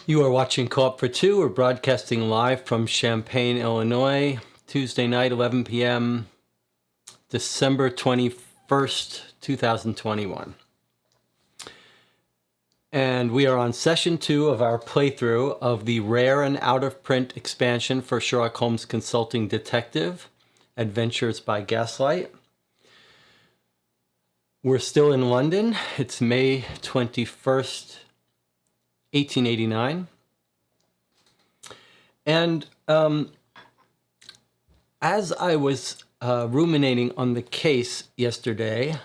You are watching Co-op for Two. We're broadcasting live from Champaign, Illinois, Tuesday night, 11 p.m., December 21st, 2021. And we are on session 2 of our playthrough of the rare and out-of-print expansion for Sherlock Holmes Consulting Detective, Adventures by Gaslight. We're still in London. It's May 21st, 1889. And as I was ruminating on the case yesterday,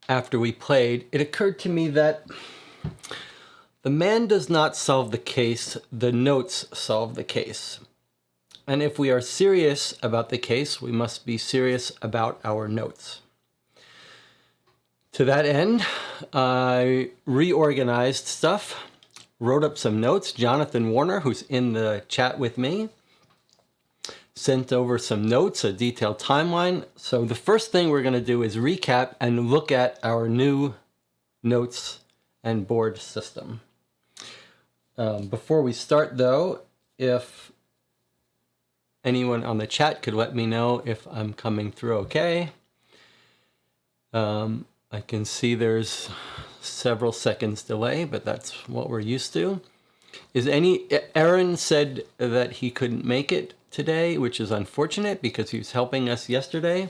after we played, it occurred to me that the man does not solve the case, the notes solve the case. And if we are serious about the case, we must be serious about our notes. To that end, I reorganized stuff, wrote up some notes. Jonathan Warner, who's in the chat with me, sent over some notes, a detailed timeline. So the first thing we're going to do is recap and look at our new notes and board system. Before we start, though, if anyone on the chat could let me know if I'm coming through okay. I can see there's several seconds delay, but that's what we're used to. Aaron said that he couldn't make it today, which is unfortunate because he was helping us yesterday.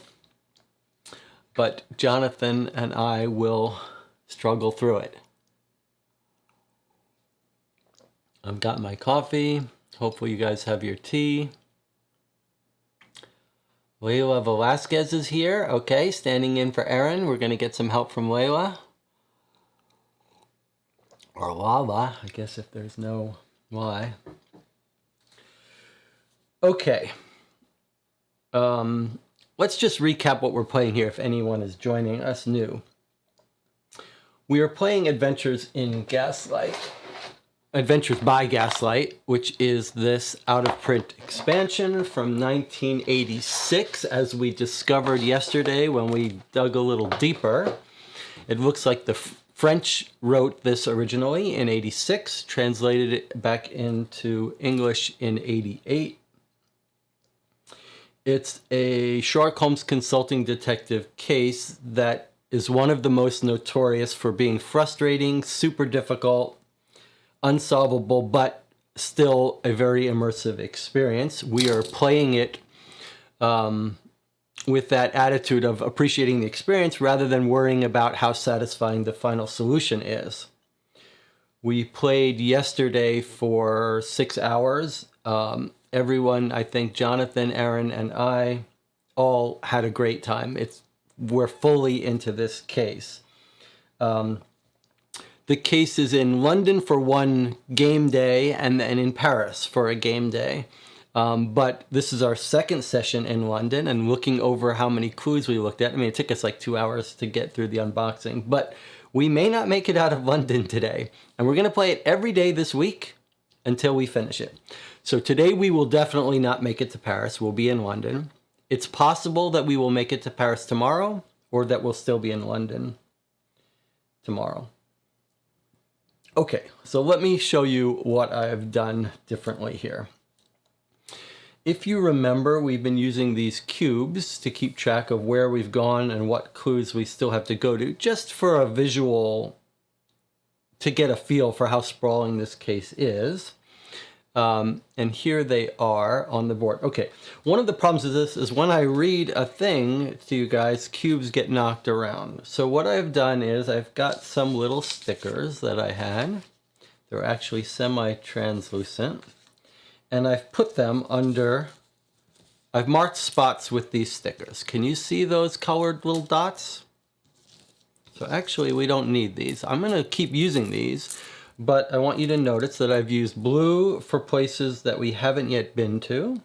But Jonathan and I will struggle through it. I've got my coffee. Hopefully you guys have your tea. Layla Velasquez is here. Okay, standing in for Aaron. We're going to get some help from Layla. Or Lala, I guess if there's no Y. Okay. Let's just recap what we're playing here if anyone is joining us new. We are playing Adventures in Gaslight. Adventures by Gaslight, which is this out-of-print expansion from 1986, as we discovered yesterday when we dug a little deeper. It looks like the French wrote this originally in 86, translated it back into English in 88. It's a Sherlock Holmes Consulting Detective case that is one of the most notorious for being frustrating, super difficult, unsolvable, but still a very immersive experience. We are playing it with that attitude of appreciating the experience rather than worrying about how satisfying the final solution is. We played yesterday for 6 hours. Everyone, I think Jonathan, Aaron, and I all had a great time. We're fully into this case. The case is in London for one game day and then in Paris for a game day. But this is our second session in London, and looking over how many clues we looked at. I mean, it took us like 2 hours to get through the unboxing, but we may not make it out of London today. And we're going to play it every day this week until we finish it. So today we will definitely not make it to Paris. We'll be in London. It's possible that we will make it to Paris tomorrow, or that we'll still be in London tomorrow. Okay, so let me show you what I've done differently here. If you remember, we've been using these cubes to keep track of where we've gone and what clues we still have to go to, just for a visual, to get a feel for how sprawling this case is. And here they are on the board. Okay, one of the problems with this is when I read a thing to you guys, cubes get knocked around. So what I've done is I've got some little stickers that I had. They're actually semi-translucent. And I've put them under, I've marked spots with these stickers. Can you see those colored little dots? So actually we don't need these. I'm gonna keep using these, but I want you to notice that I've used blue for places that we haven't yet been to.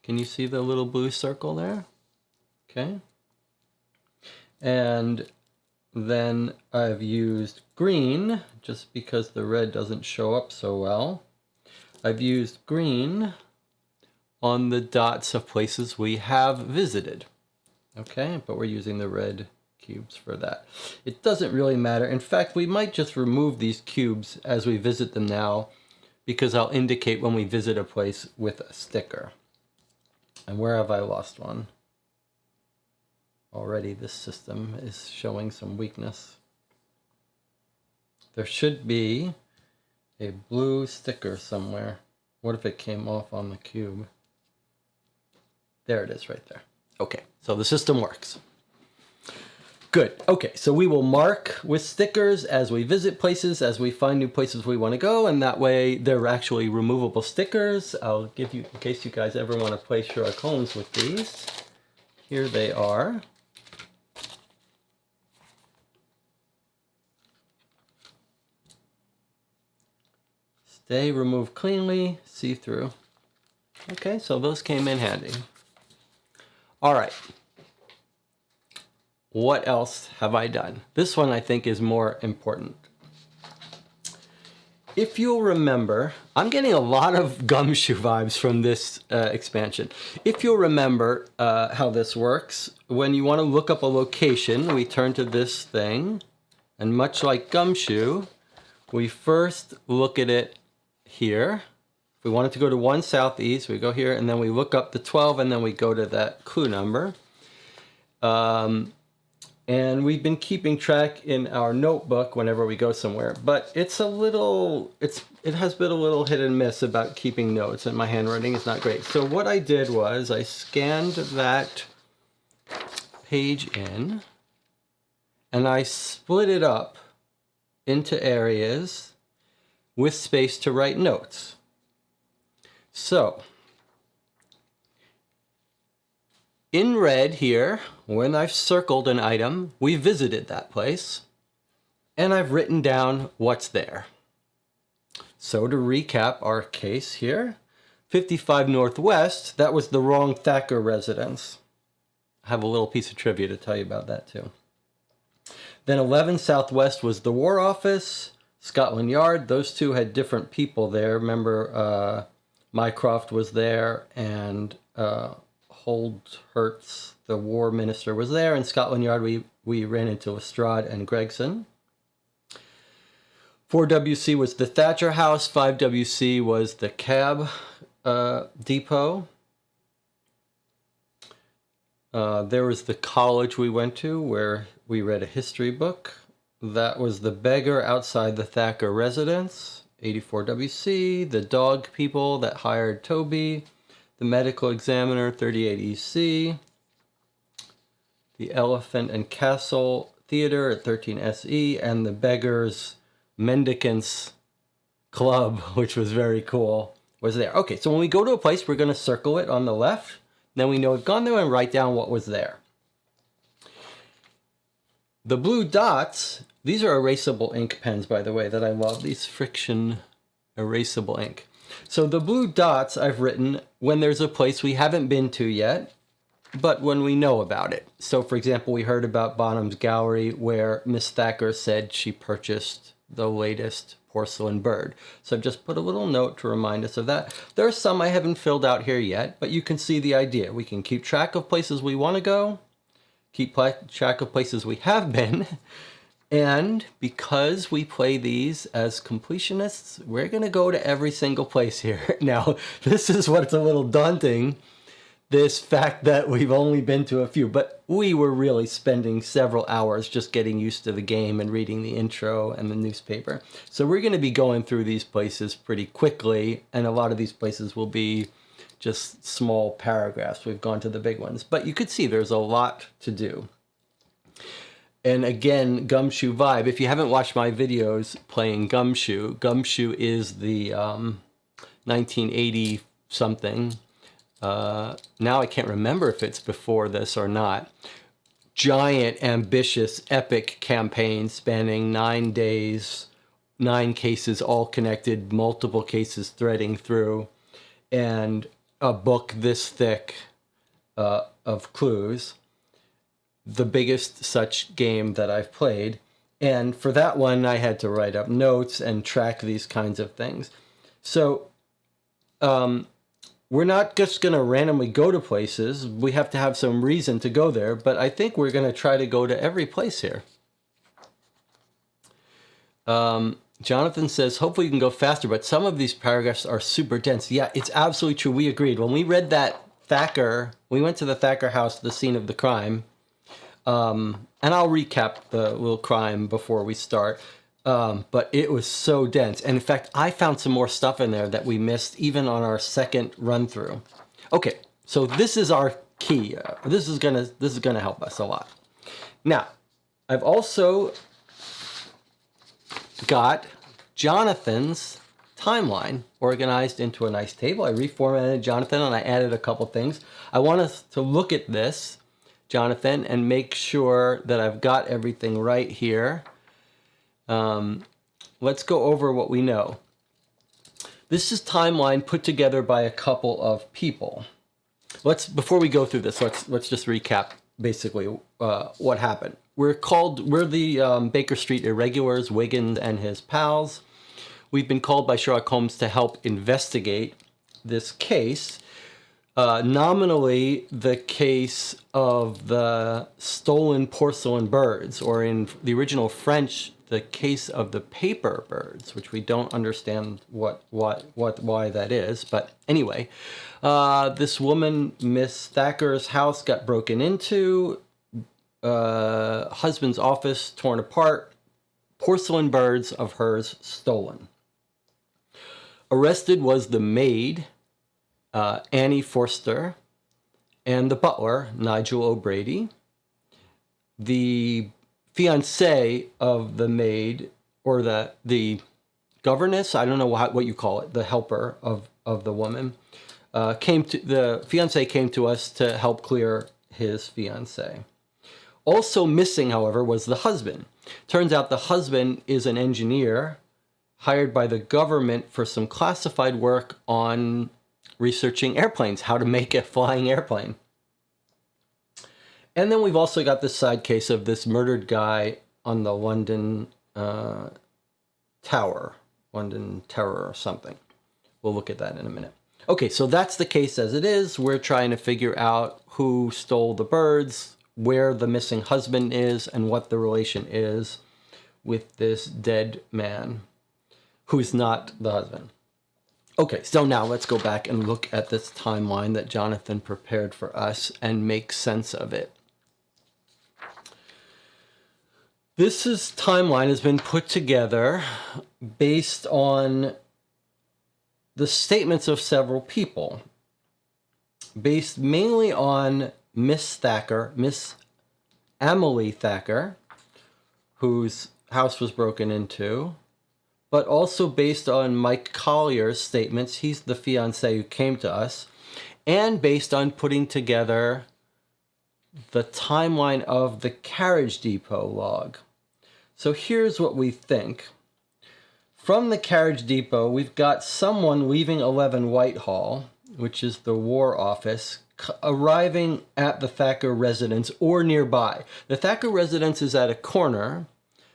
Can you see the little blue circle there? Okay. And then I've used green, just because the red doesn't show up so well. I've used green on the dots of places we have visited. Okay, but we're using the red cubes for that. It doesn't really matter. In fact, we might just remove these cubes as we visit them now, because I'll indicate when we visit a place with a sticker. And where have I lost one? Already this system is showing some weakness. There should be a blue sticker somewhere. What if it came off on the cube? There it is right there. Okay, so the system works. Good. Okay, so we will mark with stickers as we visit places, as we find new places we want to go, and that way they're actually removable stickers. I'll give you, in case you guys ever want to play Sherlock Holmes with these. Here they are. Stay, remove cleanly, see through. Okay, so those came in handy. All right. What else have I done? This one I think is more important. If you'll remember, I'm getting a lot of Gumshoe vibes from this expansion. If you'll remember how this works, when you want to look up a location, we turn to this thing, and much like Gumshoe, we first look at it here. If we wanted to go to 1 southeast, we go here, and then we look up the 12, and then we go to that clue number. And we've been keeping track in our notebook whenever we go somewhere, but it's a little, it has been a little hit and miss about keeping notes, and my handwriting is not great. So what I did was I scanned that page in, and I split it up into areas with space to write notes. So, in red here, when I've circled an item, we visited that place, and I've written down what's there. So to recap our case here, 55 Northwest, that was the wrong Thacker residence. I have a little piece of trivia to tell you about that too. Then 11 Southwest was the War Office, Scotland Yard. Those two had different people there. Remember, Mycroft was there, and Holdhertz, the war minister, was there. In Scotland Yard, we ran into Lestrade and Gregson. 4WC was the Thatcher House. 5WC was the cab depot. There was the college we went to where we read a history book. That was the beggar outside the Thacker residence. 84WC, the dog people that hired Toby. The medical examiner, 38EC. The Elephant and Castle Theater at 13SE. And the beggars mendicants club, which was very cool, was there. Okay, so when we go to a place, we're going to circle it on the left. Then we know we've gone there and write down what was there. The blue dots, these are erasable ink pens, by the way, that I love. These friction erasable ink. So the blue dots I've written when there's a place we haven't been to yet, but when we know about it. So for example, we heard about Bonham's Gallery where Miss Thacker said she purchased the latest porcelain bird. So I've just put a little note to remind us of that. There are some I haven't filled out here yet, but you can see the idea. We can keep track of places we want to go, keep track of places we have been, and because we play these as completionists, we're going to go to every single place here. Now, this is what's a little daunting, this fact that we've only been to a few, but we were really spending several hours just getting used to the game and reading the intro and the newspaper. So we're going to be going through these places pretty quickly, and a lot of these places will be just small paragraphs. We've gone to the big ones, but you could see there's a lot to do. And again, Gumshoe Vibe. If you haven't watched my videos playing Gumshoe, Gumshoe is the 1980 something. Now I can't remember if it's before this or not. Giant, ambitious, epic campaign spanning 9 days, 9 cases all connected, multiple cases threading through, and a book this thick of clues. The biggest such game that I've played. And for that one, I had to write up notes and track these kinds of things. So we're not just going to randomly go to places. We have to have some reason to go there, but I think we're going to try to go to every place here. Jonathan says, hopefully you can go faster, but some of these paragraphs are super dense. Yeah, it's absolutely true. We agreed. When we read that Thacker, we went to the Thacker house, the scene of the crime. And I'll recap the little crime before we start. But it was so dense. And in fact, I found some more stuff in there that we missed even on our second run through. Okay, so this is our key. This is gonna help us a lot. Now, I've also got Jonathan's timeline organized into a nice table. I reformatted Jonathan and I added a couple things. I want us to look at this, Jonathan, and make sure that I've got everything right here. Let's go over what we know. This is timeline put together by a couple of people. Before we go through this, let's just recap basically what happened. We're the Baker Street Irregulars, Wiggins and his pals. We've been called by Sherlock Holmes to help investigate this case. Nominally, the case of the stolen porcelain birds, or in the original French, the case of the paper birds, which we don't understand why that is. But anyway, this woman, Miss Thacker's house got broken into, husband's office torn apart, porcelain birds of hers stolen. Arrested was the maid, Annie Forster, and the butler, Nigel O'Brady. The fiancé of the maid, or the governess, I don't know what you call it, the helper of the woman, the fiancé came to us to help clear his fiancée. Also missing, however, was the husband. Turns out the husband is an engineer hired by the government for some classified work on researching airplanes, how to make a flying airplane. And then we've also got this side case of this murdered guy on the London Tower, London Terror or something. We'll look at that in a minute. Okay, so that's the case as it is. We're trying to figure out who stole the birds, where the missing husband is, and what the relation is with this dead man who's not the husband. Okay, so now let's go back and look at this timeline that Jonathan prepared for us and make sense of it. This timeline has been put together based on the statements of several people, based mainly on Miss Thacker, Miss Emily Thacker, whose house was broken into, but also based on Mike Collier's statements. He's the fiancé who came to us, and based on putting together the timeline of the carriage depot log. So here's what we think. From the carriage depot, we've got someone leaving 11 Whitehall, which is the War Office, arriving at the Thacker residence or nearby. The Thacker residence is at a corner,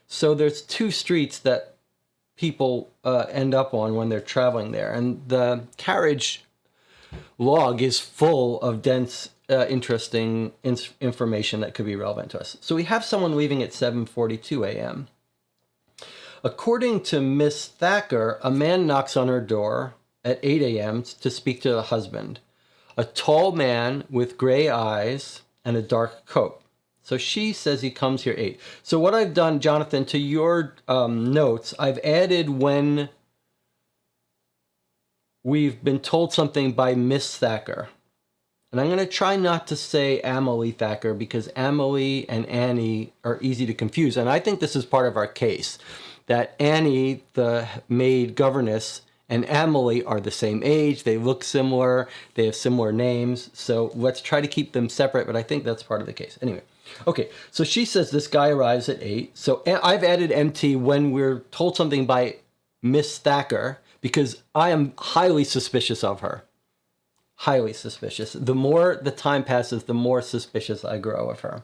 so there's two streets that people end up on when they're traveling there. And the carriage log is full of dense, interesting information that could be relevant to us. So we have someone leaving at 7:42 a.m. According to Miss Thacker, a man knocks on her door at 8 a.m. to speak to the husband, a tall man with gray eyes and a dark coat. So she says he comes here 8. So what I've done, Jonathan, to your notes, I've added when we've been told something by Miss Thacker. And I'm going to try not to say Amelie Thacker because Amelie and Annie are easy to confuse. And I think this is part of our case, that Annie, the maid governess, and Amelie are the same age. They look similar. They have similar names. So let's try to keep them separate, but I think that's part of the case. Anyway, okay, so she says this guy arrives at 8. So I've added MT when we're told something by Miss Thacker because I am highly suspicious of her. Highly suspicious. The more the time passes, the more suspicious I grow of her.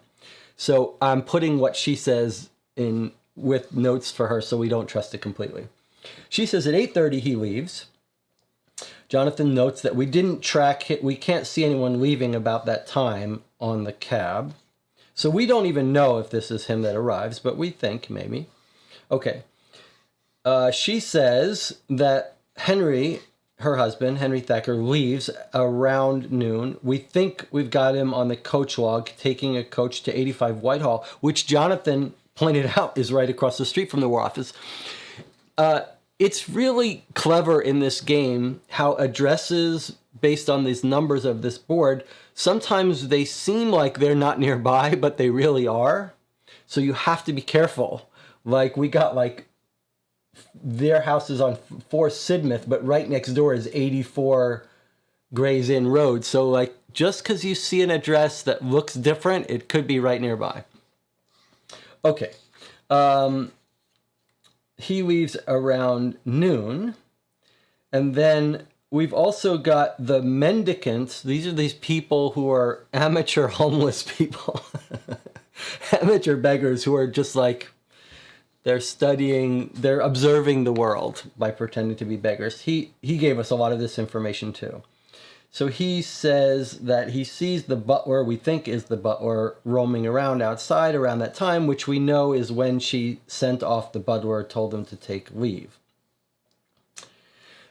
So I'm putting what she says in with notes for her so we don't trust it completely. She says at 8:30 he leaves. Jonathan notes that we didn't track it. We can't see anyone leaving about that time on the cab. So we don't even know if this is him that arrives, but we think maybe. Okay. She says that Henry, her husband, Henry Thacker, leaves around noon. We think we've got him on the coach log, taking a coach to 85 Whitehall, which Jonathan pointed out is right across the street from the War Office. It's really clever in this game how addresses, based on these numbers of this board, sometimes they seem like they're not nearby, but they really are. So you have to be careful. Like we got like their house is on 4 Sidmouth, but right next door is 84 Gray's Inn Road. So like just because you see an address that looks different, it could be right nearby. Okay. He leaves around noon. And then we've also got the mendicants. These are these people who are amateur homeless people. Amateur beggars who are just like, they're studying, they're observing the world by pretending to be beggars. He gave us a lot of this information too. So he says that he sees the butler, we think is the butler, roaming around outside around that time, which we know is when she sent off the butler, told him to take leave.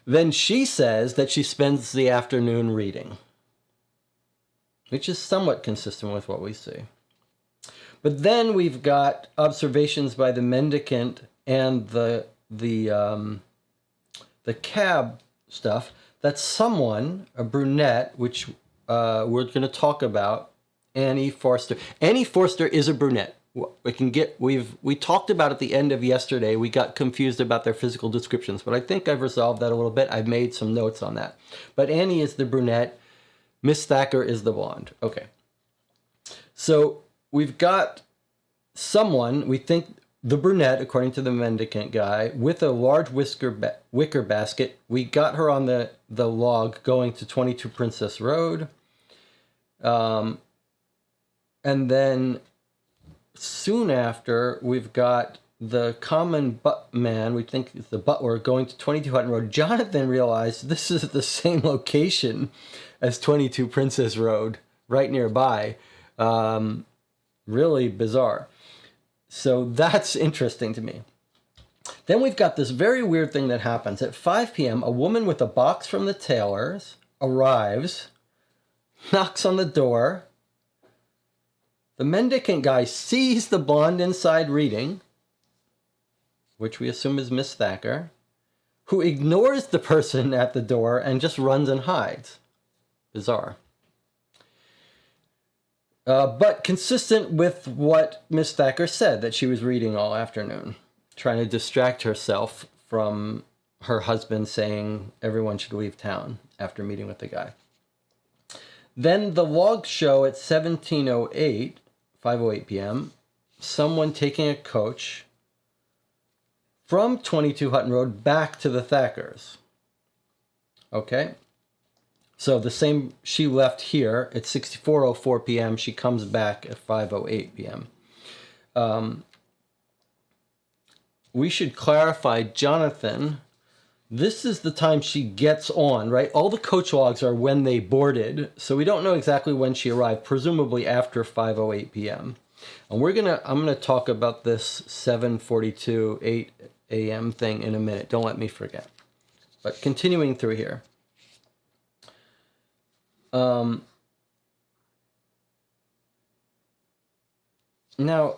Then she says that she spends the afternoon reading, which is somewhat consistent with what we see. But then we've got observations by the mendicant and the cab stuff that someone, a brunette, which we're going to talk about, Annie Forster. Annie Forster is a brunette. We talked about at the end of yesterday. We got confused about their physical descriptions, but I think I've resolved that a little bit. I've made some notes on that. But Annie is the brunette. Miss Thacker is the blonde. Okay. So we've got someone, we think the brunette, according to the mendicant guy, with a large wicker basket. We got her on the log going to 22 Princess Road. And then soon after, we've got the common man, we think it's the butler, going to 22 Hutton Road. Jonathan realized this is the same location as 22 Princess Road, right nearby. Really bizarre. So that's interesting to me. Then we've got this very weird thing that happens. At 5 p.m., a woman with a box from the tailors arrives, knocks on the door. The mendicant guy sees the blonde inside reading, which we assume is Miss Thacker, who ignores the person at the door and just runs and hides. Bizarre. But consistent with what Miss Thacker said, that she was reading all afternoon, trying to distract herself from her husband saying everyone should leave town after meeting with the guy. Then the logs show at 17:08, 5:08 p.m., someone taking a coach from 22 Hutton Road back to the Thackers. Okay? So the same, she left here at 64:04 p.m. She comes back at 5:08 p.m. We should clarify, Jonathan, this is the time she gets on, right? All the coach logs are when they boarded, so we don't know exactly when she arrived, presumably after 5:08 p.m. And I'm gonna talk about this 7:42, 8 a.m. thing in a minute. Don't let me forget. But continuing through here. Now,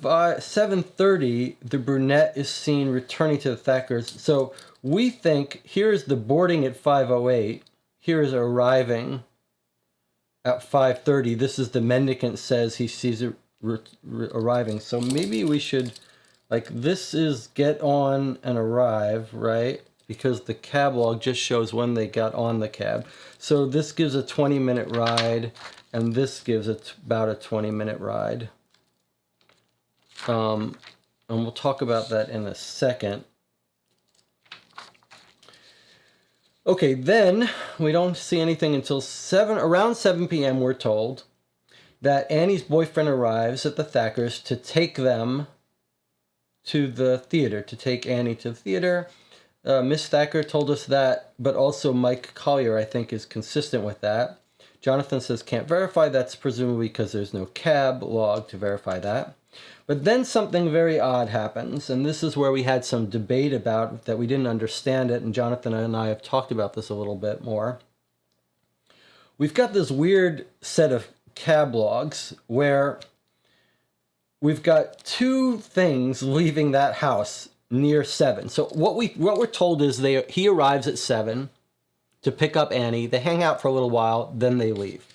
7:30, the brunette is seen returning to the Thackers. So we think here's the boarding at 5:08. Here is arriving at 5:30. This is the mendicant says he sees it arriving. So maybe we should, like, this is get on and arrive, right? Because the cab log just shows when they got on the cab. So this gives a 20-minute ride, and this gives about a 20-minute ride. And we'll talk about that in a second. Okay, then we don't see anything until around 7 p.m. We're told that Annie's boyfriend arrives at the Thackers to take them to the theater, to take Annie to the theater. Miss Thacker told us that, but also Mike Collier, I think, is consistent with that. Jonathan says can't verify. That's presumably because there's no cab log to verify that. But then something very odd happens, and this is where we had some debate about that we didn't understand it, and Jonathan and I have talked about this a little bit more. We've got this weird set of cab logs where we've got two things leaving that house near 7. So what we're told is he arrives at 7 to pick up Annie. They hang out for a little while, then they leave.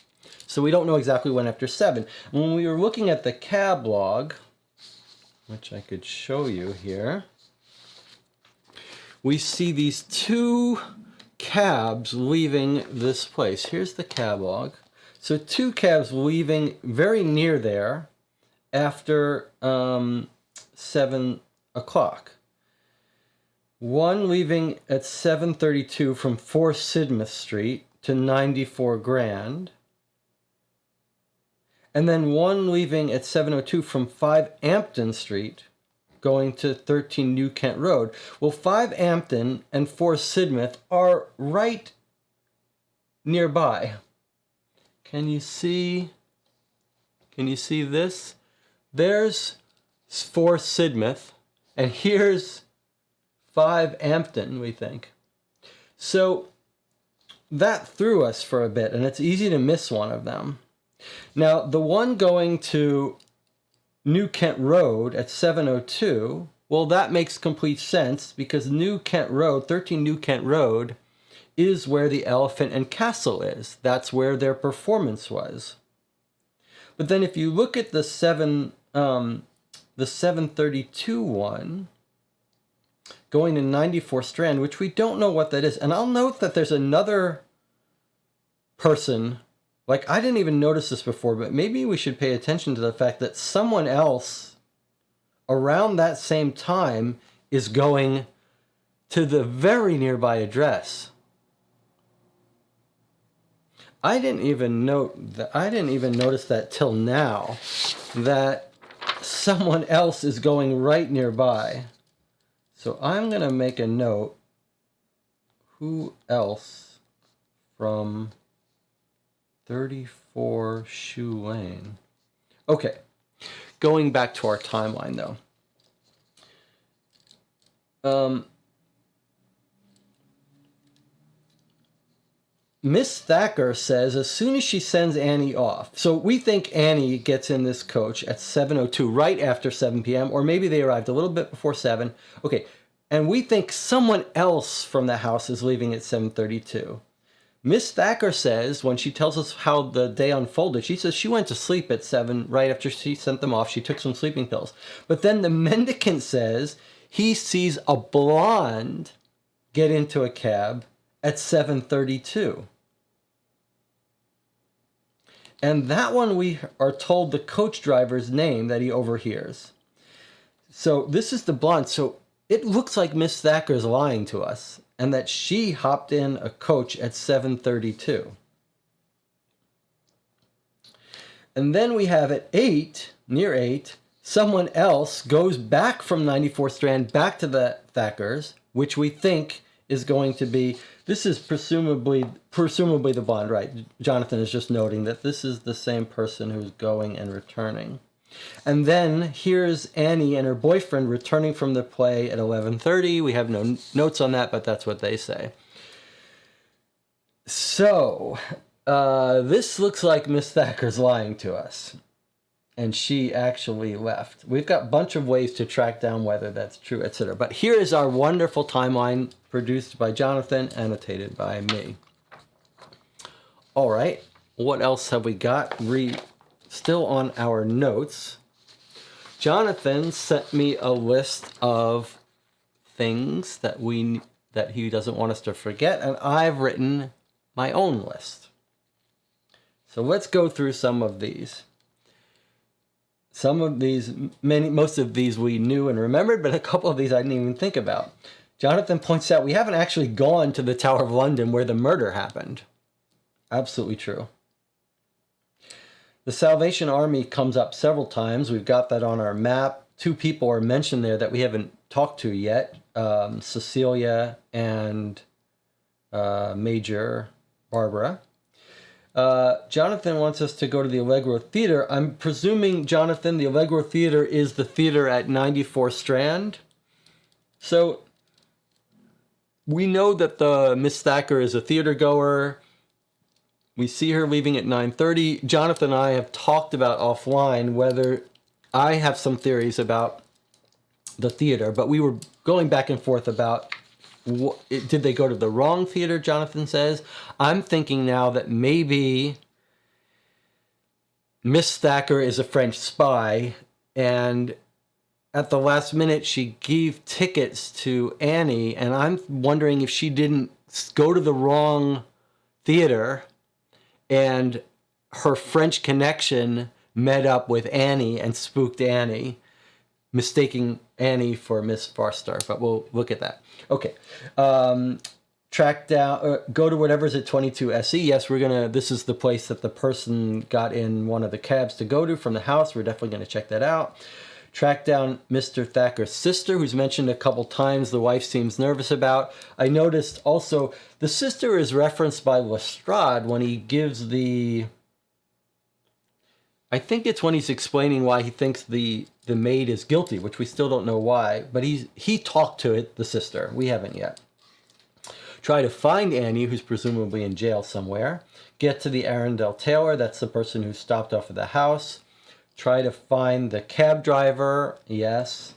So we don't know exactly when after 7. When we were looking at the cab log, which I could show you here, we see these two cabs leaving this place. Here's the cab log. So two cabs leaving very near there after 7 o'clock. One leaving at 7:32 from 4 Sidmouth Street to 94 Grand. And then one leaving at 7:02 from 5 Ampton Street going to 13 New Kent Road. Well, 5 Ampton and 4 Sidmouth are right nearby. Can you see this? There's 4 Sidmouth, and here's 5 Ampton, we think. So that threw us for a bit, and it's easy to miss one of them. Now, the one going to New Kent Road at 7:02, well, that makes complete sense because New Kent Road, 13 New Kent Road, is where the Elephant and Castle is. That's where their performance was. But then if you look at the 7:32 one, going to 94 Strand, which we don't know what that is. And I'll note that there's another person, like I didn't even notice this before, but maybe we should pay attention to the fact that someone else around that same time is going to the very nearby address. I didn't even notice that till now, that someone else is going right nearby. So I'm going to make a note. Who else from 34 Shoe Lane? Okay, going back to our timeline though. Miss Thacker says as soon as she sends Annie off, so we think Annie gets in this coach at 7:02, right after 7 p.m., or maybe they arrived a little bit before 7. Okay, and we think someone else from the house is leaving at 7:32. Miss Thacker says, when she tells us how the day unfolded, she says she went to sleep at 7 right after she sent them off. She took some sleeping pills. But then the mendicant says he sees a blonde get into a cab at 7:32. And that one we are told the coach driver's name that he overhears. So this is the blonde. So it looks like Miss Thacker's lying to us, and that she hopped in a coach at 7:32. And then we have at 8, near 8, someone else goes back from 94th Strand back to the Thackers, which we think is going to be, this is presumably the blonde, right? Jonathan is just noting that this is the same person who's going and returning. And then here's Annie and her boyfriend returning from the play at 11:30. We have no notes on that, but that's what they say. So this looks like Miss Thacker's lying to us, and she actually left. We've got a bunch of ways to track down whether that's true, etc. But here is our wonderful timeline produced by Jonathan, annotated by me. All right, what else have we got? Still on our notes, Jonathan sent me a list of things that he doesn't want us to forget, and I've written my own list. So let's go through some of these. Most of these we knew and remembered, but a couple of these I didn't even think about. Jonathan points out we haven't actually gone to the Tower of London where the murder happened. Absolutely true. The Salvation Army comes up several times. We've got that on our map. 2 people are mentioned there that we haven't talked to yet. Cecilia and Major Barbara. Jonathan wants us to go to the Allegro Theater. I'm presuming, Jonathan, the Allegro Theater is the theater at 94th Strand. So we know that the Miss Thacker is a theater goer. We see her leaving at 9:30. Jonathan and I have talked about offline whether I have some theories about the theater, but we were going back and forth about did they go to the wrong theater, Jonathan says. I'm thinking now that maybe Miss Thacker is a French spy, and at the last minute she gave tickets to Annie, and I'm wondering if she didn't go to the wrong theater and her French connection met up with Annie and spooked Annie, mistaking Annie for Miss Forster, but we'll look at that. Okay. Track down, go to whatever's at 22 SE. Yes, this is the place that the person got in one of the cabs to go to from the house. We're definitely going to check that out. Track down Mr. Thacker's sister, who's mentioned a couple times the wife seems nervous about. I noticed also the sister is referenced by Lestrade when he gives I think it's when he's explaining why he thinks the maid is guilty, which we still don't know why, but he talked to it, the sister. We haven't yet. Try to find Annie, who's presumably in jail somewhere. Get to the Arundel Taylor, that's the person who stopped off at the house. Try to find the cab driver, yes.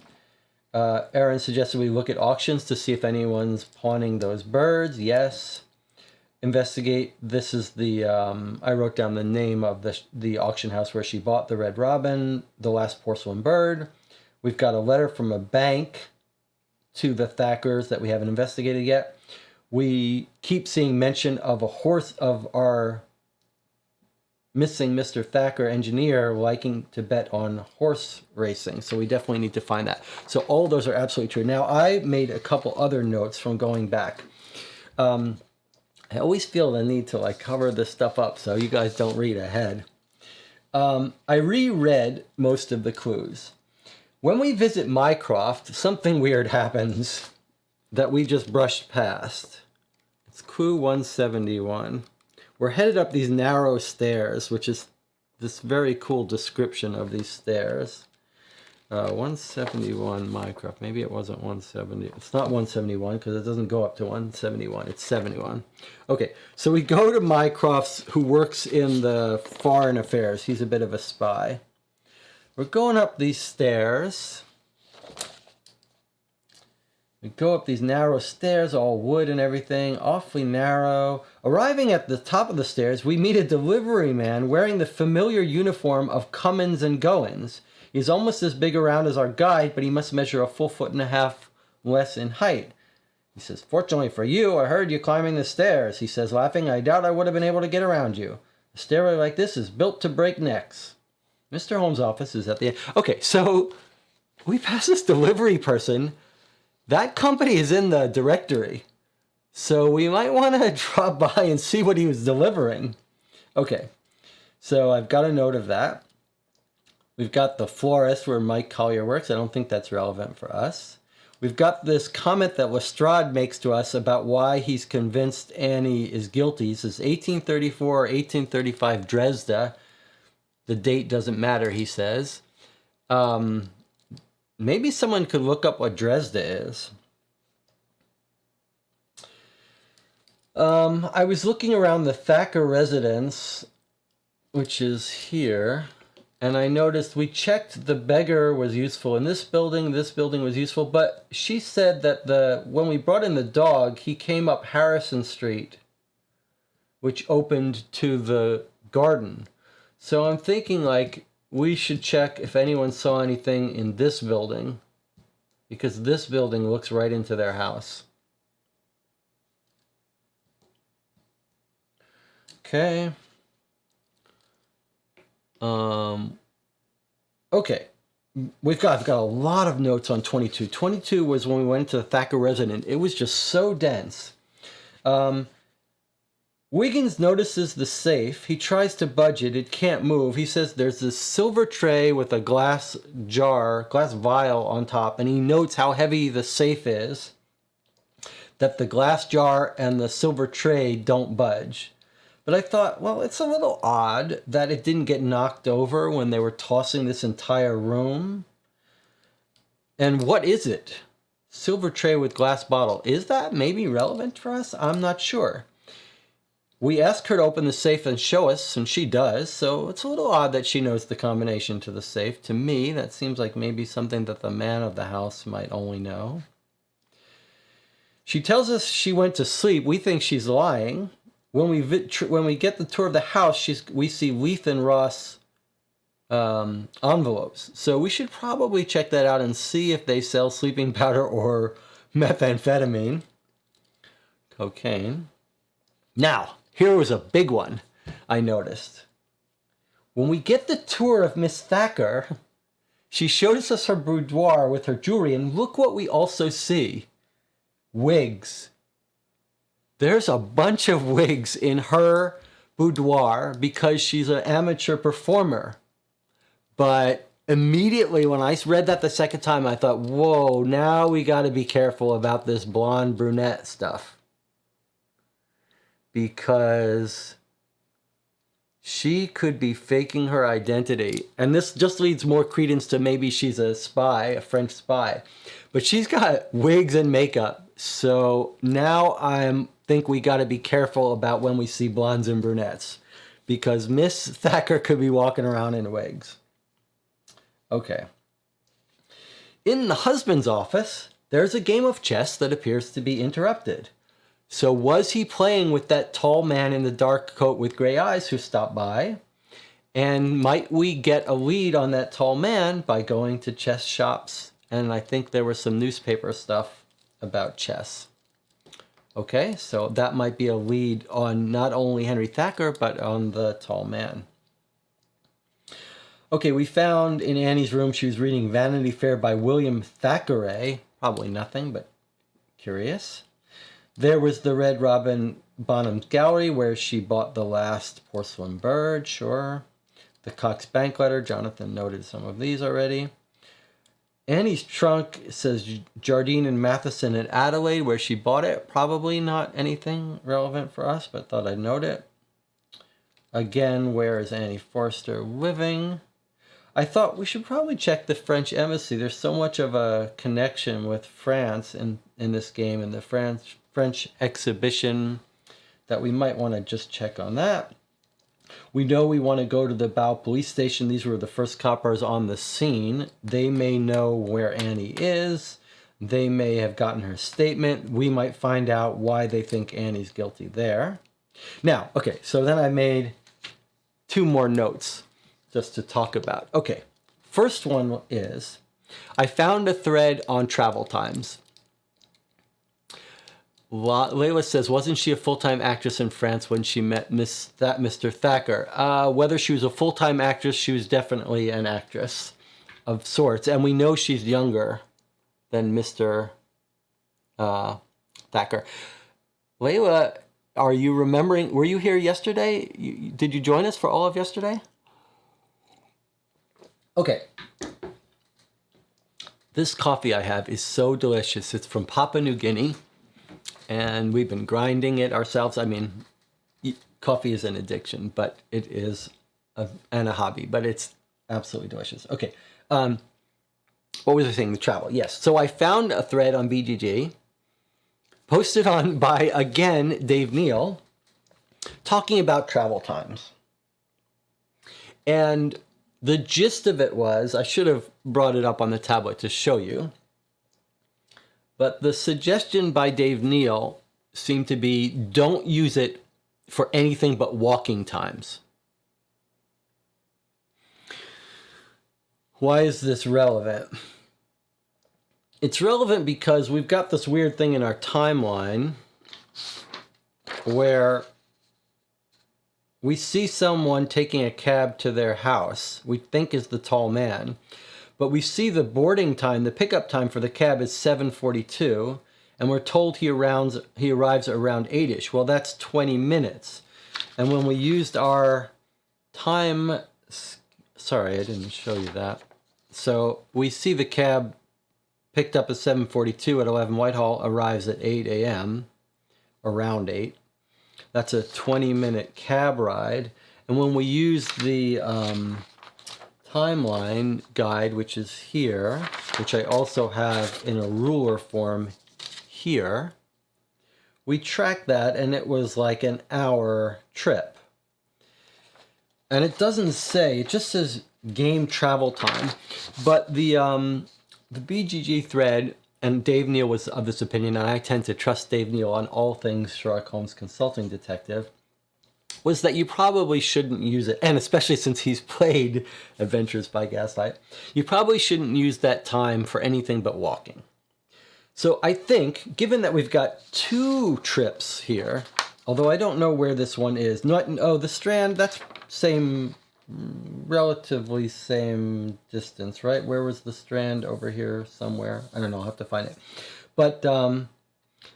Aaron suggested we look at auctions to see if anyone's pawning those birds, yes. Investigate, this is I wrote down the name of the auction house where she bought the red robin, the last porcelain bird. We've got a letter from a bank to the Thackers that we haven't investigated yet. We keep seeing mention of our missing Mr. Thacker engineer liking to bet on horse racing. So we definitely need to find that. So all those are absolutely true. Now, I made a couple other notes from going back. I always feel the need to cover this stuff up so you guys don't read ahead. I reread most of the clues. When we visit Mycroft, something weird happens that we just brushed past. It's clue 171. We're headed up these narrow stairs, which is this very cool description of these stairs. 171 Mycroft. Maybe it wasn't 170. It's not 171 because it doesn't go up to 171. It's 71. Okay, so we go to Mycroft's, who works in the foreign affairs. He's a bit of a spy. We're going up these stairs. We go up these narrow stairs, all wood and everything, awfully narrow. Arriving at the top of the stairs, we meet a delivery man wearing the familiar uniform of Cummins and Goins. He's almost as big around as our guide, but he must measure a full 1.5 feet less in height. He says, fortunately for you, I heard you climbing the stairs. He says, laughing, I doubt I would have been able to get around you. A stairway like this is built to break necks. Mr. Holmes' office is at the end. Okay, so we passed this delivery person. That company is in the directory. So we might want to drop by and see what he was delivering. Okay, so I've got a note of that. We've got the florist where Mike Collier works. I don't think that's relevant for us. We've got this comment that Lestrade makes to us about why he's convinced Annie is guilty. He says 1834 or 1835 Dresda. The date doesn't matter, he says. Maybe someone could look up what Dresda is. I was looking around the Thacker residence, which is here. And I noticed we checked the beggar was useful in this building was useful, but she said that when we brought in the dog, he came up Harrison Street, which opened to the garden. So I'm thinking like we should check if anyone saw anything in this building, because this building looks right into their house. Okay. Okay, I've got a lot of notes on 22. 22 was when we went to the Thacker residence. It was just so dense. Wiggins notices the safe. He tries to budge it. It can't move. He says there's this silver tray with a glass vial on top, and he notes how heavy the safe is, that the glass jar and the silver tray don't budge. But I thought, well, it's a little odd that it didn't get knocked over when they were tossing this entire room. And what is it? Silver tray with glass bottle. Is that maybe relevant for us? I'm not sure. We asked her to open the safe and show us, and she does. So it's a little odd that she knows the combination to the safe. To me, that seems like maybe something that the man of the house might only know. She tells us she went to sleep. We think she's lying. When we get the tour of the house, we see Leith and Ross envelopes. So we should probably check that out and see if they sell sleeping powder or methamphetamine. Cocaine. Now, here was a big one I noticed. When we get the tour of Miss Thacker, she shows us her boudoir with her jewelry, and look what we also see. Wigs. There's a bunch of wigs in her boudoir because she's an amateur performer. But immediately when I read that the second time, I thought, whoa, now we got to be careful about this blonde brunette stuff. Because she could be faking her identity. And this just leads more credence to maybe she's a spy, a French spy. But she's got wigs and makeup. So now I think we got to be careful about when we see blondes and brunettes. Because Miss Thacker could be walking around in wigs. Okay. In the husband's office, there's a game of chess that appears to be interrupted. So was he playing with that tall man in the dark coat with gray eyes who stopped by? And might we get a lead on that tall man by going to chess shops? And I think there was some newspaper stuff about chess. Okay, so that might be a lead on not only Henry Thacker, but on the tall man. Okay, we found in Annie's room she was reading Vanity Fair by William Thackeray. Probably nothing, but curious. There was the Red Robin Bonham's Gallery where she bought the last porcelain bird, sure. The Cox Bank letter, Jonathan noted some of these already. Annie's trunk says Jardine and Matheson in Adelaide where she bought it. Probably not anything relevant for us, but thought I'd note it. Again, where is Annie Forster living? I thought we should probably check the French embassy. There's so much of a connection with France in this game and the French exhibition that we might want to just check on that. We know we want to go to the Bow police station. These were the first coppers on the scene. They may know where Annie is. They may have gotten her statement. We might find out why they think Annie's guilty there. Now, so then I made two more notes just to talk about. Okay, First one is, I found a thread on travel times. Layla says, wasn't she a full-time actress in France when she met Mr. Thacker? Whether she was a full-time actress, she was definitely an actress of sorts. And we know she's younger than Mr. Thacker. Layla, are you remembering, were you here yesterday? Did you join us for all of yesterday? Okay. This coffee I have is so delicious. It's from Papua New Guinea. And we've been grinding it ourselves. I mean, coffee is an addiction, but it is and a hobby, but it's absolutely delicious. Okay. What was I saying? The travel. Yes. So I found a thread on BGG, posted on by, again, Dave Neal, talking about travel times. And the gist of it was, I should have brought it up on the tablet to show you, but the suggestion by Dave Neal seemed to be, don't use it for anything but walking times. Why is this relevant? It's relevant because we've got this weird thing in our timeline where we see someone taking a cab to their house, we think is the tall man, but we see the boarding time, the pickup time for the cab is 7:42, and we're told he arrives around 8-ish. Well, that's 20 minutes. And when we used our time, sorry, I didn't show you that. So we see the cab picked up at 7:42 at 11 Whitehall, arrives at 8 a.m., around 8. That's a 20-minute cab ride. And when we use the timeline guide, which is here, which I also have in a ruler form here, we tracked that and it was like an hour trip. And it doesn't say, it just says game travel time. But the BGG thread, and Dave Neal was of this opinion, and I tend to trust Dave Neal on all things Sherlock Holmes Consulting Detective, was that you probably shouldn't use it, and especially since he's played Adventures by Gaslight, you probably shouldn't use that time for anything but walking. So I think, given that we've got 2 trips here, although I don't know where this one is, the Strand, that's relatively same distance, right? Where was the Strand? Over here somewhere. I don't know, I'll have to find it. But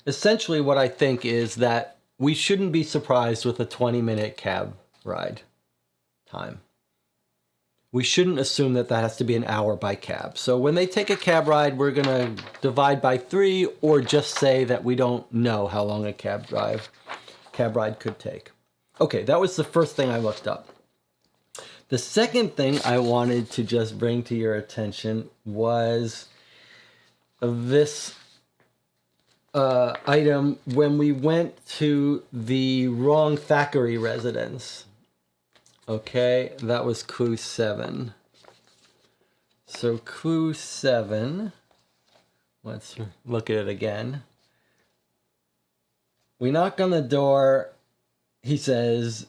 essentially what I think is that we shouldn't be surprised with a 20-minute cab ride time. We shouldn't assume that that has to be an hour by cab. So when they take a cab ride, we're going to divide by 3 or just say that we don't know how long a cab ride could take. Okay, that was the first thing I looked up. The second thing I wanted to just bring to your attention was this item when we went to the wrong Thackeray residence. Okay, that was clue 7. So clue 7, let's look at it again. We knock on the door. He says,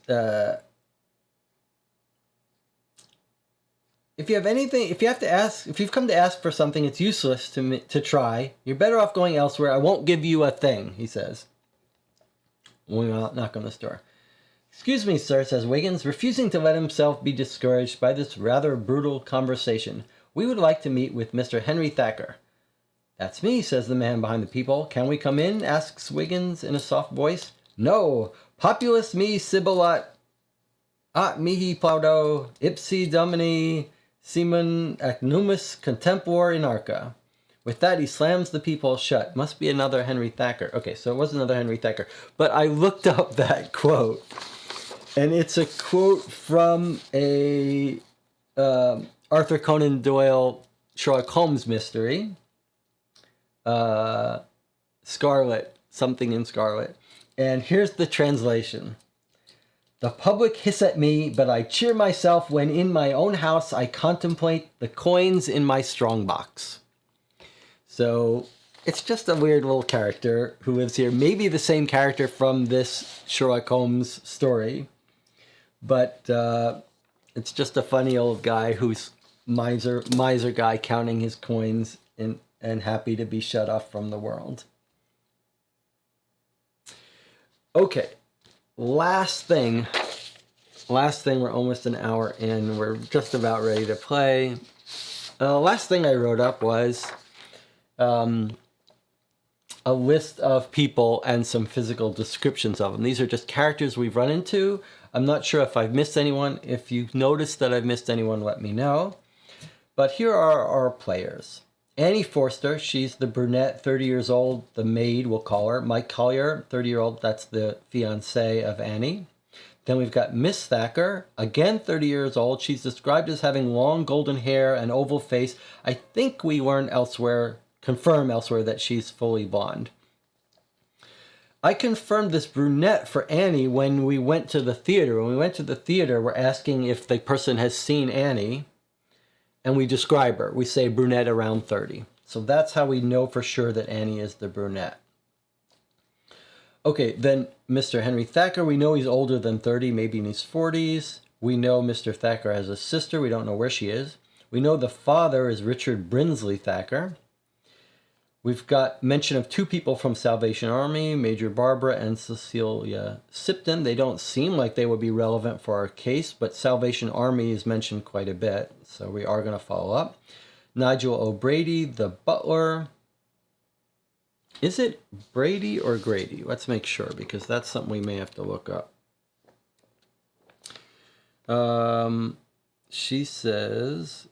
if you've come to ask for something, it's useless to try. You're better off going elsewhere. I won't give you a thing, he says. We knock on this door. Excuse me, sir, says Wiggins, refusing to let himself be discouraged by this rather brutal conversation. We would like to meet with Mr. Henry Thacker. That's me, says the man behind the peephole. Can we come in? Asks Wiggins in a soft voice. No. Populus me sibilat at mihi plaudo ipsi domini Simon agnumus contempor in arca. With that, he slams the peephole shut. Must be another Henry Thacker. Okay, so it was another Henry Thacker. But I looked up that quote, and it's a quote from a Arthur Conan Doyle Sherlock Holmes mystery. Scarlet, something in Scarlet. And here's the translation. The public hiss at me, but I cheer myself when in my own house I contemplate the coins in my strongbox. So it's just a weird little character who lives here. Maybe the same character from this Sherlock Holmes story, but it's just a funny old guy who's miser guy counting his coins and happy to be shut off from the world. Okay, last thing, we're almost an hour in. We're just about ready to play. Last thing I wrote up was a list of people and some physical descriptions of them. These are just characters we've run into. I'm not sure if I've missed anyone. If you've noticed that I've missed anyone, let me know. But here are our players. Annie Forster, she's the brunette, 30 years old, the maid, we'll call her. Mike Collier, 30-year-old, that's the fiancé of Annie. Then we've got Miss Thacker, again 30 years old. She's described as having long golden hair and oval face. I think we confirm elsewhere that she's fully blonde. I confirmed this brunette for Annie when we went to the theater. When we went to the theater, we're asking if the person has seen Annie, and we describe her. We say brunette around 30. So that's how we know for sure that Annie is the brunette. Okay, then Mr. Henry Thacker, we know he's older than 30, maybe in his 40s. We know Mr. Thacker has a sister. We don't know where she is. We know the father is Richard Brinsley Thacker. We've got mention of two people from Salvation Army, Major Barbara and Cecilia Sipton. They don't seem like they would be relevant for our case, but Salvation Army is mentioned quite a bit, so we are going to follow up. Nigel O'Brady, the butler. Is it Brady or Grady? Let's make sure, because that's something we may have to look up. She says,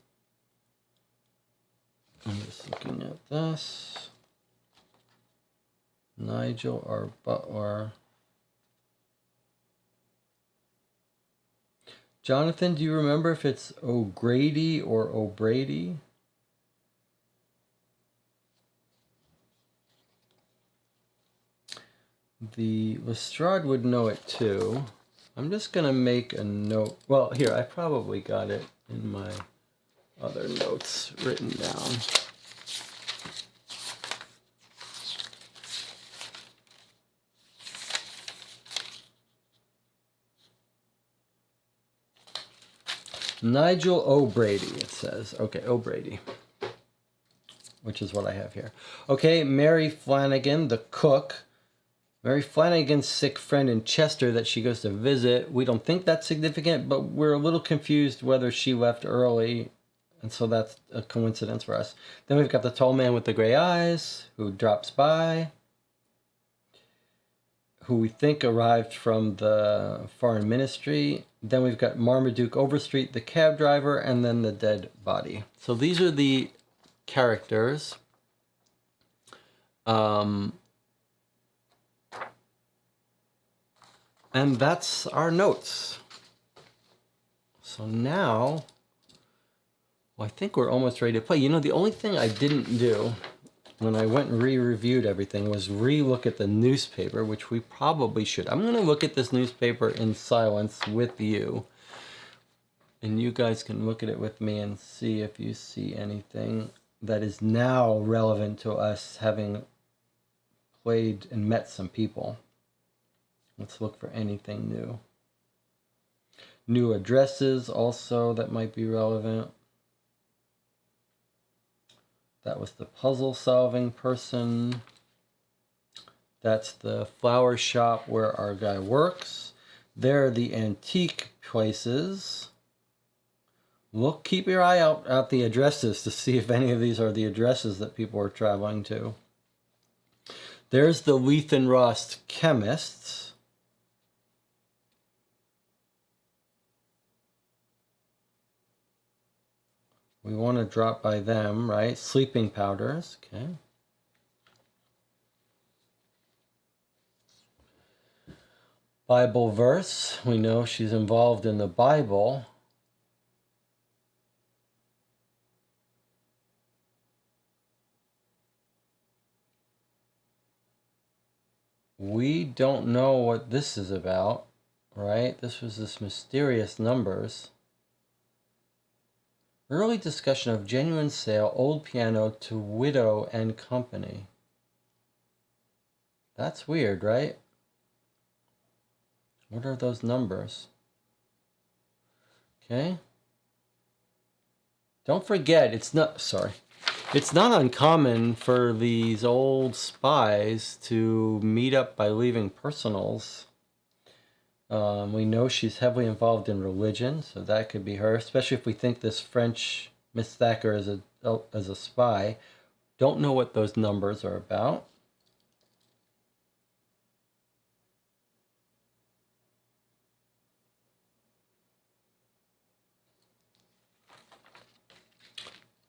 I'm just looking at this. Nigel or butler. Jonathan, do you remember if it's O'Grady or O'Brady? The Lestrade would know it too. I'm just going to make a note. Well, here, I probably got it in my other notes written down. Nigel O'Brady, it says. Okay, O'Brady, which is what I have here. Okay, Mary Flanagan, the cook. Mary Flanagan's sick friend in Chester that she goes to visit. We don't think that's significant, but we're a little confused whether she left early, and so that's a coincidence for us. Then we've got the tall man with the gray eyes who drops by, who we think arrived from the foreign ministry. Then we've got Marmaduke Overstreet, the cab driver, and then the dead body. So these are the characters. And that's our notes. So now, well, I think we're almost ready to play. You know, the only thing I didn't do when I went and re-reviewed everything was re-look at the newspaper, which we probably should. I'm going to look at this newspaper in silence with you. And you guys can look at it with me and see if you see anything that is now relevant to us having played and met some people. Let's look for anything new. New addresses also that might be relevant. That was the puzzle solving person. That's the flower shop where our guy works. There are the antique places. Look, keep your eye out at the addresses to see if any of these are the addresses that people are traveling to. There's the Leith and Rost chemists. We want to drop by them, right? Sleeping powders, okay. Bible verse, we know she's involved in the Bible. We don't know what this is about, right? This was this mysterious numbers. Early discussion of genuine sale, old piano to widow and company. That's weird, right? What are those numbers? Okay. Don't forget, it's not uncommon for these old spies to meet up by leaving personals. We know she's heavily involved in religion, so that could be her, especially if we think this French Miss Thacker is a spy. Don't know what those numbers are about.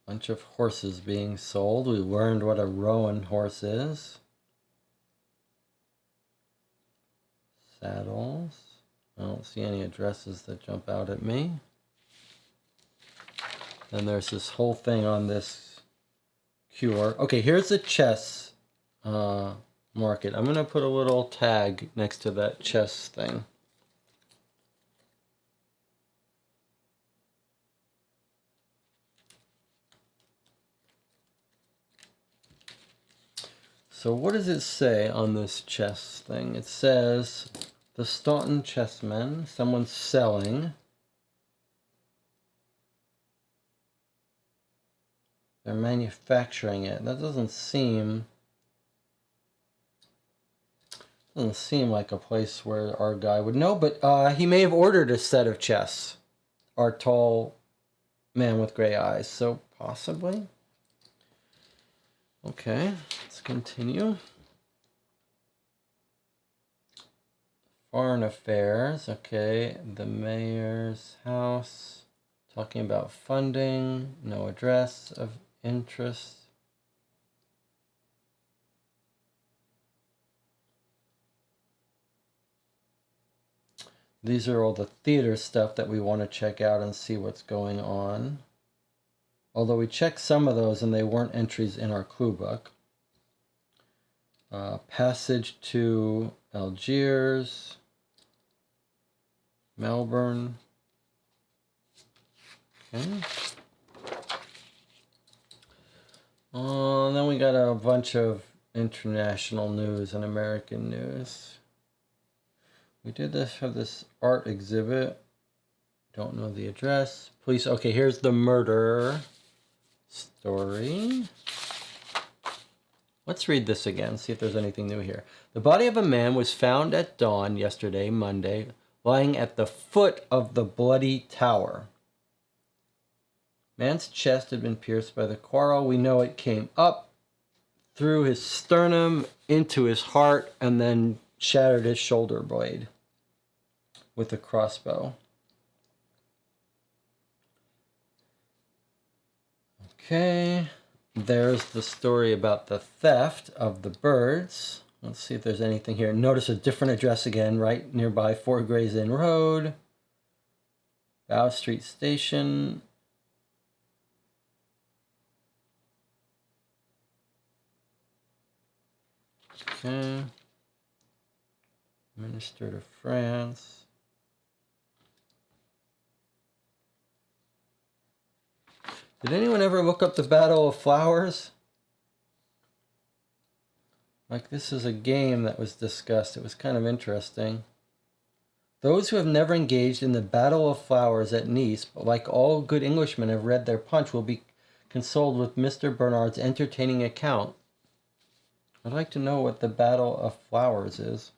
Bunch of horses being sold. We learned what a roan horse is. Saddles. I don't see any addresses that jump out at me. Then there's this whole thing on this cure. Okay, here's the chess market. I'm going to put a little tag next to that chess thing. So what does it say on this chess thing? It says, the Staunton chessmen, someone's selling. They're manufacturing it. That doesn't seem like a place where our guy would know, but he may have ordered a set of chess. Our tall man with gray eyes, so possibly. Okay, let's continue. Foreign affairs, okay. The mayor's house, talking about funding, no address of interest. These are all the theater stuff that we want to check out and see what's going on. Although we checked some of those and they weren't entries in our clue book. Passage to Algiers, Melbourne. Okay. And then we got a bunch of international news and American news. We did have this art exhibit. Don't know the address. Police. Okay, here's the murder story. Let's read this again, see if there's anything new here. The body of a man was found at dawn yesterday, Monday, lying at the foot of the bloody tower. Man's chest had been pierced by the quarrel. We know it came up through his sternum into his heart and then shattered his shoulder blade with a crossbow. Okay, there's the story about the theft of the birds. Let's see if there's anything here. Notice a different address again, right nearby 4 Gray's Inn Road, Bow Street Station. Okay. Minister to France. Did anyone ever look up the Battle of Flowers? Like, this is a game that was discussed. It was kind of interesting. Those who have never engaged in the Battle of Flowers at Nice, but like all good Englishmen have read their punch, will be consoled with Mr. Bernard's entertaining account. I'd like to know what the Battle of Flowers is.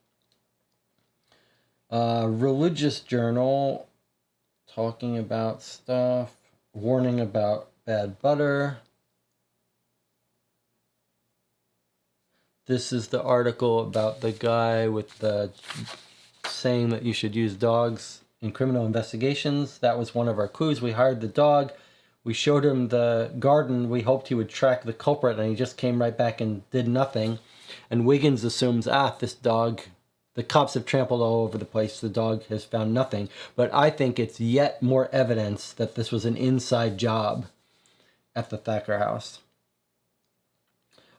Religious journal, talking about stuff, warning about bad butter. This is the article about the guy with the saying that you should use dogs in criminal investigations. That was one of our clues. We hired the dog. We showed him the garden. We hoped he would track the culprit, and he just came right back and did nothing. And Wiggins assumes, this dog, the cops have trampled all over the place. The dog has found nothing. But I think it's yet more evidence that this was an inside job at the Thacker house.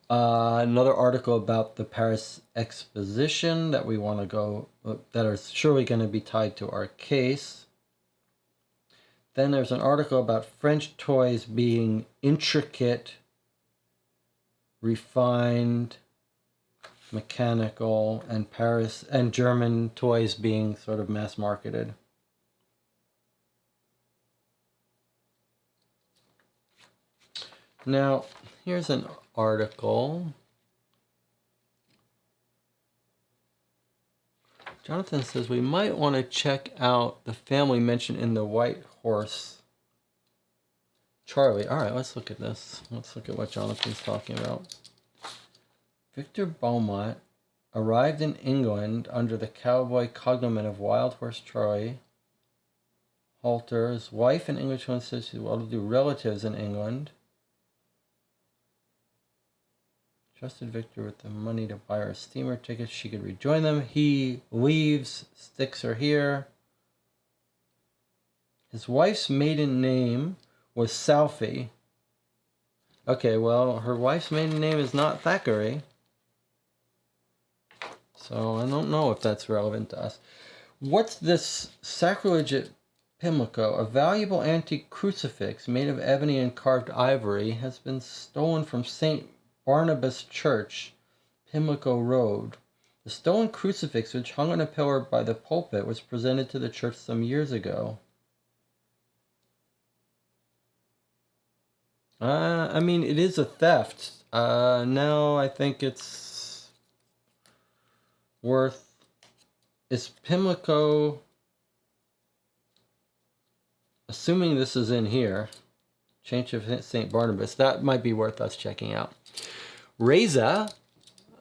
Another article about the Paris Exposition that we want to go, that are surely going to be tied to our case. Then there's an article about French toys being intricate, refined, mechanical, and Paris and German toys being sort of mass marketed. Now, here's an article. Jonathan says we might want to check out the family mentioned in the White Horse. Charlie. All right, let's look at this. Let's look at what Jonathan's talking about. Victor Beaumont arrived in England under the cowboy cognomen of Wild Horse Charlie Halter. His wife and Englishwoman says she's well-to-do relatives in England. Trusted Victor with the money to buy her steamer tickets. She could rejoin them. He leaves, sticks her here. His wife's maiden name was Southey. Okay, well, her wife's maiden name is not Thackeray. So I don't know if that's relevant to us. What's this sacrilege at Pimlico? A valuable antique crucifix made of ebony and carved ivory has been stolen from St. Barnabas Church, Pimlico Road. The stolen crucifix, which hung on a pillar by the pulpit, was presented to the church some years ago. I mean, it is a theft. Now I think it's worth... Is Pimlico... Assuming this is in here, Church of St. Barnabas, that might be worth us checking out. Reza,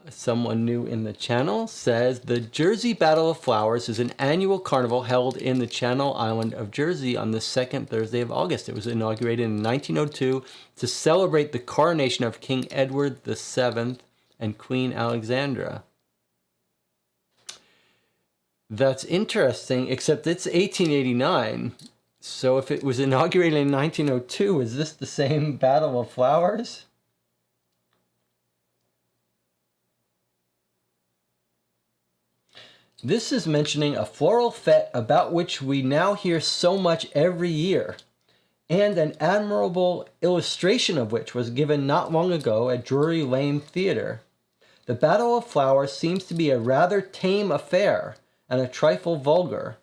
someone new in the channel, says the Jersey Battle of Flowers is an annual carnival held in the Channel Island of Jersey on the second Thursday of August. It was inaugurated in 1902 to celebrate the coronation of King Edward VII and Queen Alexandra. That's interesting, except it's 1889. So if it was inaugurated in 1902, is this the same Battle of Flowers? This is mentioning a floral fete about which we now hear so much every year, and an admirable illustration of which was given not long ago at Drury Lane Theatre. The Battle of Flowers seems to be a rather tame affair and a trifle vulgar.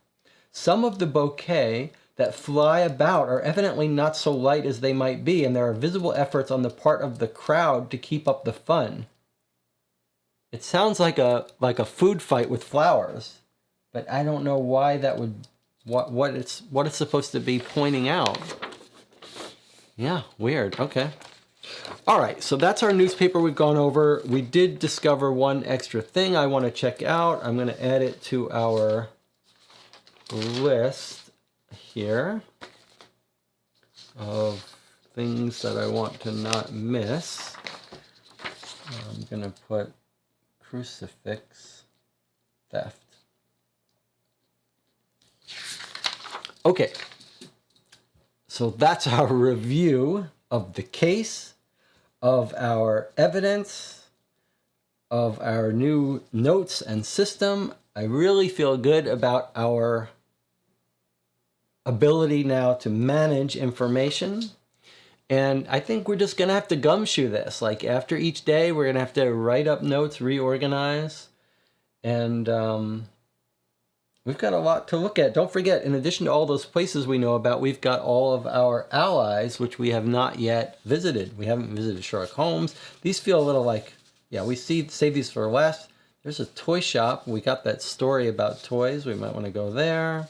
Some of the bouquets that fly about are evidently not so light as they might be, and there are visible efforts on the part of the crowd to keep up the fun. It sounds like a food fight with flowers, but I don't know why that would what it's supposed to be pointing out. Yeah, weird. Okay. All right, so that's our newspaper we've gone over. We did discover one extra thing I want to check out. I'm going to add it to our list here of things that I want to not miss. I'm going to put crucifix theft. Okay, so that's our review of the case, of our evidence, of our new notes and system. I really feel good about our ability now to manage information. And I think we're just going to have to gumshoe this. Like after each day, we're going to have to write up notes, reorganize. And we've got a lot to look at. Don't forget, in addition to all those places we know about, we've got all of our allies, which we have not yet visited. We haven't visited Sherlock Holmes. These feel a little like, yeah, we save these for last. There's a toy shop. We got that story about toys. We might want to go there.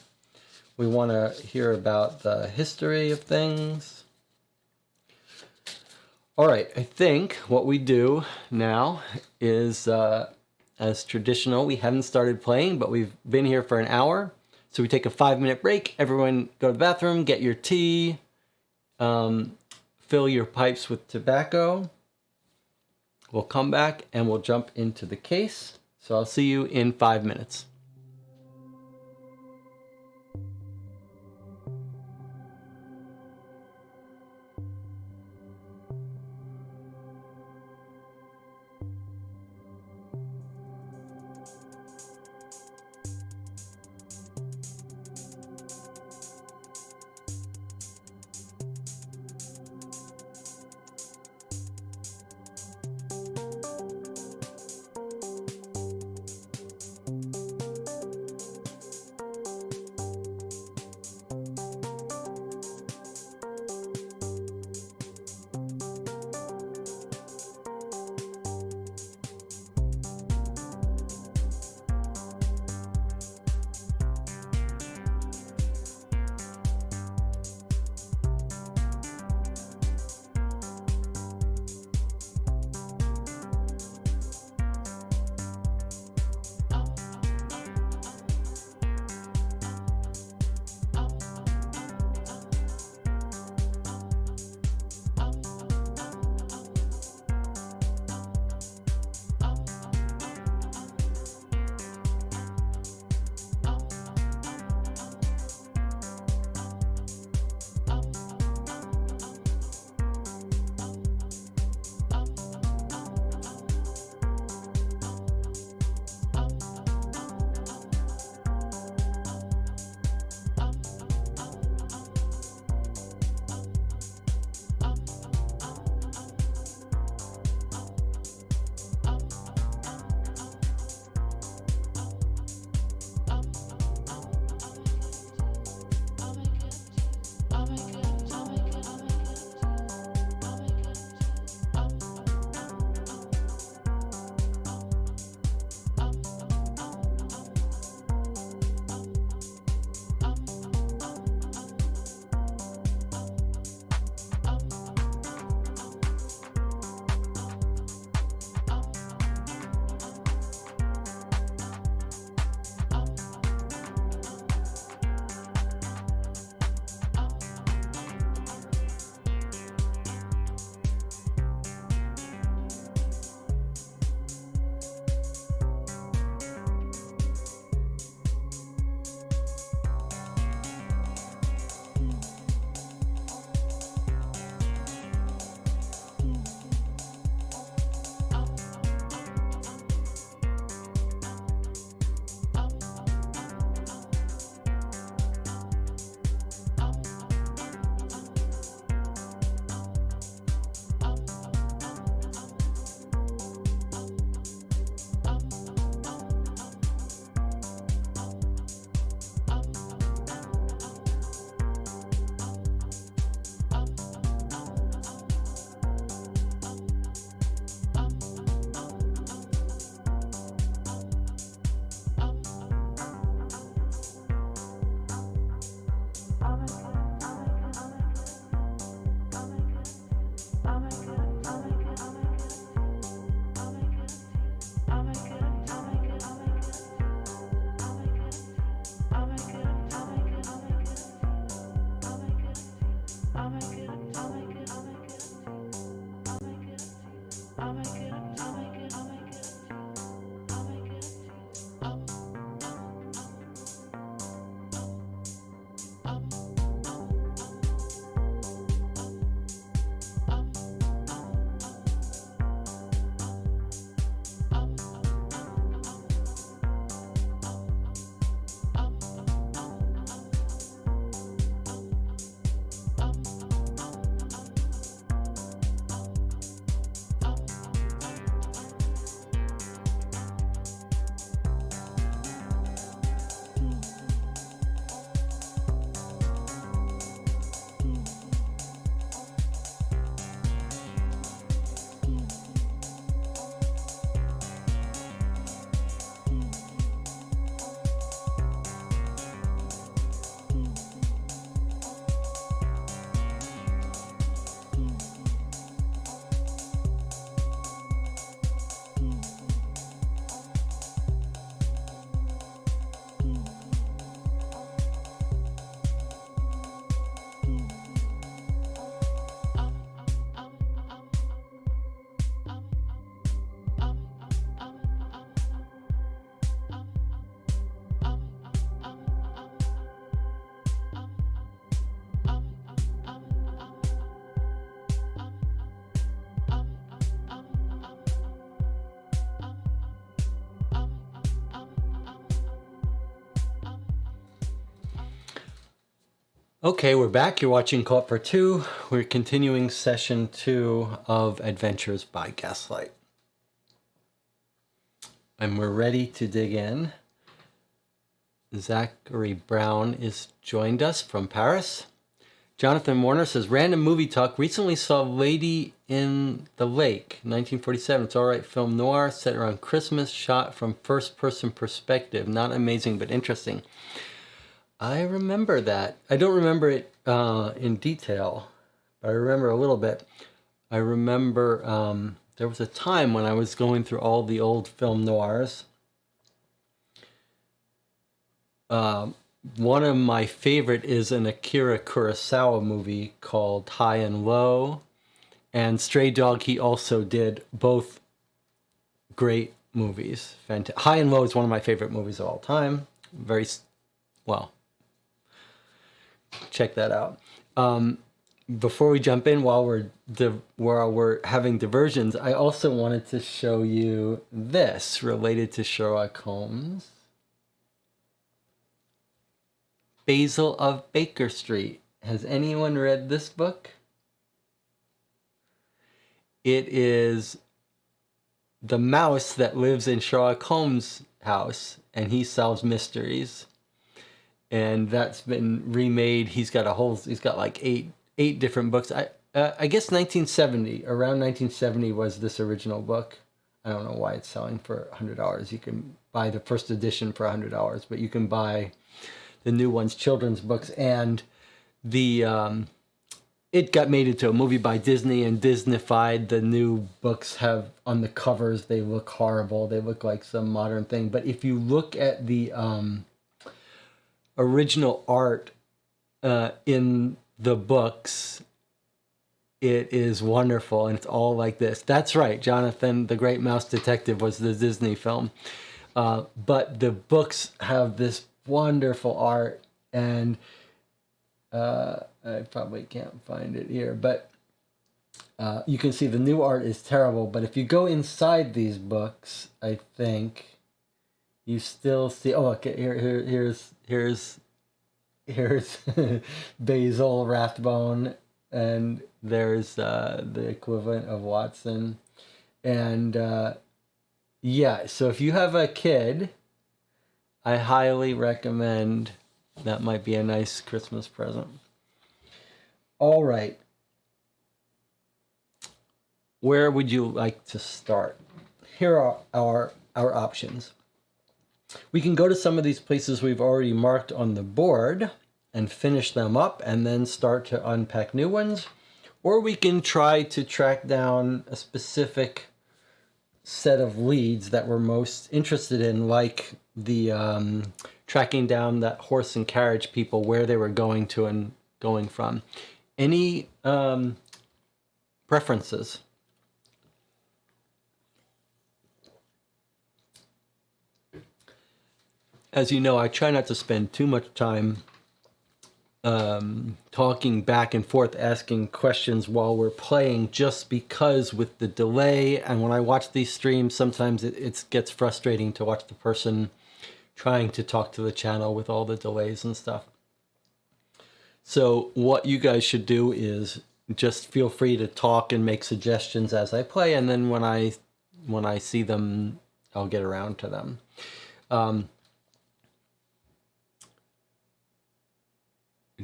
We want to hear about the history of things. All right, I think what we do now is, as traditional, we haven't started playing, but we've been here for an hour. So we take a 5-minute break. Everyone go to the bathroom, get your tea, fill your pipes with tobacco. We'll come back and we'll jump into the case. So I'll see you in 5 minutes. Okay, we're back. You're watching Caught for Two. We're continuing session 2 of Adventures by Gaslight. And we're ready to dig in. Zachary Brown is joined us from Paris. Jonathan Warner says, random movie talk. Recently saw Lady in the Lake, 1947. It's all right film noir set around Christmas, shot from first-person perspective. Not amazing, but interesting. I remember that. I don't remember it in detail, but I remember a little bit. I remember there was a time when I was going through all the old film noirs. One of my favorite is an Akira Kurosawa movie called High and Low, and Stray Dog. He also did both great movies. High and Low is one of my favorite movies of all time. Very well. Check that out. Before we jump in, while we're having diversions, I also wanted to show you this related to Sherlock Holmes. Basil of Baker Street. Has anyone read this book? It is the mouse that lives in Sherlock Holmes' house, and he solves mysteries. And that's been remade. He's got like eight different books. I guess around 1970 was this original book. I don't know why it's selling for $100. You can buy the first edition for $100, but you can buy the new ones, children's books, and it got made into a movie by Disney and Disneyfied. The new books have, on the covers, they look horrible. They look like some modern thing. But if you look at the original art in the books, it is wonderful, and it's all like this. That's right, Jonathan, the Great Mouse Detective was the Disney film. But the books have this wonderful art, and I probably can't find it here, but you can see the new art is terrible. But if you go inside these books, I think you still see. Oh, okay. Here's Basil Rathbone, and there's the equivalent of Watson, and yeah. So if you have a kid, I highly recommend. That might be a nice Christmas present. All right. Where would you like to start? Here are our options. We can go to some of these places we've already marked on the board and finish them up and then start to unpack new ones. Or we can try to track down a specific set of leads that we're most interested in, like the tracking down that horse and carriage people, where they were going to and going from. Any preferences? As you know, I try not to spend too much time talking back and forth, asking questions while we're playing, just because with the delay, and when I watch these streams, sometimes it gets frustrating to watch the person trying to talk to the channel with all the delays and stuff. So what you guys should do is just feel free to talk and make suggestions as I play, and then when I see them, I'll get around to them.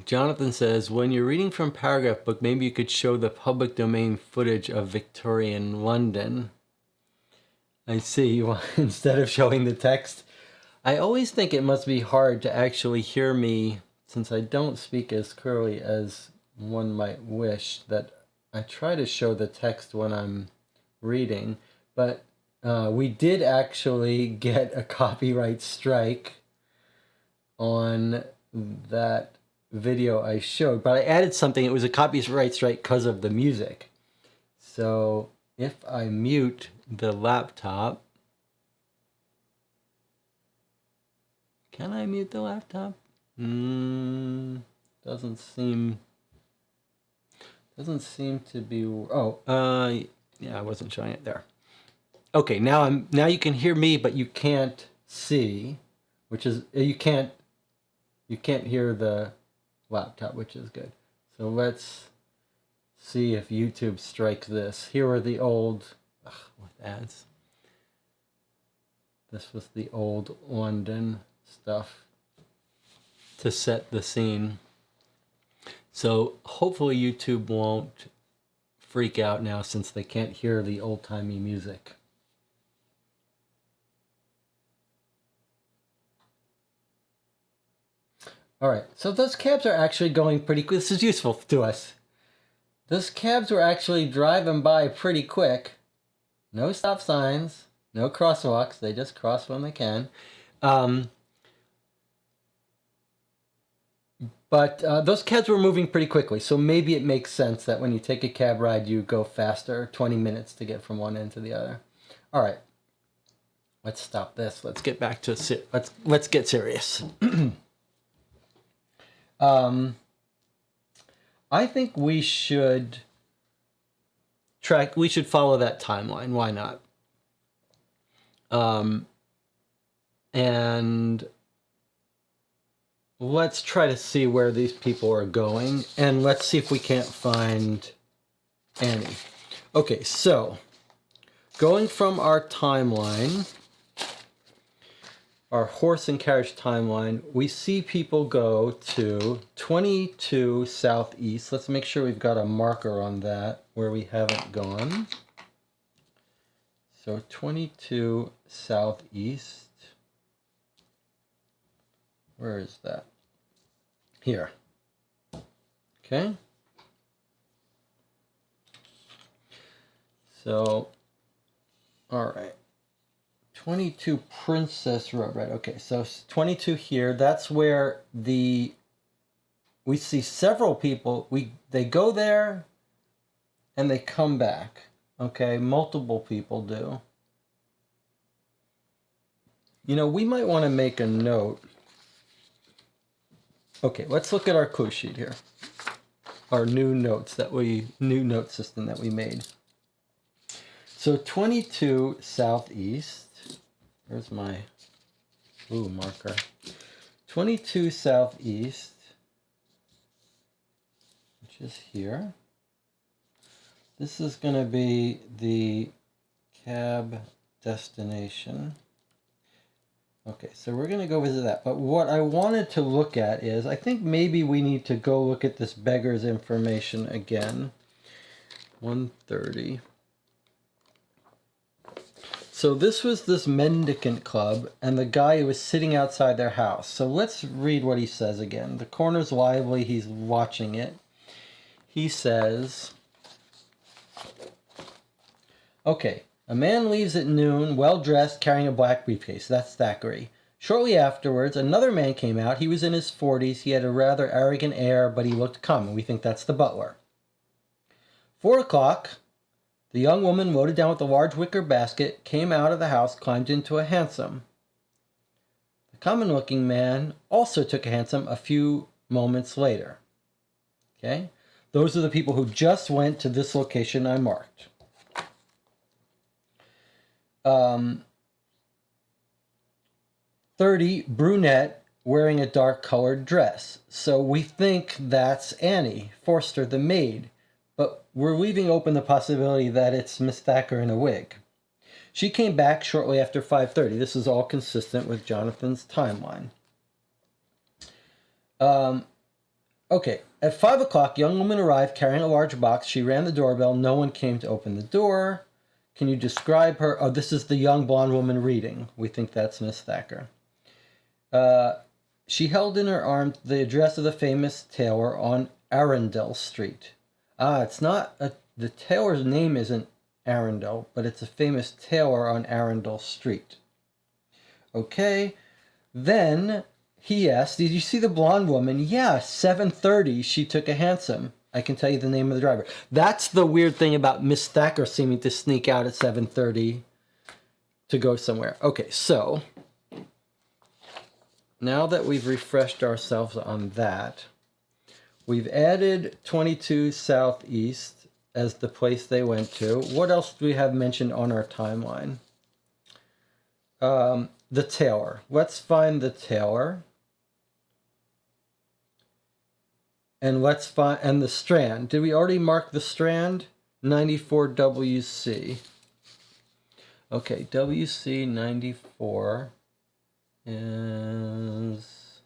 Jonathan says, when you're reading from paragraph book, maybe you could show the public domain footage of Victorian London. I see. Well, instead of showing the text. I always think it must be hard to actually hear me, since I don't speak as clearly as one might wish, that I try to show the text when I'm reading. But we did actually get a copyright strike on that video I showed, but I added something. It was a copyright strike because of the music. So if I mute the laptop, can I mute the laptop? Doesn't seem to be. Yeah, I wasn't showing it there. Okay, now you can hear me, but you can't see, which is you can't hear the laptop, which is good. So let's see if YouTube strikes this. Here are the old, with ads. This was the old London stuff to set the scene. So hopefully YouTube won't freak out now since they can't hear the old-timey music. All right, so those cabs are actually going pretty quick. This is useful to us. Those cabs were actually driving by pretty quick. No stop signs, no crosswalks. They just cross when they can. But those cabs were moving pretty quickly, so maybe it makes sense that when you take a cab ride, you go faster, 20 minutes to get from one end to the other. All right, let's stop this. Let's get back to let's get serious. I think we should follow that timeline. Why not? And let's try to see where these people are going, and let's see if we can't find Annie. Okay, so going from our timeline, our horse and carriage timeline, we see people go to 22 southeast. Let's make sure we've got a marker on that where we haven't gone. So 22 southeast. Where is that? Here. Okay. So, all right. 22 Princess Road, right? Okay, so 22 here. That's where we see several people. They go there and they come back. Okay, multiple people do. You know, we might want to make a note. Okay, let's look at our clue sheet here. Our new note system that we made. So 22 southeast. Where's my blue marker? 22 southeast, which is here. This is going to be the cab destination. Okay, so we're going to go visit that. But what I wanted to look at is, I think maybe we need to go look at this beggar's information again. 130. So this was this mendicant club, and the guy who was sitting outside their house. So let's read what he says again. The corner's lively. He's watching it. He says, okay, a man leaves at noon, well-dressed, carrying a black briefcase. That's Thackeray. Shortly afterwards, another man came out. He was in his 40s. He had a rather arrogant air, but he looked common. We think that's the butler. 4 o'clock. The young woman, loaded down with a large wicker basket, came out of the house, climbed into a hansom. The common-looking man also took a hansom a few moments later. Okay? Those are the people who just went to this location I marked. 30, brunette, wearing a dark-colored dress. So we think that's Annie Forster, the maid. But we're leaving open the possibility that it's Miss Thacker in a wig. She came back shortly after 5:30. This is all consistent with Jonathan's timeline. Okay, at 5 o'clock, young woman arrived carrying a large box. She rang the doorbell. No one came to open the door. Can you describe her? Oh, this is the young blonde woman reading. We think that's Miss Thacker. She held in her arms the address of the famous tailor on Arundel Street. It's not, the tailor's name isn't Arundel, but it's a famous tailor on Arundel Street. Okay, then he asked, did you see the blonde woman? Yeah, 7:30, she took a hansom. I can tell you the name of the driver. That's the weird thing about Miss Thacker seeming to sneak out at 7:30 to go somewhere. Okay, so now that we've refreshed ourselves on that, we've added 22 Southeast as the place they went to. What else do we have mentioned on our timeline? The tailor. Let's find the tailor. And let's find, and the strand. Did we already mark the strand? 94WC. Okay, WC 94 is...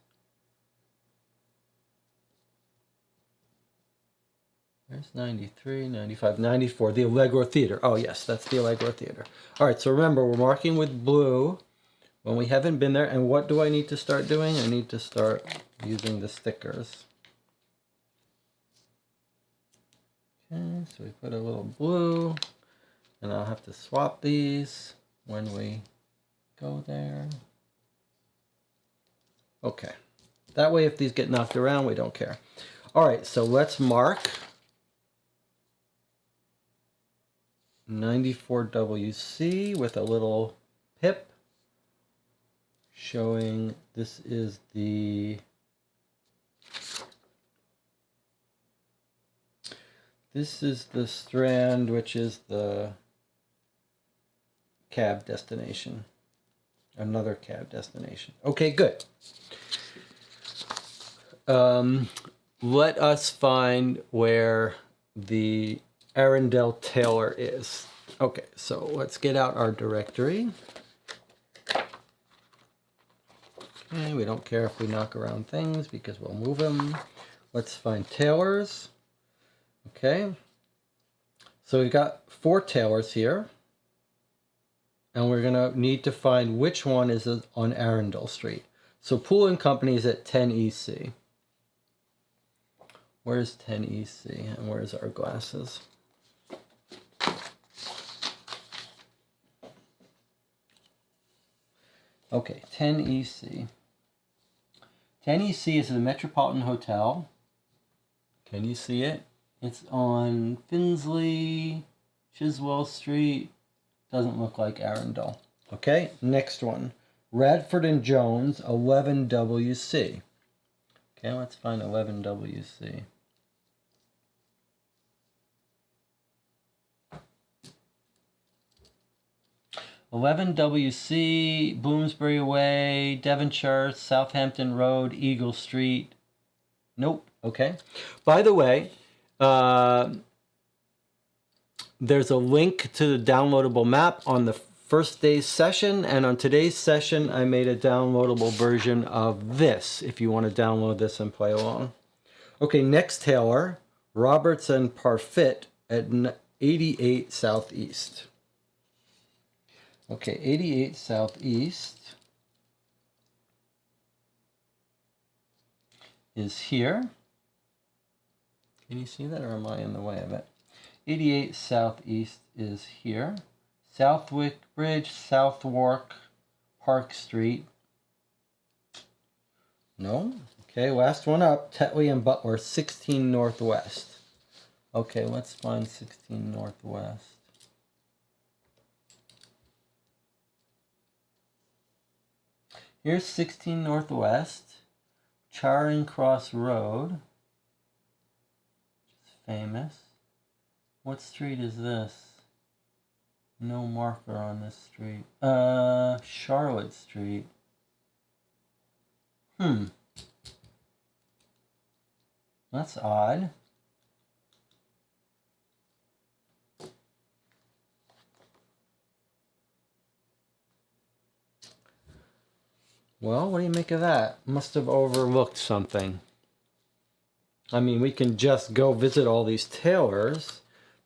There's 93, 95, 94, the Allegro Theater. Oh yes, that's the Allegro Theater. All right, so remember, we're marking with blue when we haven't been there. And what do I need to start doing? I need to start using the stickers. Okay, so we put a little blue, and I'll have to swap these when we go there. Okay, that way if these get knocked around, we don't care. All right, so let's mark 94WC with a little pip showing this is the strand, which is the cab destination. Another cab destination. Okay, good. Let us find where the Arundel Taylor is. Okay, so let's get out our directory. Okay, we don't care if we knock around things because we'll move them. Let's find Taylors. Okay, so we've got 4 Taylors here. And we're gonna need to find which one is on Arundel Street. So Pool & Company is at 10 EC. Where's 10 EC and where's our glasses? Okay, 10 EC. 10 EC is the Metropolitan Hotel. Can you see it? It's on Finsley, Chiswell Street. Doesn't look like Arundel. Okay, next one. Radford and Jones, 11WC. Okay, let's find 11WC. WC, Bloomsbury Way, Devonshire, Southampton Road, Eagle Street. Nope. Okay. By the way, there's a link to the downloadable map on the first day's session, and on today's session I made a downloadable version of this if you want to download this and play along. Okay, next Taylor, Roberts and Parfit at 88 Southeast. Okay, 88 Southeast is here. Can you see that, or am I in the way of it? 88 Southeast is here. Southwick Bridge, Southwark, Park Street. No? Okay, last one up. Tetley and Butler, 16 Northwest. Okay, let's find 16 Northwest. Here's 16 Northwest, Charing Cross Road, which is famous. What street is this? No marker on this street. Charlotte Street. That's odd. Well, what do you make of that? Must have overlooked something. I mean, we can just go visit all these tailors,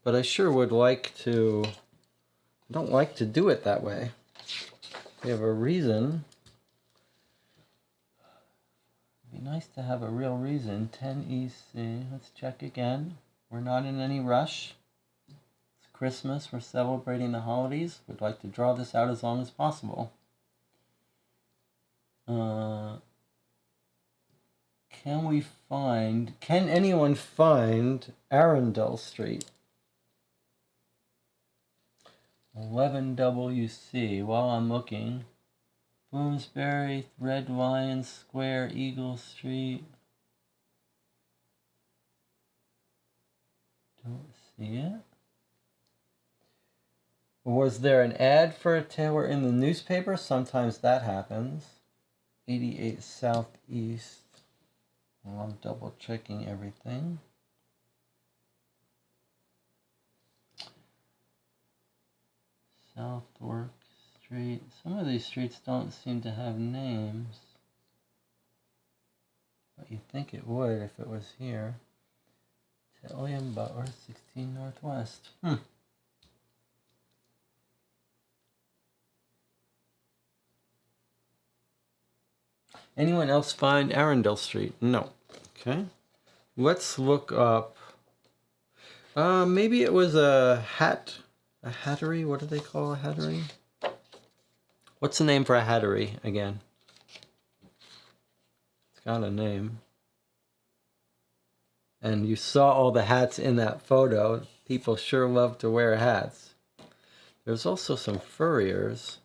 but I sure would like to... I don't like to do it that way. We have a reason. It'd be nice to have a real reason. 10 EC. Let's check again. We're not in any rush. It's Christmas. We're celebrating the holidays. We'd like to draw this out as long as possible. Can anyone find Arundel Street? 11WC. While I'm looking, Bloomsbury, Red Lion Square, Eagle Street. Don't see it. Was there an ad for a tailor in the newspaper? Sometimes that happens. 88 Southeast. Well, I'm double checking everything. Southwark Street. Some of these streets don't seem to have names. But you'd think it would if it was here. William Butler, 16 Northwest. Anyone else find Arundel Street? No. Okay. Let's look up. Maybe it was a hattery. What do they call a hattery? What's the name for a hattery again? It's got a name. And you saw all the hats in that photo. People sure love to wear hats. There's also some furriers.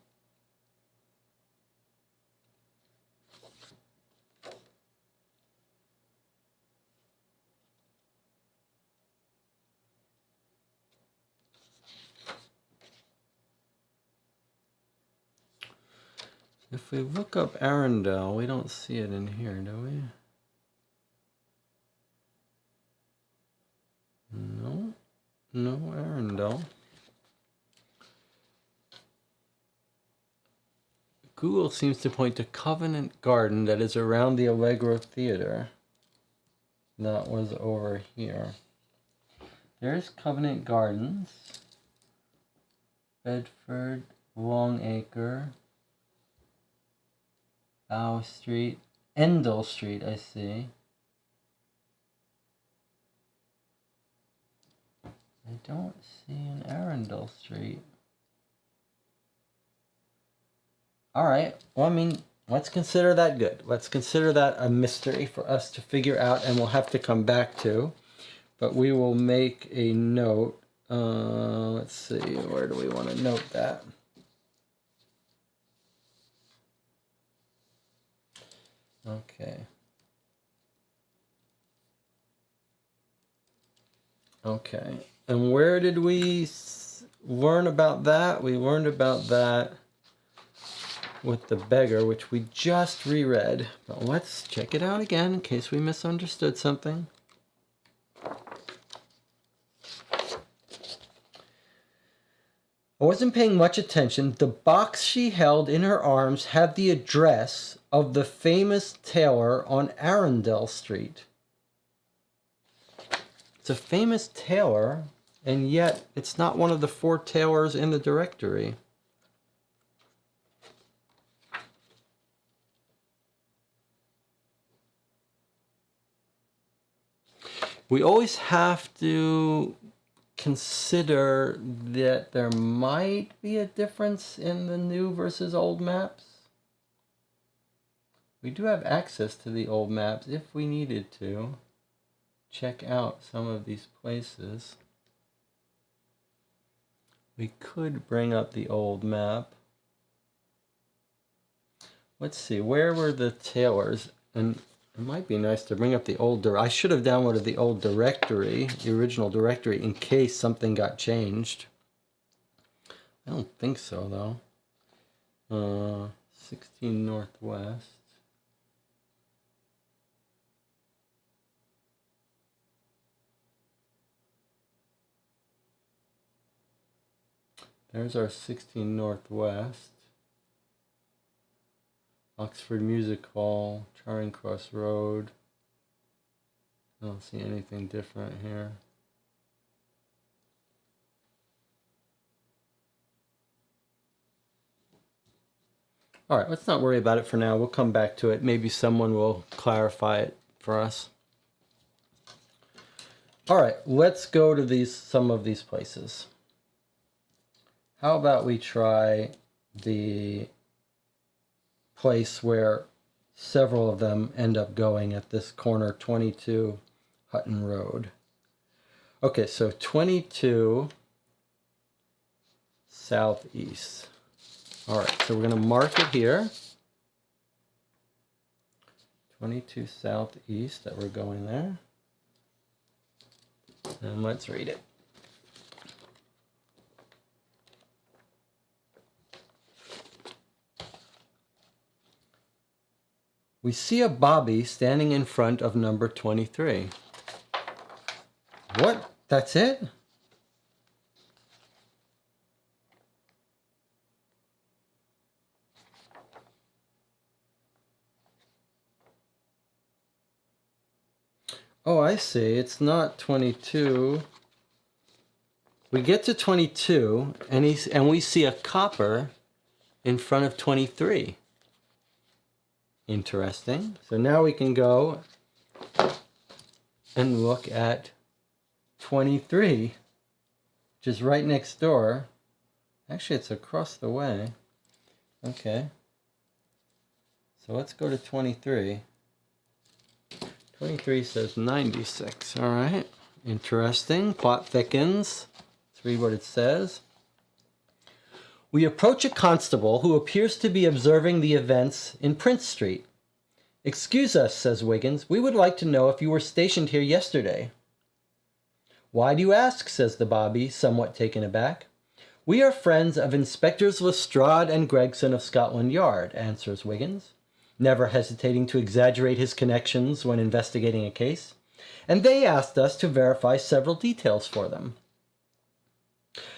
If we look up Arundel, we don't see it in here, do we? No, no Arundel. Google seems to point to Covenant Garden that is around the Allegro Theater. That was over here. There's Covenant Gardens, Bedford, Longacre, Bow Street, Endell Street, I see. I don't see an Arundel Street. Alright, well, I mean, let's consider that good. Let's consider that a mystery for us to figure out, and we'll have to come back to. But we will make a note. Let's see, where do we want to note that? Okay. Okay. And where did we learn about that? We learned about that with the beggar, which we just reread. But let's check it out again in case we misunderstood something. I wasn't paying much attention. The box she held in her arms had the address of the famous tailor on Arundel Street. It's a famous tailor, and yet it's not one of the 4 tailors in the directory. We always have to consider that there might be a difference in the new versus old maps. We do have access to the old maps if we needed to check out some of these places. We could bring up the old map. Let's see, where were the tailors? And it might be nice to bring up the old I should have downloaded the old directory, the original directory, in case something got changed. I don't think so, though. 16 Northwest. There's our 16 Northwest. Oxford Music Hall, Charing Cross Road. I don't see anything different here. All right, let's not worry about it for now. We'll come back to it. Maybe someone will clarify it for us. All right, let's go to some of these places. How about we try the place where several of them end up going at this corner, 22 Hutton Road. Okay, so 22 southeast. All right, so we're going to mark it here. 22 southeast, that we're going there. And let's read it. We see a Bobby standing in front of number 23. What? That's it? Oh, I see. It's not 22. We get to 22, and we see a copper in front of 23. Interesting. So now we can go and look at 23, which is right next door. Actually, it's across the way. Okay. So let's go to 23. 23 says 96. All right. Interesting. Plot thickens. Let's read what it says. We approach a constable who appears to be observing the events in Prince Street. Excuse us, says Wiggins. We would like to know if you were stationed here yesterday. Why do you ask, says the Bobby, somewhat taken aback. We are friends of Inspectors Lestrade and Gregson of Scotland Yard, answers Wiggins, never hesitating to exaggerate his connections when investigating a case, and they asked us to verify several details for them.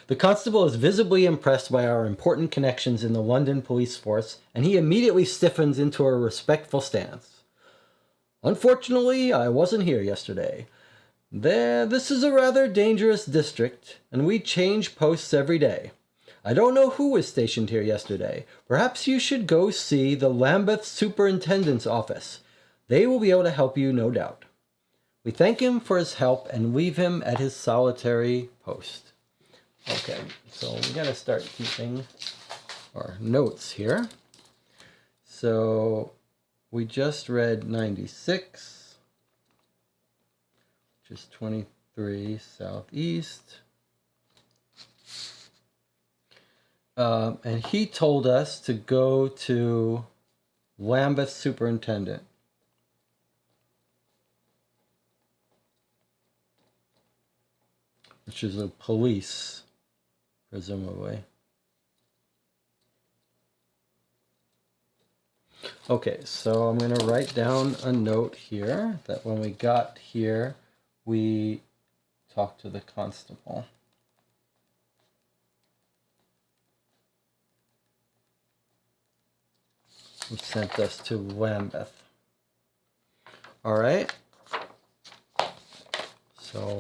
The constable is visibly impressed by our important connections in the London police force, and he immediately stiffens into a respectful stance. Unfortunately, I wasn't here yesterday. This is a rather dangerous district, and we change posts every day. I don't know who was stationed here yesterday. Perhaps you should go see the Lambeth Superintendent's office. They will be able to help you, no doubt. We thank him for his help and leave him at his solitary post. Okay, so we got to start keeping our notes here. So we just read 96, which is 23 southeast. And he told us to go to Lambeth Superintendent. Which is a police, presumably. Okay, so I'm going to write down a note here that when we got here, we talked to the constable. Who sent us to Lambeth. All right. So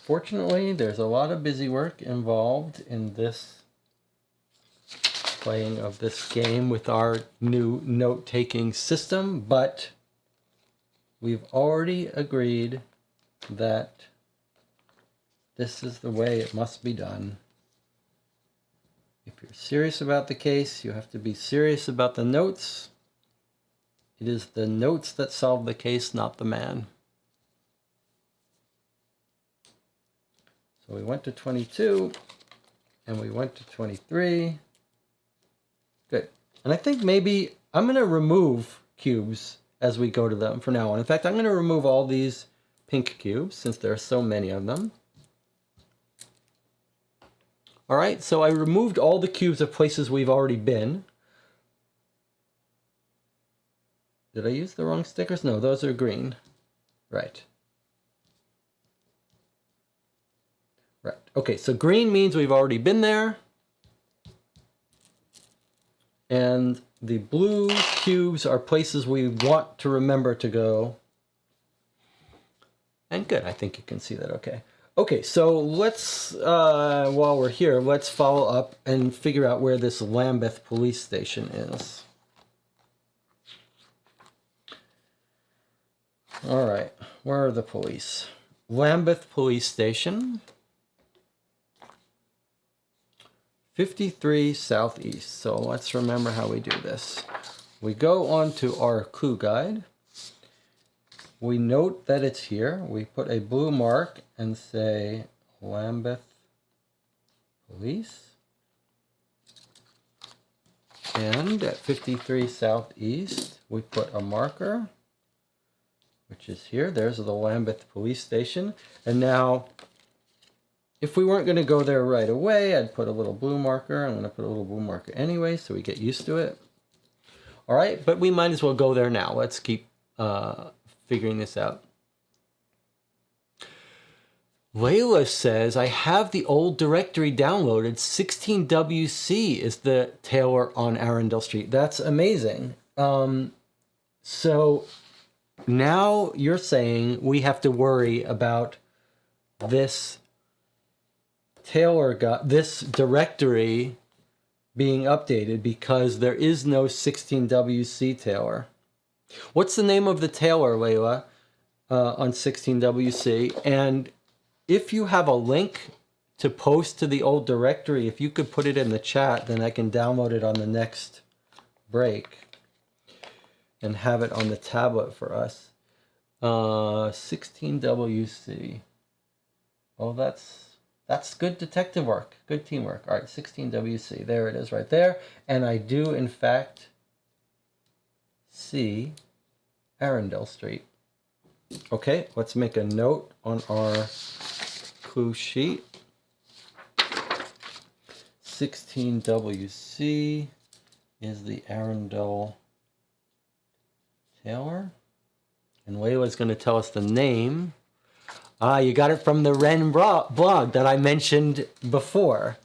fortunately, there's a lot of busy work involved in this playing of this game with our new note-taking system, but we've already agreed that this is the way it must be done. If you're serious about the case, you have to be serious about the notes. It is the notes that solve the case, not the man. So we went to 22, and we went to 23. Good. And I think maybe I'm going to remove cubes as we go to them from now on. In fact, I'm going to remove all these pink cubes since there are so many of them. All right, so I removed all the cubes of places we've already been. Did I use the wrong stickers? No, those are green. Right. Right. Okay, so green means we've already been there. And the blue cubes are places we want to remember to go. And good, I think you can see that okay. Okay, so let's, while we're here, let's follow up and figure out where this Lambeth police station is. All right, where are the police? Lambeth Police Station. 53 southeast. So let's remember how we do this. We go on to our clue guide. We note that it's here. We put a blue mark and say Lambeth Police. And at 53 southeast, we put a marker, which is here. There's the Lambeth Police Station. And now, if we weren't going to go there right away, I'd put a little blue marker. I'm going to put a little blue marker anyway, so we get used to it. All right, but we might as well go there now. Let's keep figuring this out. Layla says, I have the old directory downloaded. 16WC is the tailor on Arundel Street. That's amazing. So now you're saying we have to worry about this this directory being updated because there is no 16WC tailor. What's the name of the tailor, Layla, on 16WC? And if you have a link to post to the old directory, if you could put it in the chat, then I can download it on the next break and have it on the tablet for us. 16WC. Oh, that's good detective work. Good teamwork. All right, 16WC. There it is right there. And I do, in fact, see Arundel Street. Okay, let's make a note on our clue sheet. 16WC is the Arundel tailor. And Layla's going to tell us the name. You got it from the Wren blog that I mentioned before.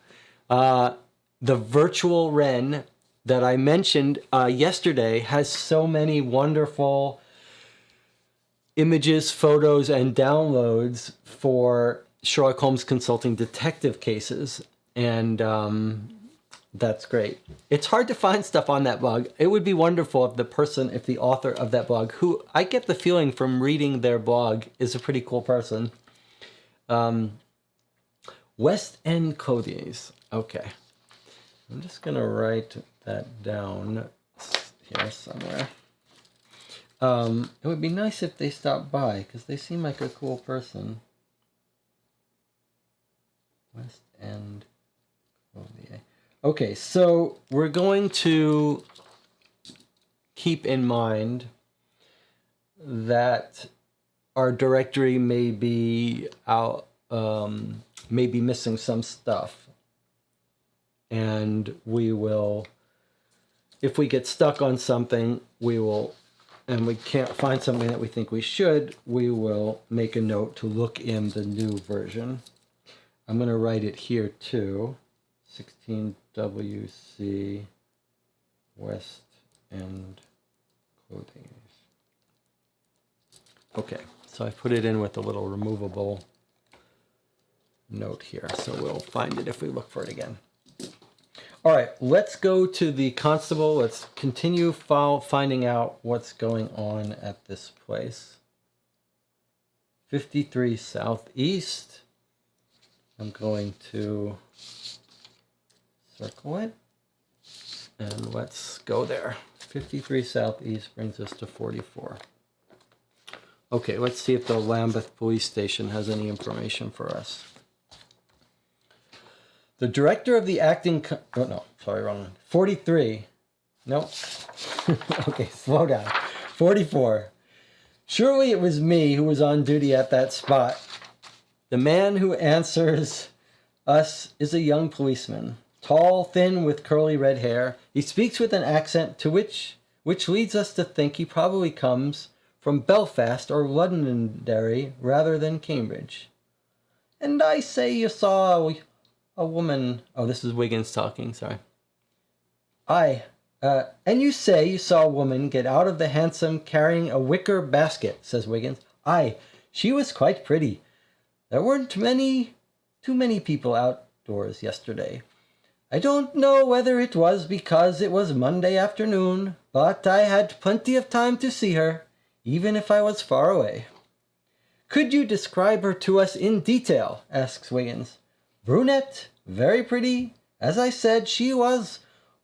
The virtual Wren that I mentioned yesterday has so many wonderful images, photos, and downloads for Sherlock Holmes Consulting Detective cases. And that's great. It's hard to find stuff on that blog. It would be wonderful if the author of that blog, who I get the feeling from reading their blog is a pretty cool person. West End Clothiers. Okay. I'm just going to write that down here somewhere. It would be nice if they stopped by because they seem like a cool person. West End Clothier. Okay, so we're going to keep in mind that our directory may be out, may be missing some stuff, and we will, if we get stuck on something, we will, and we can't find something that we think we should, we will make a note to look in the new version. I'm going to write it here too. 16WC West End Clothing. Okay, so I put it in with a little removable note here, so we'll find it if we look for it again. All right, let's go to the constable. Let's continue finding out what's going on at this place. 53 Southeast. I'm going to circle it, and let's go there. 53 Southeast brings us to 44. Okay, let's see if the Lambeth Police Station has any information for us. The director of the acting... oh, no, sorry, wrong one. 43. Nope. Okay, slow down. 44. Surely it was me who was on duty at that spot. The man who answers us is a young policeman. Tall, thin, with curly red hair. He speaks with an accent to which leads us to think he probably comes from Belfast or Londonderry rather than Cambridge. And I say you saw a woman... oh, this is Wiggins talking, sorry. And you say you saw a woman get out of the hansom carrying a wicker basket, says Wiggins. Aye, she was quite pretty. There weren't too many people outdoors yesterday. I don't know whether it was because it was Monday afternoon, but I had plenty of time to see her, even if I was far away. Could you describe her to us in detail? Asks Wiggins. Brunette, very pretty. As I said, she was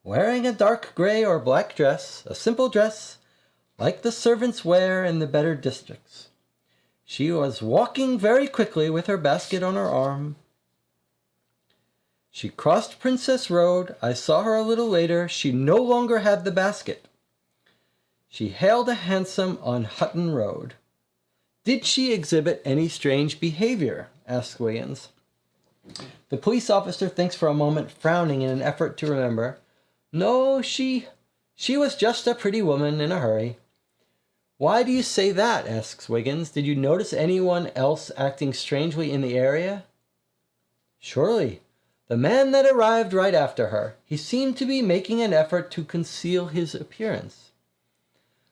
wearing a dark gray or black dress, a simple dress, like the servants wear in the better districts. She was walking very quickly with her basket on her arm. She crossed Princess Road. I saw her a little later. She no longer had the basket. She hailed a hansom on Hutton Road. Did she exhibit any strange behavior? Asked Wiggins. The police officer thinks for a moment, frowning in an effort to remember. No, she She was just a pretty woman in a hurry. Why do you say that? Asks Wiggins. Did you notice anyone else acting strangely in the area? Surely. The man that arrived right after her. He seemed to be making an effort to conceal his appearance.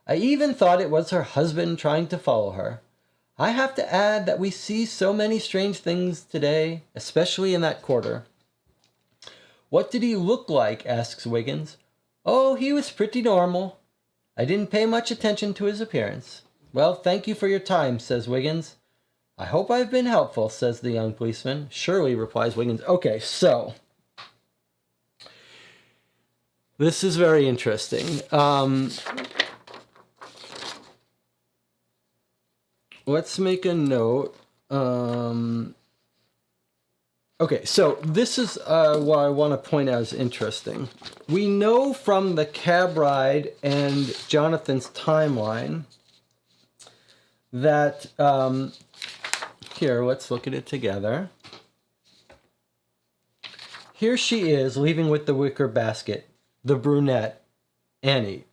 I even thought it was her husband trying to follow her. I have to add that we see so many strange things today, especially in that quarter. What did he look like? Asks Wiggins. Oh, he was pretty normal. I didn't pay much attention to his appearance. Well, thank you for your time, says Wiggins. I hope I've been helpful, says the young policeman. Surely, replies Wiggins. Okay, so this is very interesting. Let's make a note. Okay, so this is what I want to point out as interesting. We know from the cab ride and Jonathan's timeline that, here, let's look at it together. Here she is leaving with the wicker basket, the brunette, Annie.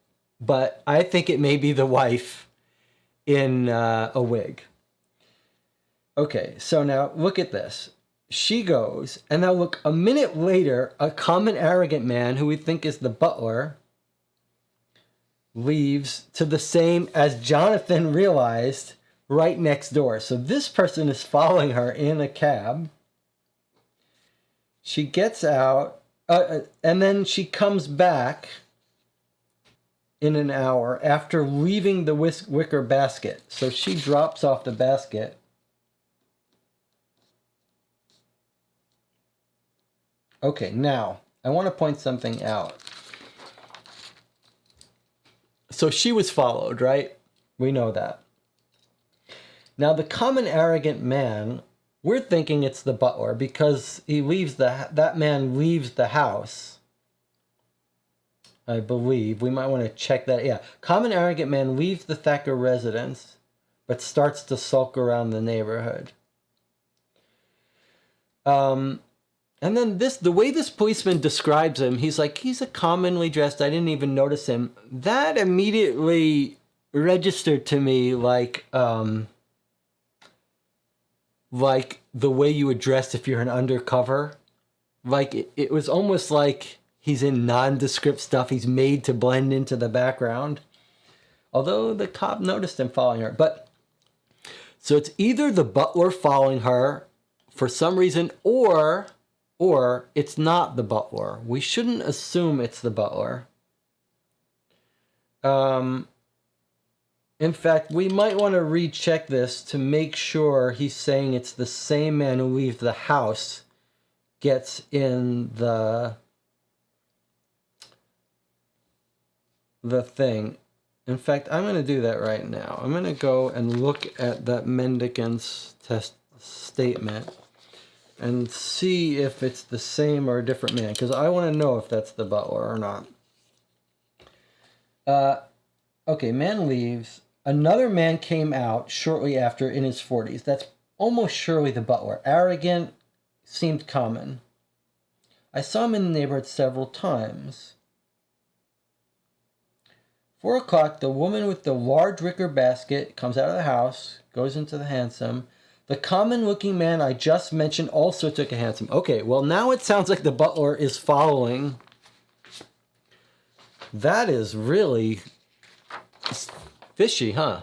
But I think it may be the wife in a wig. Okay, so now look at this. She goes, and now look, a minute later, a common arrogant man who we think is the butler leaves to the same, as Jonathan realized, right next door. So this person is following her in a cab. She gets out, and then she comes back in an hour after leaving the wicker basket. So she drops off the basket. Okay, now, I want to point something out. So she was followed, right? We know that. Now, the common arrogant man, we're thinking it's the butler because he leaves that man leaves the house. I believe. We might want to check that. Yeah. Common arrogant man leaves the Thacker residence, but starts to sulk around the neighborhood. And then the way this policeman describes him, he's like, he's a commonly dressed, I didn't even notice him. That immediately registered to me like the way you would dress if you're an undercover. Like, it was almost like he's in nondescript stuff. He's made to blend into the background. Although the cop noticed him following her. But, so it's either the butler following her for some reason, or it's not the butler. We shouldn't assume it's the butler. In fact, we might want to recheck this to make sure he's saying it's the same man who leaves the house gets in the thing. In fact, I'm going to do that right now. I'm going to go and look at that mendicant's test statement and see if it's the same or a different man, because I want to know if that's the butler or not. Okay, man leaves. Another man came out shortly after in his 40s. That's almost surely the butler. Arrogant, seemed common. I saw him in the neighborhood several times. 4 o'clock, the woman with the large wicker basket comes out of the house, goes into the hansom. The common-looking man I just mentioned also took a hansom. Okay, well, now it sounds like the butler is following. That is really fishy, huh?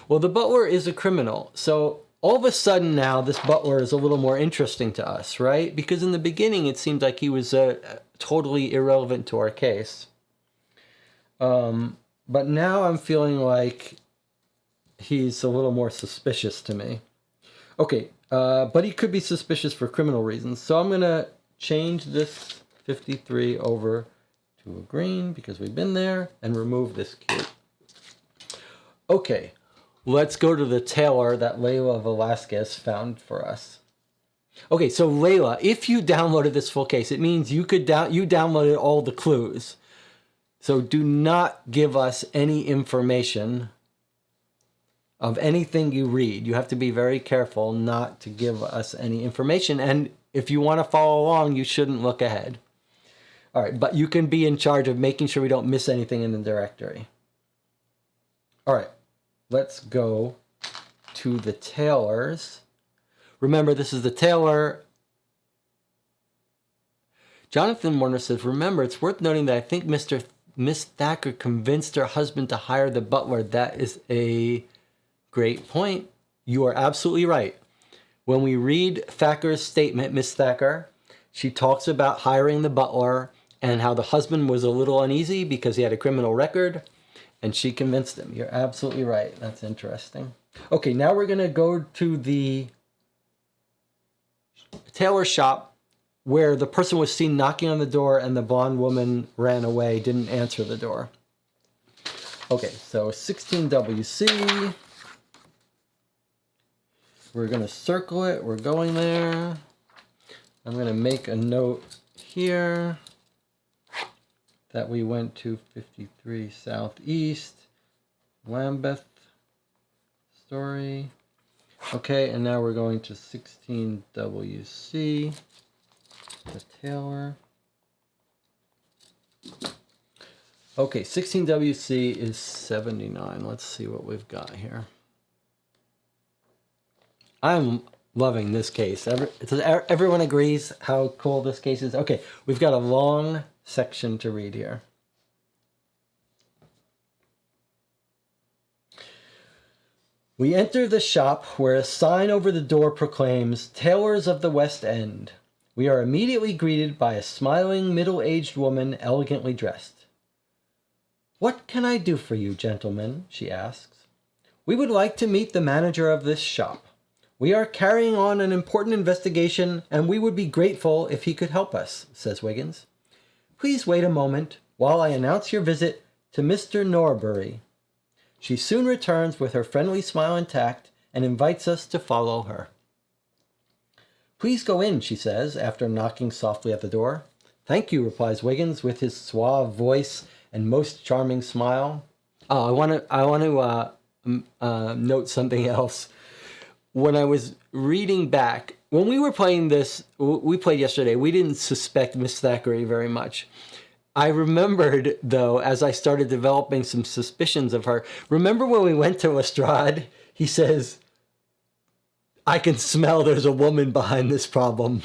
Well, the butler is a criminal. So all of a sudden now, this butler is a little more interesting to us, right? Because in the beginning, it seemed like he was totally irrelevant to our case. But now I'm feeling like he's a little more suspicious to me. Okay, but he could be suspicious for criminal reasons. So I'm going to change this 53 over to a green because we've been there and remove this cue. Okay, let's go to the tailor that Layla Velasquez found for us. Okay, so Layla, if you downloaded this full case, it means you downloaded all the clues. So do not give us any information of anything you read. You have to be very careful not to give us any information. And if you want to follow along, you shouldn't look ahead. All right, but you can be in charge of making sure we don't miss anything in the directory. All right, let's go to the tailors. Remember, this is the tailor. Jonathan Warner says, remember, it's worth noting that I think Miss Thacker convinced her husband to hire the butler. That is a great point. You are absolutely right. When we read Thacker's statement, Miss Thacker, she talks about hiring the butler and how the husband was a little uneasy because he had a criminal record, and she convinced him. You're absolutely right. That's interesting. Okay, now we're going to go to the tailor shop where the person was seen knocking on the door and the blonde woman ran away, didn't answer the door. Okay, so 16WC. We're going to circle it. We're going there. I'm going to make a note here that we went to 53 Southeast, Lambeth story. Okay, and now we're going to 16WC, the Taylor. Okay, 16WC is 79. Let's see what we've got here. I'm loving this case. Everyone agrees how cool this case is. Okay, we've got a long section to read here. We enter the shop where a sign over the door proclaims, "Tailors of the West End." We are immediately greeted by a smiling, middle-aged woman elegantly dressed. "What can I do for you, gentlemen?" she asks. "We would like to meet the manager of this shop. We are carrying on an important investigation, and we would be grateful if he could help us," says Wiggins. "Please wait a moment while I announce your visit to Mr. Norbury." She soon returns with her friendly smile intact and invites us to follow her. "Please go in," she says, after knocking softly at the door. "Thank you," replies Wiggins with his suave voice and most charming smile. Oh, I want to note something else. When I was reading back, when we were playing this, we played yesterday, we didn't suspect Miss Thackeray very much. I remembered, though, as I started developing some suspicions of her, remember when we went to Lestrade, he says, "I can smell there's a woman behind this problem."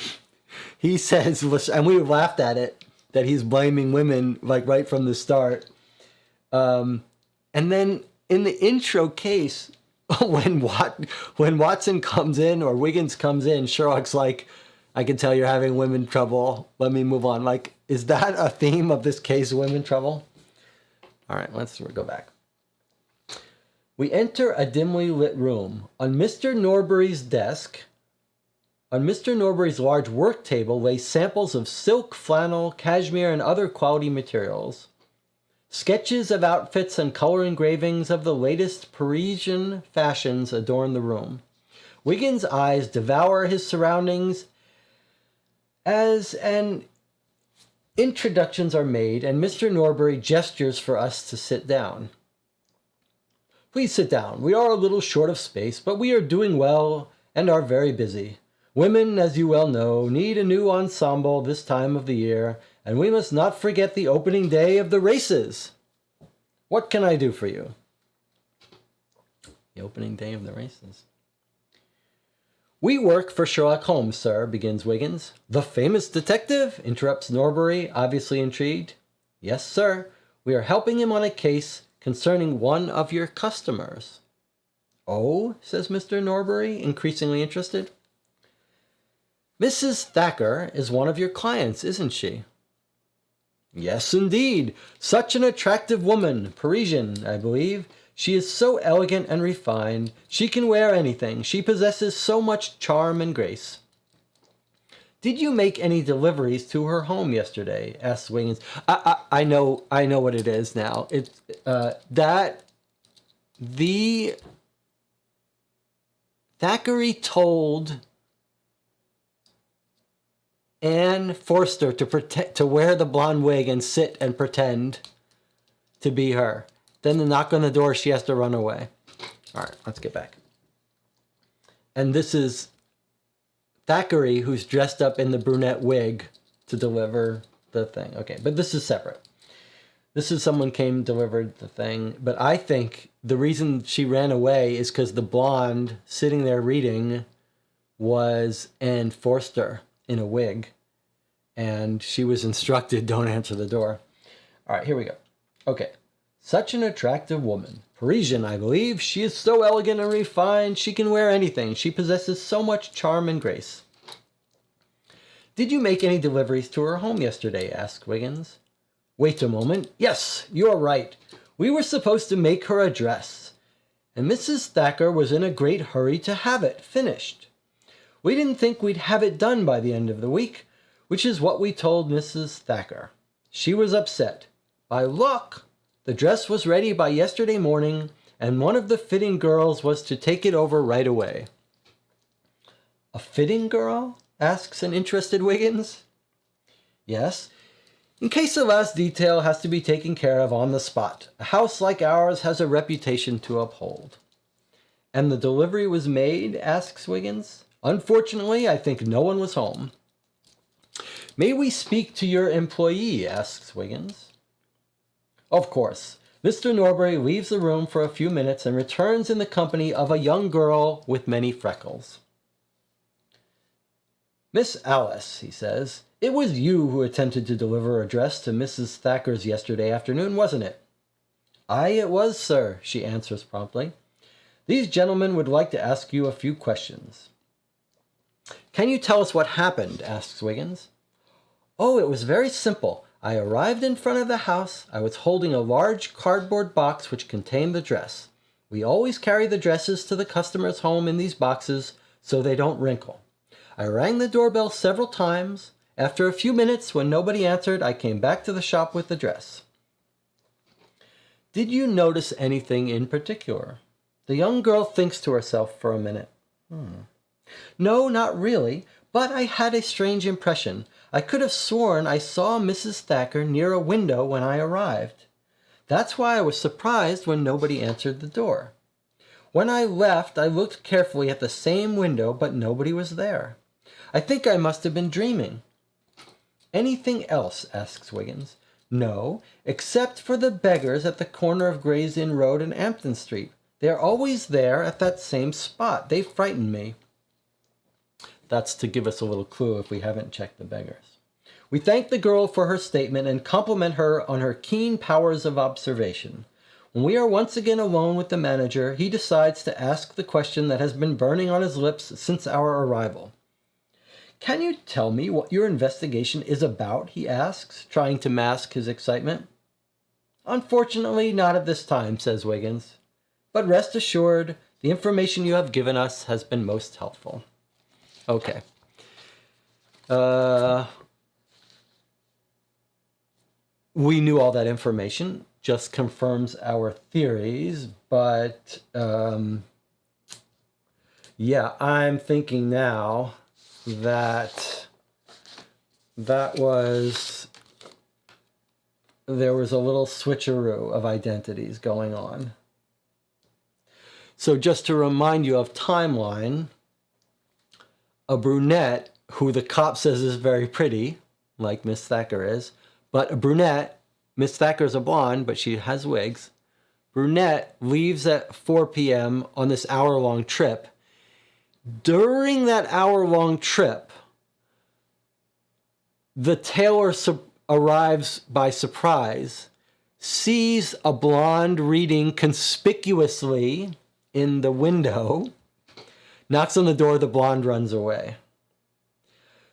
He says, and we laughed at it, that he's blaming women, like right from the start. And then in the intro case, when Watson comes in or Wiggins comes in, Sherlock's like, "I can tell you're having women trouble. Let me move on." Like, is that a theme of this case, women trouble? All right, let's go back. We enter a dimly lit room. On Mr. Norbury's desk, on Mr. Norbury's large work table lay samples of silk, flannel, cashmere, and other quality materials. Sketches of outfits and color engravings of the latest Parisian fashions adorn the room. Wiggins' eyes devour his surroundings as introductions are made, and Mr. Norbury gestures for us to sit down. "Please sit down. We are a little short of space, but we are doing well and are very busy. Women, as you well know, need a new ensemble this time of the year, and we must not forget the opening day of the races. What can I do for you?" The opening day of the races. "We work for Sherlock Holmes, sir," begins Wiggins. "The famous detective?" interrupts Norbury, obviously intrigued. "Yes, sir. We are helping him on a case concerning one of your customers." "Oh?" says Mr. Norbury, increasingly interested. "Mrs. Thacker is one of your clients, isn't she?" "Yes, indeed. Such an attractive woman. Parisian, I believe. She is so elegant and refined. She can wear anything. She possesses so much charm and grace." "Did you make any deliveries to her home yesterday?" asks Wiggins. I know what it is now. It's that the Thackeray told Anne Forster to wear the blonde wig and sit and pretend to be her. Then the knock on the door, she has to run away. All right, let's get back. And this is Thackeray, who's dressed up in the brunette wig to deliver the thing. Okay, but this is separate. This is someone came, delivered the thing. But I think the reason she ran away is because the blonde sitting there reading was Anne Forster in a wig. And she was instructed, don't answer the door. All right, here we go. Okay. Such an attractive woman. Parisian, I believe. She is so elegant and refined. She can wear anything. She possesses so much charm and grace. Did you make any deliveries to her home yesterday? Asked Wiggins. Wait a moment. Yes, you're right. We were supposed to make her a dress. And Mrs. Thacker was in a great hurry to have it finished. We didn't think we'd have it done by the end of the week, which is what we told Mrs. Thacker. She was upset. By luck, the dress was ready by yesterday morning, and one of the fitting girls was to take it over right away. A fitting girl? Asks an interested Wiggins. Yes. In case the last detail has to be taken care of on the spot. A house like ours has a reputation to uphold. And the delivery was made? Asks Wiggins. Unfortunately, I think no one was home. May we speak to your employee? Asks Wiggins. Of course. Mr. Norbury leaves the room for a few minutes and returns in the company of a young girl with many freckles. Miss Alice, he says, it was you who attempted to deliver a dress to Mrs. Thacker's yesterday afternoon, wasn't it? Aye, it was, sir, she answers promptly. These gentlemen would like to ask you a few questions. Can you tell us what happened? Asks Wiggins. Oh, it was very simple. I arrived in front of the house. I was holding a large cardboard box which contained the dress. We always carry the dresses to the customer's home in these boxes so they don't wrinkle. I rang the doorbell several times. After a few minutes, when nobody answered, I came back to the shop with the dress. Did you notice anything in particular? The young girl thinks to herself for a minute. No, not really, but I had a strange impression. I could have sworn I saw Mrs. Thacker near a window when I arrived. That's why I was surprised when nobody answered the door. When I left, I looked carefully at the same window, but nobody was there. I think I must have been dreaming. Anything else? Asks Wiggins. No, except for the beggars at the corner of Gray's Inn Road and Ampton Street. They're always there at that same spot. They frighten me. That's to give us a little clue if we haven't checked the beggars. We thank the girl for her statement and compliment her on her keen powers of observation. When we are once again alone with the manager, he decides to ask the question that has been burning on his lips since our arrival. Can you tell me what your investigation is about? He asks, trying to mask his excitement. Unfortunately, not at this time, says Wiggins. But rest assured, the information you have given us has been most helpful. Okay. We knew all that information, just confirms our theories, but yeah, I'm thinking now that there was a little switcheroo of identities going on. So just to remind you of timeline, a brunette who the cop says is very pretty, like Miss Thacker is, but a brunette, Miss Thacker's a blonde, but she has wigs. Brunette leaves at 4 p.m. on this hour-long trip. During that hour-long trip, the tailor arrives by surprise, sees a blonde reading conspicuously in the window, knocks on the door, the blonde runs away.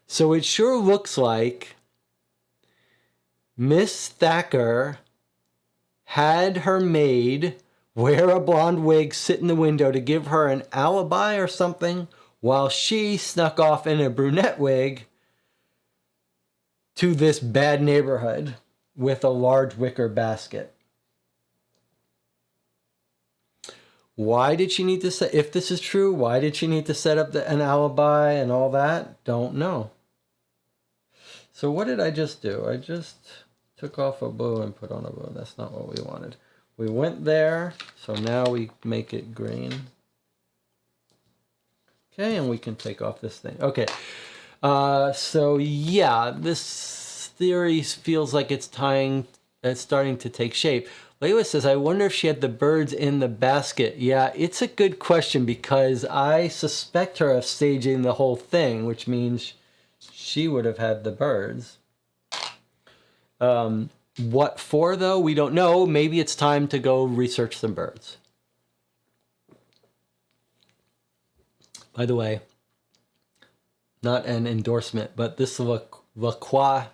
So it sure looks like Miss Thacker had her maid wear a blonde wig, sit in the window to give her an alibi or something, while she snuck off in a brunette wig to this bad neighborhood with a large wicker basket. Why did she need to set, if this is true, why did she need to set up an alibi and all that? Don't know. So what did I just do? I just took off a blue and put on a blue. That's not what we wanted. We went there, so now we make it green. Okay, and we can take off this thing. Okay, so yeah, this theory feels like it's starting to take shape. Layla says, I wonder if she had the birds in the basket. Yeah, it's a good question because I suspect her of staging the whole thing, which means she would have had the birds. What for, though? We don't know. Maybe it's time to go research some birds. By the way, not an endorsement, but this La Croix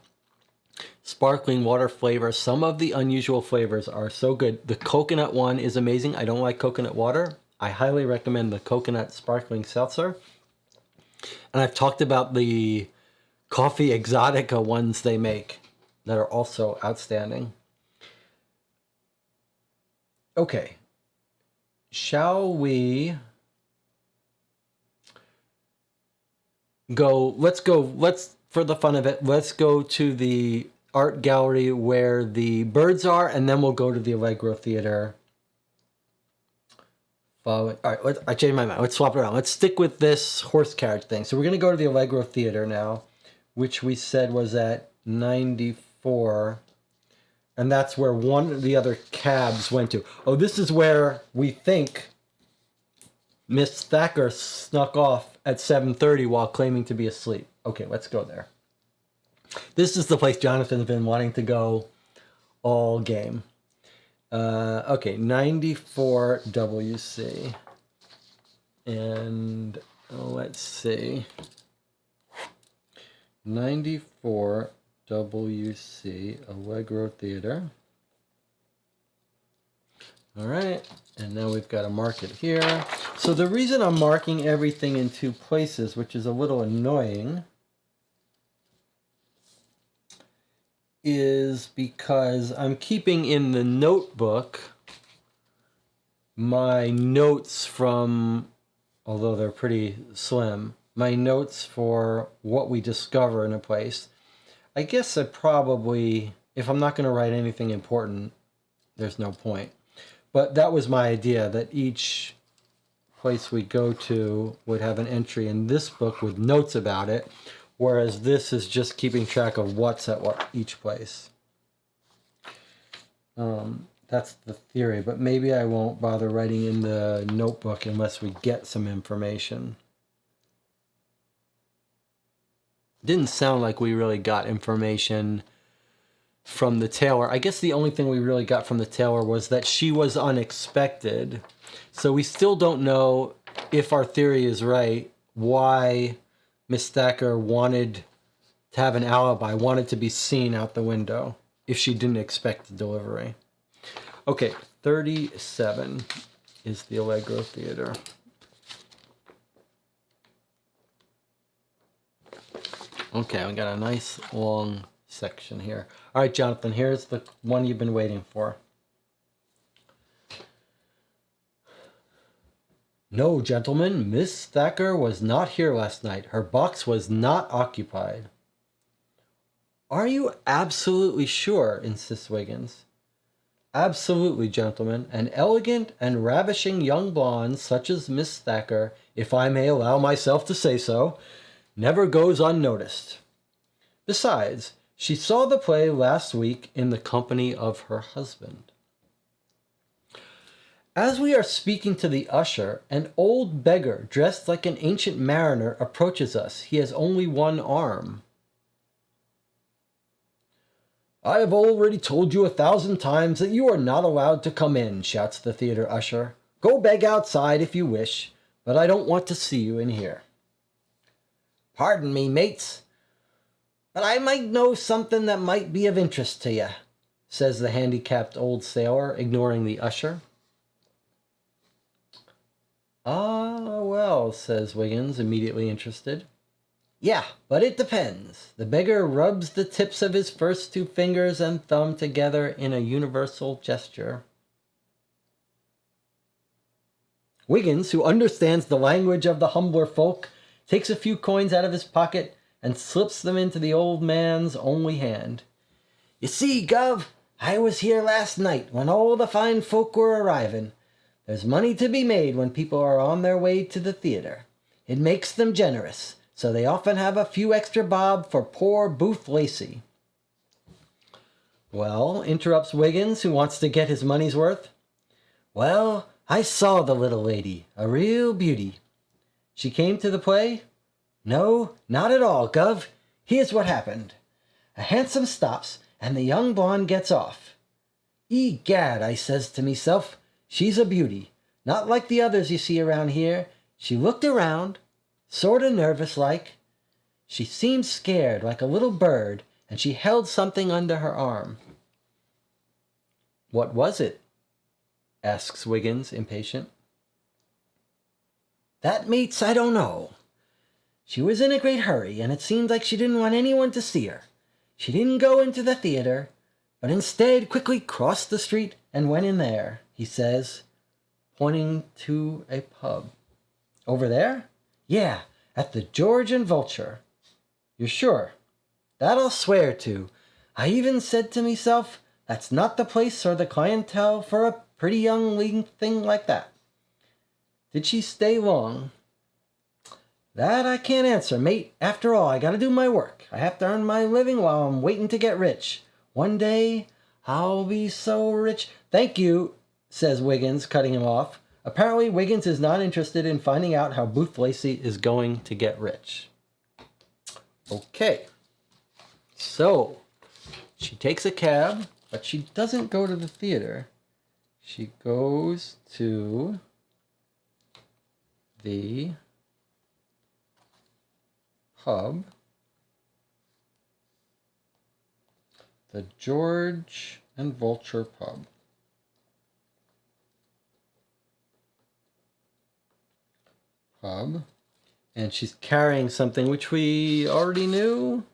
sparkling water flavor. Some of the unusual flavors are so good. The coconut one is amazing. I don't like coconut water. I highly recommend the coconut sparkling seltzer. And I've talked about the coffee exotica ones they make that are also outstanding. Okay. Shall we go? Let's for the fun of it, let's go to the art gallery where the birds are, and then we'll go to the Allegro Theater. All right, I changed my mind. Let's swap it around. Let's stick with this horse carriage thing. So we're going to go to the Allegro Theater now, which we said was at 94. And that's where one of the other cabs went to. Oh, this is where we think Miss Thacker snuck off at 7:30 while claiming to be asleep. Okay, let's go there. This is the place Jonathan's been wanting to go all game. Okay, 94 WC. And let's see. 94 WC, Allegro Theater. All right, and now we've got to mark it here. So the reason I'm marking everything in two places, which is a little annoying, is because I'm keeping in the notebook my notes from, although they're pretty slim, my notes for what we discover in a place. I guess I probably, if I'm not going to write anything important, there's no point. But that was my idea, that each place we go to would have an entry in this book with notes about it, whereas this is just keeping track of what's at each place. That's the theory, but maybe I won't bother writing in the notebook unless we get some information. Didn't sound like we really got information from the tailor. I guess the only thing we really got from the tailor was that she was unexpected. So we still don't know, if our theory is right, why Miss Thacker wanted to have an alibi, wanted to be seen out the window, if she didn't expect the delivery. Okay, 37 is the Allegro Theater. Okay, we got a nice long section here. All right, Jonathan, here's the one you've been waiting for. No, gentlemen, Miss Thacker was not here last night. Her box was not occupied. Are you absolutely sure? Insists Wiggins. Absolutely, gentlemen. An elegant and ravishing young blonde such as Miss Thacker, if I may allow myself to say so, never goes unnoticed. Besides, she saw the play last week in the company of her husband. As we are speaking to the usher, an old beggar dressed like an ancient mariner approaches us. He has only one arm. I have already told you 1,000 times that you are not allowed to come in, shouts the theater usher. Go beg outside if you wish, but I don't want to see you in here. Pardon me, mates, but I might know something that might be of interest to you, says the handicapped old sailor, ignoring the usher. Ah, well, says Wiggins, immediately interested. Yeah, but it depends. The beggar rubs the tips of his first two fingers and thumb together in a universal gesture. Wiggins, who understands the language of the humbler folk, takes a few coins out of his pocket and slips them into the old man's only hand. You see, Gov, I was here last night when all the fine folk were arriving. There's money to be made when people are on their way to the theater. It makes them generous, so they often have a few extra bob for poor Booth Lacey. Well, interrupts Wiggins, who wants to get his money's worth. Well, I saw the little lady, a real beauty. She came to the play? No, not at all, Gov. Here's what happened. A hansom stops, and the young blonde gets off. Egad, I says to meself, she's a beauty. Not like the others you see around here. She looked around, sorta nervous like. She seemed scared like a little bird, and she held something under her arm. What was it? Asks Wiggins, impatient. That, mates, I don't know. She was in a great hurry, and it seemed like she didn't want anyone to see her. She didn't go into the theater, but instead quickly crossed the street and went in there, he says, pointing to a pub. Over there? Yeah, at the George and Vulture. You're sure? That I'll swear to. I even said to myself, that's not the place or the clientele for a pretty young lean thing like that. Did she stay long? That I can't answer, mate. After all, I gotta do my work. I have to earn my living while I'm waiting to get rich. One day, I'll be so rich. Thank you, says Wiggins, cutting him off. Apparently, Wiggins is not interested in finding out how Booth Lacey is going to get rich. Okay. So, she takes a cab, but she doesn't go to the theater. She goes to the pub, the George and Vulture pub. And she's carrying something which we already knew.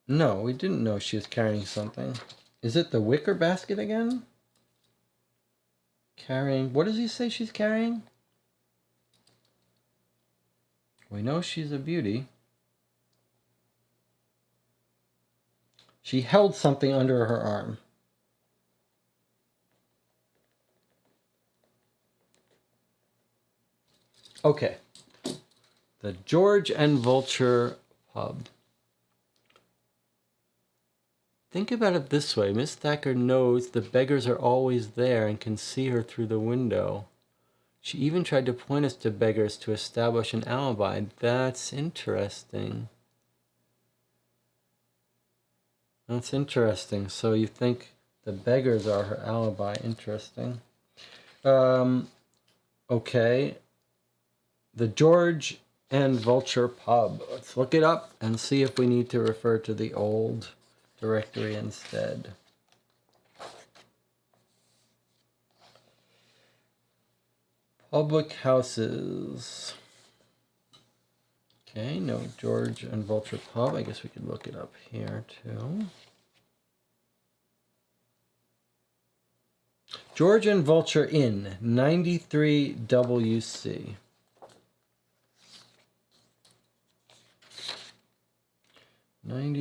No, we didn't know she was carrying something. Is it the wicker basket again? Carrying, what does he say she's carrying? We know she's a beauty. She held something under her arm. Okay. The George and Vulture pub. Think about it this way. Miss Thacker knows the beggars are always there and can see her through the window. She even tried to point us to beggars to establish an alibi. That's interesting. That's interesting. So you think the beggars are her alibi. Interesting. Okay. The George and Vulture pub. Let's look it up and see if we need to refer to the old directory instead. Public houses. Okay, no George and Vulture pub. I guess we could look it up here too. George and Vulture Inn, 93 WC.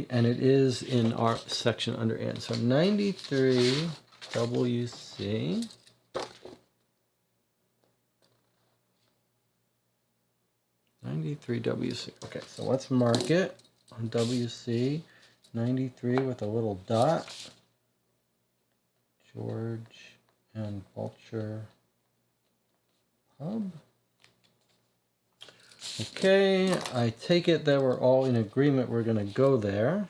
And it is in our section under Inn. So 93 WC. Okay, so let's mark it on WC 93 with a little dot. George and Vulture pub. Okay, I take it that we're all in agreement we're going to go there.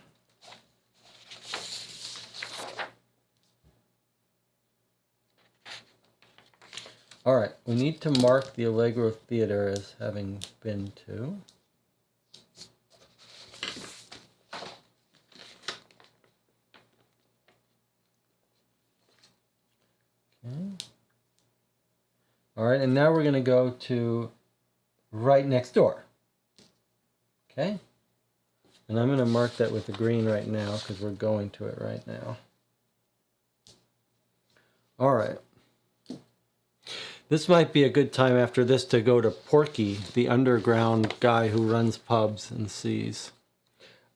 All right, we need to mark the Allegro Theater as having been to. Okay. All right, and now we're going to go to right next door. Okay? And I'm going to mark that with the green right now because we're going to it right now. All right. This might be a good time after this to go to Porky, the underground guy who runs pubs and sees.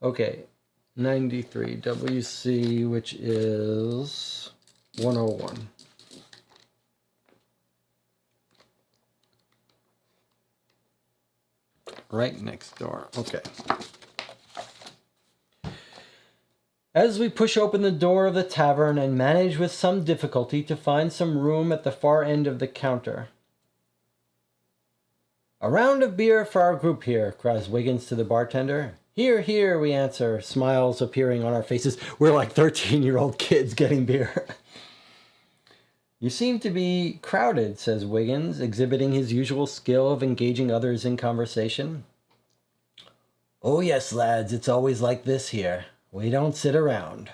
Okay, 93 WC, which is 101. Right next door. Okay. As we push open the door of the tavern and manage with some difficulty to find some room at the far end of the counter. "A round of beer for our group here," cries Wiggins to the bartender. "Here, here," we answer, smiles appearing on our faces. We're like 13-year-old kids getting beer. "You seem to be crowded," says Wiggins, exhibiting his usual skill of engaging others in conversation. "Oh yes, lads, it's always like this here. We don't sit around.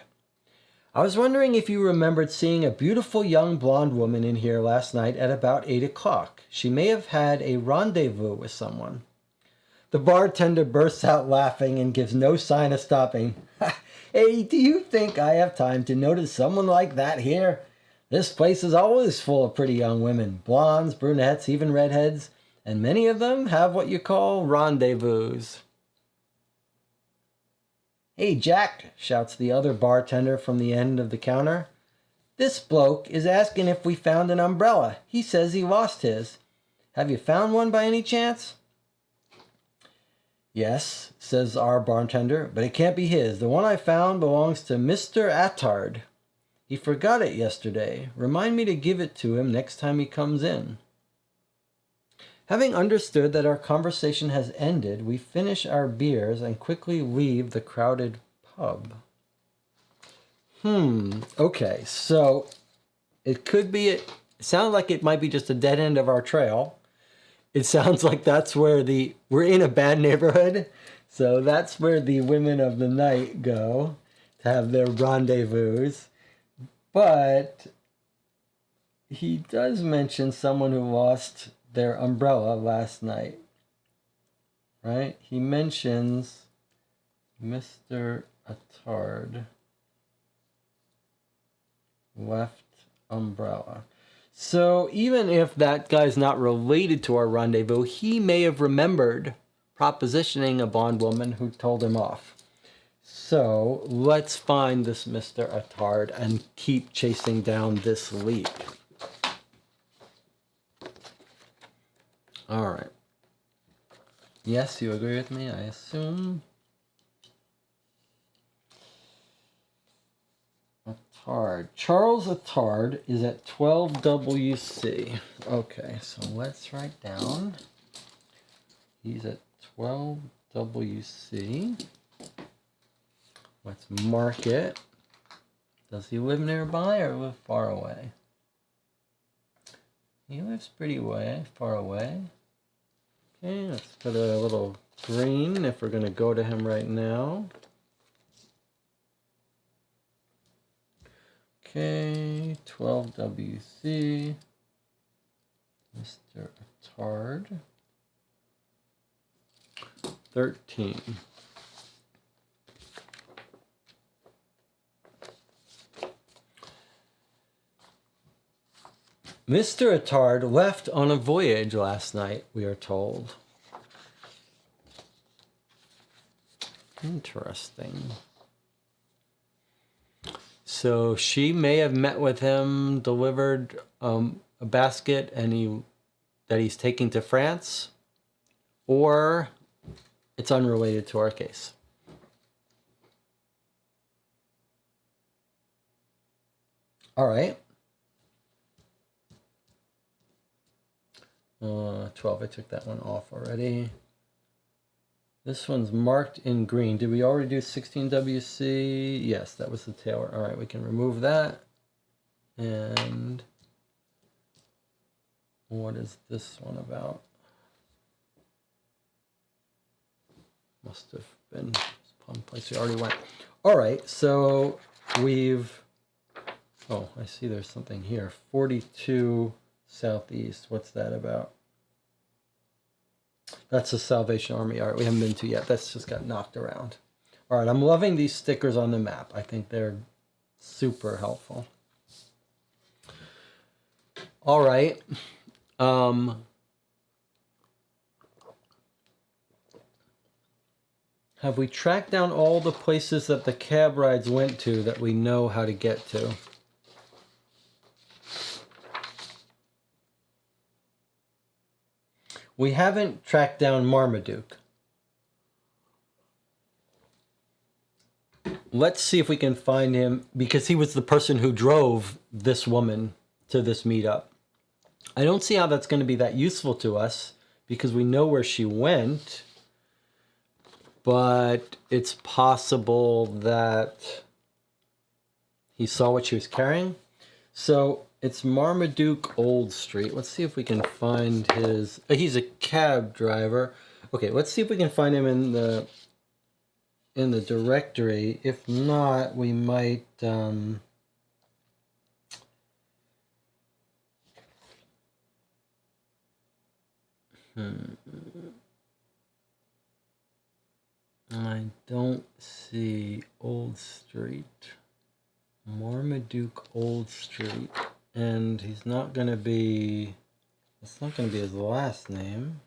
I was wondering if you remembered seeing a beautiful young blonde woman in here last night at about 8 o'clock. She may have had a rendezvous with someone." The bartender bursts out laughing and gives no sign of stopping. "Hey, do you think I have time to notice someone like that here? This place is always full of pretty young women, blondes, brunettes, even redheads, and many of them have what you call rendezvous." "Hey, Jack," shouts the other bartender from the end of the counter. "This bloke is asking if we found an umbrella. He says he lost his. Have you found one by any chance?" "Yes," says our bartender, "but it can't be his. The one I found belongs to Mr. Attard. He forgot it yesterday. Remind me to give it to him next time he comes in." Having understood that our conversation has ended, we finish our beers and quickly leave the crowded pub. Okay, so it could be, it sounds like it might be just a dead end of our trail. It sounds like that's where we're in a bad neighborhood, so that's where the women of the night go to have their rendezvous. But he does mention someone who lost their umbrella last night, right? He mentions Mr. Attard left umbrella. So even if that guy's not related to our rendezvous, he may have remembered propositioning a bondwoman who told him off. So let's find this Mr. Attard and keep chasing down this lead. All right. Yes, you agree with me, I assume. Attard. Charles Attard is at 12WC. Okay, so let's write down. He's at 12WC. Let's mark it. Does he live nearby or live far away? He lives pretty far away. Okay, let's put a little green if we're going to go to him right now. Okay, 12WC, Mr. Attard, 13. Mr. Attard left on a voyage last night, we are told. Interesting. So she may have met with him, delivered a basket, and that he's taking to France, or it's unrelated to our case. All right. 12, I took that one off already. This one's marked in green. Did we already do 16WC? Yes, that was the tailor. All right, we can remove that. And what is this one about? Must have been some place we already went. All right, so we've, oh, I see there's something here. 42 Southeast. What's that about? That's the Salvation Army. All right, we haven't been to yet. That's just got knocked around. All right, I'm loving these stickers on the map. I think they're super helpful. All right. Have we tracked down all the places that the cab rides went to that we know how to get to? We haven't tracked down Marmaduke. let's see if we can find him, because he was the person who drove this woman to this meetup. I don't see how that's going to be that useful to us because we know where she went, but it's possible that he saw what she was carrying. So it's Marmaduke Old Street. Let's see if we can find his... he's a cab driver. Okay, let's see if we can find him in the directory. If not, we might... I don't see Old Street. Marmaduke Old Street. And he's not going to be... It's not going to be his last name.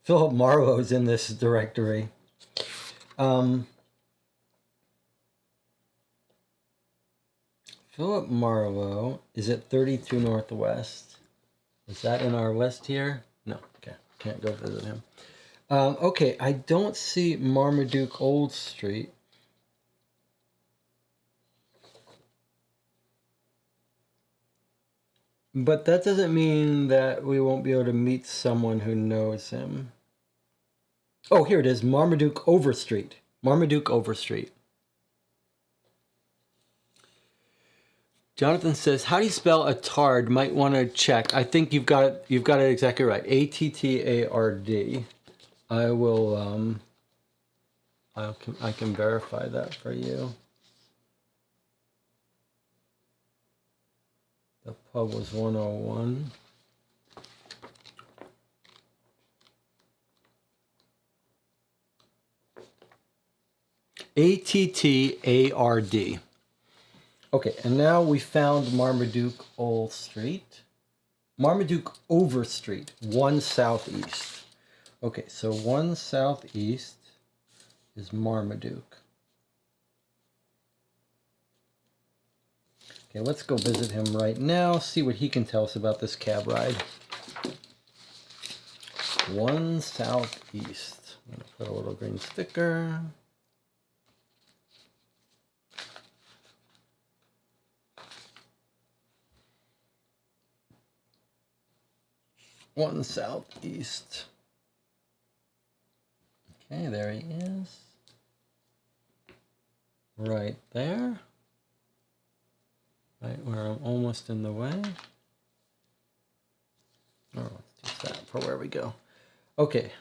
Philip Marlowe's in this directory. Philip Marlowe is at 32 Northwest. Is that in our list here? No. Okay. Can't go visit him. Okay, I don't see Marmaduke Old Street. But that doesn't mean that we won't be able to meet someone who knows him. Oh, here it is, Marmaduke Overstreet. Marmaduke Overstreet. Jonathan says, how do you spell attard? Might want to check. I think you've got it exactly right. A-T-T-A-R-D. I will, I can verify that for you. The pub was 101. A-T-T-A-R-D. Okay, and now we found Marmaduke Old Street. Marmaduke Overstreet, 1 southeast. Okay, so 1 southeast is Marmaduke. Okay, let's go visit him right now, see what he can tell us about this cab ride. 1 southeast. I'm going to put a little green sticker. One southeast. Okay, there he is. Right there. Right where I'm almost in the way. Oh, let's do that for where we go. Okay.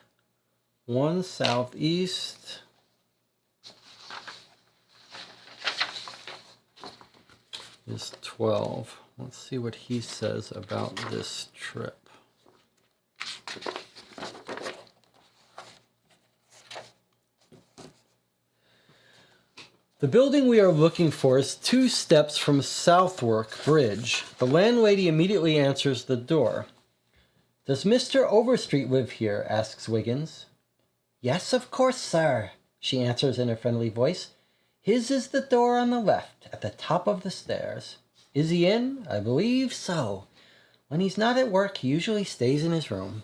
1 southeast. Is 12. Let's see what he says about this trip. The building we are looking for is 2 steps from Southwark Bridge. The landlady immediately answers the door. Does Mr. Overstreet live here? Asks Wiggins. Yes, of course, sir, she answers in a friendly voice. His is the door on the left, at the top of the stairs. Is he in? I believe so. When he's not at work, he usually stays in his room.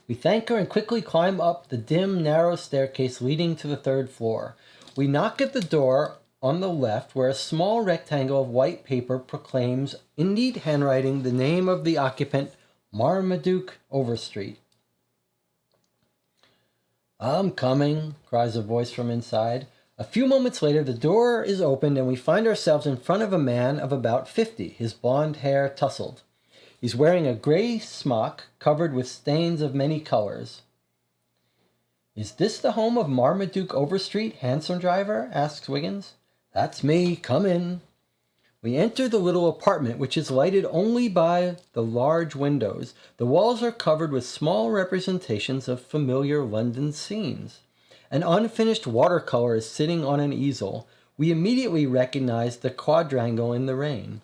We thank her and quickly climb up the dim, narrow staircase leading to the 3rd floor. We knock at the door on the left, where a small rectangle of white paper proclaims, in neat handwriting, the name of the occupant, Marmaduke Overstreet. I'm coming, cries a voice from inside. A few moments later, the door is opened and we find ourselves in front of a man of about 50, his blonde hair tousled. He's wearing a gray smock covered with stains of many colors. Is this the home of Marmaduke Overstreet, hansom driver? Asks Wiggins. That's me. Come in. We enter the little apartment, which is lighted only by the large windows. The walls are covered with small representations of familiar London scenes. An unfinished watercolor is sitting on an easel. We immediately recognize the quadrangle in the rain.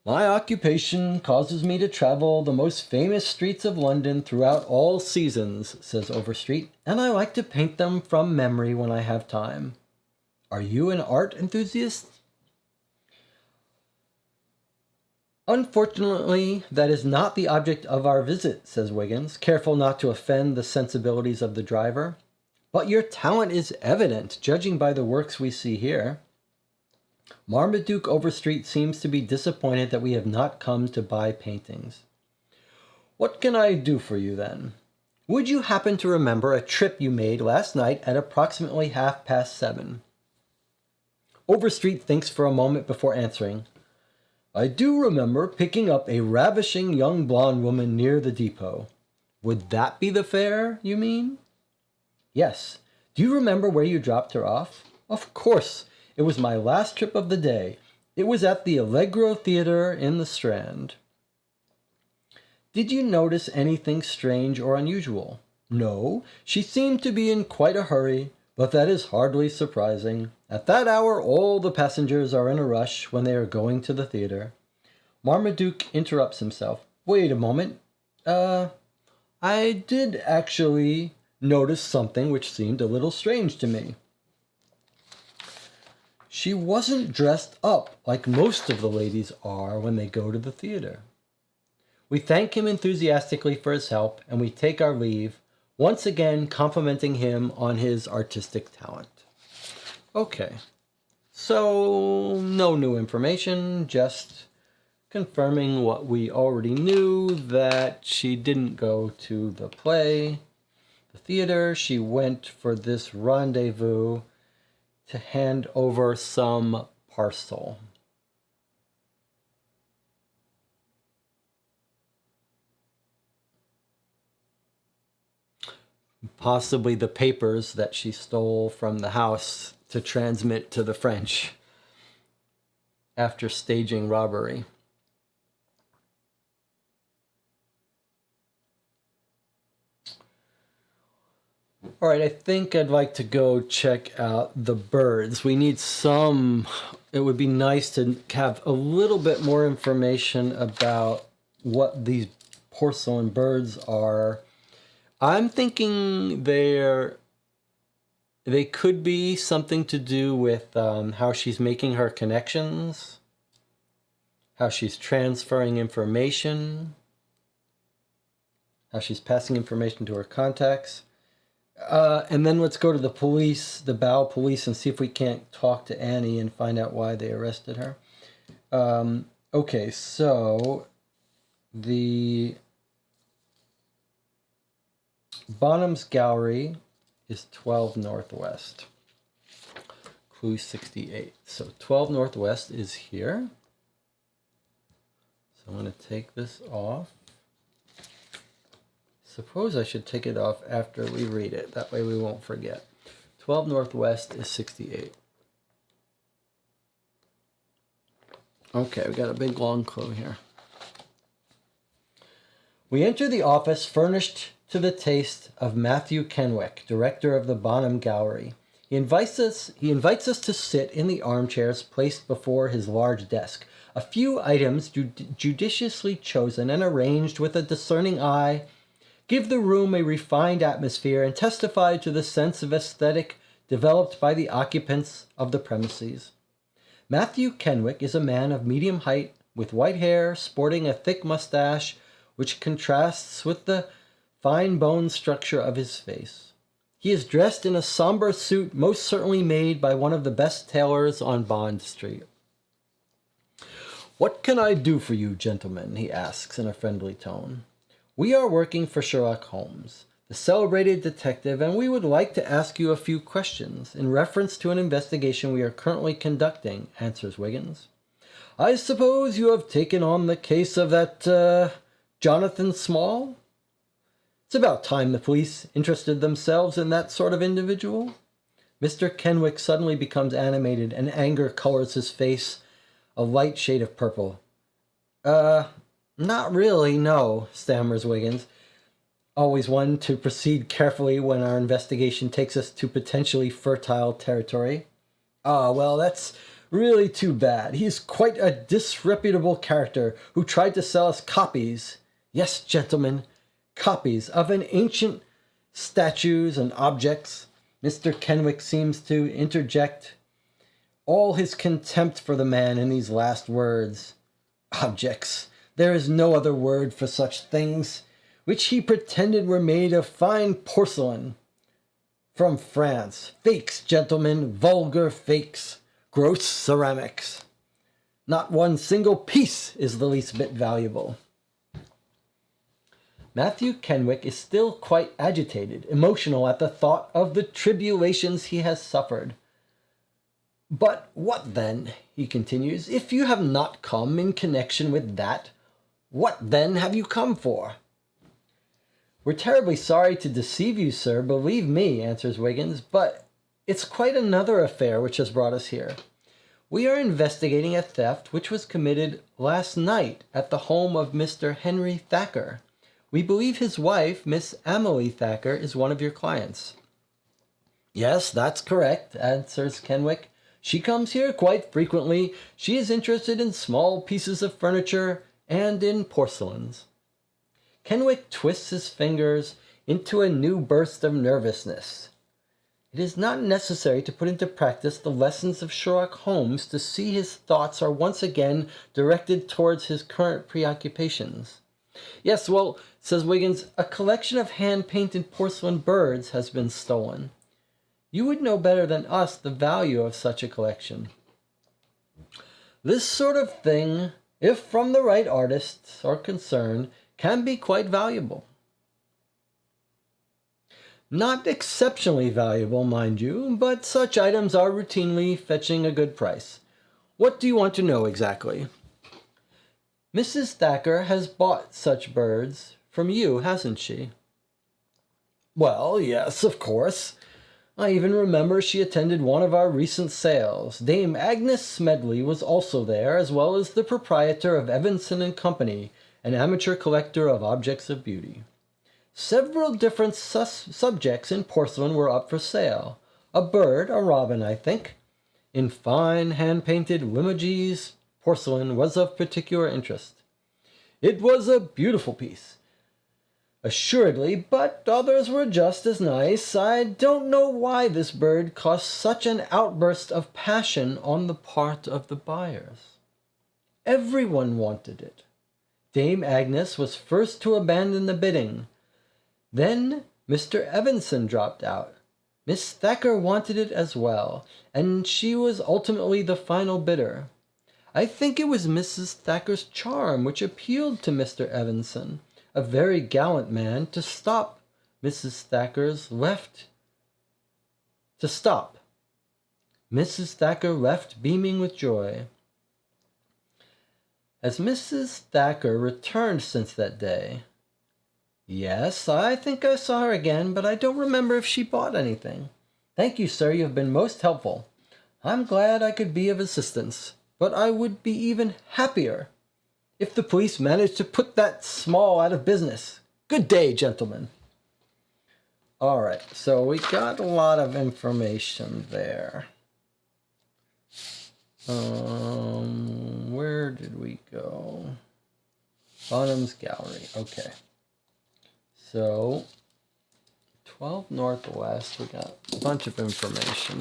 My occupation causes me to travel the most famous streets of London throughout all seasons, says Overstreet, and I like to paint them from memory when I have time. Are you an art enthusiast? Unfortunately, that is not the object of our visit, says Wiggins, careful not to offend the sensibilities of the driver. But your talent is evident, judging by the works we see here. Marmaduke Overstreet seems to be disappointed that we have not come to buy paintings. What can I do for you, then? Would you happen to remember a trip you made last night at approximately 7:30? Overstreet thinks for a moment before answering. I do remember picking up a ravishing young blonde woman near the depot. Would that be the fare, you mean? Yes. Do you remember where you dropped her off? Of course. It was my last trip of the day. It was at the Allegro Theatre in the Strand. Did you notice anything strange or unusual? No. She seemed to be in quite a hurry, but that is hardly surprising. At that hour, all the passengers are in a rush when they are going to the theatre. Marmaduke interrupts himself. Wait a moment. I did actually notice something which seemed a little strange to me. She wasn't dressed up like most of the ladies are when they go to the theatre. We thank him enthusiastically for his help, and we take our leave, once again complimenting him on his artistic talent. Okay, so no new information, just confirming what we already knew, that she didn't go to the play, the theater. She went for this rendezvous to hand over some parcel. Possibly the papers that she stole from the house to transmit to the French after staging robbery. All right, I think I'd like to go check out the birds. We need some, it would be nice to have a little bit more information about what these porcelain birds are. I'm thinking they could be something to do with how she's making her connections, how she's transferring information, how she's passing information to her contacts. And then let's go to the police, the Bow police, and see if we can't talk to Annie and find out why they arrested her. Okay, so the Bonham's Gallery is 12 Northwest. Clue 68. So 12 Northwest is here. So I'm going to take this off. Suppose I should take it off after we read it. That way we won't forget. 12 Northwest is 68. Okay, we got a big long clue here. We enter the office furnished to the taste of Matthew Kenwick, director of the Bonham Gallery. He invites us to sit in the armchairs placed before his large desk. A few items judiciously chosen and arranged with a discerning eye give the room a refined atmosphere and testify to the sense of aesthetic developed by the occupants of the premises. Matthew Kenwick is a man of medium height, with white hair, sporting a thick mustache, which contrasts with the fine bone structure of his face. He is dressed in a somber suit most certainly made by one of the best tailors on Bond Street. What can I do for you, gentlemen? He asks in a friendly tone. We are working for Sherlock Holmes, the celebrated detective, and we would like to ask you a few questions in reference to an investigation we are currently conducting, answers Wiggins. I suppose you have taken on the case of that, Jonathan Small? It's about time the police interested themselves in that sort of individual. Mr. Kenwick suddenly becomes animated, and anger colors his face a light shade of purple. Not really, no, stammers Wiggins, always one to proceed carefully when our investigation takes us to potentially fertile territory. Well, that's really too bad. He's quite a disreputable character who tried to sell us copies. Yes, gentlemen, copies of an ancient statues and objects. Mr. Kenwick seems to interject all his contempt for the man in these last words. Objects. There is no other word for such things, which he pretended were made of fine porcelain. From France. Fakes, gentlemen, vulgar fakes. Gross ceramics. Not one single piece is the least bit valuable. Matthew Kenwick is still quite agitated, emotional at the thought of the tribulations he has suffered. But what then, he continues, if you have not come in connection with that, what then have you come for? We're terribly sorry to deceive you, sir, believe me, answers Wiggins, but it's quite another affair which has brought us here. We are investigating a theft which was committed last night at the home of Mr. Henry Thacker. We believe his wife, Miss Amelie Thacker, is one of your clients. Yes, that's correct, answers Kenwick. She comes here quite frequently. She is interested in small pieces of furniture and in porcelains. Kenwick twists his fingers into a new burst of nervousness. It is not necessary to put into practice the lessons of Sherlock Holmes to see his thoughts are once again directed towards his current preoccupations. Yes, well, says Wiggins, a collection of hand-painted porcelain birds has been stolen. You would know better than us the value of such a collection. This sort of thing, if from the right artists are concerned, can be quite valuable. Not exceptionally valuable, mind you, but such items are routinely fetching a good price. What do you want to know exactly? Mrs. Thacker has bought such birds from you, hasn't she? Well, yes, of course. I even remember she attended one of our recent sales. Dame Agnes Smedley was also there, as well as the proprietor of Evanson and Company, an amateur collector of objects of beauty. Several different subjects in porcelain were up for sale. A bird, a robin, I think. In fine hand-painted Limoges, porcelain was of particular interest. It was a beautiful piece, assuredly, but others were just as nice. I don't know why this bird caused such an outburst of passion on the part of the buyers. Everyone wanted it. Dame Agnes was first to abandon the bidding. Then Mr. Evanson dropped out. Miss Thacker wanted it as well, and she was ultimately the final bidder. I think it was Mrs. Thacker's charm which appealed to Mr. Evanson, a very gallant man, to stop. Mrs. Thacker left beaming with joy. Has Mrs. Thacker returned since that day? Yes, I think I saw her again, but I don't remember if she bought anything. Thank you, sir, you have been most helpful. I'm glad I could be of assistance, but I would be even happier if the police managed to put that Small out of business. Good day, gentlemen. All right, so we got a lot of information there. Where did we go? Bonham's Gallery. Okay. So, 12 Northwest, we got a bunch of information.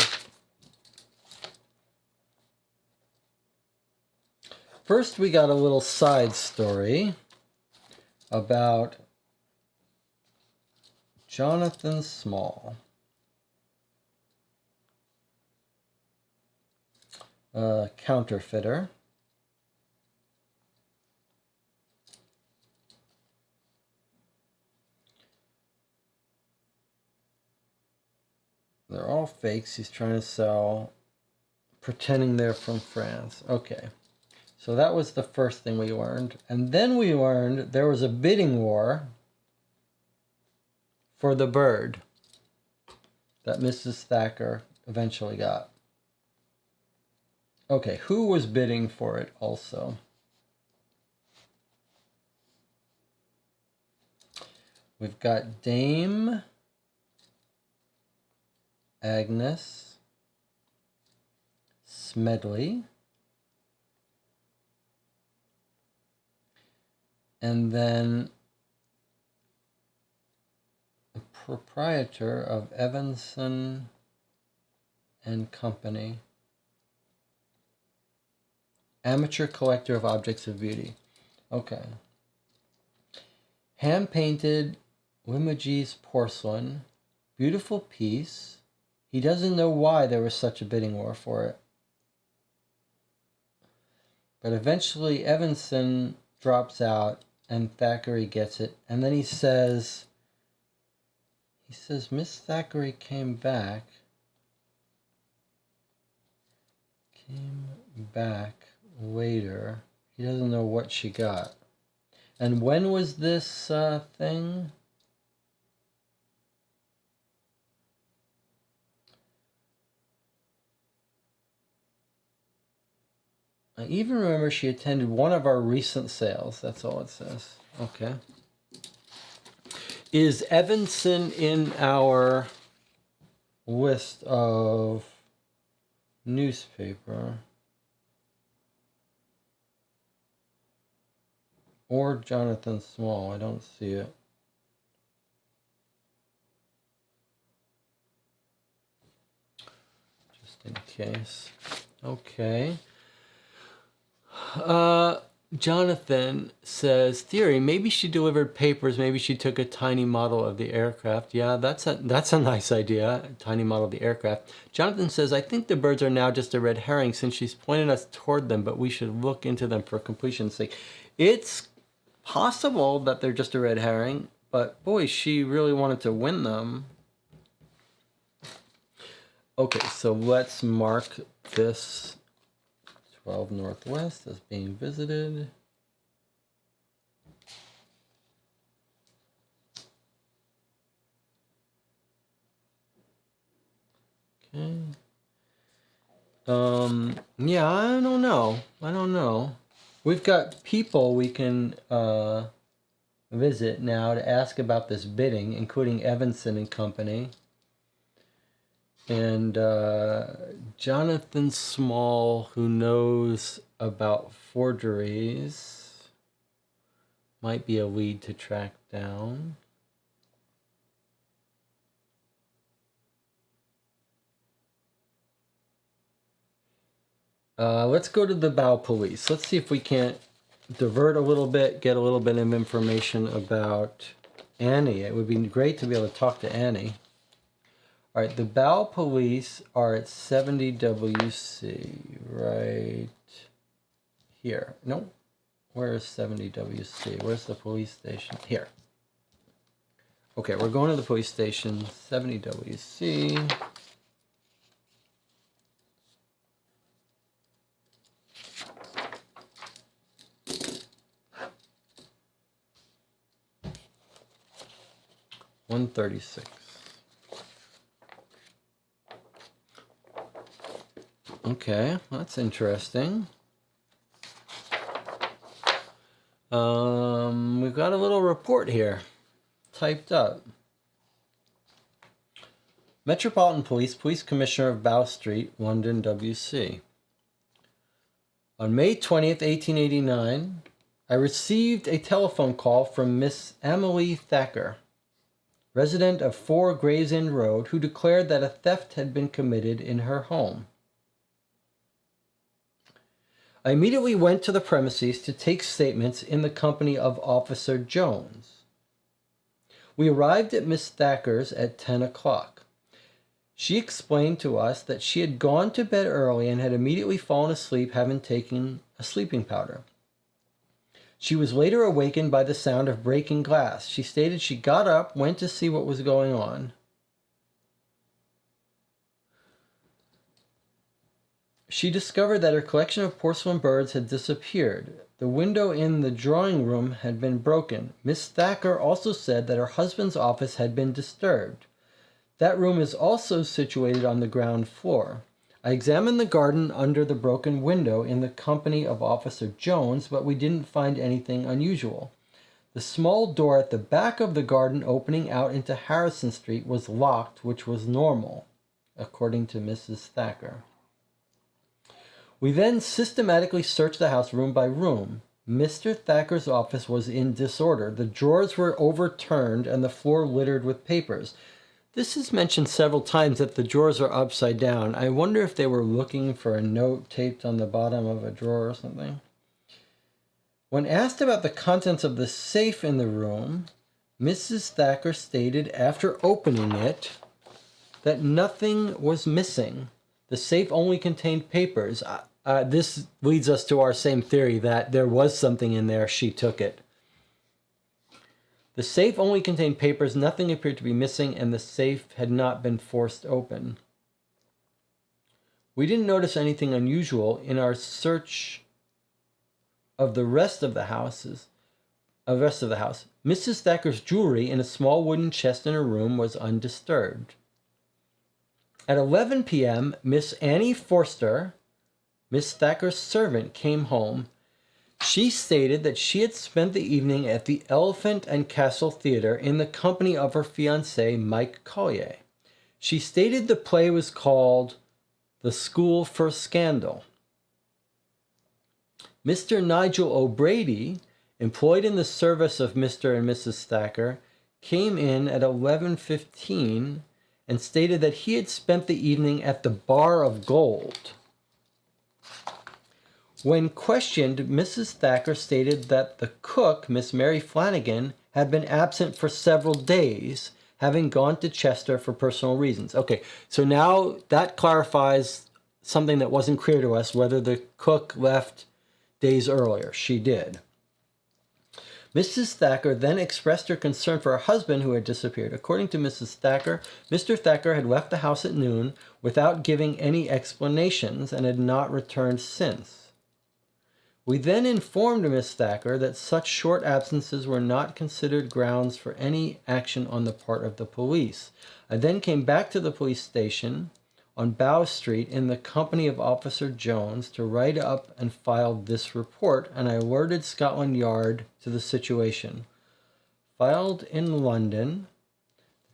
First, we got a little side story about Jonathan Small, a counterfeiter. They're all fakes he's trying to sell, pretending they're from France. Okay. So that was the first thing we learned. And then we learned there was a bidding war for the bird that Mrs. Thacker eventually got. Okay, who was bidding for it also? We've got Dame Agnes Smedley. And then the proprietor of Evanson and Company, amateur collector of objects of beauty. Okay. Hand-painted Limoges porcelain, Beautiful piece. He doesn't know why there was such a bidding war for it. But eventually Evanson drops out and Thackeray gets it. And then he says, Miss Thackeray came back later. He doesn't know what she got. And when was this thing? I even remember she attended one of our recent sales. That's all it says. Okay. Is Evanson in our list of newspaper? Or Jonathan Small? I don't see it. Just in case. Okay. Jonathan says, theory, maybe she delivered papers, maybe she took a tiny model of the aircraft. Yeah, that's a nice idea, a tiny model of the aircraft. Jonathan says, I think the birds are now just a red herring since she's pointed us toward them, but we should look into them for completion's sake. It's possible that they're just a red herring, but boy, she really wanted to win them. Okay, so let's mark this 12 Northwest as being visited. Okay. Yeah, I don't know. We've got people we can visit now to ask about this bidding, including Evanson and Company. And Jonathan Small, who knows about forgeries, might be a lead to track down. Let's go to the Bow Police. Let's see if we can't divert a little bit, get a little bit of information about Annie. It would be great to be able to talk to Annie. All right, the Bow Police are at 70 WC, right here. Nope. Where's 70 WC? Where's the police station? Here. Okay, we're going to the police station, 70 WC. $136. Okay, that's interesting. We've got a little report here, typed up. Metropolitan Police, Police Commissioner of Bow Street, London, WC. On May 20th, 1889, I received a telephone call from Miss Emily Thacker, resident of 4 Gray's Inn Road, who declared that a theft had been committed in her home. I immediately went to the premises to take statements in the company of Officer Jones. We arrived at Miss Thacker's at 10 o'clock. She explained to us that she had gone to bed early and had immediately fallen asleep, having taken a sleeping powder. She was later awakened by the sound of breaking glass. She stated she got up, went to see what was going on. She discovered that her collection of porcelain birds had disappeared. The window in the drawing room had been broken. Miss Thacker also said that her husband's office had been disturbed. That room is also situated on the ground floor. I examined the garden under the broken window in the company of Officer Jones, but we didn't find anything unusual. The small door at the back of the garden opening out into Harrison Street was locked, which was normal, according to Mrs. Thacker. We then systematically searched the house room by room. Mr. Thacker's office was in disorder. The drawers were overturned and the floor littered with papers. This is mentioned several times that the drawers are upside down. I wonder if they were looking for a note taped on the bottom of a drawer or something. When asked about the contents of the safe in the room, Mrs. Thacker stated after opening it, that nothing was missing. The safe only contained papers. This leads us to our same theory that there was something in there, she took it. The safe only contained papers, nothing appeared to be missing, and the safe had not been forced open. We didn't notice anything unusual in our search of the rest of the house. Mrs. Thacker's jewelry in a small wooden chest in her room was undisturbed. At 11 p.m., Miss Annie Forster, Miss Thacker's servant, came home. She stated that she had spent the evening at the Elephant and Castle Theater in the company of her fiancé, Mike Collier. She stated the play was called The School for Scandal. Mr. Nigel O'Brady, employed in the service of Mr. and Mrs. Thacker, came in at 11:15 and stated that he had spent the evening at the Bar of Gold. When questioned, Mrs. Thacker stated that the cook, Miss Mary Flanagan, had been absent for several days, having gone to Chester for personal reasons. Okay, so now that clarifies something that wasn't clear to us, whether the cook left days earlier. She did. Mrs. Thacker then expressed her concern for her husband who had disappeared. According to Mrs. Thacker, Mr. Thacker had left the house at noon without giving any explanations and had not returned since. We then informed Miss Thacker that such short absences were not considered grounds for any action on the part of the police. I then came back to the police station on Bow Street in the company of Officer Jones to write up and file this report, and I alerted Scotland Yard to the situation. Filed in London,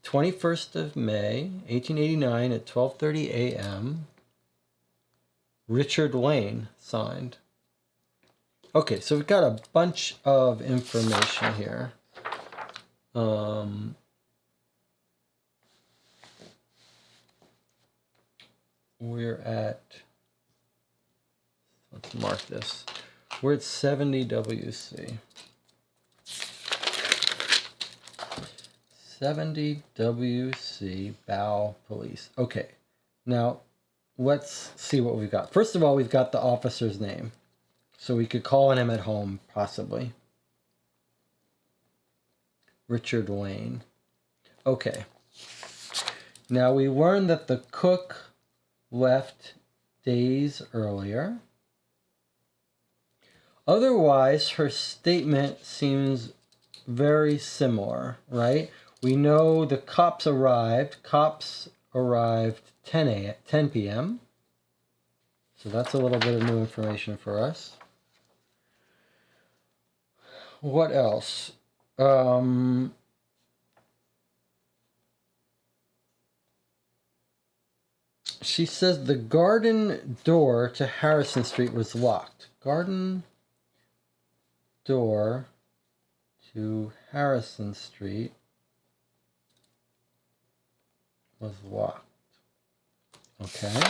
21st of May, 1889 at 12:30 a.m. Richard Lane, signed. Okay, so we've got a bunch of information here. We're at, let's mark this. We're at 70 WC. 70 WC Bow Police. Okay, now let's see what we've got. First of all, we've got the officer's name. So we could call on him at home, possibly. Richard Lane. Okay. Now we learned that the cook left days earlier. Otherwise, her statement seems very similar, right? We know the cops arrived. Cops arrived 10 p.m. So that's a little bit of new information for us. What else? She says the garden door to Harrison Street was locked. Garden door to Harrison Street was locked. Okay.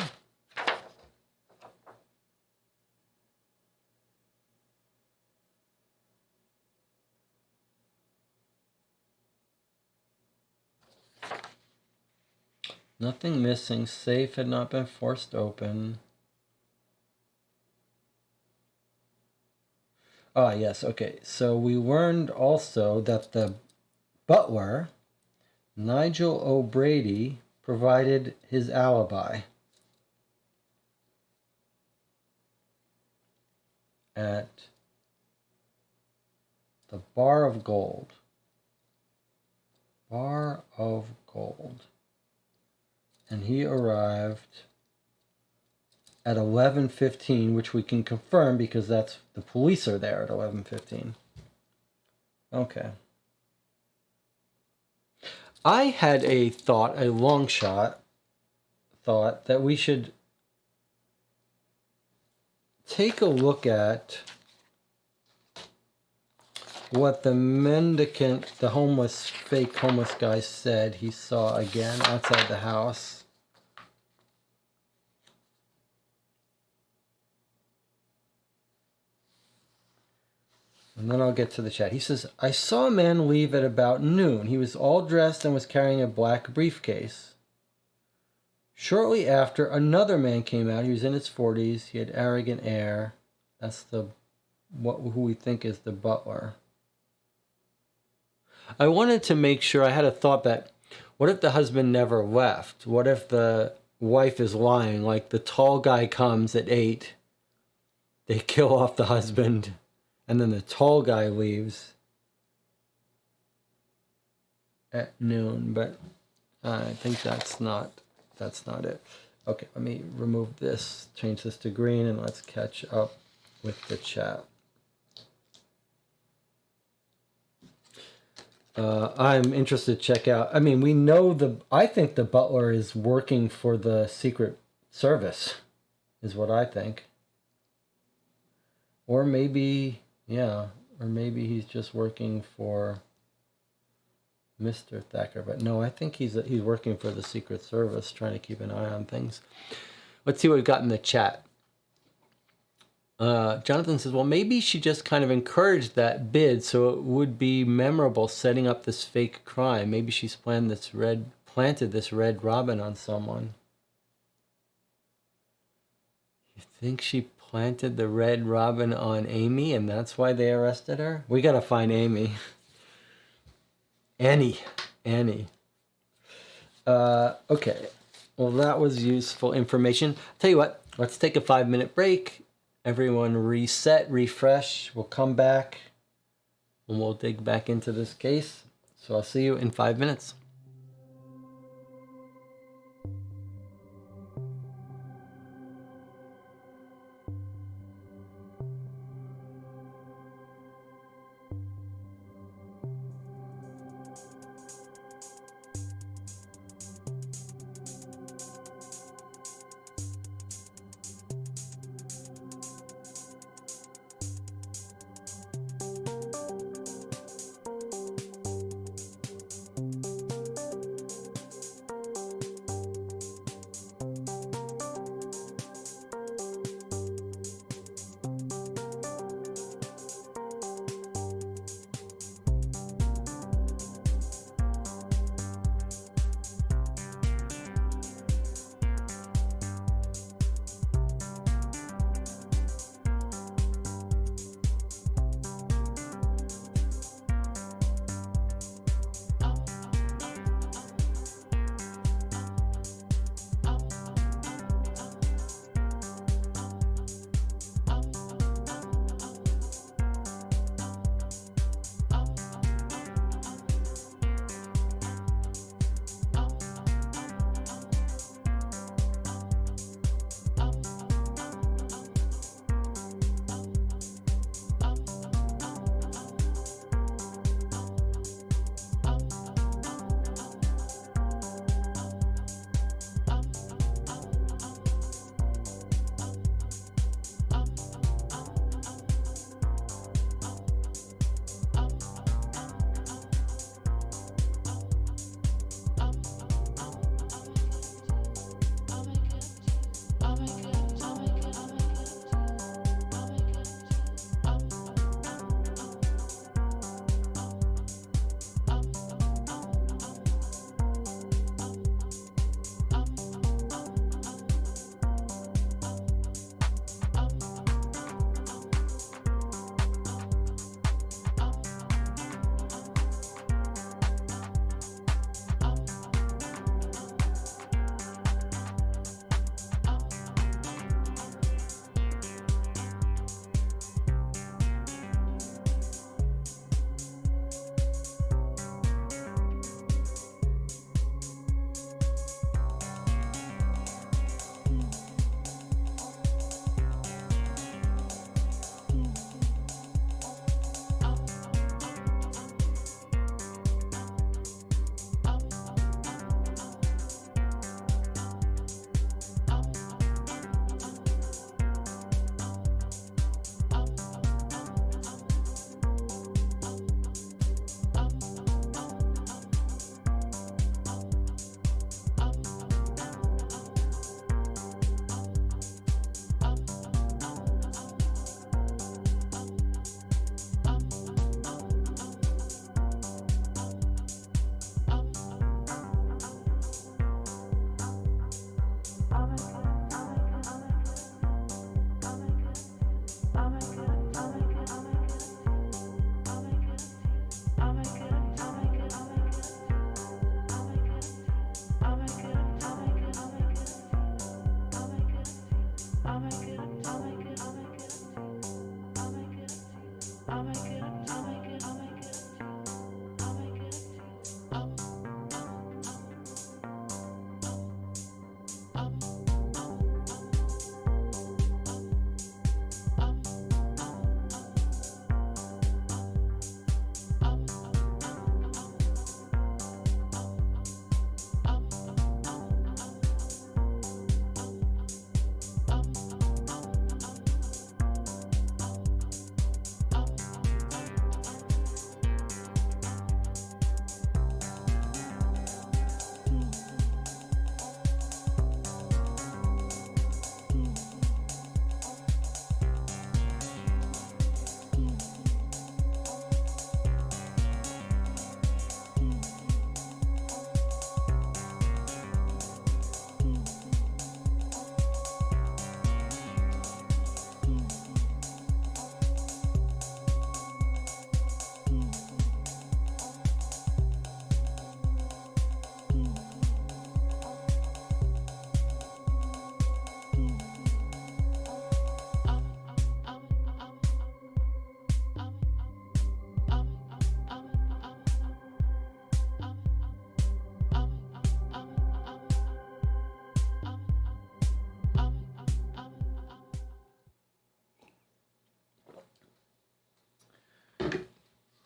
Nothing missing. Safe had not been forced open. Ah, yes, okay. So we learned also that the butler, Nigel O'Brady, provided his alibi at the Bar of Gold. Bar of Gold. And he arrived at 11:15, which we can confirm because that's the police are there at 11:15. Okay. I had a long shot thought that we should take a look at what the mendicant, the fake homeless guy said he saw again outside the house. And then I'll get to the chat. He says, I saw a man leave at about noon. He was all dressed and was carrying a black briefcase. Shortly after, another man came out. He was in his 40s. He had arrogant air. That's who we think is the butler. I wanted to make sure, I had a thought that, what if the husband never left? What if the wife is lying? Like the tall guy comes at 8, they kill off the husband, and then the tall guy leaves at noon. But I think that's not it. Okay, let me remove this, change this to green, and let's catch up with the chat. I'm interested to check out. I mean, we know I think the butler is working for the Secret Service, is what I think. Or maybe, yeah, or maybe he's just working for Mr. Thacker. But no, I think he's working for the Secret Service, trying to keep an eye on things. Let's see what we got in the chat. Jonathan says, well, maybe she just kind of encouraged that bid so it would be memorable setting up this fake crime. Maybe she's planted this red robin on someone. You think she planted the red robin on Amy and that's why they arrested her? We got to find Amy. Annie. Okay. Well, that was useful information. Tell you what, let's take a 5-minute break. Everyone reset, refresh. We'll come back and we'll dig back into this case. So I'll see you in 5 minutes.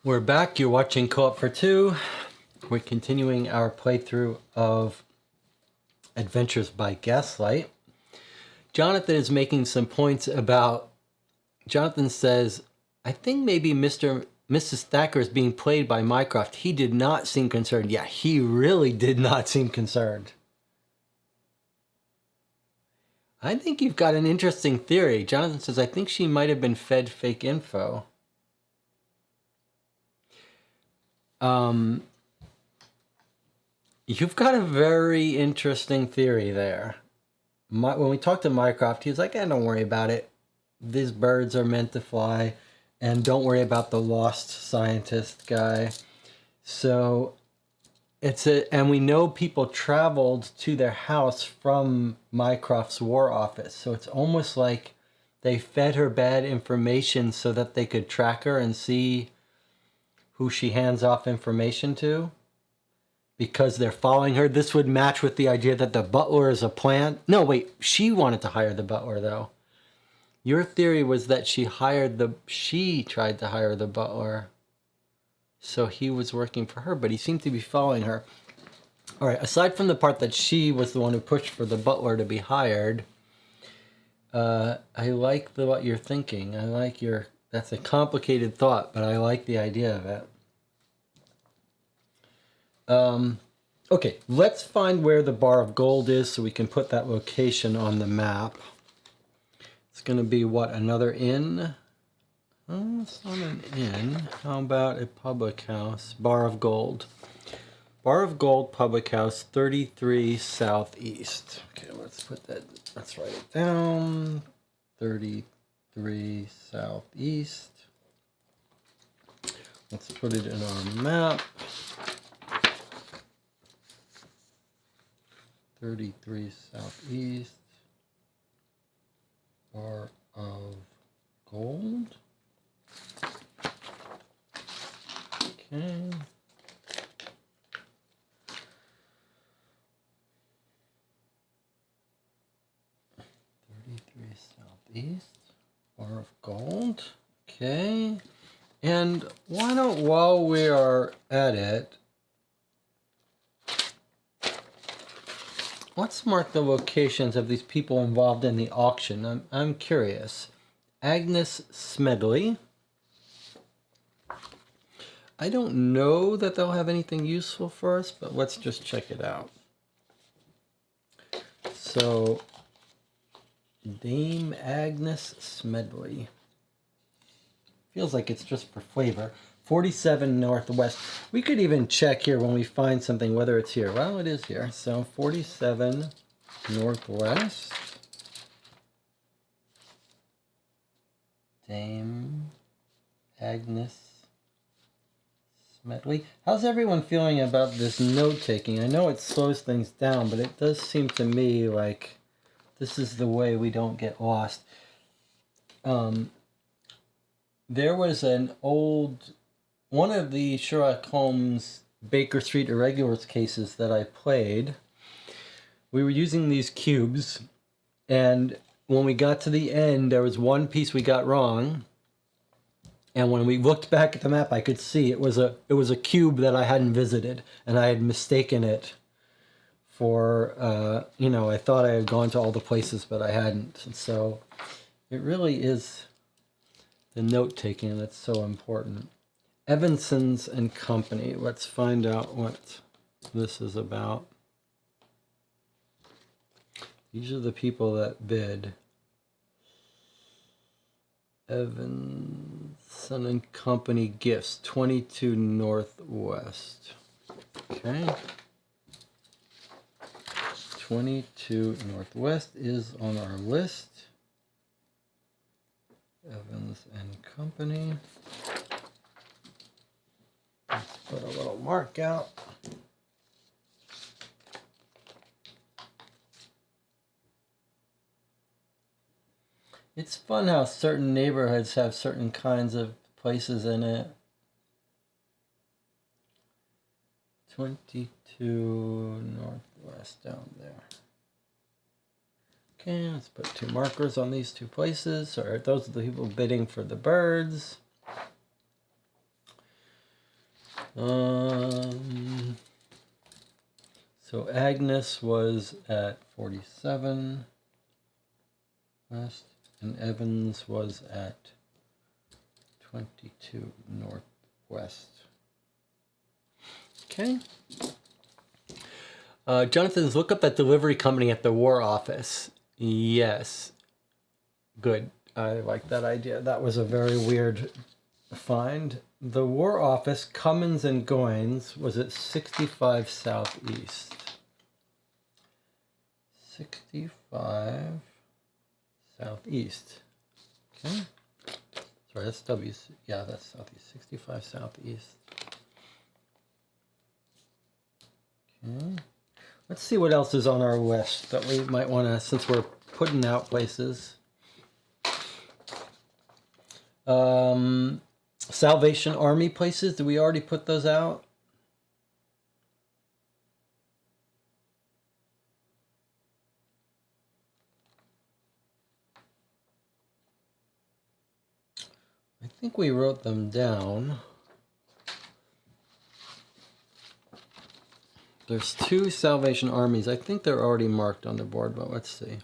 We're back. You're watching Co-op for Two. We're continuing our playthrough of Adventures by Gaslight. Jonathan is making some points about... Jonathan says, I think maybe Mrs. Thacker is being played by Mycroft. He did not seem concerned. Yeah, he really did not seem concerned. I think you've got an interesting theory. Jonathan says, I think she might have been fed fake info. You've got a very interesting theory there. When we talked to Mycroft, he was like, don't worry about it. These birds are meant to fly. And don't worry about the lost scientist guy. So, and we know people traveled to their house from Mycroft's war office. So it's almost like they fed her bad information so that they could track her and see who she hands off information to, because they're following her. This would match with the idea that the butler is a plant. No, wait, she wanted to hire the butler, though. Your theory was that she tried to hire the butler, so he was working for her, but he seemed to be following her. All right, aside from the part that she was the one who pushed for the butler to be hired, I like what you're thinking. I like that's a complicated thought, but I like the idea of it. Okay, let's find where the bar of gold is so we can put that location on the map. It's going to be, what, another inn? Oh, it's not an inn. How about a public house? Bar of Gold. Bar of Gold Public House, 33 Southeast. Okay, let's write it down. 33 Southeast. Let's put it in our map. 33 Southeast, Bar of Gold. Okay. 33 Southeast, Bar of Gold. Okay. And why don't, while we are at it, let's mark the locations of these people involved in the auction. I'm curious. Agnes Smedley. I don't know that they'll have anything useful for us, but let's just check it out. So, Dame Agnes Smedley. Feels like it's just for flavor. 47 Northwest. We could even check here when we find something whether it's here. Well, it is here. So 47 Northwest. Dame Agnes Smedley. How's everyone feeling about this note-taking? I know it slows things down, but it does seem to me like this is the way we don't get lost. there was one of the Sherlock Holmes Baker Street Irregulars cases that I played. We were using these cubes, and when we got to the end, there was one piece we got wrong. And when we looked back at the map, I could see it was a cube that I hadn't visited, and I had mistaken it for, I thought I had gone to all the places, but I hadn't. And so it really is the note-taking that's so important. Evanson's and Company. Let's find out what this is about. These are the people that bid. Evanson and Company Gifts, 22 Northwest. Okay. 22 Northwest is on our list. Evans and Company. Let's put a little mark out. It's fun how certain neighborhoods have certain kinds of places in it. 22 Northwest down there. Okay, let's put 2 markers on these 2 places. All right, those are the people bidding for the birds. So Agnes was at 47 West, and Evans was at 22 Northwest. Okay. Jonathan's, look up that delivery company at the War Office. Yes. Good. I like that idea. That was a very weird find. The War Office, Cummins and Goines, was at 65 Southeast. 65 Southeast. Okay. Sorry, that's W. Yeah, that's Southeast. 65 Southeast. Okay. Let's see what else is on our list that we might want to, since we're putting out places. Salvation Army places. Did we already put those out? I think we wrote them down. There's 2 Salvation Armies. I think they're already marked on the board, but let's see.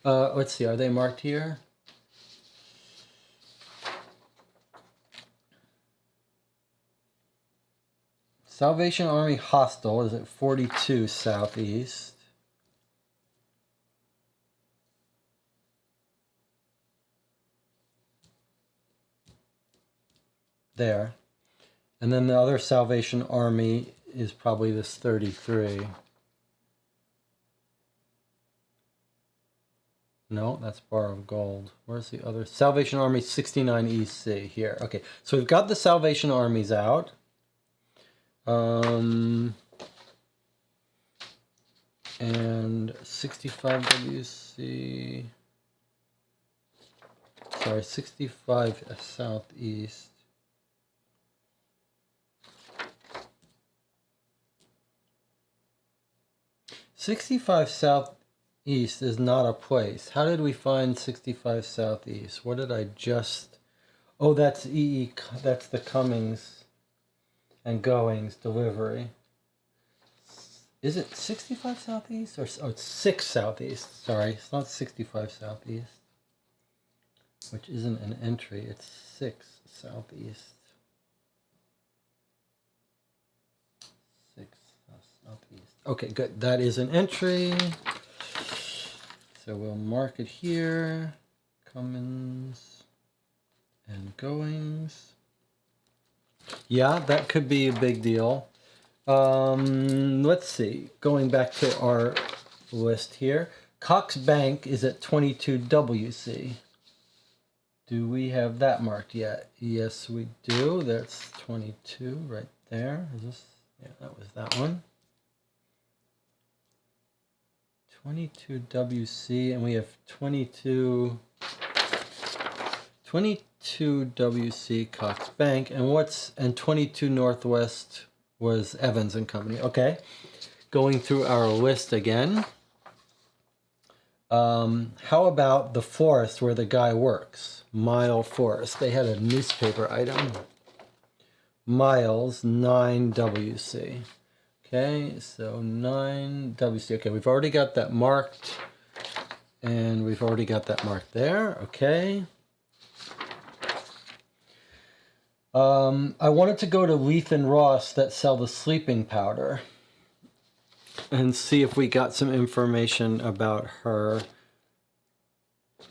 Let's see, are they marked here? Salvation Army Hostel is at 42 Southeast. There. And then the other Salvation Army is probably this 33. No, that's Bar of Gold. Where's the other? Salvation Army 69 EC here. Okay, so we've got the Salvation Armies out. And 65 WC. Sorry, 65 Southeast. "65 Southeast is not a place. How did we find 65 Southeast? What did I just... Oh, that's that's the Cummings and Goings delivery. Is it 65 Southeast? Or, oh, it's 6 Southeast. Sorry, it's not 65 Southeast. Which isn't an entry. It's 6 Southeast. 6 Southeast. Okay, good. That is an entry. So we'll mark it here. Cummins and Goings. Yeah, that could be a big deal. Let's see. Going back to our list here. Cox Bank is at 22 WC. Do we have that marked yet? Yes, we do. That's 22 right there. Is this? Yeah, that was that one. 22 WC, and we have 22 22 WC Cox Bank, and 22 Northwest was Evans and Company. Okay, going through our list again. How about the forest where the guy works? Mile Forest. They had a newspaper item. Miles 9 WC. Okay, so 9 WC. Okay, we've already got that marked. And we've already got that marked there. Okay. I wanted to go to Leith and Ross that sell the sleeping powder and see if we got some information about her.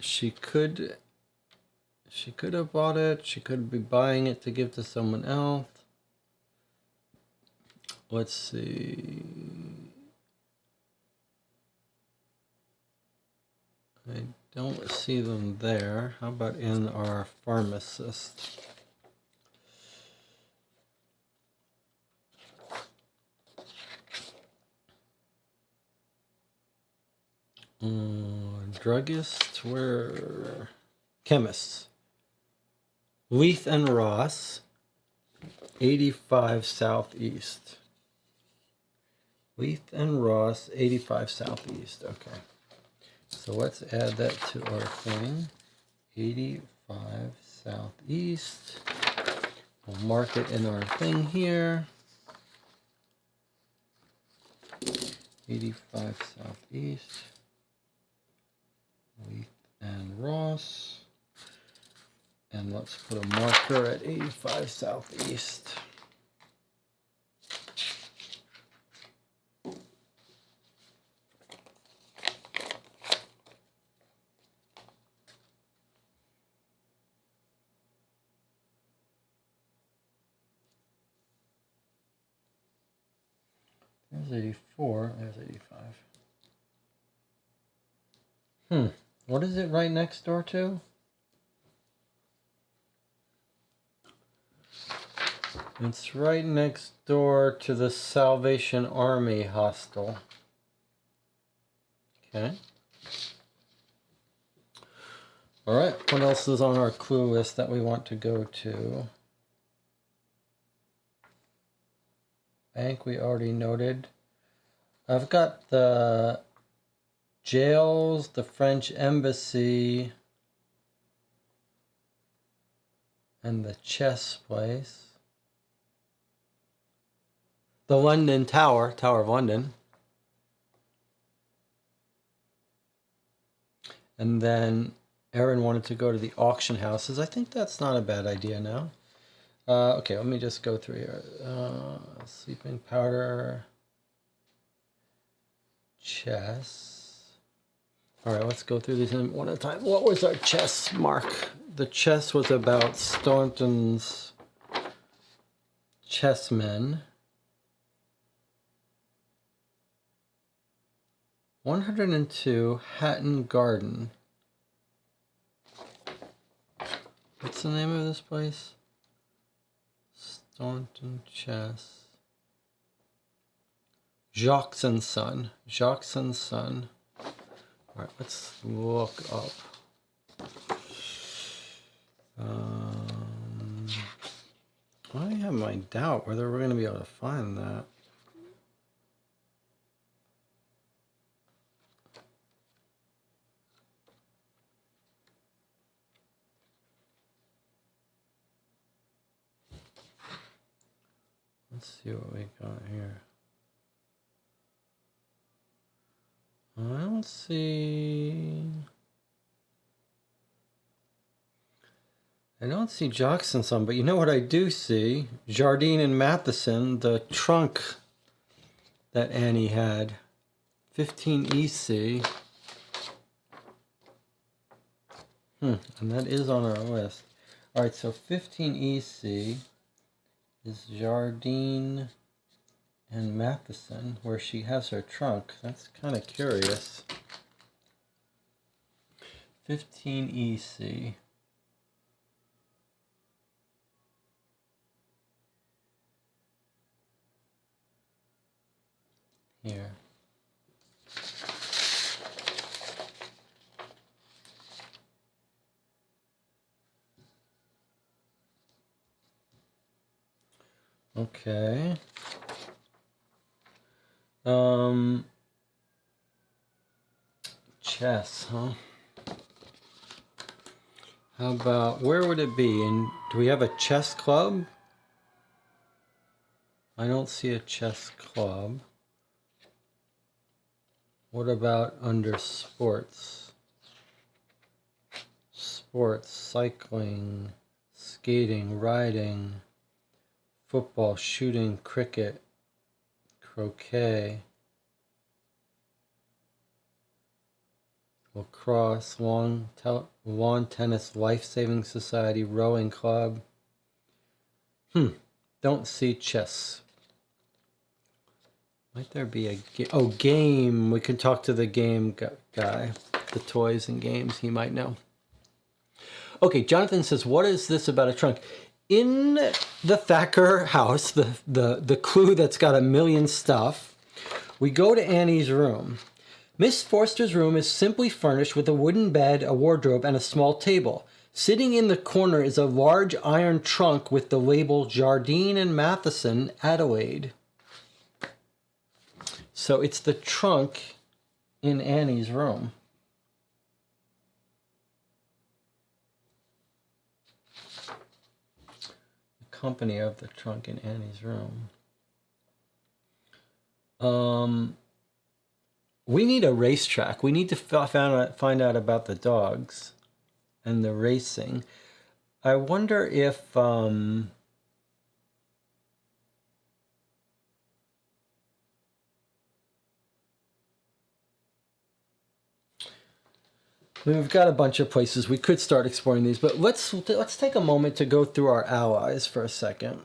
She could have bought it. She could be buying it to give to someone else. Let's see. I don't see them there. How about in our pharmacist? Druggist, where? Chemists. Leith and Ross, 85 Southeast. Leith and Ross, 85 Southeast. Okay. So let's add that to our thing. 85 Southeast. We'll mark it in our thing here. 85 Southeast. Leith and Ross. And let's put a marker at 85 Southeast. There's 84, there's 85. What is it right next door to? It's right next door to the Salvation Army hostel. Okay. All right, what else is on our clue list that we want to go to? Bank we already noted. I've got the jails, the French embassy, and the chess place. The London Tower, Tower of London. And then Aaron wanted to go to the auction houses. I think that's not a bad idea now. Okay, let me just go through here. Sleeping powder. Chess. All right, let's go through these one at a time. What was our chess mark? The chess was about Staunton's chessmen. 102 Hatton Garden. What's the name of this place? Staunton Chess. Jacques and Son. Jacques and Son. All right, let's look up. I have my doubt whether we're going to be able to find that. Let's see what we got here. I don't see Jacques and Son, but you know what I do see? Jardine and Matheson, the trunk that Annie had. 15 EC. And that is on our list. All right, so 15 EC is Jardine and Matheson, where she has her trunk. That's kind of curious. 15 EC. Here. Okay. Chess, huh? How about, where would it be? And do we have a chess club? I don't see a chess club. What about under sports? Sports, cycling, skating, riding, football, shooting, cricket, croquet, lacrosse, lawn tennis, life-saving society, rowing club. Don't see chess. Might there be a game? Oh, game. We can talk to the game guy. The toys and games, he might know. Okay, Jonathan says, what is this about a trunk? In the Thacker house, the clue that's got a million stuff, we go to Annie's room. Miss Forster's room is simply furnished with a wooden bed, a wardrobe, and a small table. Sitting in the corner is a large iron trunk with the label Jardine and Matheson, Adelaide. So it's the trunk in Annie's room. The company of the trunk in Annie's room. We need a racetrack. We need to find out about the dogs and the racing. I wonder if we've got a bunch of places we could start exploring these, but let's take a moment to go through our allies for a second.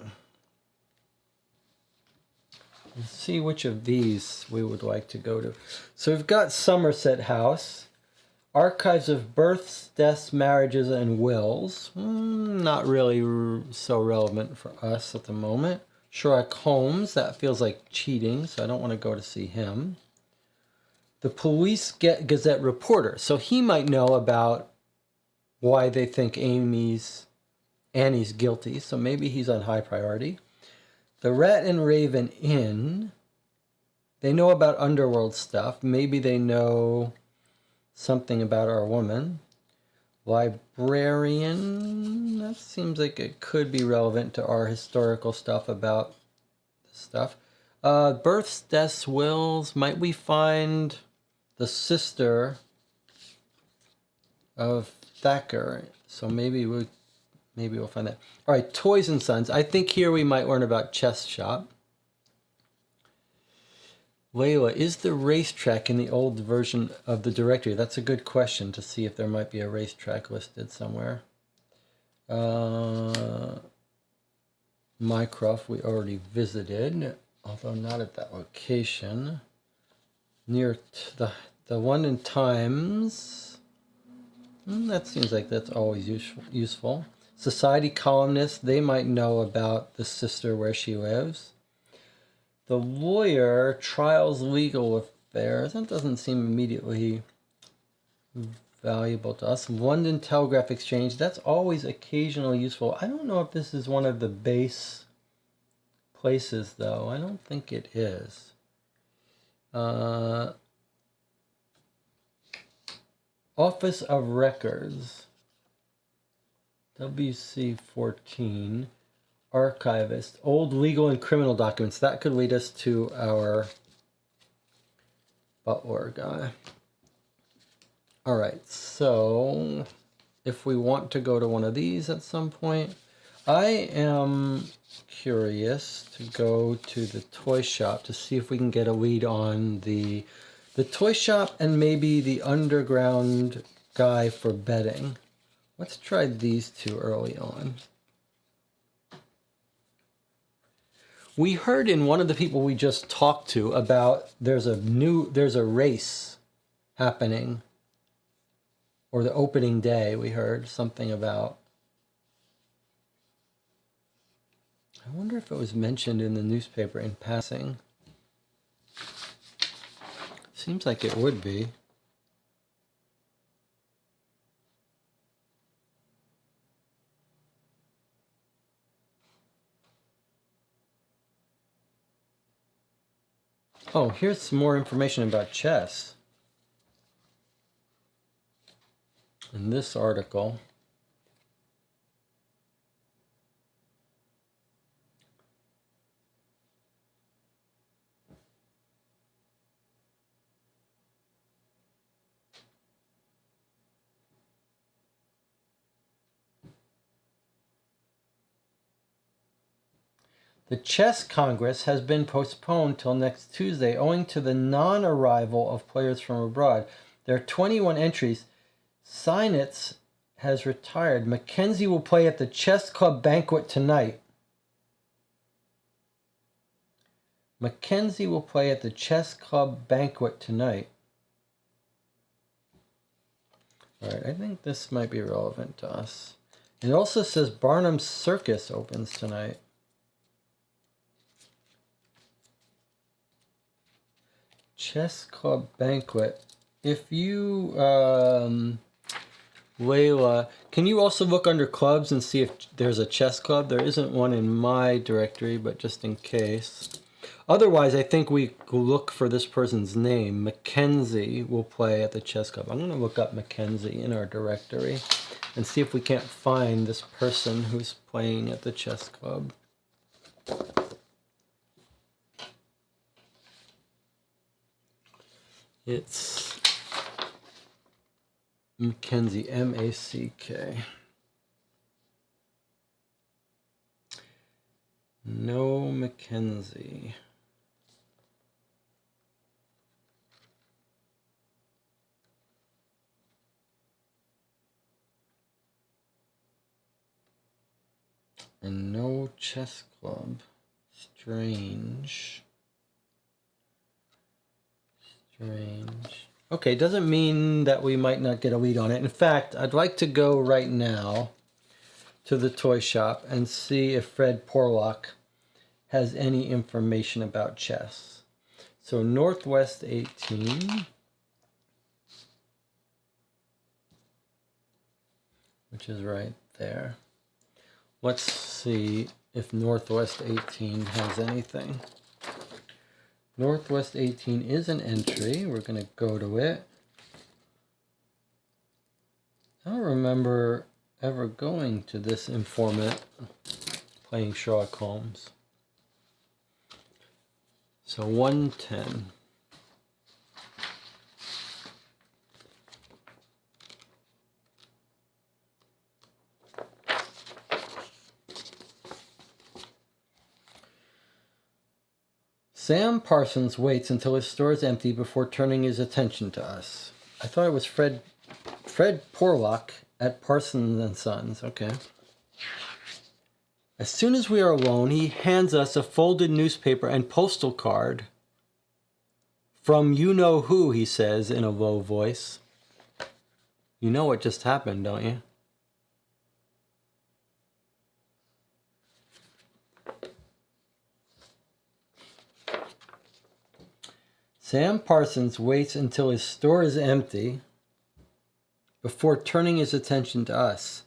Let's see which of these we would like to go to. So we've got Somerset House, archives of births, deaths, marriages, and wills. Not really so relevant for us at the moment. Sherlock Holmes, that feels like cheating, so I don't want to go to see him. The Police Gazette reporter, so he might know about why they think Annie's guilty, so maybe he's on high priority. The Rat and Raven Inn, they know about underworld stuff. Maybe they know something about our woman. Librarian, that seems like it could be relevant to our historical stuff about this stuff. Births, deaths, wills, might we find the sister of Thacker? So maybe we'll find that. All right, Toys and Sons. I think here we might learn about Chess Shop. Layla, is the racetrack in the old version of the directory? That's a good question to see if there might be a racetrack listed somewhere. Mycroft we already visited, although not at that location. Near the London Times. That seems like that's always useful. Society columnists, they might know about the sister where she lives. The lawyer, trials, legal affairs, that doesn't seem immediately valuable to us. London Telegraph Exchange, that's always occasionally useful. I don't know if this is one of the base places, though. I don't think it is. Office of Records, WC14, archivist, old legal and criminal documents. That could lead us to our butler guy. All right, so if we want to go to one of these at some point, I am curious to go to the toy shop to see if we can get a lead on the toy shop and maybe the underground guy for betting. Let's try these two early on. We heard in one of the people we just talked to about there's a race happening, or the opening day. We heard something about. I wonder if it was mentioned in the newspaper in passing. Seems like it would be. Oh, here's some more information about chess. In this article, the Chess Congress has been postponed till next Tuesday owing to the non-arrival of players from abroad. There are 21 entries. Seinitz has retired. Mackenzie will play at the Chess Club banquet tonight. Mackenzie will play at the Chess Club banquet tonight. All right, I think this might be relevant to us. It also says Barnum's Circus opens tonight. Chess Club banquet. If you, Layla, can you also look under clubs and see if there's a chess club? There isn't one in my directory, but just in case. Otherwise, I think we look for this person's name. Mackenzie will play at the chess club. I'm going to look up Mackenzie in our directory and see if we can't find this person who's playing at the chess club. It's Mackenzie, M-A-C-K. No Mackenzie. And no chess club. Strange. Okay, doesn't mean that we might not get a lead on it. In fact, I'd like to go right now to the toy shop and see if Fred Porlock has any information about chess. So Northwest 18, which is right there. Let's see if Northwest 18 has anything. Northwest 18 is an entry. We're going to go to it. I don't remember ever going to this informant playing Sherlock Holmes. So 110. Sam Parsons waits until his store is empty before turning his attention to us. I thought it was Fred Porlock at Parsons and Sons. Okay. As soon as we are alone, he hands us a folded newspaper and postal card. From you-know-who, he says in a low voice. You know what just happened, don't you? Sam Parsons waits until his store is empty before turning his attention to us.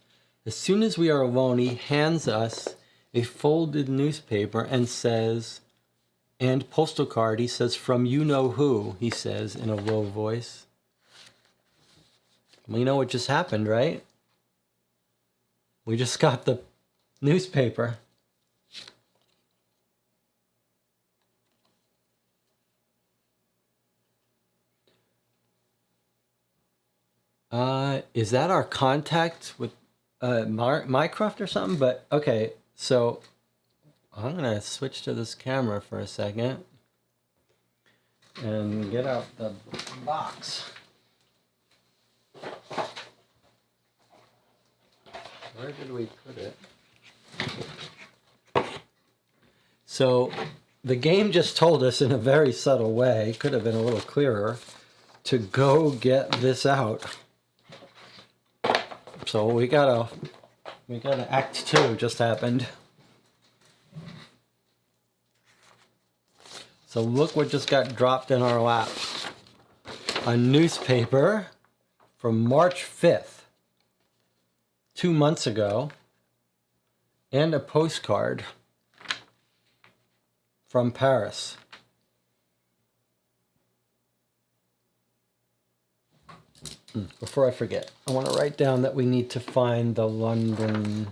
As soon as we are alone, he hands us a folded newspaper and says, and postal card, he says, from you-know-who, he says in a low voice. Well, you know what just happened, right? We just got the newspaper. Is that our contact with Mycroft or something? But okay, so I'm gonna switch to this camera for a second and get out the box. Where did we put it? So the game just told us in a very subtle way, could have been a little clearer, to go get this out. So we got a act 2 just happened. So look what just got dropped in our lap. A newspaper from March 5th, 2 months ago, and a postcard from Paris. Before I forget, I want to write down that we need to find the London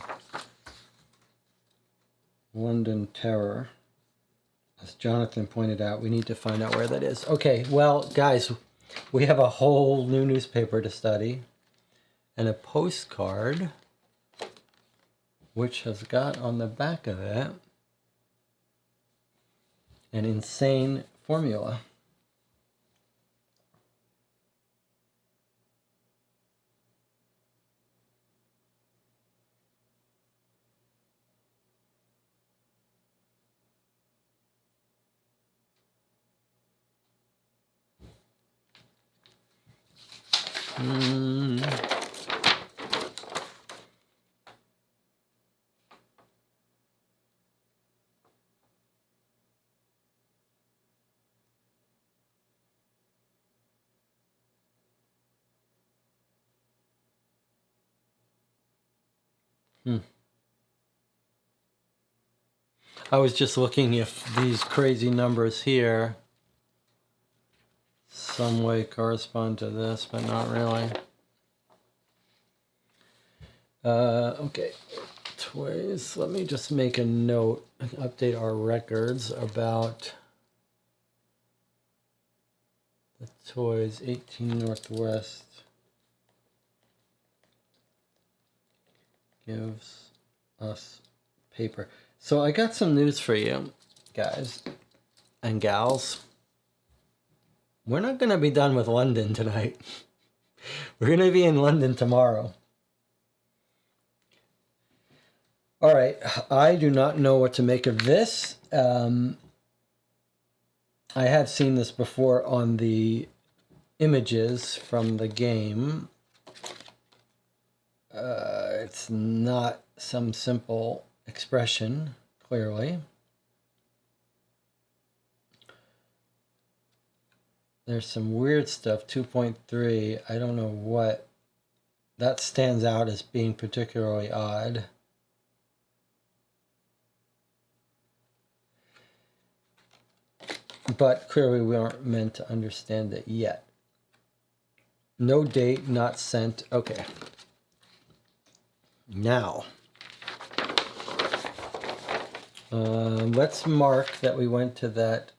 Terror. As Jonathan pointed out, we need to find out where that is. Okay, well, guys, we have a whole new newspaper to study and a postcard, which has got on the back of it an insane formula. I was just looking if these crazy numbers here some way correspond to this, but not really. Okay, toys. Let me just make a note, update our records about the toys. 18 Northwest gives us paper. So I got some news for you, guys and gals. We're not going to be done with London tonight. We're going to be in London tomorrow. All right, I do not know what to make of this. I have seen this before on the images from the game. It's not some simple expression, clearly. There's some weird stuff, 2.3. I don't know what. That stands out as being particularly odd. But clearly we aren't meant to understand it yet. No date, not sent. Okay. Now, let's mark that we went to that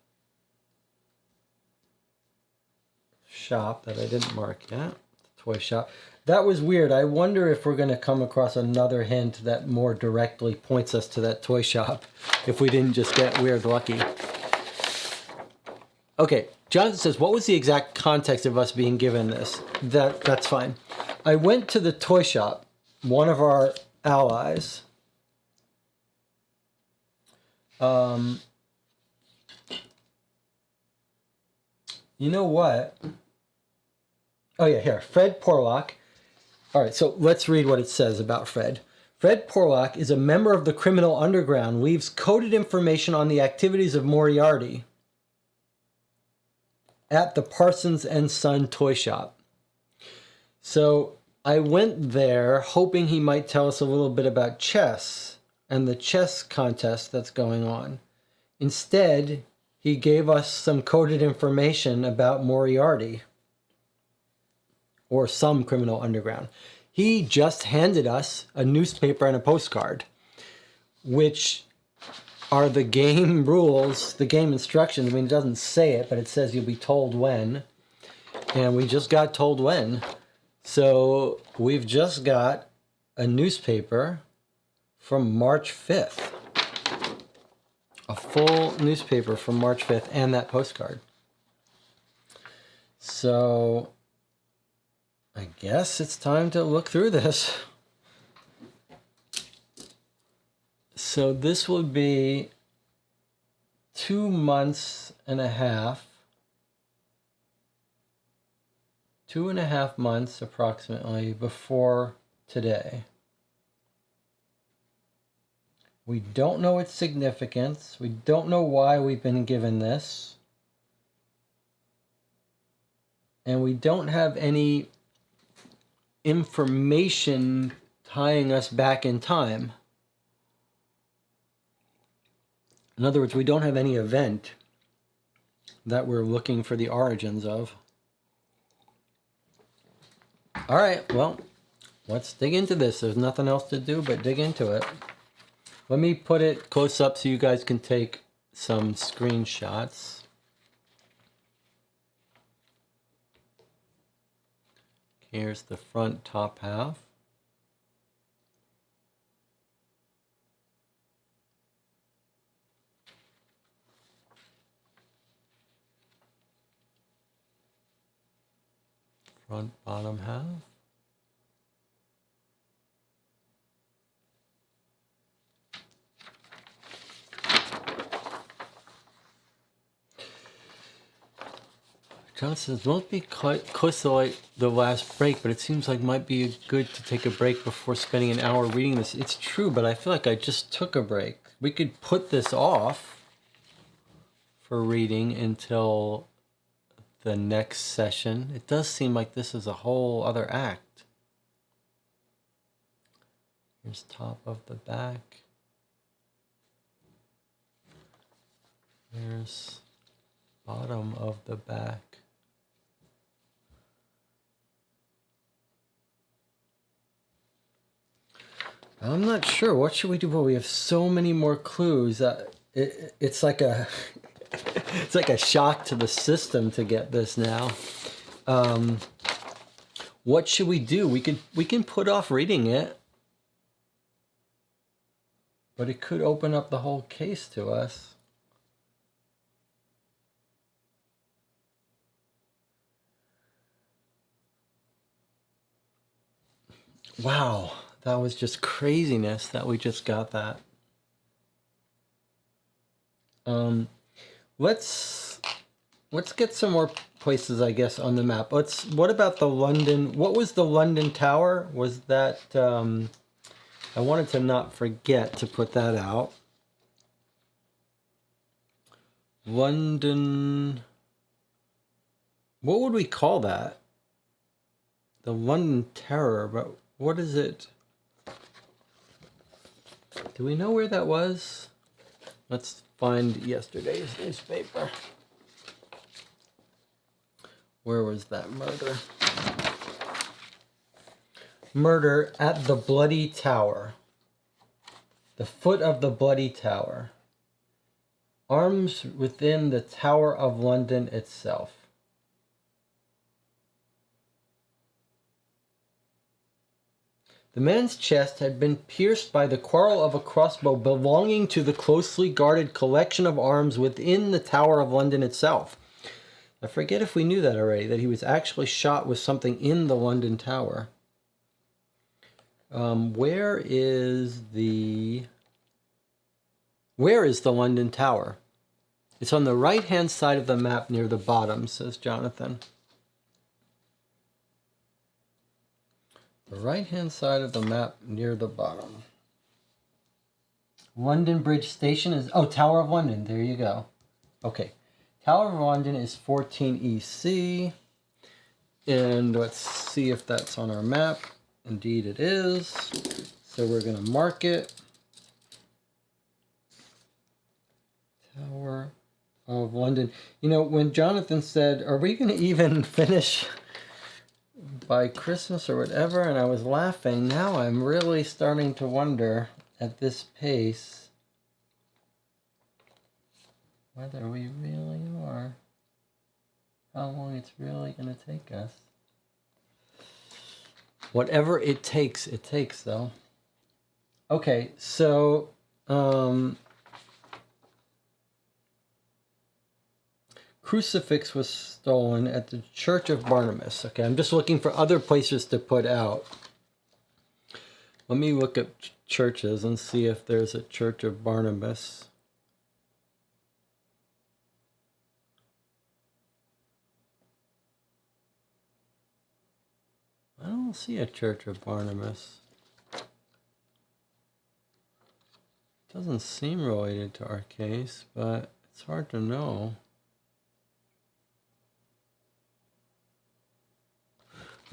shop that I didn't mark yet, the toy shop. That was weird. I wonder if we're going to come across another hint that more directly points us to that toy shop if we didn't just get weird lucky. Okay, Jonathan says, what was the exact context of us being given this? That's fine. I went to the toy shop, one of our allies. You know what? Oh yeah, here, Fred Porlock. All right, so let's read what it says about Fred. Fred Porlock is a member of the criminal underground, leaves coded information on the activities of Moriarty at the Parsons and Son toy shop. So I went there hoping he might tell us a little bit about chess and the chess contest that's going on. Instead, he gave us some coded information about Moriarty or some criminal underground. He just handed us a newspaper and a postcard, which are the game rules, the game instructions. I mean, it doesn't say it, but it says you'll be told when. And we just got told when. So we've just got a newspaper from March 5th. A full newspaper from March 5th and that postcard. So I guess it's time to look through this. So this would be 2 months and a half, 2.5 months approximately before today. We don't know its significance. We don't know why we've been given this. And we don't have any information tying us back in time. In other words, we don't have any event that we're looking for the origins of. All right, well, let's dig into this. There's nothing else to do but dig into it. Let me put it close up so you guys can take some screenshots. Here's the front top half. Front bottom half. John says, won't be close to like the last break, but it seems like might be good to take a break before spending an hour reading this. It's true, but I feel like I just took a break. We could put this off for reading until the next session. It does seem like this is a whole other act. Here's top of the back. Here's bottom of the back. I'm not sure. What should we do? Well, we have so many more clues. It's like a it's like a shock to the system to get this now. What should we do? We can put off reading it, but it could open up the whole case to us. Wow. That was just craziness that we just got that. Let's get some more places, I guess, on the map. What about the London? What was the London Tower? Was that I wanted to not forget to put that out. London. What would we call that? The London Terror, but what is it? Do we know where that was? Let's find yesterday's newspaper. Where was that murder? Murder at the Bloody Tower. The foot of the Bloody Tower. Arms within the Tower of London itself. The man's chest had been pierced by the quarrel of a crossbow belonging to the closely guarded collection of arms within the Tower of London itself. I forget if we knew that already, that he was actually shot with something in the London Tower. Where is the London Tower? It's on the right-hand side of the map near the bottom, says Jonathan. The right-hand side of the map near the bottom. London Bridge Station is... Oh, Tower of London. There you go. Okay. Tower of London is 14 EC. And let's see if that's on our map. Indeed it is. So we're going to mark it. Tower of London. You know, when Jonathan said, are we going to even finish by Christmas or whatever, and I was laughing, now I'm really starting to wonder at this pace whether we really are, how long it's really going to take us. Whatever it takes though. Okay, so crucifix was stolen at the Church of Barnabas. Okay, I'm just looking for other places to put out. Let me look at churches and see if there's a Church of Barnabas. I don't see a Church of Barnabas. Doesn't seem related to our case, but it's hard to know.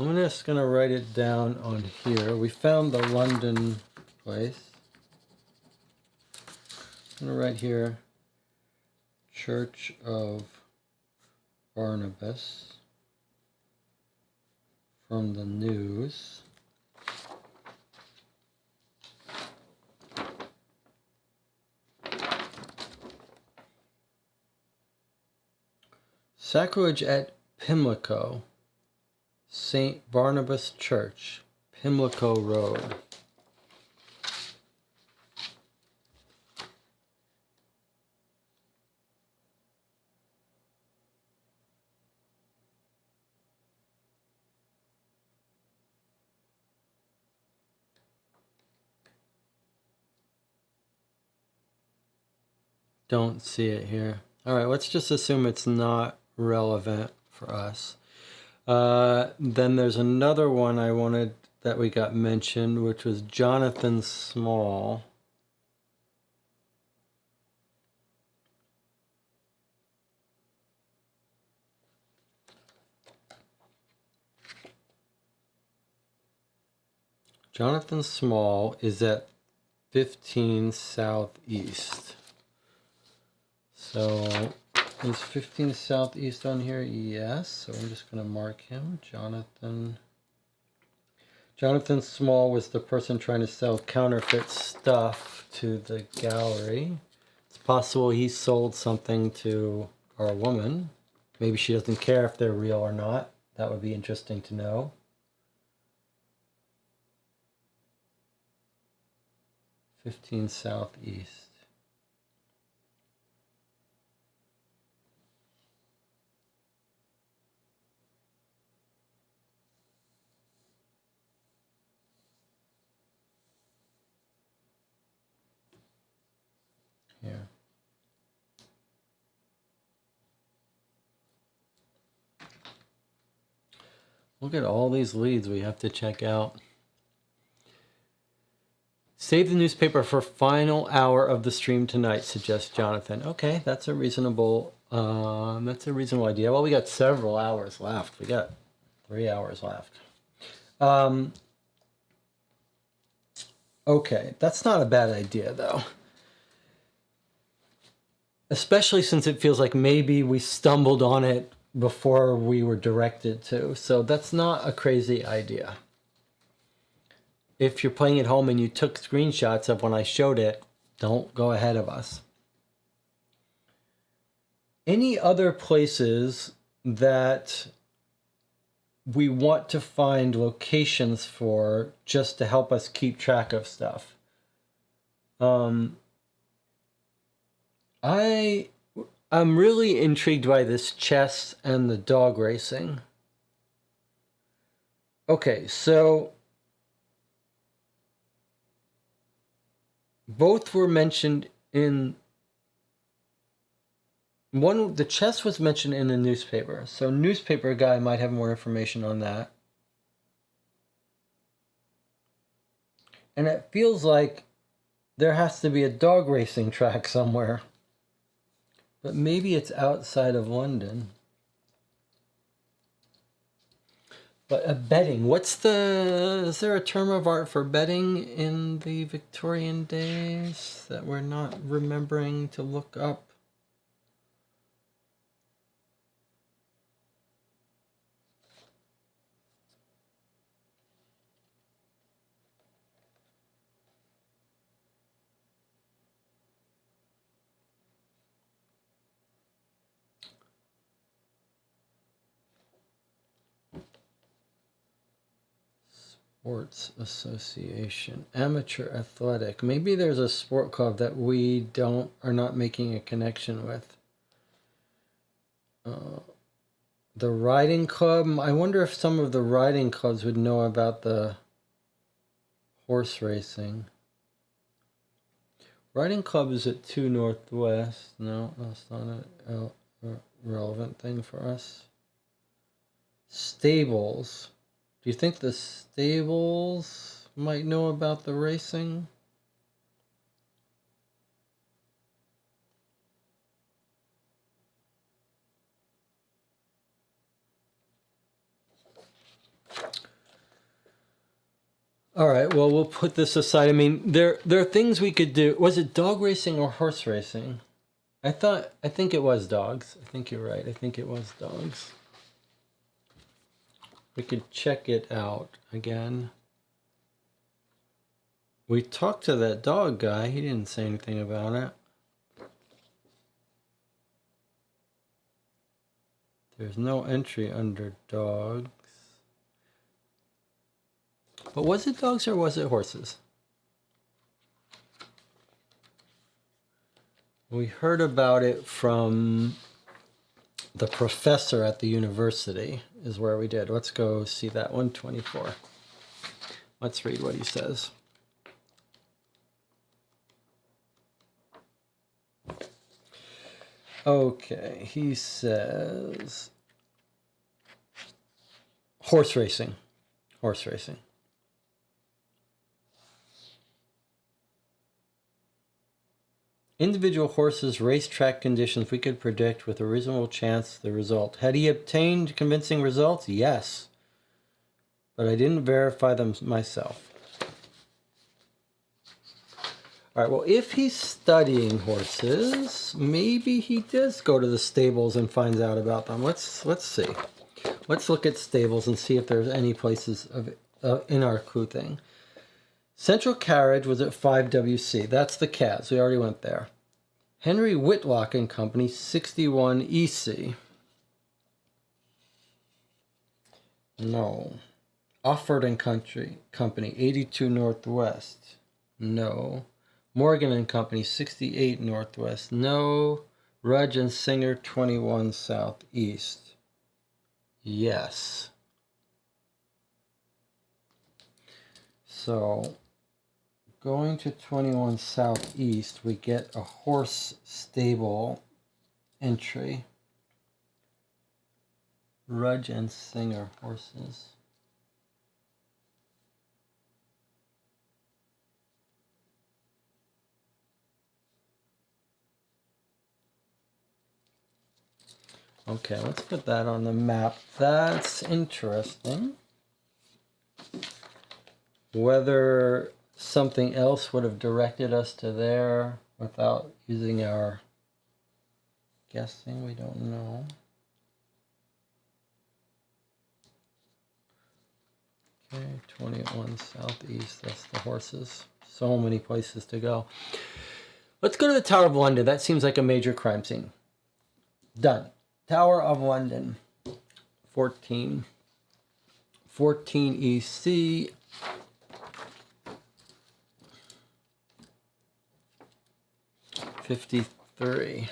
I'm just going to write it down on here. We found the London place. I'm going to write here, Church of Barnabas, from the news. Sacrilege at Pimlico, St. Barnabas Church, Pimlico Road. Don't see it here. All right, let's just assume it's not relevant for us. Then there's another one I wanted that we got mentioned, which was Jonathan Small. Jonathan Small is at 15 Southeast. So is 15 Southeast on here? Yes. So I'm just going to mark him. Jonathan Small was the person trying to sell counterfeit stuff to the gallery. It's possible he sold something to our woman. Maybe she doesn't care if they're real or not. That would be interesting to know. "15 Southeast. Here. Look at all these leads we have to check out. Save the newspaper for final hour of the stream tonight, suggests Jonathan. Okay, that's a reasonable idea. Well, we got several hours left. We got 3 hours left. Okay, that's not a bad idea though. Especially since it feels like maybe we stumbled on it before we were directed to. So that's not a crazy idea. If you're playing at home and you took screenshots of when I showed it, don't go ahead of us. Any other places that we want to find locations for just to help us keep track of stuff? I'm really intrigued by this chess and the dog racing. Okay, so both were mentioned in one. The chess was mentioned in the newspaper, so newspaper guy might have more information on that. And it feels like there has to be a dog racing track somewhere. But maybe it's outside of London. But betting, is there a term of art for betting in the Victorian days that we're not remembering to look up? Sports Association, amateur athletic. Maybe there's a sport club that we are not making a connection with. The riding club. I wonder if some of the riding clubs would know about the horse racing. Riding club is at 2 Northwest. No, that's not a relevant thing for us. Stables. Do you think the stables might know about the racing? All right, well, we'll put this aside. I mean, there are things we could do. Was it dog racing or horse racing? I think it was dogs. I think you're right. I think it was dogs. we could check it out again. We talked to that dog guy. He didn't say anything about it. There's no entry under dogs. But was it dogs or was it horses? We heard about it from the professor at the university is where we did. Let's go see that 124. Let's read what he says. Okay, he says horse racing. Horse racing. Individual horses' racetrack conditions we could predict with a reasonable chance the result. Had he obtained convincing results? Yes. But I didn't verify them myself. All right, well, if he's studying horses, maybe he does go to the stables and finds out about them. Let's see. Let's look at stables and see if there's any places of in our clue thing. Central Carriage was at 5WC. That's the Cavs. We already went there. Henry Whitlock and Company, 61 EC. No. Offord and Company, 82 Northwest. No. Morgan and Company, 68 Northwest. No. Rudge and Singer, 21 Southeast. Yes. So, going to 21 Southeast, we get a horse stable entry. Rudge and Singer horses. Okay, let's put that on the map. That's interesting. Whether something else would have directed us to there without using our guessing, we don't know. Okay, 21 Southeast, that's the horses. So many places to go. Let's go to the Tower of London. That seems like a major crime scene. Done. Tower of London, 14 EC. $53.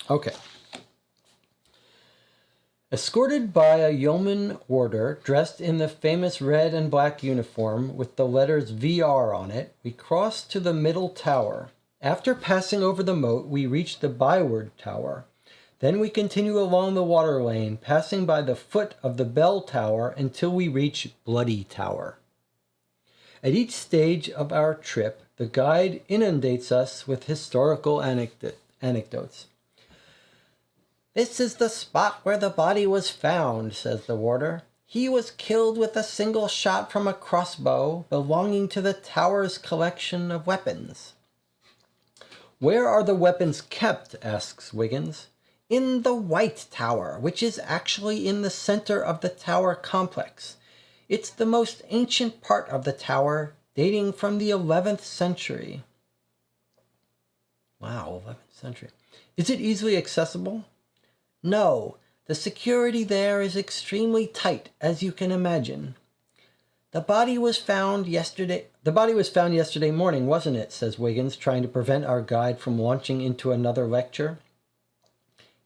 Okay. Escorted by a yeoman warder dressed in the famous red and black uniform with the letters VR on it, we crossed to the middle tower. After passing over the moat, we reached the Byward Tower. Then we continue along the water lane, passing by the foot of the bell tower until we reach Bloody Tower. At each stage of our trip, the guide inundates us with historical anecdotes. "This is the spot where the body was found," says the warder. "He was killed with a single shot from a crossbow belonging to the tower's collection of weapons." "Where are the weapons kept?" asks Wiggins. "In the White Tower, which is actually in the center of the tower complex. It's the most ancient part of the tower, dating from the 11th century. Wow, 11th century. "Is it easily accessible?" "No, the security there is extremely tight, as you can imagine." The body was found yesterday morning, wasn't it?" says Wiggins, trying to prevent our guide from launching into another lecture.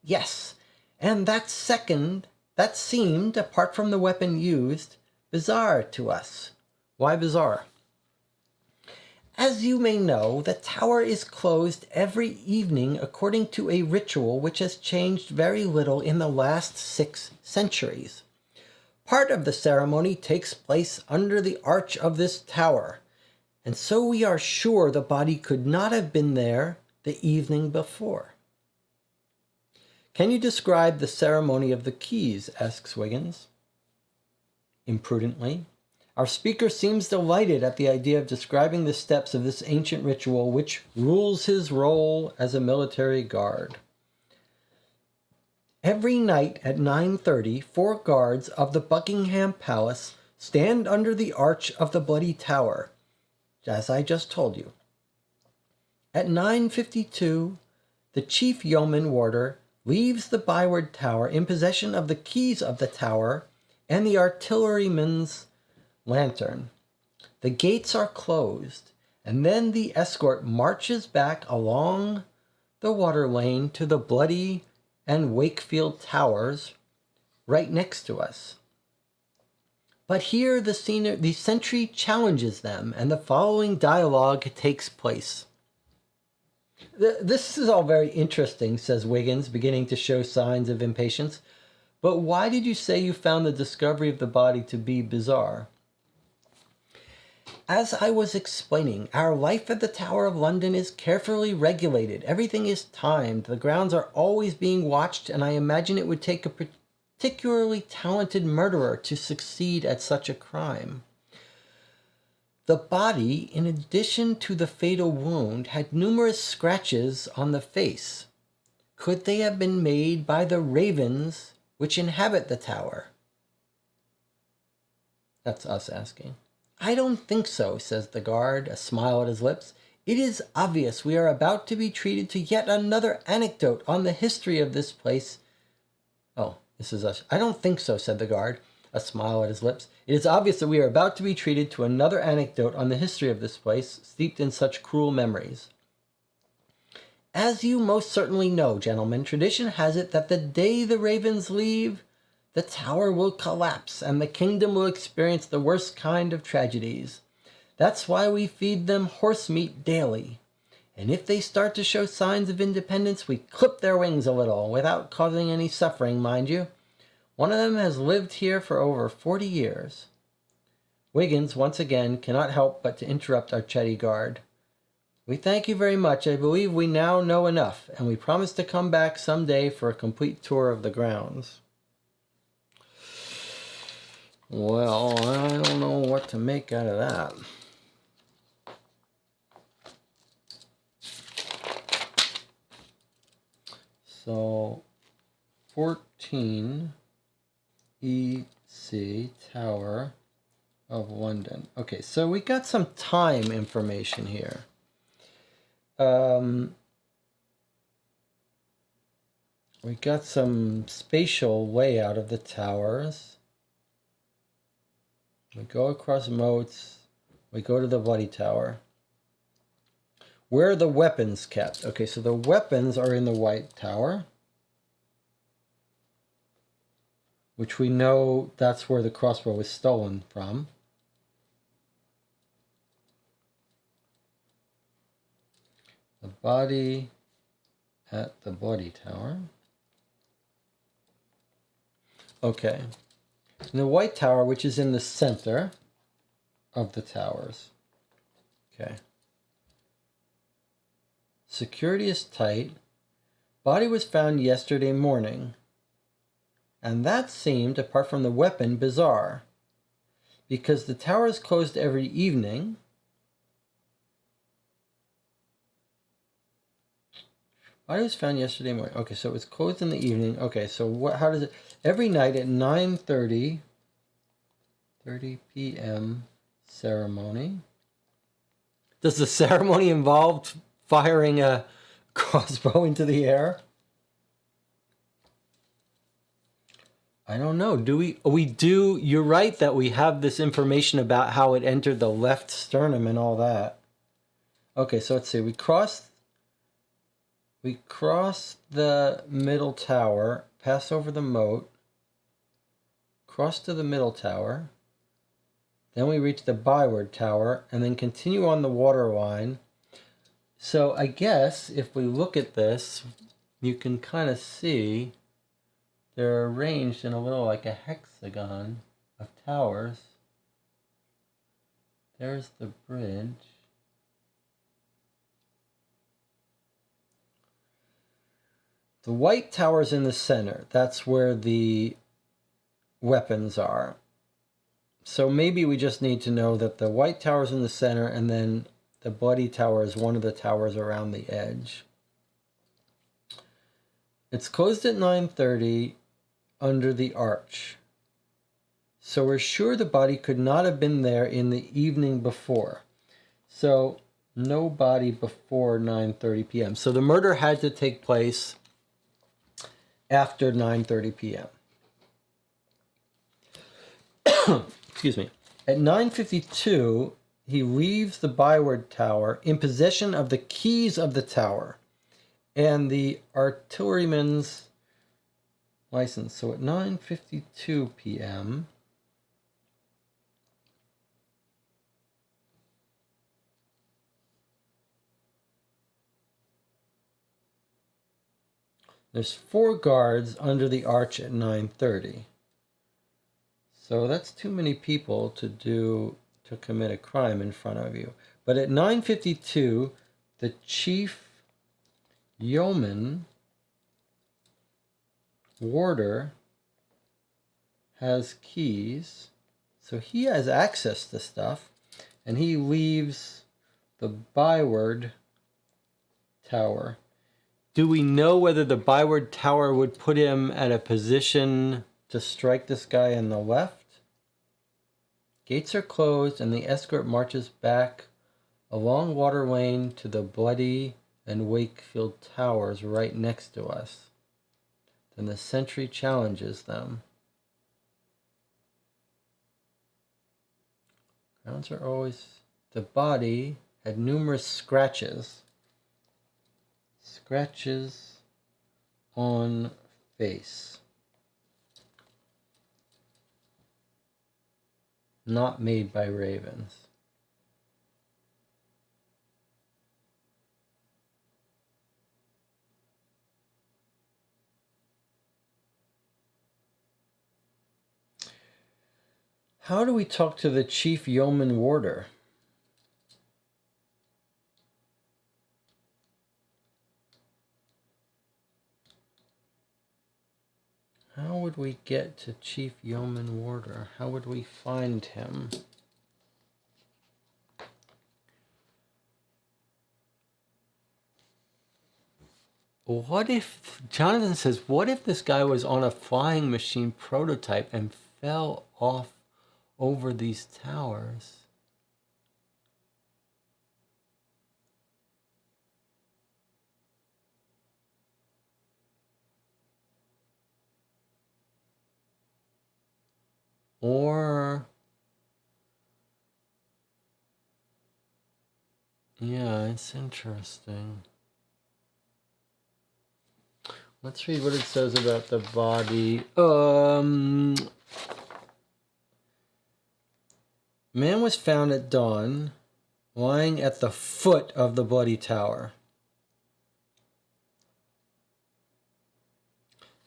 "Yes, and that seemed, apart from the weapon used, bizarre to us." "Why bizarre?" "As you may know, the tower is closed every evening according to a ritual which has changed very little in the last 6 centuries. Part of the ceremony takes place under the arch of this tower, and so we are sure the body could not have been there the evening before." "Can you describe the ceremony of the keys?" asks Wiggins. Imprudently, Our speaker seems delighted at the idea of describing the steps of this ancient ritual which rules his role as a military guard. Every night at 9:30, 4 guards of the Buckingham Palace stand under the arch of the Bloody Tower, as I just told you. At 9:52, the chief yeoman warder leaves the Byward Tower in possession of the keys of the tower and the artilleryman's lantern. The gates are closed, and then the escort marches back along the water lane to the Bloody and Wakefield Towers right next to us. But here the sentry challenges them, and the following dialogue takes place. This is all very interesting, says Wiggins, beginning to show signs of impatience. But why did you say you found the discovery of the body to be bizarre? As I was explaining, our life at the Tower of London is carefully regulated. Everything is timed. The grounds are always being watched, and I imagine it would take a particularly talented murderer to succeed at such a crime. The body, in addition to the fatal wound, had numerous scratches on the face. Could they have been made by the ravens which inhabit the tower? That's us asking. I don't think so, says the guard, a smile at his lips. It is obvious we are about to be treated to yet another anecdote on the history of this place. Oh, this is us. I don't think so, said the guard, a smile at his lips. It is obvious that we are about to be treated to another anecdote on the history of this place, steeped in such cruel memories. As you most certainly know, gentlemen, tradition has it that the day the ravens leave, the tower will collapse and the kingdom will experience the worst kind of tragedies. That's why we feed them horse meat daily. And if they start to show signs of independence, we clip their wings a little, without causing any suffering, mind you. One of them has lived here for over 40 years. Wiggins, once again, cannot help but to interrupt our chatty guard. We thank you very much. I believe we now know enough, and we promise to come back some day for a complete tour of the grounds. Well, I don't know what to make out of that. So, 14 EC Tower of London. Okay, so we got some time information here. We got some spatial layout of the towers. We go across moats. We go to the Bloody Tower. Where are the weapons kept? Okay, so the weapons are in the White Tower, which we know that's where the crossbow was stolen from. The body at the Bloody Tower. Okay. In the White Tower, which is in the center of the towers. Okay. Security is tight. Body was found yesterday morning. And that seemed, apart from the weapon, bizarre. Because the tower is closed every evening. Body was found yesterday morning. Okay, so it was closed in the evening. Okay, so how does it... Every night at 9:30 p.m. ceremony. Does the ceremony involve firing a crossbow into the air? I don't know. Do we? We do. You're right that we have this information about how it entered the left sternum and all that. Okay, so let's see. We crossed the middle tower, pass over the moat, cross to the middle tower, then we reach the Byward Tower, and then continue on the water line. So I guess if we look at this, you can kind of see they're arranged in a little like a hexagon of towers. There's the bridge. The White Tower's in the center. That's where the weapons are. So maybe we just need to know that the white tower is in the center and then the bloody tower is one of the towers around the edge. It's closed at 9:30 under the arch. So we're sure the body could not have been there in the evening before. So no body before 9:30 p.m. So the murder had to take place after 9:30 p.m. Excuse me. At 9:52, he leaves the byward tower in possession of the keys of the tower and the artilleryman's license. So at 9:52 p.m., there's 4 guards under the arch at 9:30. So that's too many people to commit a crime in front of you. But at 9:52, the chief yeoman warder has keys, so he has access to stuff, and he leaves the byward tower. Do we know whether the byward tower would put him at a position to strike this guy on the left? Gates are closed and the escort marches back along Water Lane to the Bloody and Wakefield towers right next to us. Then the sentry challenges them. Grounds are always... The body had numerous scratches. Scratches on face. Not made by ravens. How do we talk to the chief yeoman warder? How would we get to Chief Yeoman Warder? How would we find him? What if, Jonathan says, what if this guy was on a flying machine prototype and fell off over these towers? Or, yeah, it's interesting. Let's read what it says about the body. Man was found at dawn, lying at the foot of the bloody tower.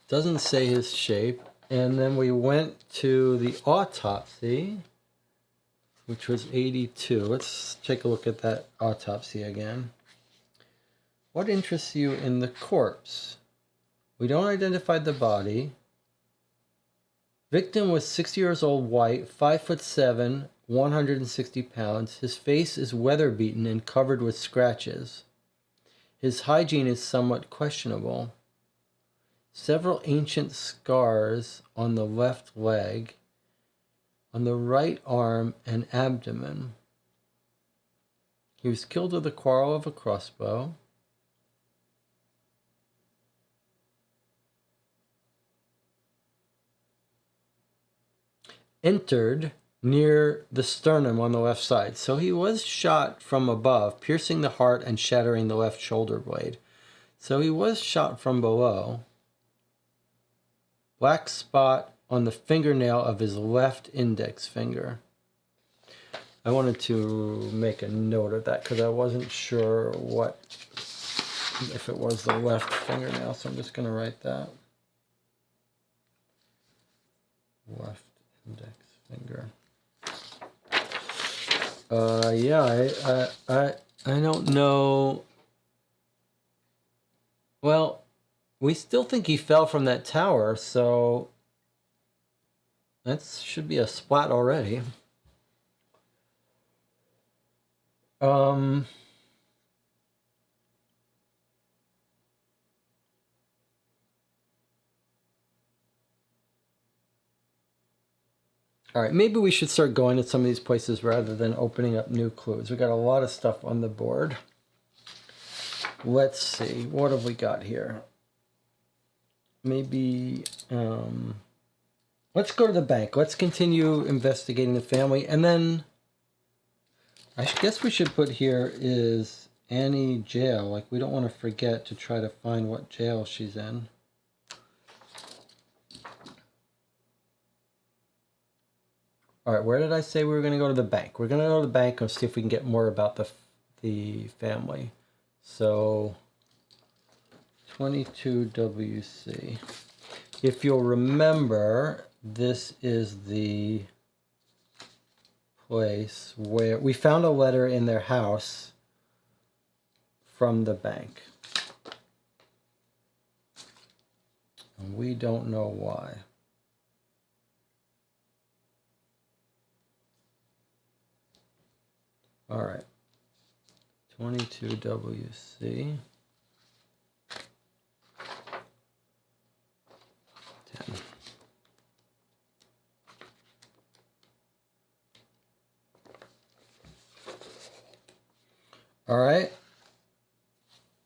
Doesn't say his shape. And then we went to the autopsy, which was 82. Let's take a look at that autopsy again. What interests you in the corpse? We don't identify the body. Victim was 60 years old, white, 5'7", 160 pounds. His face is weather-beaten and covered with scratches. His hygiene is somewhat questionable. Several ancient scars on the left leg, on the right arm and abdomen. He was killed with a quarrel of a crossbow. Entered near the sternum on the left side. So he was shot from above, piercing the heart and shattering the left shoulder blade. So he was shot from below. Black spot on the fingernail of his left index finger. I wanted to make a note of that because I wasn't sure if it was the left fingernail, so I'm just going to write that. Left index finger. Yeah, I don't know. Well, we still think he fell from that tower, so That should be a splat already. All right, maybe we should start going to some of these places rather than opening up new clues. We got a lot of stuff on the board. Let's see, what have we got here? Maybe, let's go to the bank. Let's continue investigating the family. And then I guess we should put here is Annie jail. Like, we don't want to forget to try to find what jail she's in. All right, where did I say we were going to go to the bank? We're going to go to the bank and see if we can get more about the family. So 22WC. If you'll remember, this is the place where we found a letter in their house from the bank. And we don't know why. All right, 22WC. 10. All right.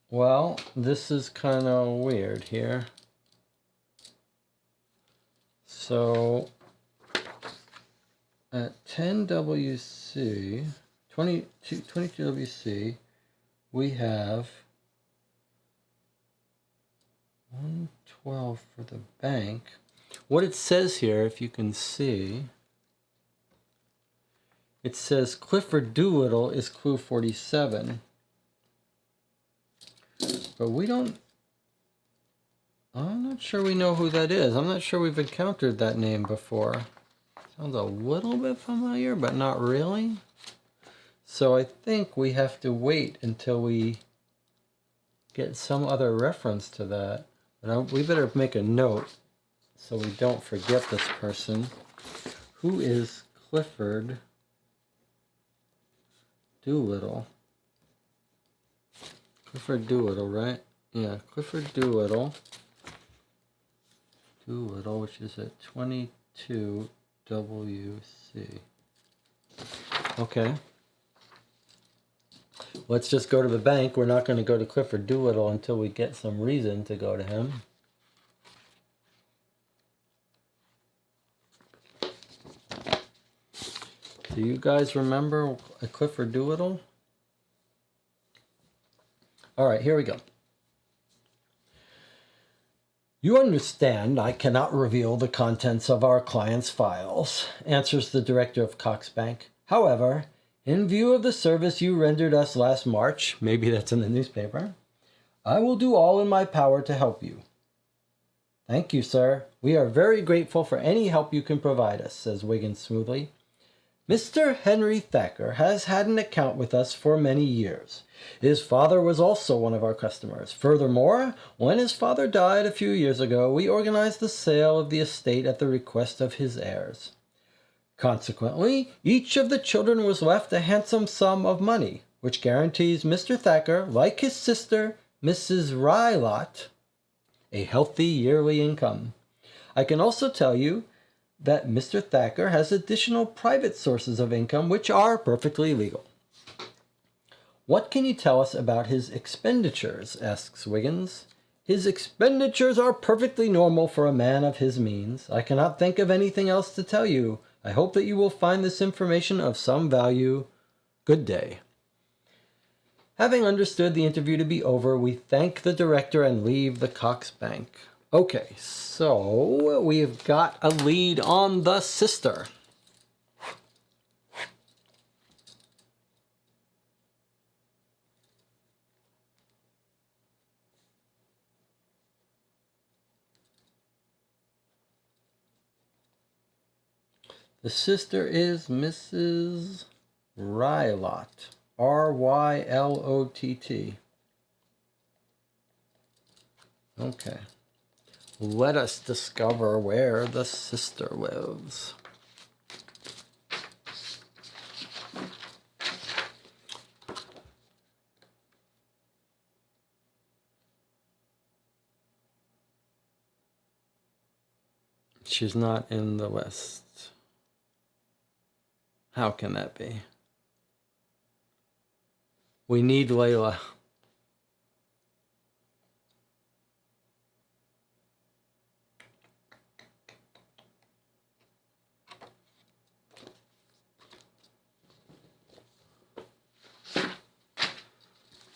Well, this is kind of weird here. So at 10WC, 22WC, we have 112 for the bank. What it says here, if you can see, it says Clifford Doolittle is clue 47. But we don't, I'm not sure we know who that is. I'm not sure we've encountered that name before. Sounds a little bit familiar, but not really. So I think we have to wait until we get some other reference to that. But we better make a note so we don't forget this person. Who is Clifford Doolittle? Clifford Doolittle, right? Yeah, Clifford Doolittle. Doolittle, which is at 22WC. Okay. Let's just go to the bank. We're not going to go to Clifford Doolittle until we get some reason to go to him. Do you guys remember a Clifford Doolittle? All right, here we go. You understand I cannot reveal the contents of our client's files, answers the director of Cox Bank. However, in view of the service you rendered us last March, maybe that's in the newspaper, I will do all in my power to help you. Thank you, sir. We are very grateful for any help you can provide us, says Wiggins smoothly. Mr. Henry Thacker has had an account with us for many years. His father was also one of our customers. Furthermore, when his father died a few years ago, we organized the sale of the estate at the request of his heirs. Consequently, each of the children was left a handsome sum of money, which guarantees Mr. Thacker, like his sister, Mrs. Rylott, a healthy yearly income. I can also tell you that Mr. Thacker has additional private sources of income which are perfectly legal. What can you tell us about his expenditures? Asks Wiggins. His expenditures are perfectly normal for a man of his means. I cannot think of anything else to tell you. I hope that you will find this information of some value. Good day. Having understood the interview to be over, we thank the director and leave the Cox Bank. Okay, so we've got a lead on the sister. The sister is Mrs. Rylott. Rylott. Okay. Let us discover where the sister lives. She's not in the West. How can that be? We need Layla.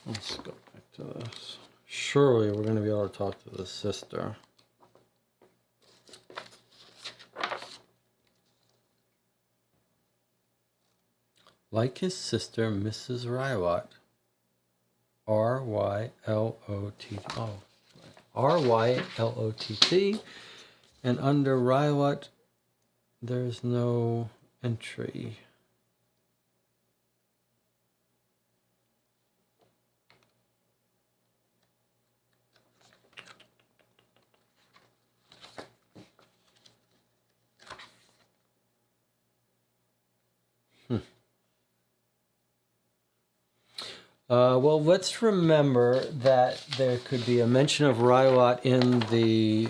Let's go back to this. Surely we're going to be able to talk to the sister. Like his sister, Mrs. Rylott. R-Y-L-O-T-T. Oh, R-Y-L-O-T-T. And under Rylott, there's no entry. Well, let's remember that there could be a mention of Rylott in the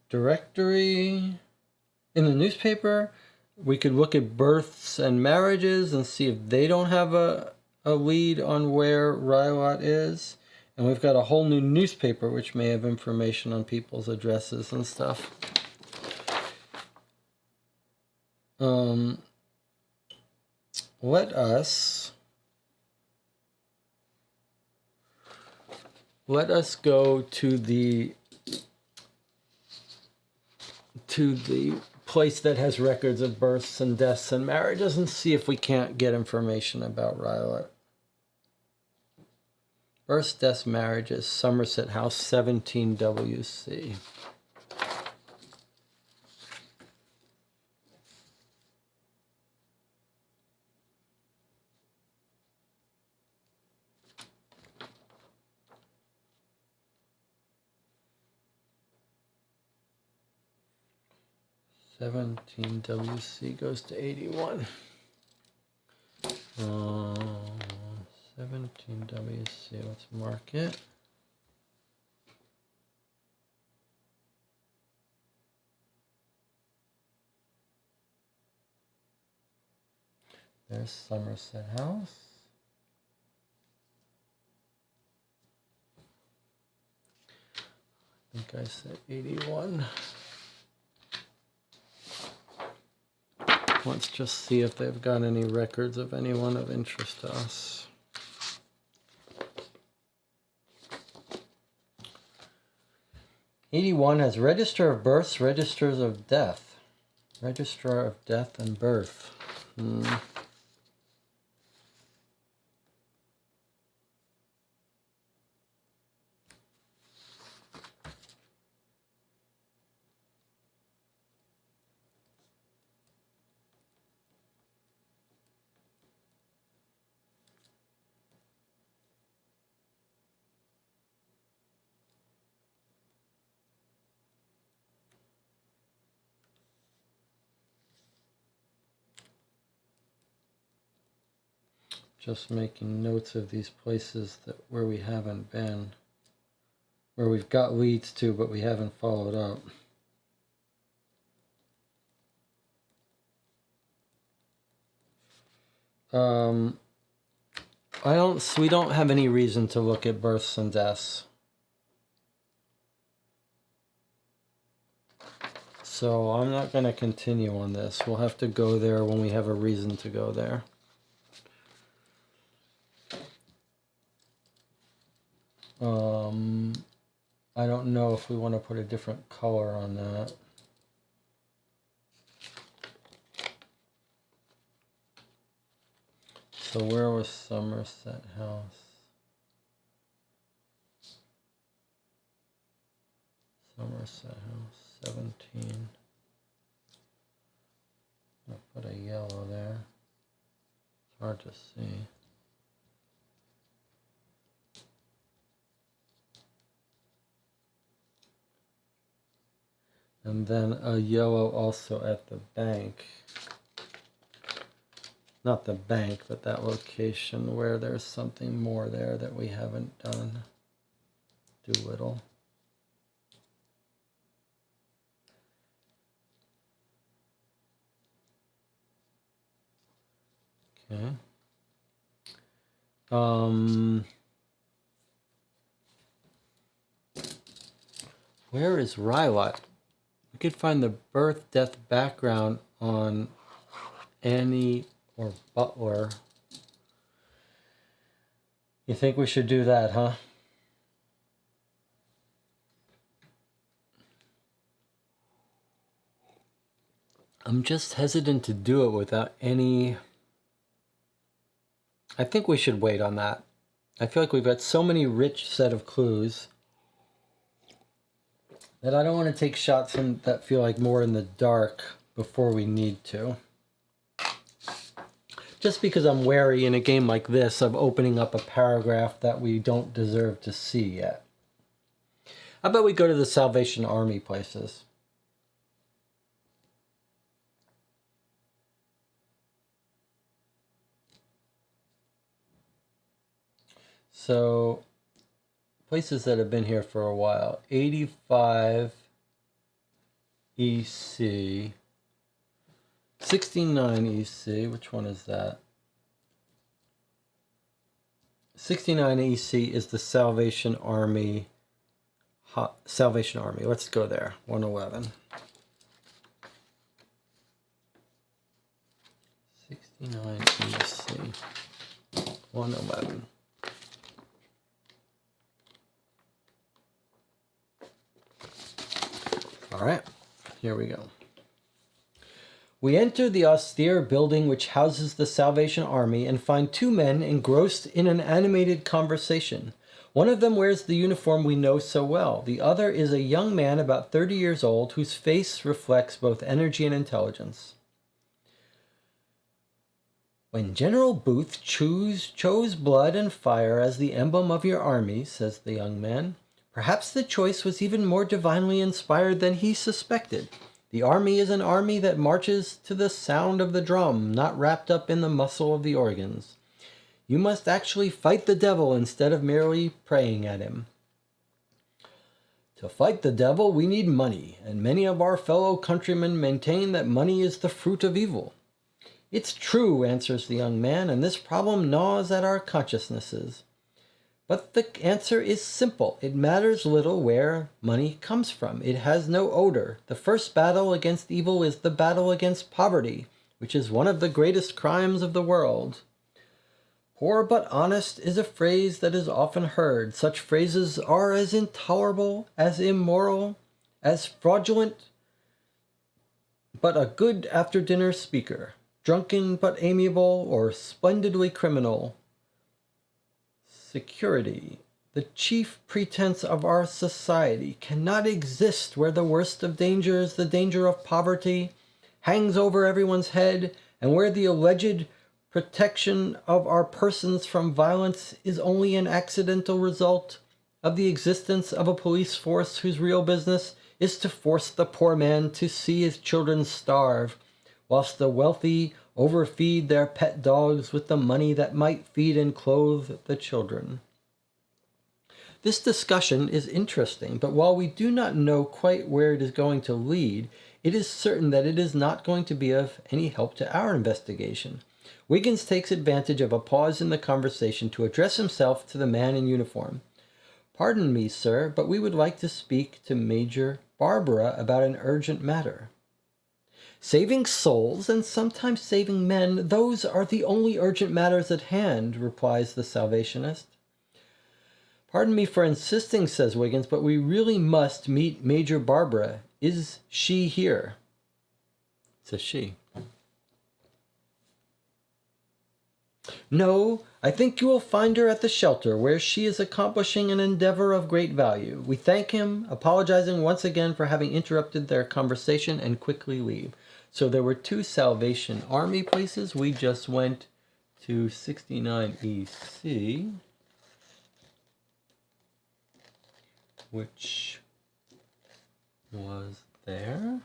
directory, in the newspaper. We could look at births and marriages and see if they don't have a lead on where Rylott is. And we've got a whole new newspaper which may have information on people's addresses and stuff. Let us go to the place that has records of births and deaths and marriages and see if we can't get information about Rylott. Births, deaths, marriages, Somerset House, 17 WC. WC goes to 81. 17 WC, let's mark it. There's Somerset House. I think I said 81. Let's just see if they've got any records of anyone of interest to us. '81 has register of births, registers of death. Registrar of death and birth. Just making notes of these places where we haven't been, where we've got leads to, but we haven't followed up. We don't have any reason to look at births and deaths. So I'm not going to continue on this. We'll have to go there when we have a reason to go there. I don't know if we want to put a different color on that. So where was Somerset House? Somerset House, 17. I'll put a yellow there. It's hard to see. And then a yellow also at the bank. Not the bank, but that location where there's something more there that we haven't done. Doolittle. Okay. Where is Rylot? We could find the birth death background on Annie or Butler. You think we should do that, huh? I'm just hesitant to do it without any... I think we should wait on that. I feel like we've got so many rich set of clues that I don't want to take shots that feel like more in the dark before we need to. Just because I'm wary in a game like this of opening up a paragraph that we don't deserve to see yet. How about we go to the Salvation Army places? So, places that have been here for a while. 85 EC. 69 EC. Which one is that? 69 EC is the Salvation Army. Salvation Army. Let's go there. 111. 69 EC. 111. All right, here we go. We enter the austere building which houses the Salvation Army and find two men engrossed in an animated conversation. One of them wears the uniform we know so well. The other is a young man about 30 years old whose face reflects both energy and intelligence. When General Booth chose blood and fire as the emblem of your army, says the young man, perhaps the choice was even more divinely inspired than he suspected. The army is an army that marches to the sound of the drum, not wrapped up in the muscle of the organs. You must actually fight the devil instead of merely praying at him. To fight the devil, we need money, and many of our fellow countrymen maintain that money is the fruit of evil. It's true, answers the young man, and this problem gnaws at our consciousnesses. But the answer is simple. It matters little where money comes from. It has no odor. The first battle against evil is the battle against poverty, which is one of the greatest crimes of the world. Poor but honest is a phrase that is often heard. Such phrases are as intolerable, as immoral, as fraudulent, but a good after-dinner speaker, drunken but amiable, or splendidly criminal. Security, the chief pretense of our society, cannot exist where the worst of dangers, the danger of poverty, hangs over everyone's head, and where the alleged protection of our persons from violence is only an accidental result of the existence of a police force whose real business is to force the poor man to see his children starve, whilst the wealthy overfeed their pet dogs with the money that might feed and clothe the children. This discussion is interesting, but while we do not know quite where it is going to lead, it is certain that it is not going to be of any help to our investigation. Wiggins takes advantage of a pause in the conversation to address himself to the man in uniform. Pardon me, sir, but we would like to speak to Major Barbara about an urgent matter. Saving souls and sometimes saving men, those are the only urgent matters at hand, replies the Salvationist. Pardon me for insisting, says Wiggins, but we really must meet Major Barbara. Is she here? It's a she. No, I think you will find her at the shelter, where she is accomplishing an endeavor of great value. We thank him, apologizing once again for having interrupted their conversation, and quickly leave. So there were two Salvation Army places. We just went to 69 EC, which was there.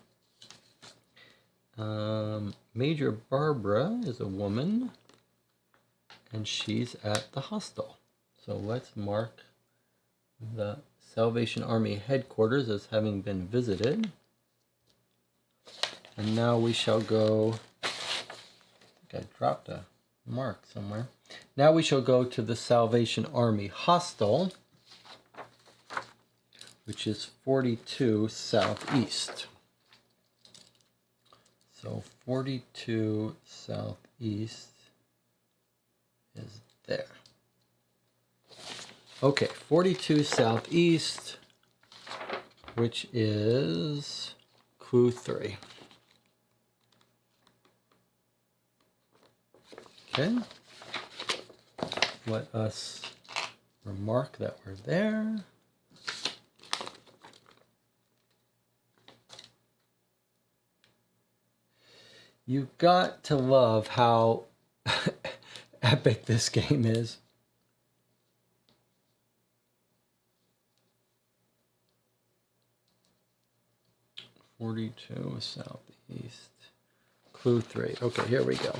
Major Barbara is a woman, and she's at the hostel. So let's mark the Salvation Army headquarters as having been visited. And now we shall go, I think I dropped a mark somewhere. Now we shall go to the Salvation Army hostel, which is 42 Southeast. So 42 Southeast is there. Okay, 42 Southeast, which is clue 3. Okay, let us remark that we're there. You've got to love how epic this game is. .42 Southeast. Clue 3. Okay, here we go.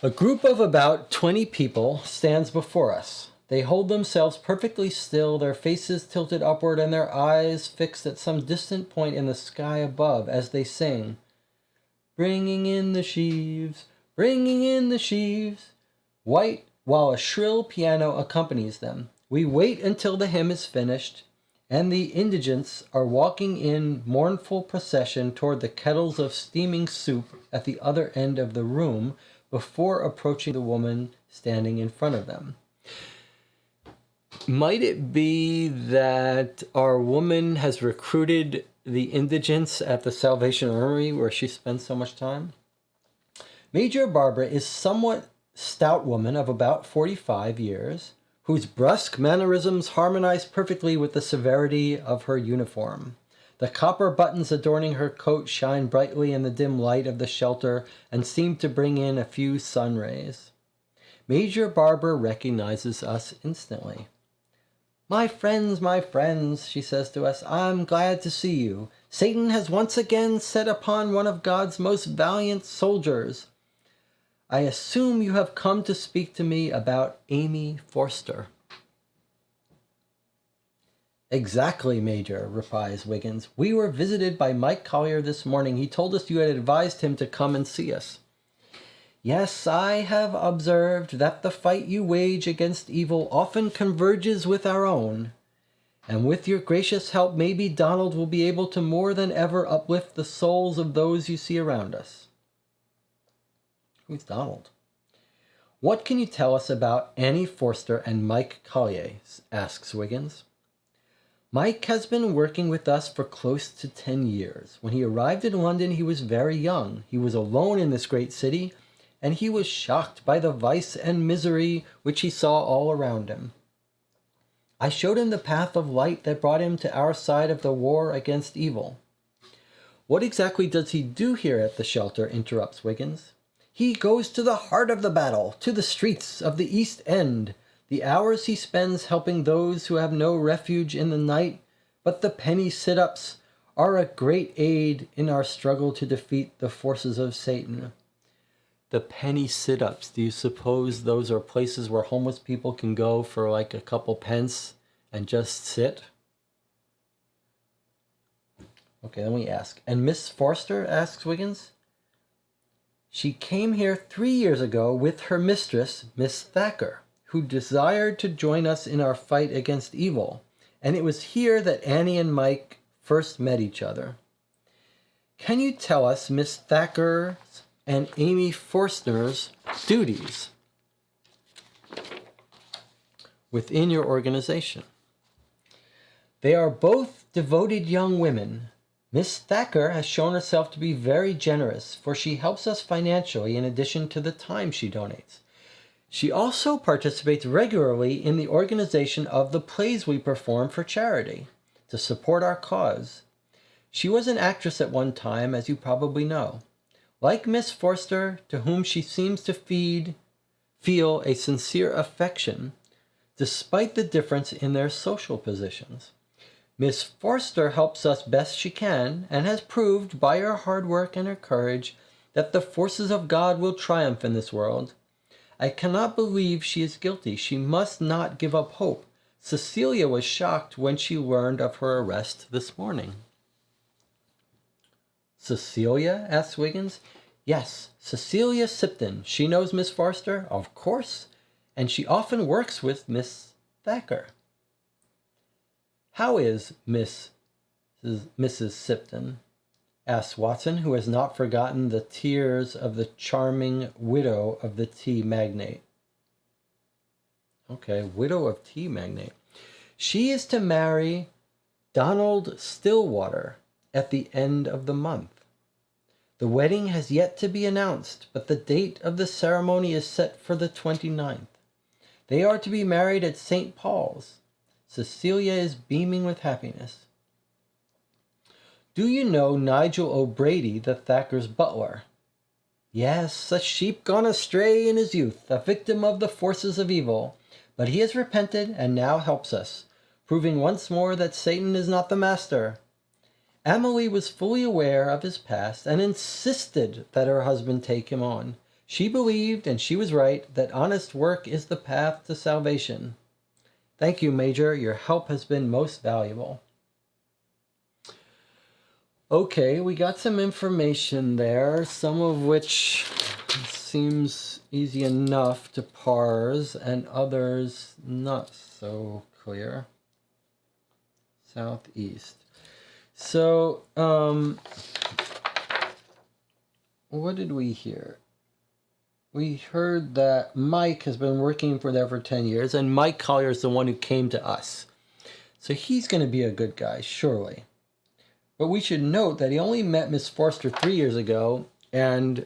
A group of about 20 people stands before us. They hold themselves perfectly still, their faces tilted upward and their eyes fixed at some distant point in the sky above as they sing, "Bringing in the sheaves, bringing in the sheaves," while a shrill piano accompanies them. We wait until the hymn is finished, and the indigents are walking in mournful procession toward the kettles of steaming soup at the other end of the room before approaching the woman standing in front of them. Might it be that our woman has recruited the indigents at the Salvation Army where she spends so much time? Major Barbara is somewhat stout woman of about 45 years, whose brusque mannerisms harmonize perfectly with the severity of her uniform. The copper buttons adorning her coat shine brightly in the dim light of the shelter and seem to bring in a few sun rays. Major Barbara recognizes us instantly. my friends, she says to us, I'm glad to see you. Satan has once again set upon one of God's most valiant soldiers. I assume you have come to speak to me about Amy Forster." "Exactly, Major," replies Wiggins. "We were visited by Mike Collier this morning. He told us you had advised him to come and see us." "Yes, I have observed that the fight you wage against evil often converges with our own. And with your gracious help, maybe Donald will be able to more than ever uplift the souls of those you see around us." Who's Donald? "What can you tell us about Annie Forster and Mike Collier?" asks Wiggins. "Mike has been working with us for close to 10 years. When he arrived in London, he was very young. He was alone in this great city, and he was shocked by the vice and misery which he saw all around him. I showed him the path of light that brought him to our side of the war against evil." "What exactly does he do here at the shelter?" interrupts Wiggins. "He goes to the heart of the battle, to the streets of the East End. The hours he spends helping those who have no refuge in the night, but the penny sit-ups are a great aid in our struggle to defeat the forces of Satan." The penny sit-ups, do you suppose those are places where homeless people can go for like a couple pence and just sit? Okay, then we ask, "And Miss Forster?" asks Wiggins. "She came here 3 years ago with her mistress, Miss Thacker, who desired to join us in our fight against evil, and it was here that Annie and Mike first met each other. Can you tell us Miss Thacker's and Amy Forster's duties within your organization?" "They are both devoted young women. Miss Thacker has shown herself to be very generous, for she helps us financially in addition to the time she donates. She also participates regularly in the organization of the plays we perform for charity, to support our cause. She was an actress at one time, as you probably know. Like Miss Forster, to whom she seems to feed feel a sincere affection despite the difference in their social positions. Miss Forster helps us best she can and has proved by her hard work and her courage that the forces of God will triumph in this world. I cannot believe she is guilty. She must not give up hope. Cecilia was shocked when she learned of her arrest this morning. Cecilia? Asked Wiggins. Yes, Cecilia Sipton. She knows Miss Forster? Of course. And she often works with Miss Thacker. How is Mrs. Sipton? Asked Watson, who has not forgotten the tears of the charming widow of the tea magnate. Okay, widow of tea magnate. She is to marry Donald Stillwater at the end of the month. The wedding has yet to be announced, but the date of the ceremony is set for the 29th. They are to be married at St. Paul's. Cecilia is beaming with happiness. Do you know Nigel O'Brady, the Thacker's butler? Yes, a sheep gone astray in his youth, a victim of the forces of evil. But he has repented and now helps us, proving once more that Satan is not the master. Emily was fully aware of his past and insisted that her husband take him on. She believed, and she was right, that honest work is the path to salvation. Thank you, Major. Your help has been most valuable. Okay, we got some information there, some of which seems easy enough to parse, and others not so clear. Southeast. So, what did we hear? We heard that Mike has been working there for 10 years, and Mike Collier is the one who came to us. So he's going to be a good guy, surely. But we should note that he only met Miss Forster 3 years ago, and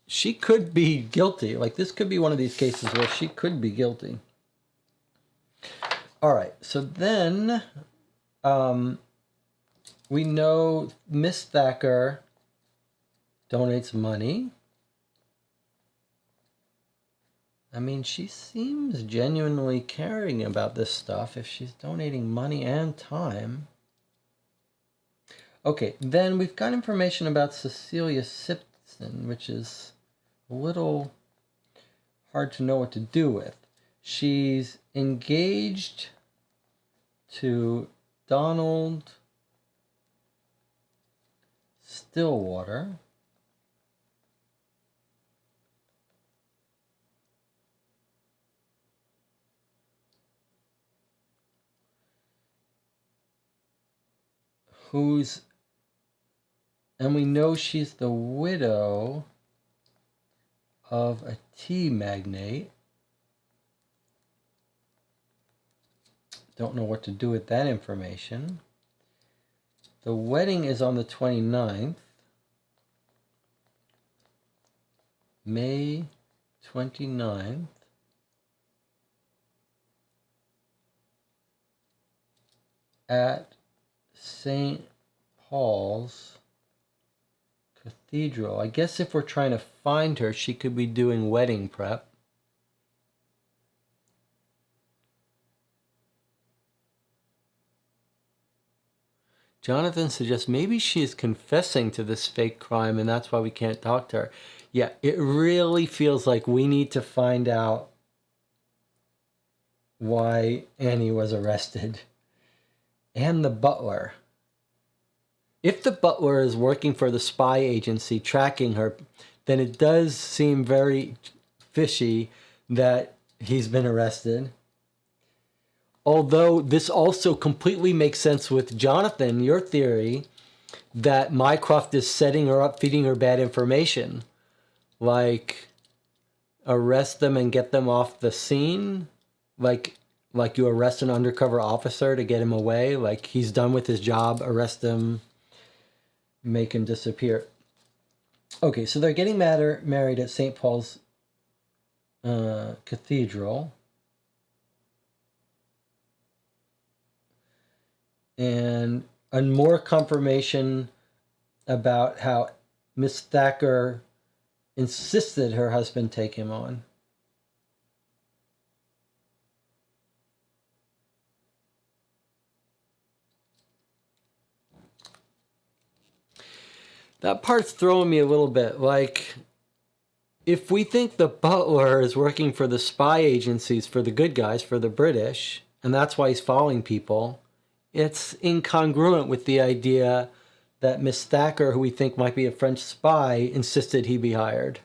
she could be guilty. Like, this could be one of these cases where she could be guilty. All right, so then we know Miss Thacker donates money. I mean, she seems genuinely caring about this stuff if she's donating money and time. Okay, then we've got information about Cecilia Sipton, which is a little hard to know what to do with. She's engaged to Donald Stillwater. And we know she's the widow of a tea magnate. Don't know what to do with that information. The wedding is on the 29th. May 29th. At St. Paul's Cathedral. I guess if we're trying to find her, she could be doing wedding prep. Jonathan suggests maybe she is confessing to this fake crime and that's why we can't talk to her. Yeah, it really feels like we need to find out why Annie was arrested. And the butler. If the butler is working for the spy agency tracking her, then it does seem very fishy that he's been arrested. Although this also completely makes sense with Jonathan, your theory that Mycroft is setting her up, feeding her bad information. Like, arrest them and get them off the scene. Like you arrest an undercover officer to get him away. Like, he's done with his job, arrest him, make him disappear. Okay, so they're getting married at St. Paul's Cathedral. And more confirmation about how Miss Thacker insisted her husband take him on. That part's throwing me a little bit. Like, if we think the butler is working for the spy agencies, for the good guys, for the British, and that's why he's following people, it's incongruent with the idea that Miss Thacker, who we think might be a French spy, insisted he be hired.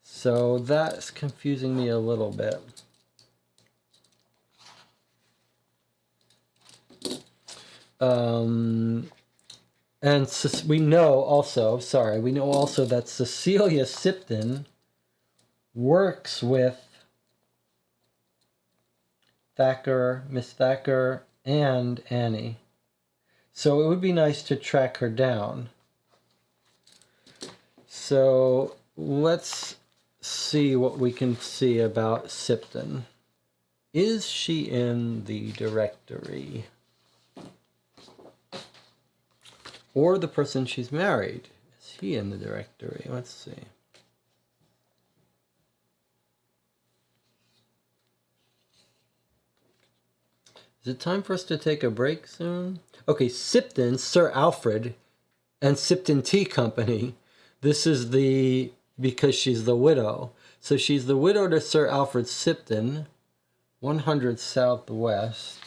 So that's confusing me a little bit. And we know also that Cecilia Sipton works with Thacker, Miss Thacker, and Annie. So it would be nice to track her down. So let's see what we can see about Sipton. Is she in the directory? Or the person she's married? Is he in the directory? Let's see. Is it time for us to take a break soon? Okay, Sipton, Sir Alfred, and Sipton Tea Company. This is because she's the widow. So she's the widow to Sir Alfred Sipton, 100 Southwest.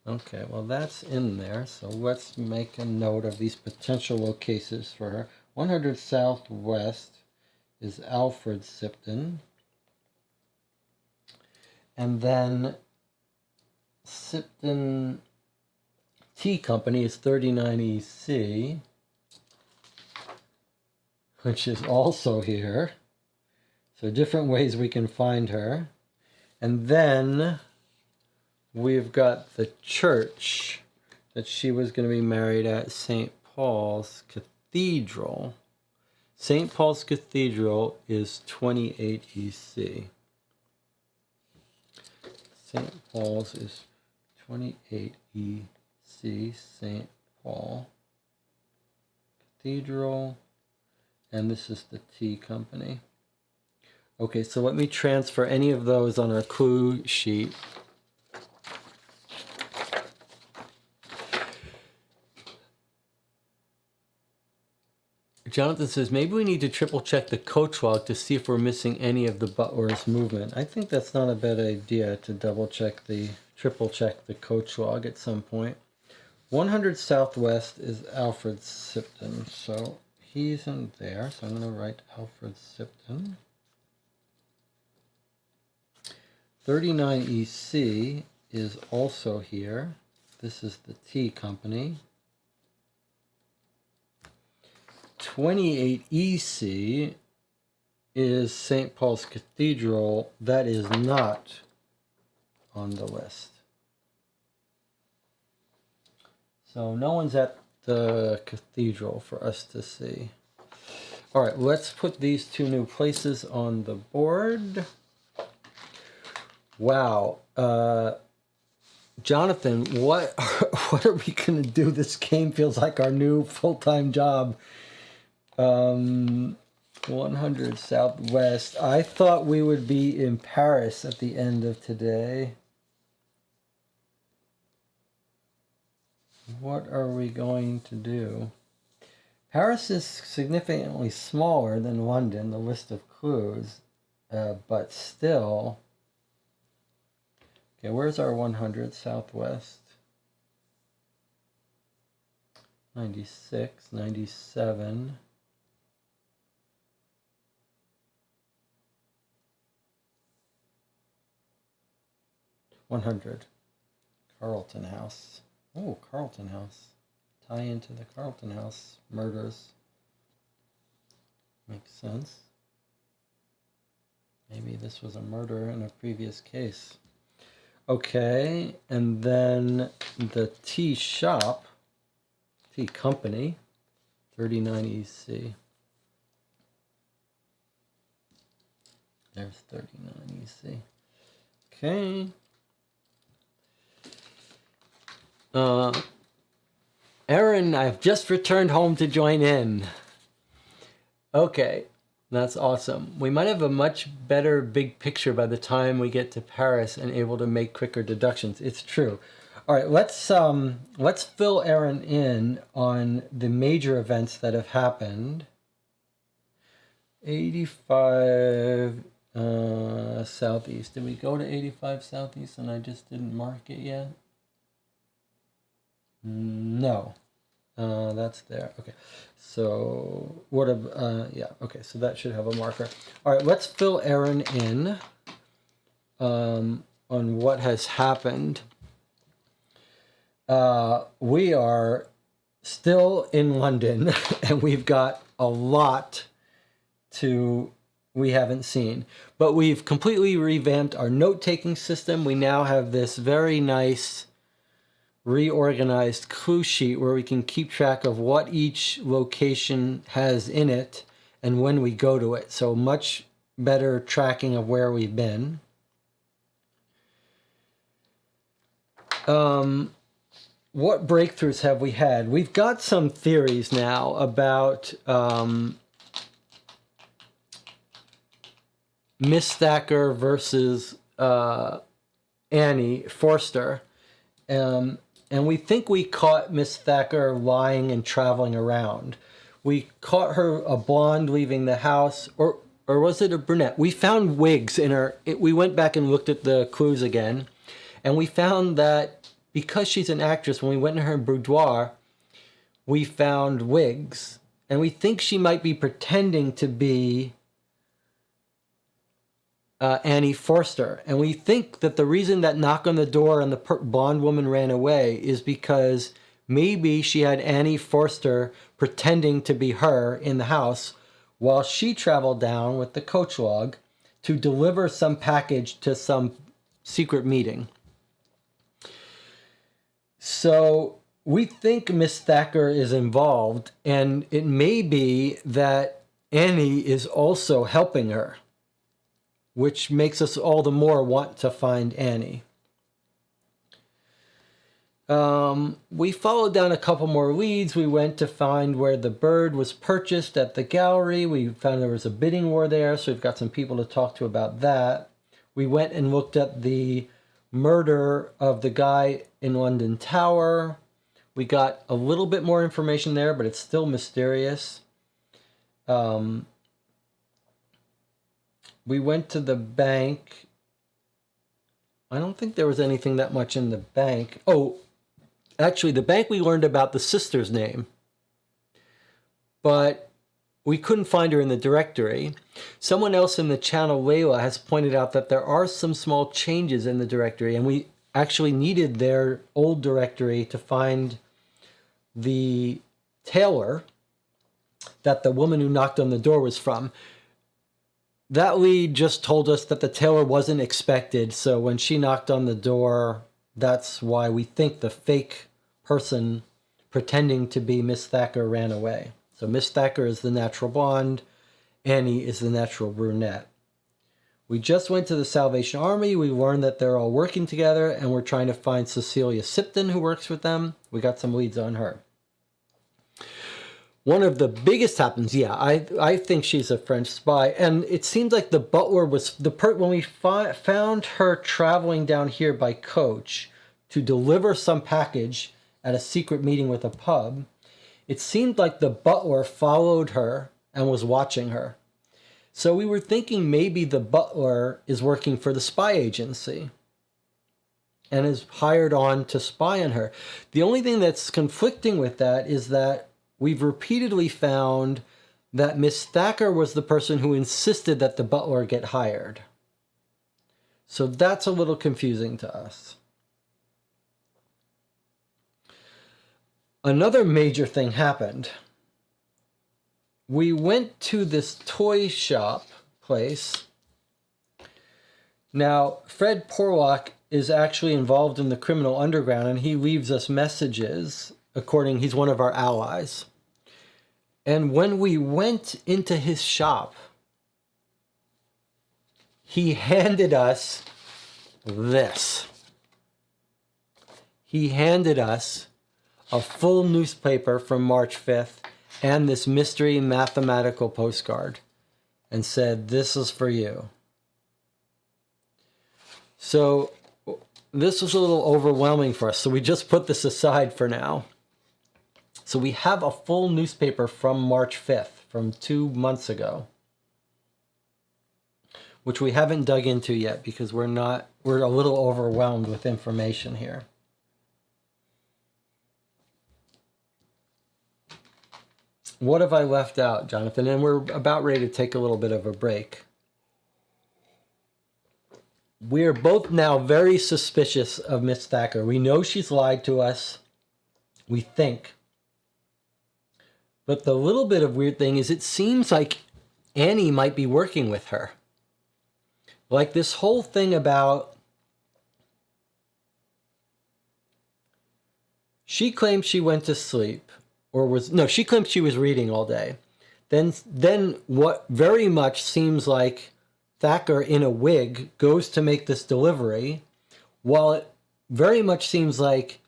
Okay, well that's in there, so let's make a note of these potential locations for her. 100 Southwest is Alfred Sipton. And then Sipton Tea Company is 39 EC, which is also here. So different ways we can find her. And then we've got the church that she was going to be married at, St. Paul's Cathedral. St. Paul's Cathedral is 28 EC. St. Paul's is 28 EC, St. Paul Cathedral, and this is the tea company. Okay, so let me transfer any of those on our clue sheet. Jonathan says, maybe we need to triple check the coach log to see if we're missing any of the butler's movement. I think that's not a bad idea to triple check the coach log at some point. 100 Southwest is Alfred Sipton, so he's in there. So I'm going to write Alfred Sipton. 39 EC is also here. This is the tea company. 28 EC is St. Paul's Cathedral. That is not on the list. So no one's at the cathedral for us to see. All right, let's put these two new places on the board. Wow. Jonathan, what are we going to do? This game feels like our new full-time job. 100 Southwest. I thought we would be in Paris at the end of today. What are we going to do? Paris is significantly smaller than London, the list of clues, but still. Okay, where's our 100 Southwest? 96, 97. $100. Carlton House. Oh, Carlton House. Tie into the Carlton House murders. Makes sense. Maybe this was a murder in a previous case. Okay, and then the tea shop, tea company, 39 EC. There's 39 EC. Okay. Aaron, I've just returned home to join in. Okay, that's awesome. We might have a much better big picture by the time we get to Paris and able to make quicker deductions. It's true. All right, let's fill Aaron in on the major events that have happened. 85 Southeast. Did we go to 85 Southeast and I just didn't mark it yet? No. That's there. Okay. So what yeah, okay, so that should have a marker. All right, let's fill Aaron in on what has happened. We are still in London and we've got a lot we haven't seen, but we've completely revamped our note-taking system. We now have this very nice reorganized clue sheet where we can keep track of what each location has in it and when we go to it. So much better tracking of where we've been. What breakthroughs have we had? We've got some theories now about Miss Thacker versus Annie Forster. And we think we caught Miss Thacker lying and traveling around. We caught her a blonde leaving the house, or was it a brunette? We found wigs in her. We went back and looked at the clues again, and we found that because she's an actress, when we went in her boudoir, we found wigs, and we think she might be pretending to be Annie Forster. And we think that the reason that knock on the door and the blonde woman ran away is because maybe she had Annie Forster pretending to be her in the house while she traveled down with the coach log to deliver some package to some secret meeting. So we think Miss Thacker is involved, and it may be that Annie is also helping her, which makes us all the more want to find Annie. We followed down a couple more leads. We went to find where the bird was purchased at the gallery. We found there was a bidding war there, so we've got some people to talk to about that. We went and looked at the murder of the guy in London Tower. We got a little bit more information there, but it's still mysterious. We went to the bank. I don't think there was anything that much in the bank. Oh, actually, the bank, we learned about the sister's name, but we couldn't find her in the directory. Someone else in the channel, Layla, has pointed out that there are some small changes in the directory, and we actually needed their old directory to find the tailor that the woman who knocked on the door was from. That lead just told us that the tailor wasn't expected, so when she knocked on the door, that's why we think the fake person pretending to be Miss Thacker ran away. So Miss Thacker is the natural blonde, Annie is the natural brunette. We just went to the Salvation Army. We learned that they're all working together, and we're trying to find Cecilia Sipton, who works with them. We got some leads on her. One of the biggest happens, yeah, I think she's a French spy, and it seems like the butler was when we found her traveling down here by coach to deliver some package at a secret meeting with a pub. It seemed like the butler followed her and was watching her. So we were thinking maybe the butler is working for the spy agency and is hired on to spy on her. The only thing that's conflicting with that is that we've repeatedly found that Miss Thacker was the person who insisted that the butler get hired. So that's a little confusing to us. Another major thing happened. We went to this toy shop place. Now, Fred Porlock is actually involved in the criminal underground, and he leaves us messages. He's one of our allies. And when we went into his shop, he handed us this. he handed us a full newspaper from March 5th and this mystery mathematical postcard and said, "This is for you." So this was a little overwhelming for us, so we just put this aside for now. So we have a full newspaper from March 5th, from 2 months ago, which we haven't dug into yet because we're a little overwhelmed with information here. What have I left out, Jonathan? And we're about ready to take a little bit of a break. We're both now very suspicious of Miss Thacker. We know she's lied to us, we think. But the little bit of weird thing is it seems like Annie might be working with her. Like this whole thing about, she claimed she went to sleep, she claimed she was reading all day. Then what very much seems like Thacker in a wig goes to make this delivery, while it very much seems like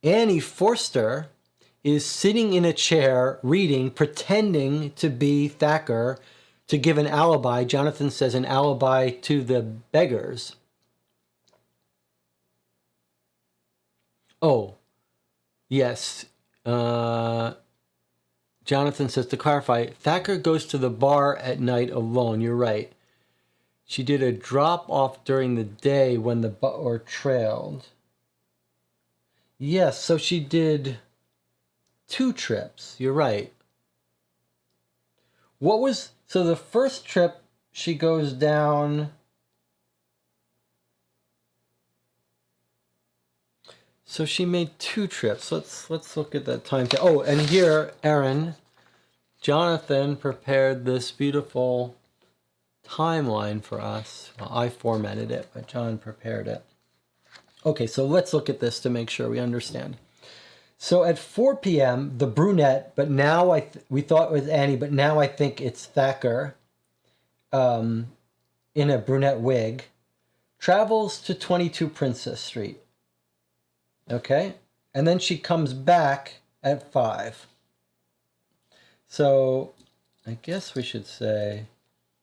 Annie Forster is sitting in a chair reading, pretending to be Thacker to give an alibi. Jonathan says an alibi to the beggars. Oh, yes. Jonathan says, to clarify, Thacker goes to the bar at night alone. You're right. She did a drop-off during the day when the butler trailed. Yes, so she did 2 trips. You're right. So the first trip, she goes down. So she made 2 trips. Let's look at that time. Oh, and here, Aaron, Jonathan prepared this beautiful timeline for us. Well, I formatted it, but John prepared it. Okay, so let's look at this to make sure we understand. So at 4 p.m., the brunette, but now we thought it was Annie, but now I think it's Thacker, in a brunette wig, travels to 22 Princess Street. Okay, and then she comes back at 5. So I guess we should say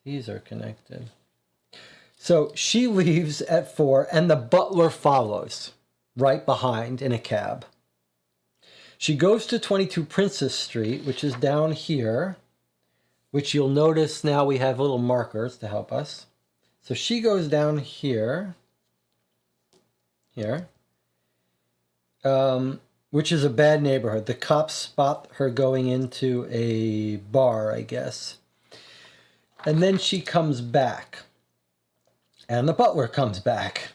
these are connected. So she leaves at 4 and the butler follows right behind in a cab. She goes to 22 Princess Street, which is down here, which you'll notice now we have little markers to help us. So she goes down here, which is a bad neighborhood. The cops spot her going into a bar, I guess. And then she comes back. And the butler comes back.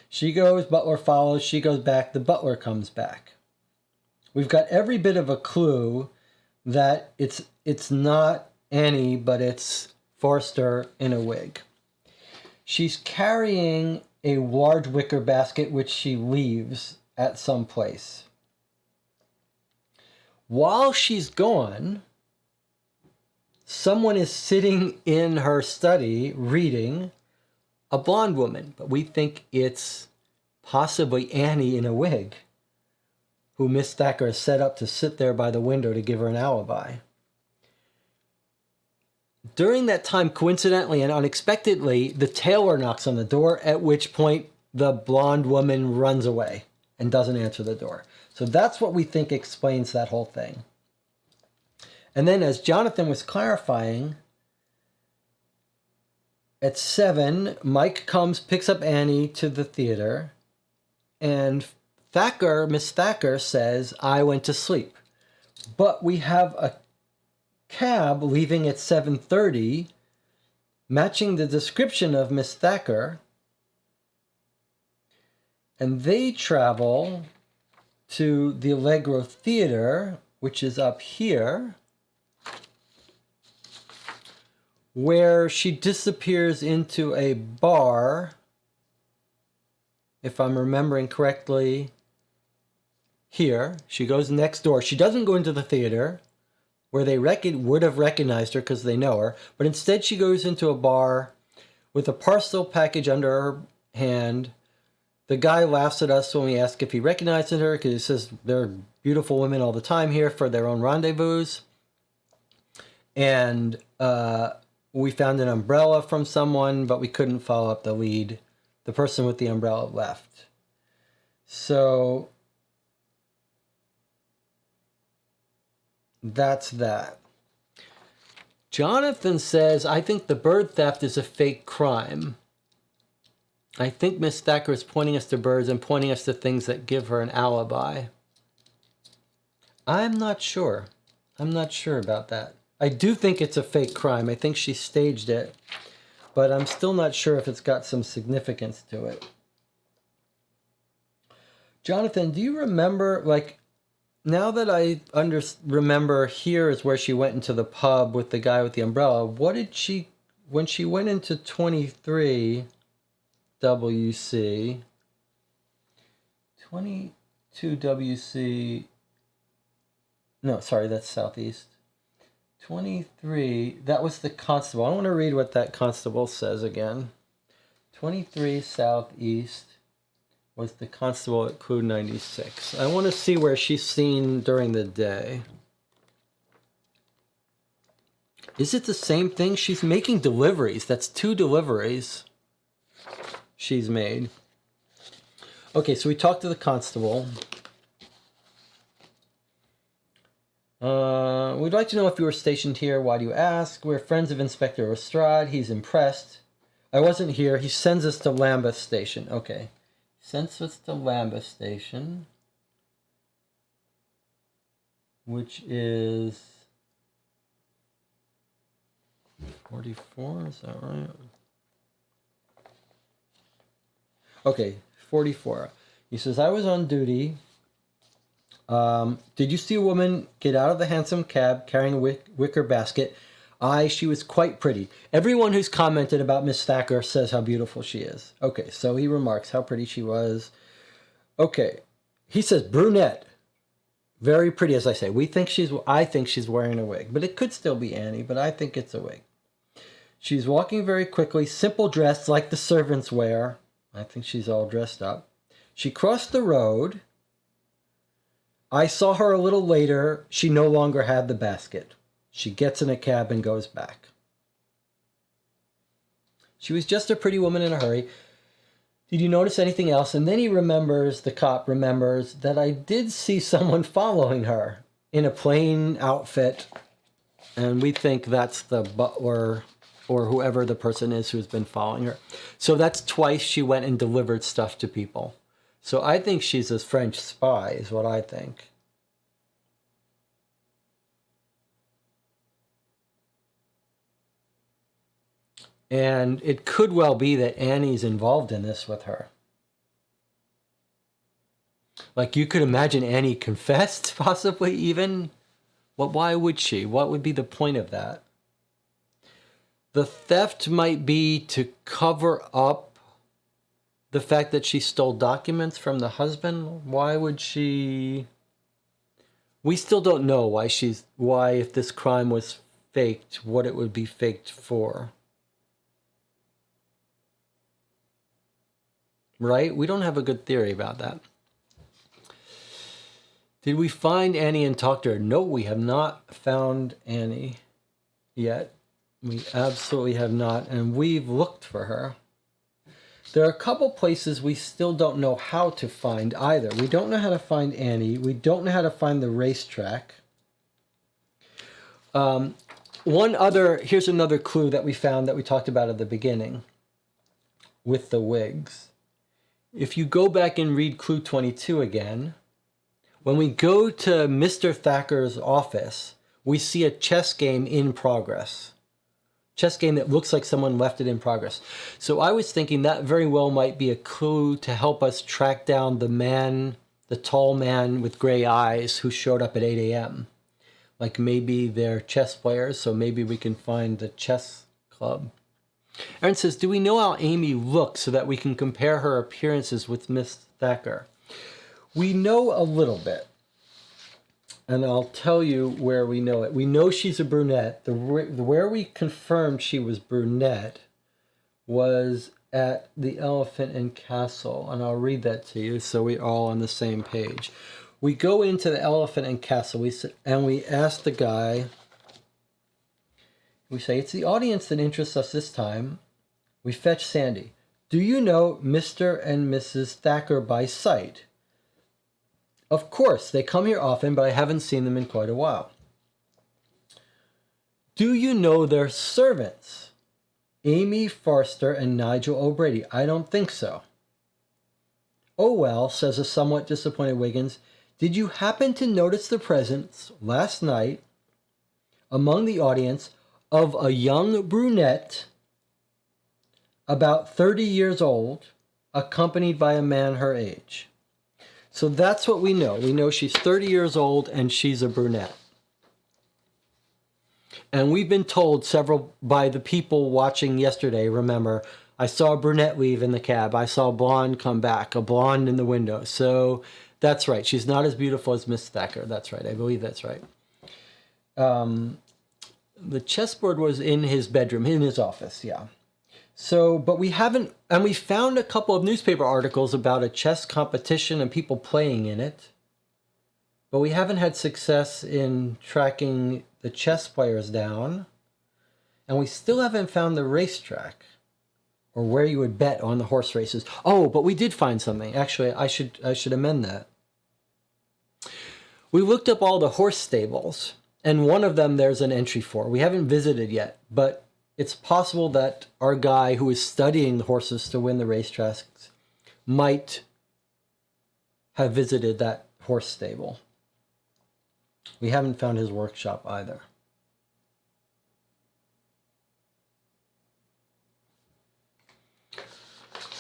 She goes, butler follows, she goes back, the butler comes back. We've got every bit of a clue that it's not Annie, but it's Forster in a wig. She's carrying a large wicker basket, which she leaves at some place. While she's gone, someone is sitting in her study reading, a blonde woman, but we think it's possibly Annie in a wig, who Miss Thacker has set up to sit there by the window to give her an alibi. During that time, coincidentally and unexpectedly, the tailor knocks on the door, at which point the blonde woman runs away and doesn't answer the door. So that's what we think explains that whole thing. And then as Jonathan was clarifying, at 7, Mike comes, picks up Annie to the theater, and Miss Thacker says, I went to sleep. But we have a cab leaving at 7:30, matching the description of Miss Thacker, and they travel to the Allegro Theater, which is up here, where she disappears into a bar, if I'm remembering correctly. Here, she goes next door. She doesn't go into the theater, where they would have recognized her because they know her, but instead she goes into a bar with a parcel package under her hand, The guy laughs at us when we ask if he recognizes her because he says there are beautiful women all the time here for their own rendezvous. And we found an umbrella from someone, but we couldn't follow up the lead. The person with the umbrella left. So that's that. Jonathan says, I think the bird theft is a fake crime. I think Miss Thacker is pointing us to birds and pointing us to things that give her an alibi. I'm not sure. I'm not sure about that. I do think it's a fake crime. I think she staged it, but I'm still not sure if it's got some significance to it. Jonathan, do you remember, like, now that I remember here is where she went into the pub with the guy with the umbrella, what did she, when she went into 23 WC, 22 WC, no, sorry, that's Southeast. 23, that was the constable. I want to read what that constable says again. 23 Southeast was the constable at Clue 96. I want to see where she's seen during the day. Is it the same thing? She's making deliveries. That's 2 deliveries she's made. Okay, so we talked to the constable. We'd like to know if you were stationed here. Why do you ask? We're friends of Inspector Lestrade. He's impressed. I wasn't here. He sends us to Lambeth Station. Okay. Sends us to Lambeth Station, which is 44, is that right? Okay, 44. He says, I was on duty. Did you see a woman get out of the hansom cab carrying a wicker basket? Aye, she was quite pretty. Everyone who's commented about Miss Thacker says how beautiful she is. Okay, so he remarks how pretty she was. Okay, he says brunette. Very pretty, as I say. I think she's wearing a wig, but it could still be Annie, but I think it's a wig. She's walking very quickly, simple dress like the servants wear. I think she's all dressed up. She crossed the road. I saw her a little later. She no longer had the basket. She gets in a cab and goes back. She was just a pretty woman in a hurry. Did you notice anything else? And then the cop remembers that I did see someone following her in a plain outfit. And we think that's the butler or whoever the person is who's been following her. So that's twice she went and delivered stuff to people. So I think she's a French spy, is what I think. And it could well be that Annie's involved in this with her. Like, you could imagine Annie confessed, possibly even. Why would she? What would be the point of that? The theft might be to cover up the fact that she stole documents from the husband. Why would she? We still don't know why if this crime was faked, what it would be faked for. Right? We don't have a good theory about that. Did we find Annie and talk to her? No, we have not found Annie yet. We absolutely have not, and we've looked for her. There are a couple places we still don't know how to find either. We don't know how to find Annie. We don't know how to find the racetrack. Here's another clue that we found that we talked about at the beginning with the wigs. If you go back and read Clue 22 again, when we go to Mr. Thacker's office, we see a chess game in progress. Chess game that looks like someone left it in progress. So I was thinking that very well might be a clue to help us track down the tall man with gray eyes who showed up at 8 a.m. Like maybe they're chess players, so maybe we can find the chess club. Aaron says, do we know how Amy looks so that we can compare her appearances with Miss Thacker? We know a little bit. And I'll tell you where we know it. We know she's a brunette. Where we confirmed she was brunette was at the Elephant and Castle, and I'll read that to you so we're all on the same page. We go into the Elephant and Castle, and we ask the guy, we say, it's the audience that interests us this time. We fetch Sandy. Do you know Mr. and Mrs. Thacker by sight? Of course, they come here often, but I haven't seen them in quite a while. Do you know their servants? Amy Forster and Nigel O'Brady. I don't think so. Oh well, says a somewhat disappointed Wiggins. Did you happen to notice the presence last night among the audience of a young brunette about 30 years old, accompanied by a man her age? So that's what we know. We know she's 30 years old and she's a brunette. And we've been told several by the people watching yesterday, remember, I saw a brunette leave in the cab. I saw a blonde come back, a blonde in the window. So that's right. She's not as beautiful as Miss Thacker. That's right. I believe that's right. The chessboard was in his bedroom, in his office, yeah. So, but we haven't, and we found a couple of newspaper articles about a chess competition and people playing in it. But we haven't had success in tracking the chess players down. And we still haven't found the racetrack or where you would bet on the horse races. Oh, but we did find something. Actually, I should amend that. We looked up all the horse stables, and one of them there's an entry for. We haven't visited yet, but it's possible that our guy who is studying the horses to win the racetracks might have visited that horse stable. We haven't found his workshop either.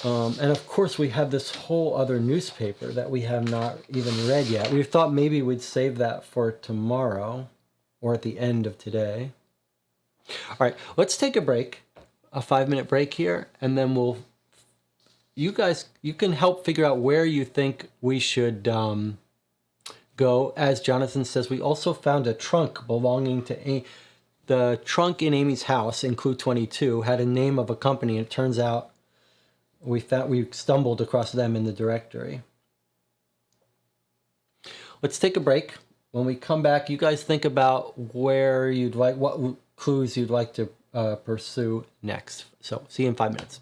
And of course, we have this whole other newspaper that we have not even read yet. We thought maybe we'd save that for tomorrow or at the end of today. All right, let's take a break, a 5-minute break here, and then you can help figure out where you think we should go. As Jonathan says, we also found a trunk belonging to the trunk in Amy's house in Clue 22 had a name of a company. And it turns out we stumbled across them in the directory. Let's take a break. When we come back, you guys think about what clues you'd like to pursue next. So see you in 5 minutes.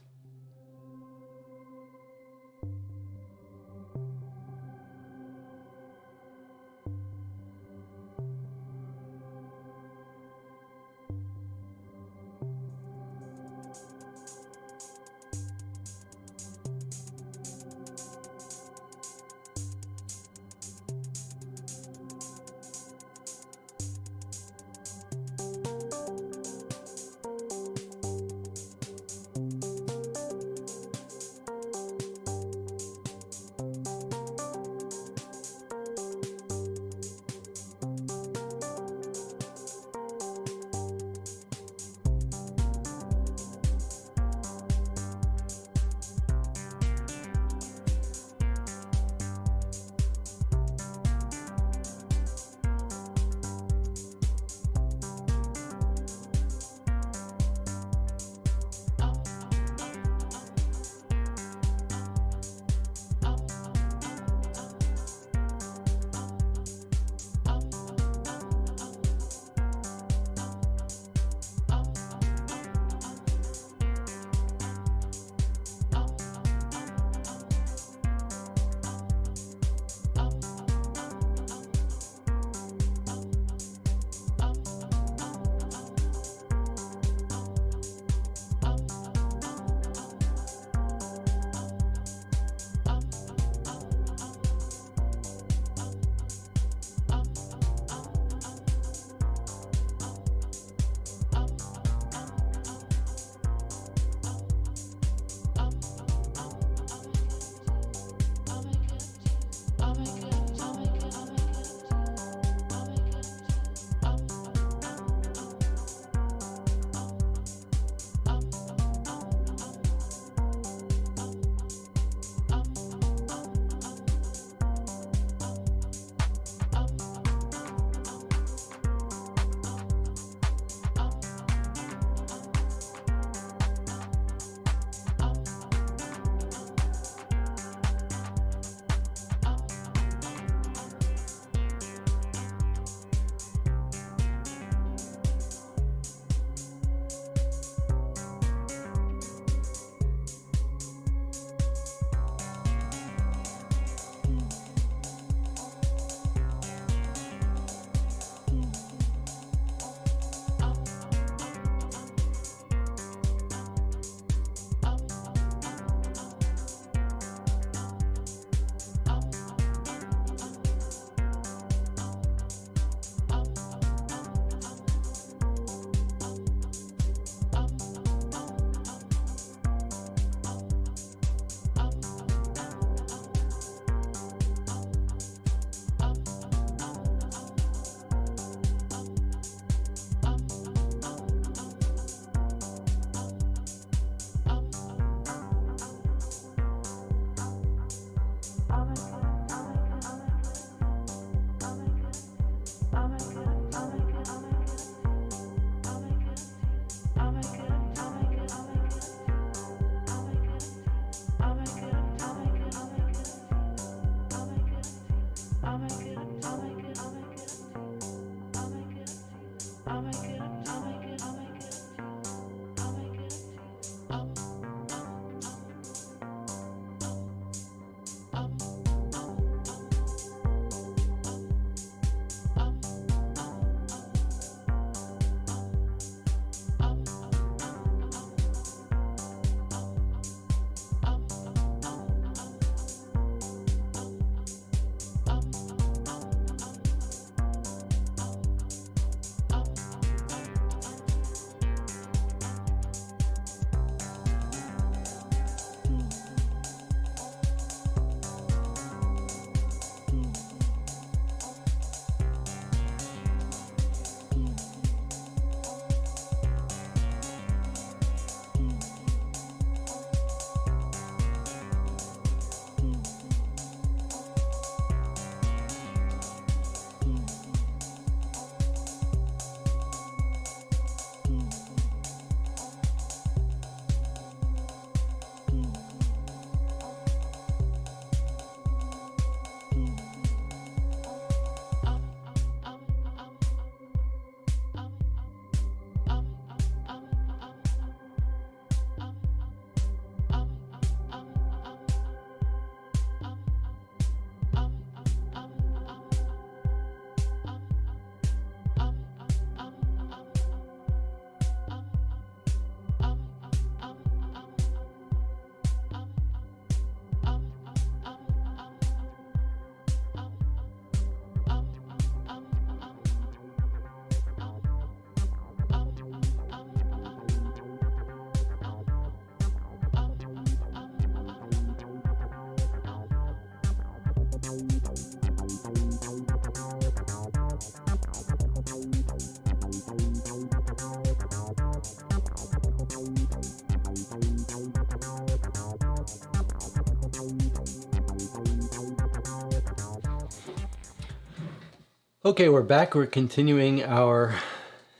Okay, we're back. We're continuing our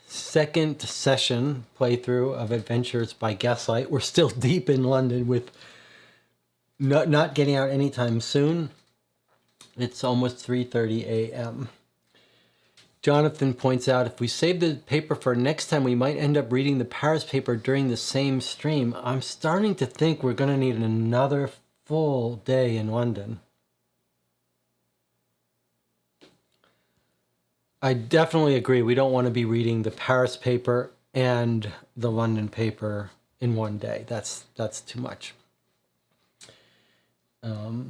second session playthrough of Adventures by Gaslight. We're still deep in London with not getting out anytime soon. It's almost 3:30 a.m. Jonathan points out if we save the paper for next time, we might end up reading the Paris paper during the same stream. I'm starting to think we're going to need another full day in London. I definitely agree. We don't want to be reading the Paris paper and the London paper in one day. That's too much. But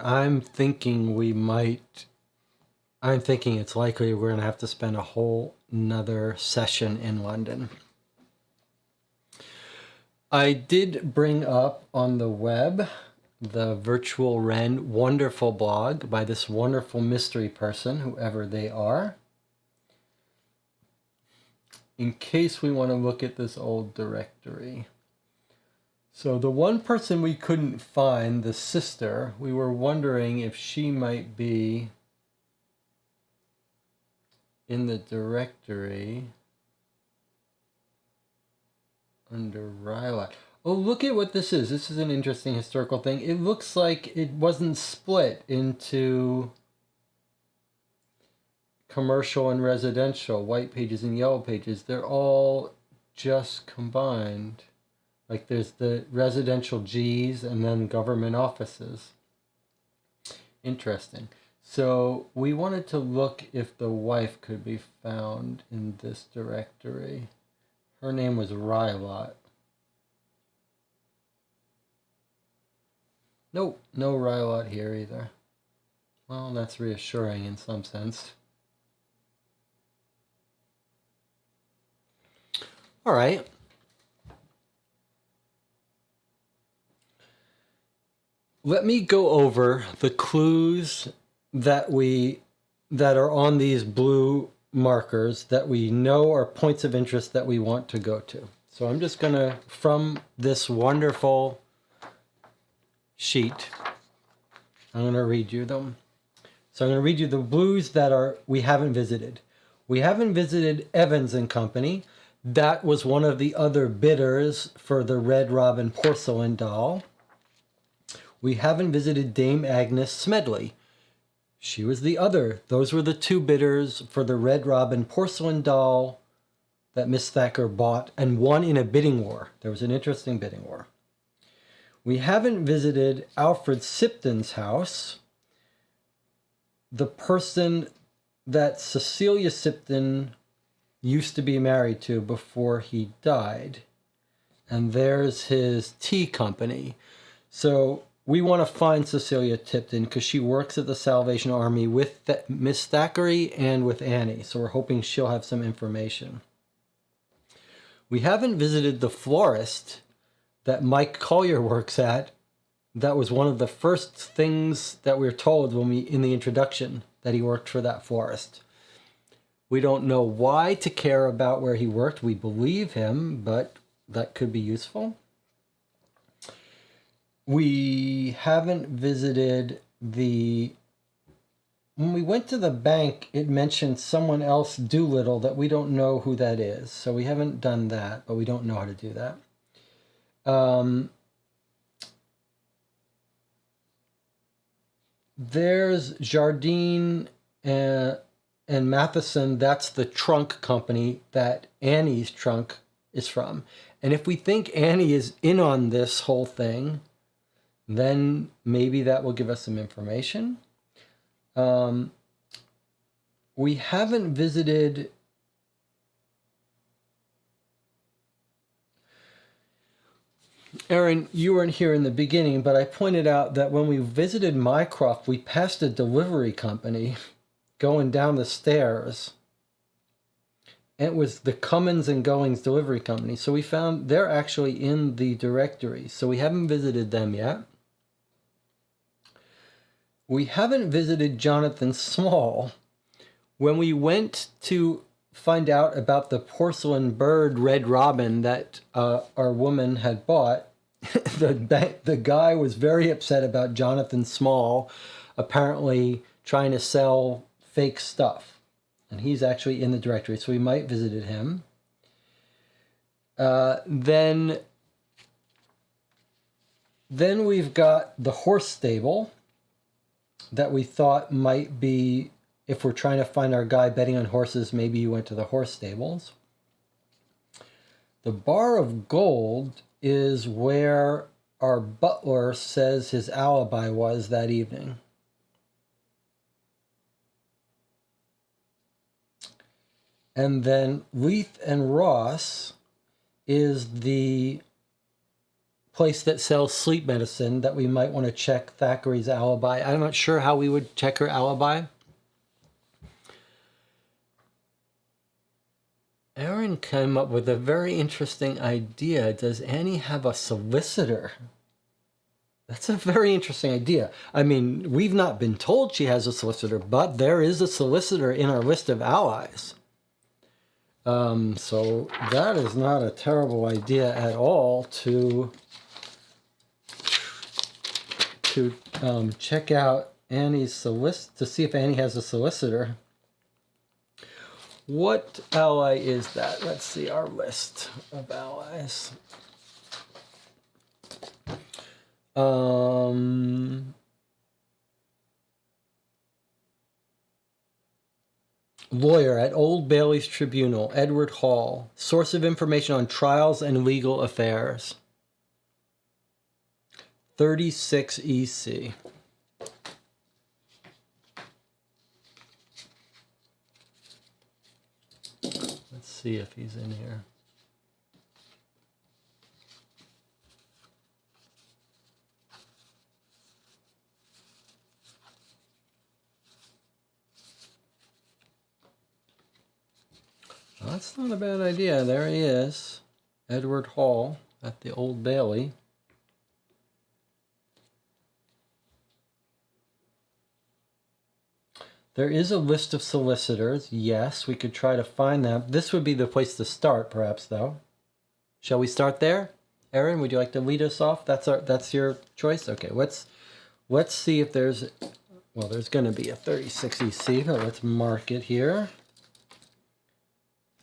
I'm thinking it's likely we're going to have to spend a whole nother session in London. I did bring up on the web the Virtual Wren wonderful blog by this wonderful mystery person, whoever they are, in case we want to look at this old directory. So the one person we couldn't find, the sister, we were wondering if she might be in the directory under Ryla. Oh, look at what this is. This is an interesting historical thing. It looks like it wasn't split into commercial and residential, white pages and yellow pages. They're all just combined. Like there's the residential G's and then government offices. Interesting. So we wanted to look if the wife could be found in this directory. Her name was Rylot. Nope, no Rylot here either. Well, that's reassuring in some sense. All right. Let me go over the clues that are on these blue markers that we know are points of interest that we want to go to. So I'm just going to, from this wonderful sheet, I'm going to read you them. So I'm going to read you the blues that we haven't visited. We haven't visited Evans and Company. That was one of the other bidders for the Red Robin porcelain doll. We haven't visited Dame Agnes Smedley. She was the other. Those were the two bidders for the Red Robin porcelain doll that Miss Thacker bought and won in a bidding war. There was an interesting bidding war. We haven't visited Alfred Sipton's house, the person that Cecilia Sipton used to be married to before he died. And there's his tea company. So we want to find Cecilia Tipton because she works at the Salvation Army with Miss Thackeray and with Annie. So we're hoping she'll have some information. We haven't visited the florist that Mike Collier works at. That was one of the first things that we were told when in the introduction, that he worked for that florist. We don't know why to care about where he worked. We believe him, but that could be useful. We haven't visited when we went to the bank, it mentioned someone else, Doolittle, that we don't know who that is. So we haven't done that, but we don't know how to do that. There's Jardine and Matheson. That's the trunk company that Annie's trunk is from. And if we think Annie is in on this whole thing, then maybe that will give us some information. We haven't visited Aaron, you weren't here in the beginning, but I pointed out that when we visited Mycroft, we passed a delivery company going down the stairs. And it was the Cummins and Goings Delivery Company. So we found they're actually in the directory. So we haven't visited them yet. We haven't visited Jonathan Small. When we went to find out about the porcelain bird Red Robin that our woman had bought, the guy was very upset about Jonathan Small apparently trying to sell fake stuff. And he's actually in the directory, so we might visited him. Then we've got the horse stable that we thought might be, if we're trying to find our guy betting on horses, maybe you went to the horse stables. The bar of gold is where our butler says his alibi was that evening. And then Leith and Ross is the place that sells sleep medicine that we might want to check Thackeray's alibi. I'm not sure how we would check her alibi. Aaron came up with a very interesting idea. Does Annie have a solicitor? That's a very interesting idea. I mean, we've not been told she has a solicitor, but there is a solicitor in our list of allies. So that is not a terrible idea at all to check out Annie's solicitor, to see if Annie has a solicitor. What ally is that? Let's see our list of allies. Lawyer at Old Bailey's Tribunal, Edward Hall. Source of information on trials and legal affairs. 36 EC. Let's see if he's in here. Well, that's not a bad idea. There he is. Edward Hall at the Old Bailey. There is a list of solicitors. Yes, we could try to find them. This would be the place to start, perhaps, though. Shall we start there? Aaron, would you like to lead us off? That's your choice? Okay, let's see if there's... Well, there's going to be a 36 EC, but let's mark it here.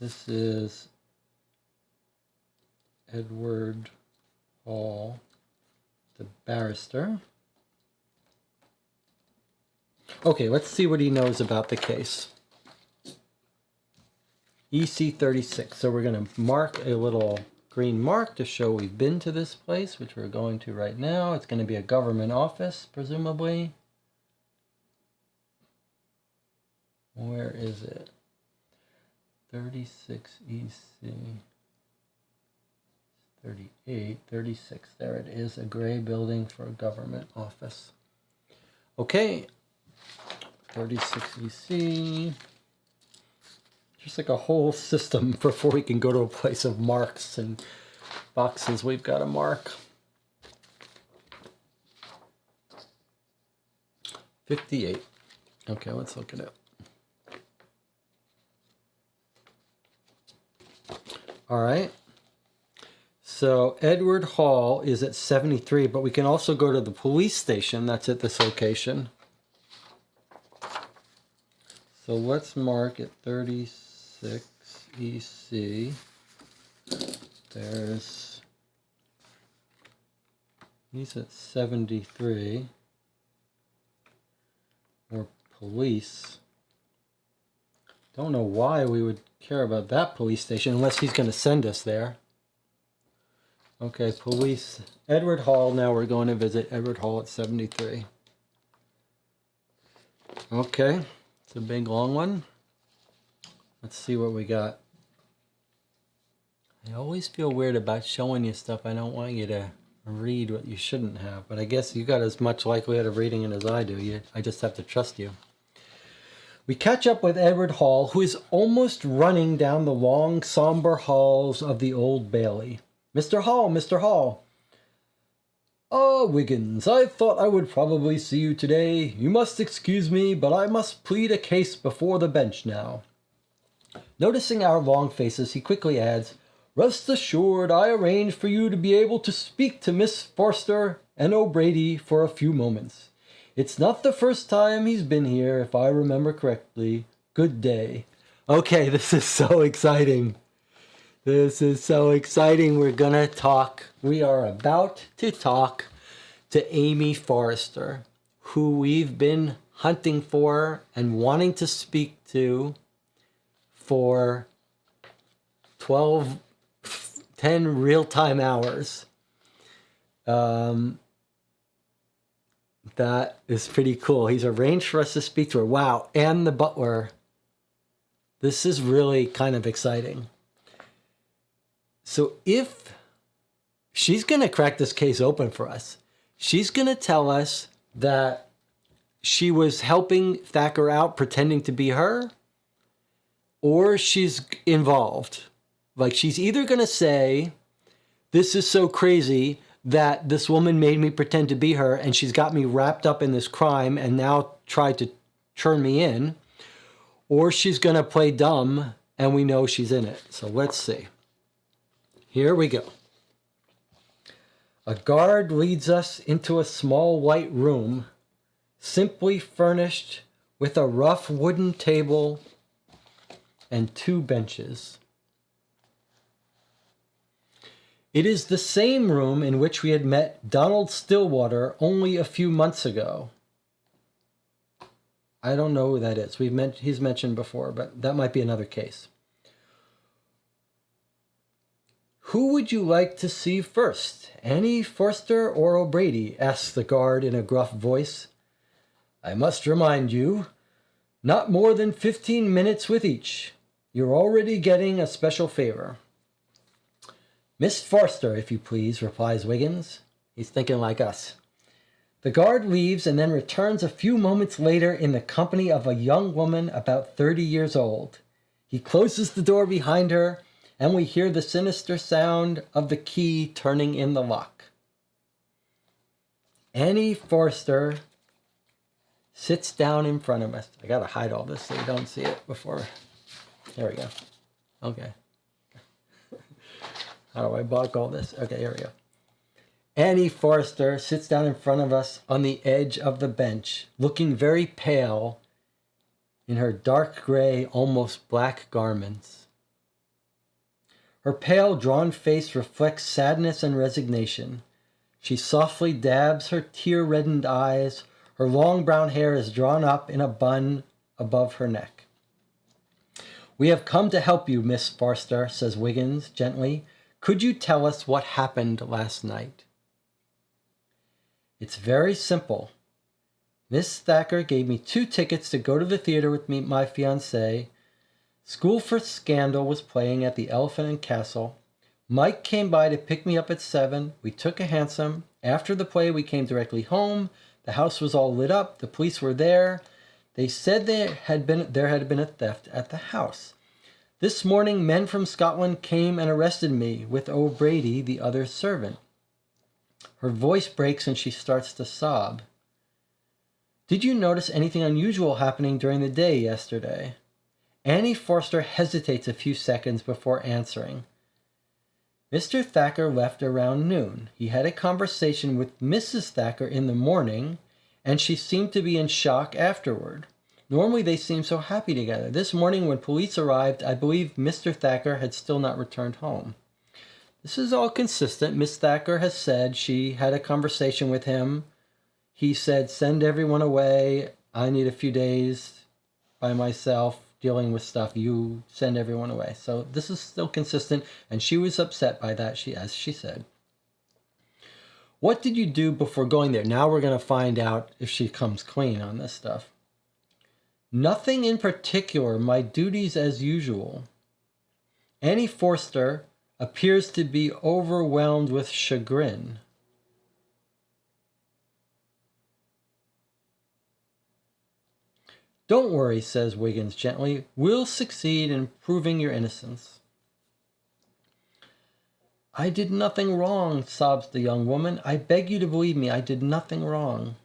This is Edward Hall, the barrister. Okay, let's see what he knows about the case. EC 36. So we're going to mark a little green mark to show we've been to this place, which we're going to right now. It's going to be a government office, presumably. Where is it? 36 EC 38, 36. There it is, a gray building for a government office. Okay, 36 EC. Just like a whole system before we can go to a place of marks and boxes we've got to mark. 58. Okay, let's look at it. All right. So Edward Hall is at 73, but we can also go to the police station that's at this location. So let's mark at 36 EC. He's at 73. Or police. Don't know why we would care about that police station unless he's going to send us there. Okay, police. Edward Hall. Now we're going to visit Edward Hall at 73. Okay, it's a big long one. Let's see what we got. I always feel weird about showing you stuff. I don't want you to read what you shouldn't have, but I guess you got as much likelihood of reading it as I do. I just have to trust you. We catch up with Edward Hall, who is almost running down the long, somber halls of the Old Bailey. Mr. Hall, Mr. Hall. Ah, Wiggins, I thought I would probably see you today. You must excuse me, but I must plead a case before the bench now. Noticing our long faces, he quickly adds, Rest assured, I arranged for you to be able to speak to Miss Forster and O'Brady for a few moments. It's not the first time he's been here, if I remember correctly. Good day. Okay, this is so exciting. This is so exciting. We're going to talk. We are about to talk to Amy Forrester, who we've been hunting for and wanting to speak to for 10 real-time hours. That is pretty cool. He's arranged for us to speak to her. Wow. And the butler. This is really kind of exciting. So if she's going to crack this case open for us, she's going to tell us that she was helping Thacker out pretending to be her, or she's involved. Like, she's either going to say, this is so crazy that this woman made me pretend to be her and she's got me wrapped up in this crime and now tried to turn me in, or she's going to play dumb and we know she's in it. So let's see. Here we go. A guard leads us into a small white room, simply furnished with a rough wooden table and 2 benches. It is the same room in which we had met Donald Stillwater only a few months ago. I don't know who that is. He's mentioned before, but that might be another case. Who would you like to see first, Annie Forster or O'Brady? Asked the guard in a gruff voice. I must remind you, not more than 15 minutes with each. You're already getting a special favor. Miss Forster, if you please, replies Wiggins. He's thinking like us. The guard leaves and then returns a few moments later in the company of a young woman about 30 years old. He closes the door behind her, and we hear the sinister sound of the key turning in the lock. Annie Forster sits down in front of us. I gotta hide all this so you don't see it before. There we go. Okay. How do I block all this? Okay, here we go. Annie Forster sits down in front of us on the edge of the bench, looking very pale in her dark gray, almost black garments. Her pale, drawn face reflects sadness and resignation. She softly dabs her tear-reddened eyes, Her long brown hair is drawn up in a bun above her neck. "We have come to help you, Miss Forster," says Wiggins gently. "Could you tell us what happened last night?" "It's very simple. Miss Thacker gave me 2 tickets to go to the theater with my fiancée. School for Scandal was playing at the Elephant and Castle. Mike came by to pick me up at 7. We took a hansom. After the play, we came directly home. The house was all lit up. The police were there. They said there had been a theft at the house. This morning, men from Scotland came and arrested me with O'Brady, the other servant." Her voice breaks and she starts to sob. "Did you notice anything unusual happening during the day yesterday?" Annie Forster hesitates a few seconds before answering. "Mr. Thacker left around noon. He had a conversation with Mrs. Thacker in the morning, and she seemed to be in shock afterward. Normally they seem so happy together. This morning when police arrived, I believe Mr. Thacker had still not returned home." This is all consistent. Miss Thacker has said she had a conversation with him. He said, "Send everyone away. I need a few days by myself dealing with stuff. You send everyone away." So this is still consistent, and she was upset by that, as she said. "What did you do before going there?" Now we're going to find out if she comes clean on this stuff. "Nothing in particular. My duties as usual." Annie Forster appears to be overwhelmed with chagrin. "Don't worry," says Wiggins gently. "We'll succeed in proving your innocence." "I did nothing wrong," sobs the young woman. "I beg you to believe me. I did nothing wrong."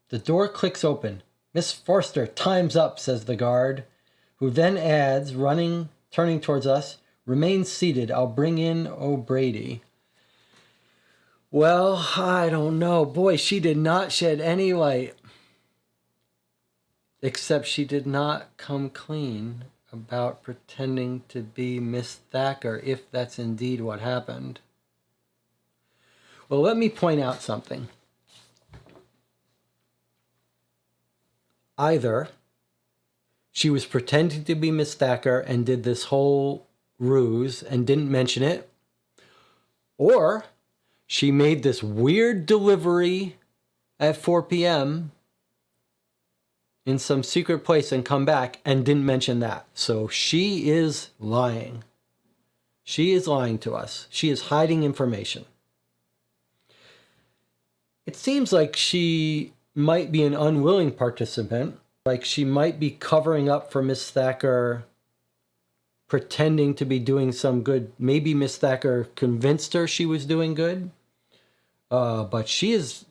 The door clicks open. "Miss Forster, time's up," says the guard, who then adds, turning towards us, "Remain seated. I'll bring in O'Brady." Well, I don't know. Boy, she did not shed any light. Except she did not come clean about pretending to be Miss Thacker, if that's indeed what happened. Well, let me point out something. Either she was pretending to be Miss Thacker and did this whole ruse and didn't mention it, or she made this weird delivery at 4 p.m. in some secret place and come back and didn't mention that. So she is lying. She is lying to us. She is hiding information. It seems like she might be an unwilling participant, like she might be covering up for Miss Thacker, pretending to be doing some good. Maybe Miss Thacker convinced her she was doing good, but she's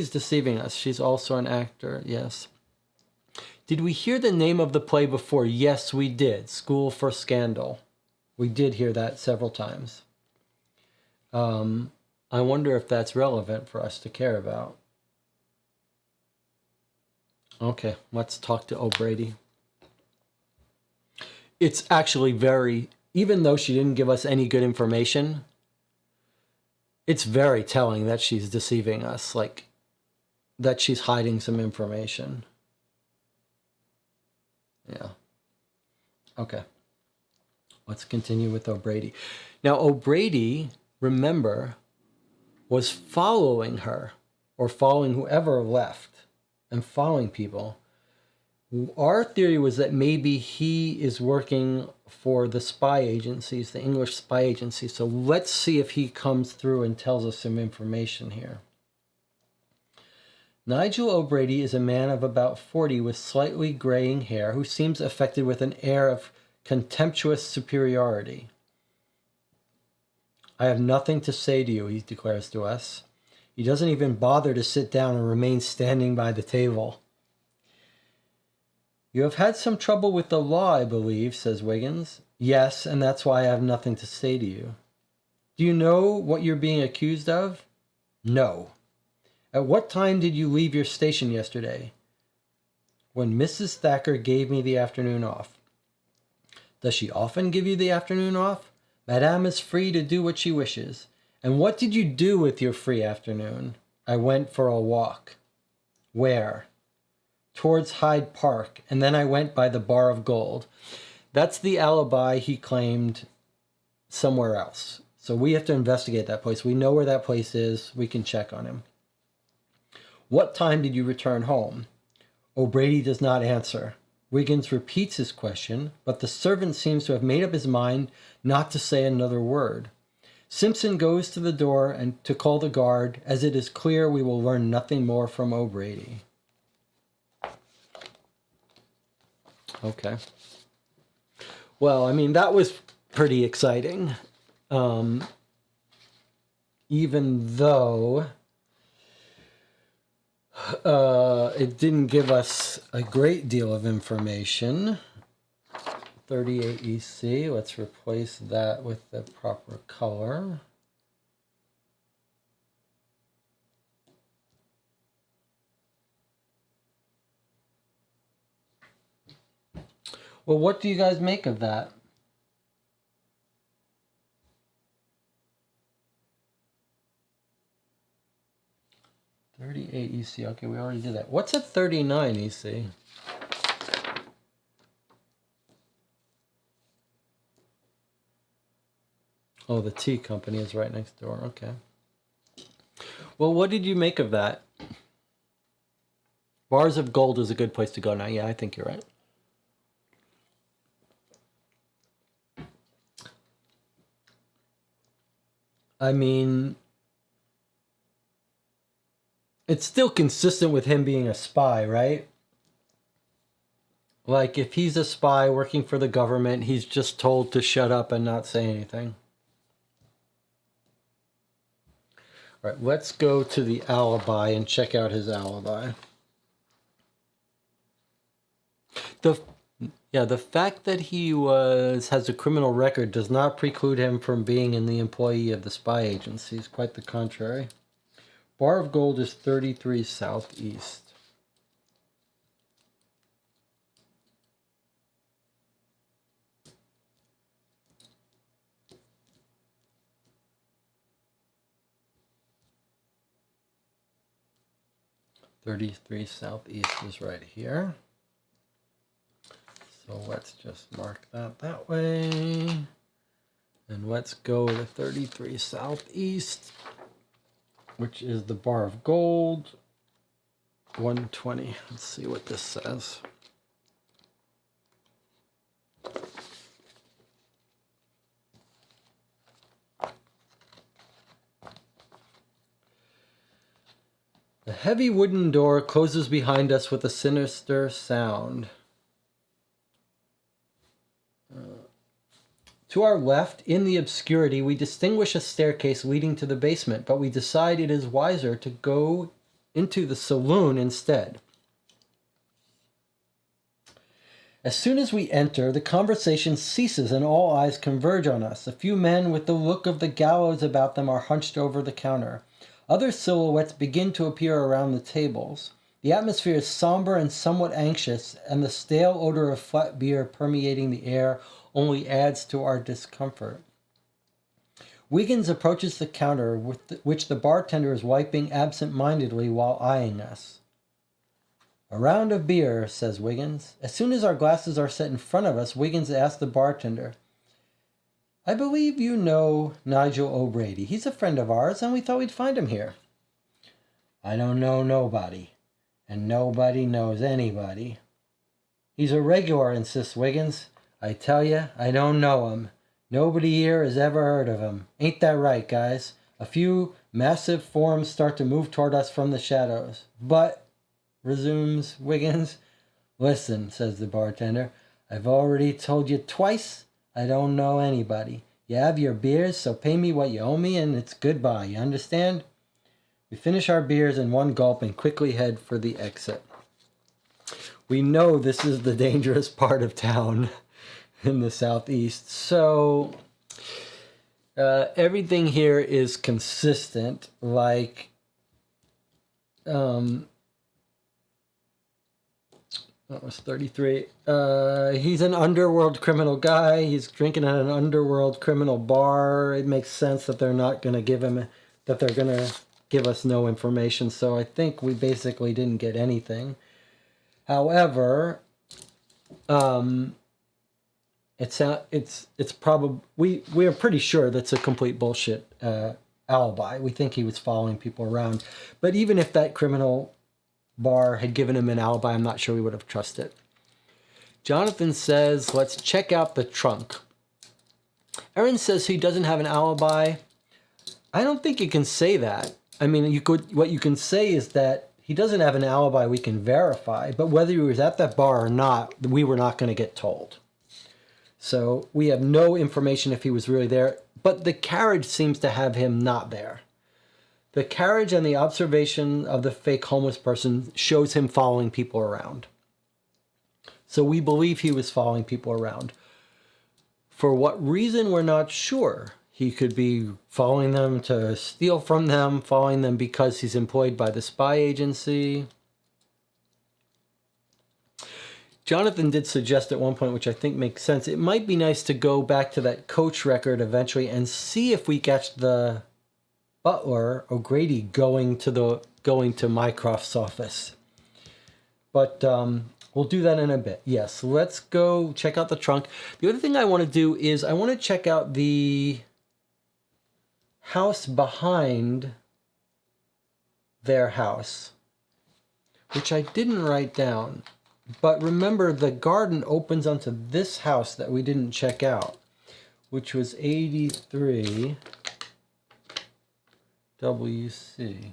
deceiving us. She's also an actor, yes. Did we hear the name of the play before? Yes, we did. School for Scandal. We did hear that several times. I wonder if that's relevant for us to care about. Okay, let's talk to O'Brady. It's actually even though she didn't give us any good information, it's very telling that she's deceiving us, like that she's hiding some information. Yeah. Okay. Let's continue with O'Brady. Now, O'Brady, remember, was following her, or following whoever left, and following people. Our theory was that maybe he is working for the spy agencies, the English spy agencies. So let's see if he comes through and tells us some information here. Nigel O'Brady is a man of about 40 with slightly graying hair who seems affected with an air of contemptuous superiority. "I have nothing to say to you," he declares to us. He doesn't even bother to sit down and remains standing by the table. "You have had some trouble with the law, I believe," says Wiggins. "Yes, and that's why I have nothing to say to you." "Do you know what you're being accused of?" "No." "At what time did you leave your station yesterday?" "When Mrs. Thacker gave me the afternoon off." "Does she often give you the afternoon off?" "Madame is free to do what she wishes." "And what did you do with your free afternoon?" "I went for a walk." "Where?" towards Hyde Park, and then I went by the Bar of Gold. That's the alibi he claimed somewhere else. So we have to investigate that place. We know where that place is. We can check on him. What time did you return home? O'Brady does not answer. Wiggins repeats his question, but the servant seems to have made up his mind not to say another word. Simpson goes to the door and to call the guard, as it is clear we will learn nothing more from O'Brady. Okay. Well, I mean, that was pretty exciting. Even though it didn't give us a great deal of information. 38 EC, let's replace that with the proper color. Well, what do you guys make of that? $38 EC, okay, we already did that. What's a 39 EC? Oh, the tea company is right next door. Okay. Well, what did you make of that? Bars of Gold is a good place to go now. Yeah, I think you're right. I mean, it's still consistent with him being a spy, right? Like, if he's a spy working for the government, he's just told to shut up and not say anything. All right, let's go to the alibi and check out his alibi. The fact that he has a criminal record does not preclude him from being in the employee of the spy agency. It's quite the contrary. Bar of Gold is 33 Southeast. .33 Southeast is right here. So let's just mark that way. And let's go to 33 Southeast, which is the Bar of Gold, 120. Let's see what this says. The heavy wooden door closes behind us with a sinister sound. To our left, in the obscurity, we distinguish a staircase leading to the basement, but we decide it is wiser to go into the saloon instead. As soon as we enter, the conversation ceases and all eyes converge on us. A few men with the look of the gallows about them are hunched over the counter. Other silhouettes begin to appear around the tables. The atmosphere is somber and somewhat anxious, and the stale odor of flat beer permeating the air only adds to our discomfort. Wiggins approaches the counter, which the bartender is wiping absent-mindedly while eyeing us. "A round of beer," says Wiggins. As soon as our glasses are set in front of us, Wiggins asks the bartender, "I believe you know Nigel O'Brady. He's a friend of ours, and we thought we'd find him here." "I don't know nobody, and nobody knows anybody." "He's a regular," insists Wiggins. "I tell you, I don't know him. Nobody here has ever heard of him. Ain't that right, guys?" A few massive forms start to move toward us from the shadows. "But," resumes Wiggins. "Listen," says the bartender. "I've already told you twice I don't know anybody. You have your beers, so pay me what you owe me, and it's goodbye. You understand?" We finish our beers in one gulp and quickly head for the exit. We know this is the dangerous part of town in the southeast, so everything here is consistent. Like, that was 33. He's an underworld criminal guy. He's drinking at an underworld criminal bar. It makes sense that they're not going to give him, that they're going to give us no information. So I think we basically didn't get anything. However, it's probably we are pretty sure that's a complete bullshit alibi. We think he was following people around, but even if that criminal bar had given him an alibi, I'm not sure we would have trusted it. Jonathan says, let's check out the trunk. Aaron says he doesn't have an alibi. I don't think you can say that. I mean, what you can say is that he doesn't have an alibi we can verify, but whether he was at that bar or not, we were not going to get told. So we have no information if he was really there, but the carriage seems to have him not there. The carriage and the observation of the fake homeless person shows him following people around. So we believe he was following people around. For what reason, we're not sure. He could be following them to steal from them, following them because he's employed by the spy agency. Jonathan did suggest at one point, which I think makes sense, it might be nice to go back to that coach record eventually and see if we catch the butler, O'Grady, going to Mycroft's office. But we'll do that in a bit. Yes, let's go check out the trunk. The other thing I want to do is I want to check out the house behind their house, which I didn't write down. But remember, the garden opens onto this house that we didn't check out, which was 83 WC.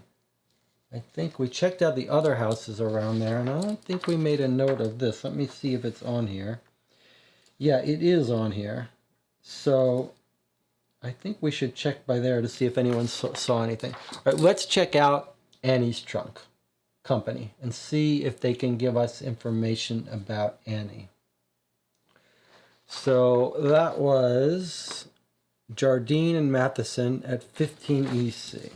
I think we checked out the other houses around there, and I don't think we made a note of this. Let me see if it's on here. Yeah, it is on here. So I think we should check by there to see if anyone saw anything. All right, let's check out Annie's Trunk Company and see if they can give us information about Annie. So that was Jardine and Matheson at 15 EC.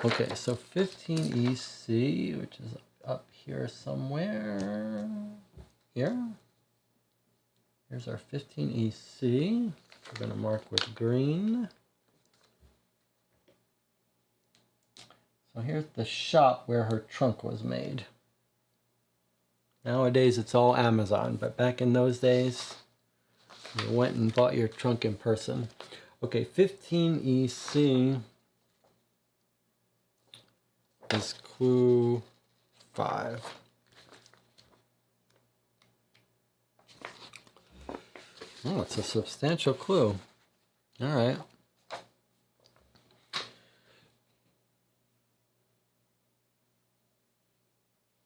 Okay, so 15 EC, which is up here somewhere. Here. Here's our 15 EC. We're going to mark with green. So here's the shop where her trunk was made. Nowadays it's all Amazon, but back in those days, you went and bought your trunk in person. Okay, 15 EC is clue 5. Oh, it's a substantial clue. All right.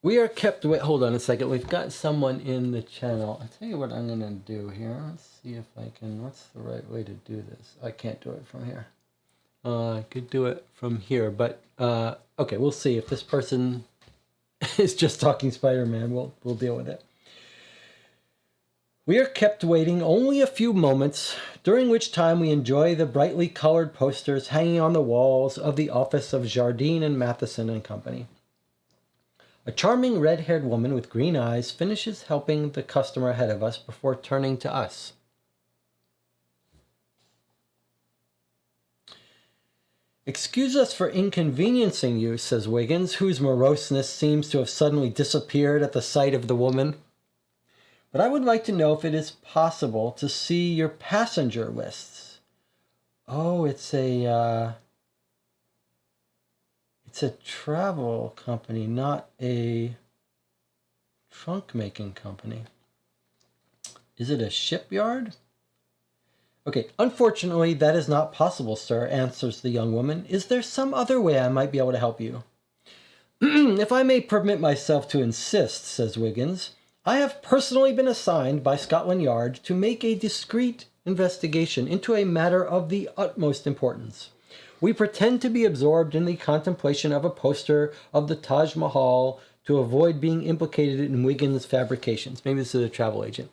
We are kept, wait, hold on a second. We've got someone in the channel. I'll tell you what I'm going to do here. Let's see if I can, what's the right way to do this? I can't do it from here. I could do it from here, but okay, we'll see. If this person is just talking Spider-Man, we'll deal with it. We are kept waiting only a few moments, during which time we enjoy the brightly colored posters hanging on the walls of the office of Jardine and Matheson and Company. A charming red-haired woman with green eyes finishes helping the customer ahead of us before turning to us. Excuse us for inconveniencing you, says Wiggins, whose moroseness seems to have suddenly disappeared at the sight of the woman. But I would like to know if it is possible to see your passenger lists. Oh, it's a travel company, not a trunk making company. Is it a shipyard? Okay, unfortunately, that is not possible, sir, answers the young woman. Is there some other way I might be able to help you? If I may permit myself to insist, says Wiggins, I have personally been assigned by Scotland Yard to make a discreet investigation into a matter of the utmost importance. We pretend to be absorbed in the contemplation of a poster of the Taj Mahal to avoid being implicated in Wiggins' fabrications. Maybe this is a travel agent.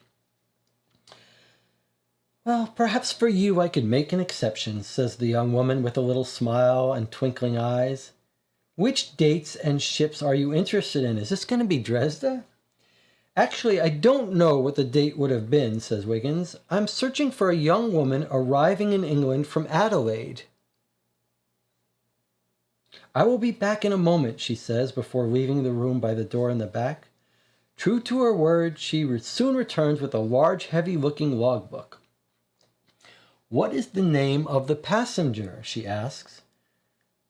Well, perhaps for you I could make an exception, says the young woman with a little smile and twinkling eyes. Which dates and ships are you interested in? Is this going to be Dresda? Actually, I don't know what the date would have been, says Wiggins. I'm searching for a young woman arriving in England from Adelaide. I will be back in a moment, she says before leaving the room by the door in the back. True to her word, she soon returns with a large, heavy-looking logbook. What is the name of the passenger? She asks.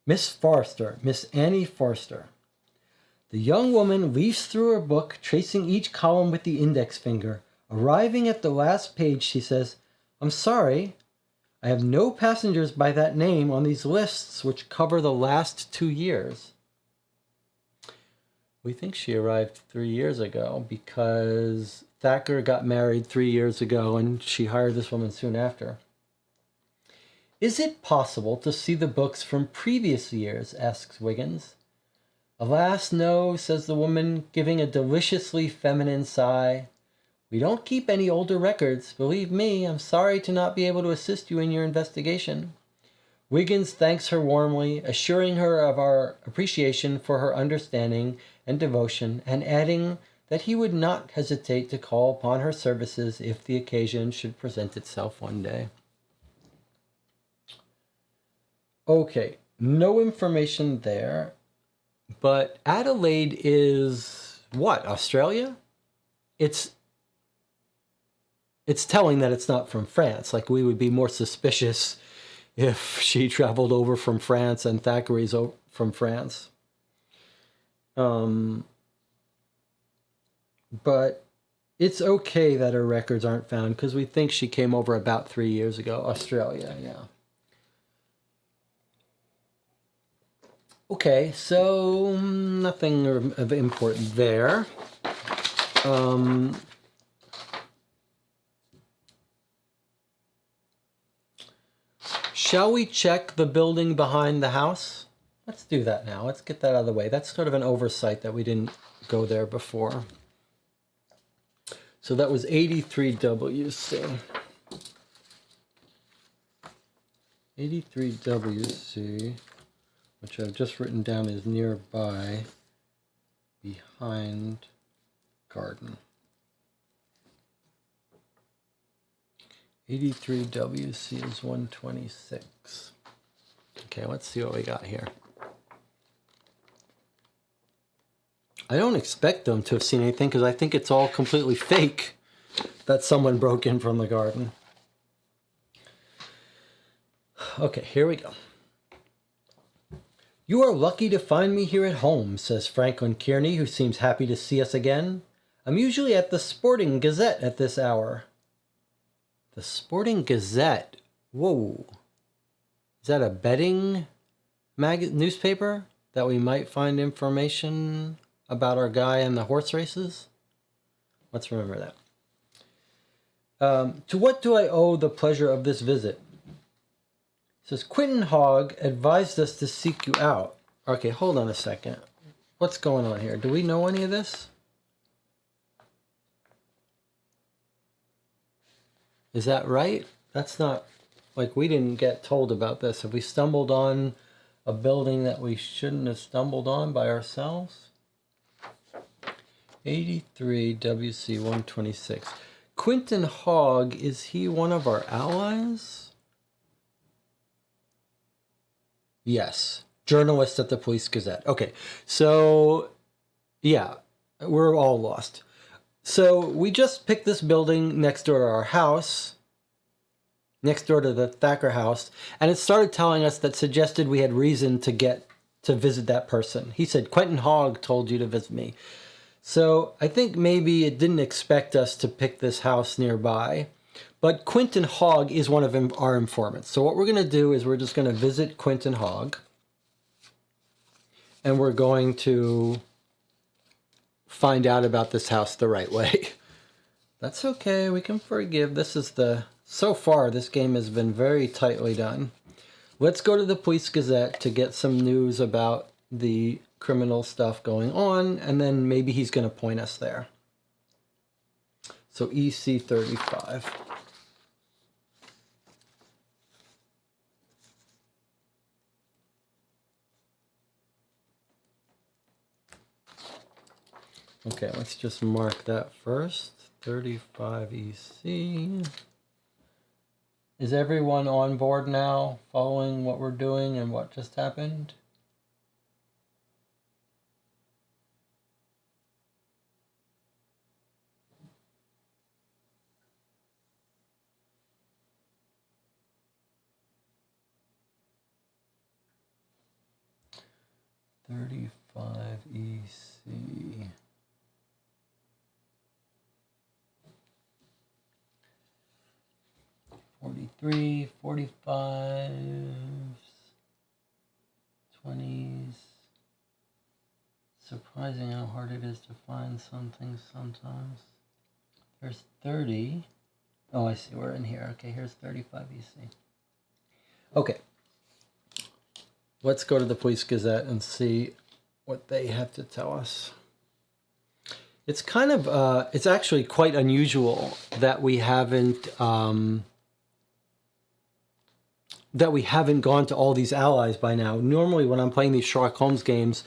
Miss Forster, Miss Annie Forster. The young woman leafs through her book, tracing each column with the index finger. Arriving at the last page, she says, I'm sorry, I have no passengers by that name on these lists which cover the last 2 years. We think she arrived 3 years ago because Thacker got married 3 years ago and she hired this woman soon after. Is it possible to see the books from previous years? Asks Wiggins. Alas, no, says the woman, giving a deliciously feminine sigh. We don't keep any older records. Believe me, I'm sorry to not be able to assist you in your investigation. Wiggins thanks her warmly, assuring her of our appreciation for her understanding and devotion, and adding that he would not hesitate to call upon her services if the occasion should present itself one day. Okay, no information there. But Adelaide is what? Australia? It's telling that it's not from France. Like, we would be more suspicious if she traveled over from France and Thackeray's from France. But it's okay that her records aren't found because we think she came over about 3 years ago. Australia, yeah. Okay, so nothing of import there. Shall we check the building behind the house? Let's do that now. Let's get that out of the way. That's sort of an oversight that we didn't go there before. So that was 83WC. 83WC. Which I've just written down is nearby, behind garden. 83WC is 126. Okay, let's see what we got here. I don't expect them to have seen anything because I think it's all completely fake that someone broke in from the garden. Okay, here we go. You are lucky to find me here at home, says Franklin Kearney, who seems happy to see us again. I'm usually at the Sporting Gazette at this hour. The Sporting Gazette? Whoa. Is that a betting newspaper that we might find information about our guy in the horse races? Let's remember that. To what do I owe the pleasure of this visit? It says, Quentin Hogg advised us to seek you out. Okay, hold on a second. What's going on here? Do we know any of this? Is that right? That's not, like, we didn't get told about this. Have we stumbled on a building that we shouldn't have stumbled on by ourselves? 83 WC 126. Quentin Hogg, is he one of our allies? Yes. Journalist at the Police Gazette. Okay. So, yeah, we're all lost. So we just picked this building next door to our house, next door to the Thacker house, and it started telling us that suggested we had reason to visit that person. He said, Quentin Hogg told you to visit me. So I think maybe it didn't expect us to pick this house nearby. But Quentin Hogg is one of our informants. So what we're going to do is we're just going to visit Quentin Hogg. And we're going to find out about this house the right way. That's okay. We can forgive. So far, this game has been very tightly done. Let's go to the Police Gazette to get some news about the criminal stuff going on. And then maybe he's going to point us there. So EC 35. Okay, let's just mark that first. 35 EC. Is everyone on board now, following what we're doing and what just happened? 35 EC. $43, $45, $20s. Surprising how hard it is to find some things sometimes. There's 30. Oh, I see. We're in here. Okay, here's 35 EC. Okay. Let's go to the Police Gazette and see what they have to tell us. It's kind of, it's actually quite unusual that we haven't gone to all these allies by now. Normally when I'm playing these Sherlock Holmes games,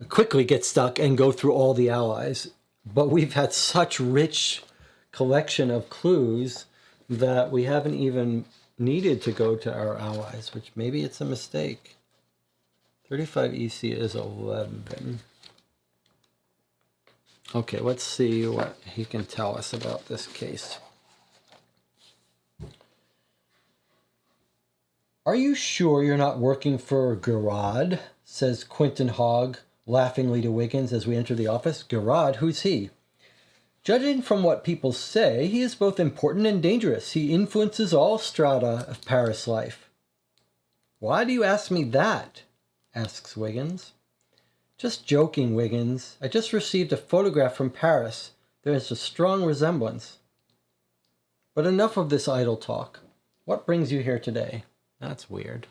I quickly get stuck and go through all the allies. But we've had such rich collection of clues that we haven't even needed to go to our allies, which maybe it's a mistake. 35 EC is 11. Okay, let's see what he can tell us about this case. Are you sure you're not working for Gerard? Says Quentin Hogg laughingly to Wiggins as we enter the office. Gerard, who's he? Judging from what people say, he is both important and dangerous. He influences all strata of Paris life. Why do you ask me that? Asks Wiggins. Just joking, Wiggins. I just received a photograph from Paris. There is a strong resemblance. But enough of this idle talk. What brings you here today? That's weird.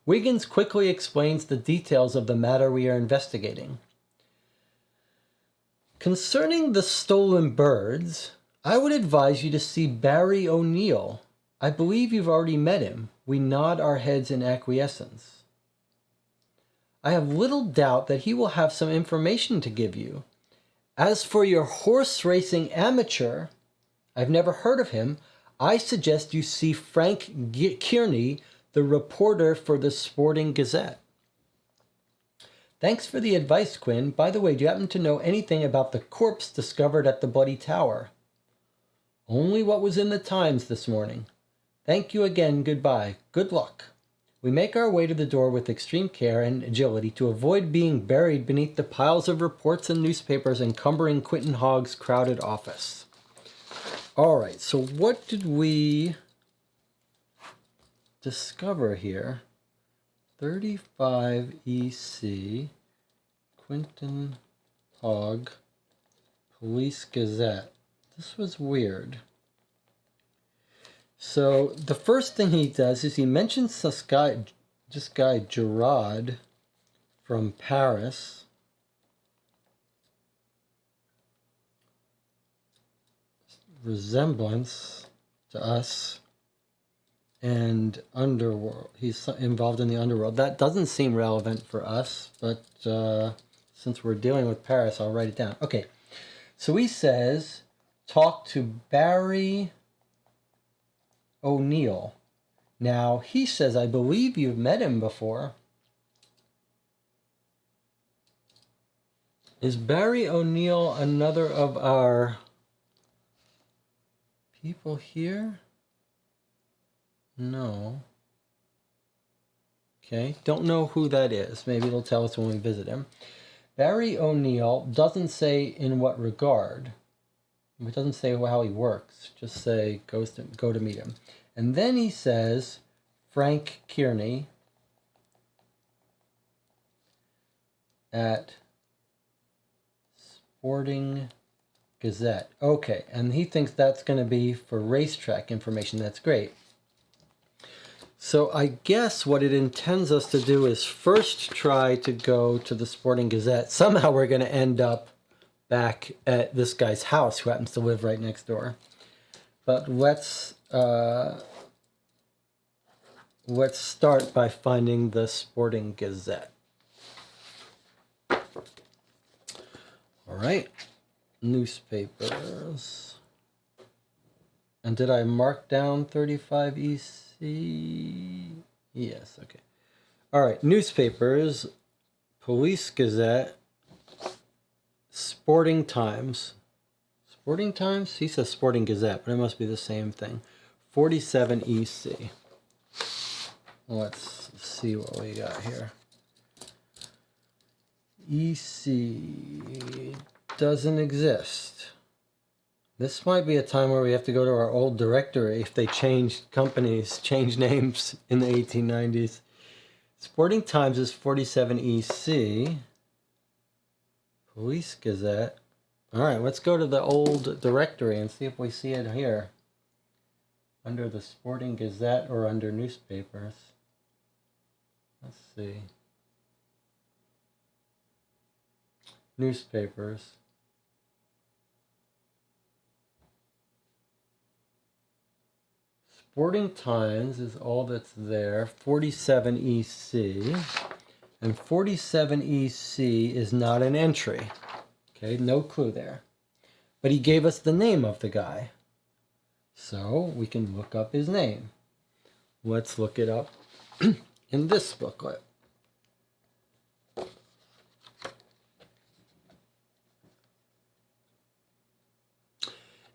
Wiggins quickly explains the details of the matter we are investigating. Concerning the stolen birds, I would advise you to see Barry O'Neill. I believe you've already met him. We nod our heads in acquiescence. I have little doubt that he will have some information to give you. As for your horse racing amateur, I've never heard of him. I suggest you see Frank Kearney, the reporter for the Sporting Gazette. Thanks for the advice, Quinn. By the way, do you happen to know anything about the corpse discovered at the Bloody Tower? Only what was in the Times this morning. Thank you again. Goodbye. Good luck. We make our way to the door with extreme care and agility to avoid being buried beneath the piles of reports and newspapers encumbering Quentin Hogg's crowded office. All right, so what did we discover here? 35 EC, Quentin Hogg, Police Gazette. This was weird. So the first thing he does is he mentions this guy Gerard from Paris. Resemblance to us and underworld. He's involved in the underworld. That doesn't seem relevant for us, but since we're dealing with Paris, I'll write it down. Okay, so he says, talk to Barry O'Neill. Now, he says, I believe you've met him before. Is Barry O'Neill another of our people here? No. Okay, don't know who that is. Maybe it'll tell us when we visit him. Barry O'Neill doesn't say in what regard. It doesn't say how he works. Just say go to meet him. And then he says Frank Kearney at Sporting Gazette. Okay, and he thinks that's going to be for racetrack information. That's great. So I guess what it intends us to do is first try to go to the Sporting Gazette. Somehow we're going to end up back at this guy's house who happens to live right next door. But let's start by finding the Sporting Gazette. All right. Newspapers. And did I mark down 35 EC? Yes, okay. All right, newspapers, Police Gazette, Sporting Times. Sporting Times? He says Sporting Gazette, but it must be the same thing. 47 EC. Let's see what we got here. EC doesn't exist. This might be a time where we have to go to our old directory if they changed companies, changed names in the 1890s. Sporting Times is 47 EC. Police Gazette. All right, let's go to the old directory and see if we see it here. Under the Sporting Gazette or under newspapers. Let's see. Newspapers. Sporting Times is all that's there. 47 EC. And 47 EC is not an entry. Okay, no clue there. But he gave us the name of the guy. So we can look up his name. Let's look it up in this booklet.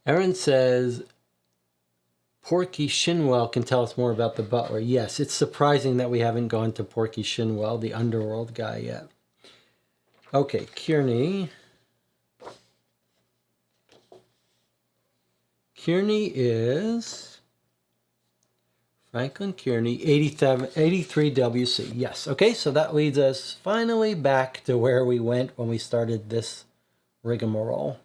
Aaron says, Porky Shinwell can tell us more about the butler. Yes, it's surprising that we haven't gone to Porky Shinwell, the underworld guy, yet. Okay, Kearney. Kearney is Franklin Kearney, 83 WC. Yes, okay, so that leads us finally back to where we went when we started this rigmarole.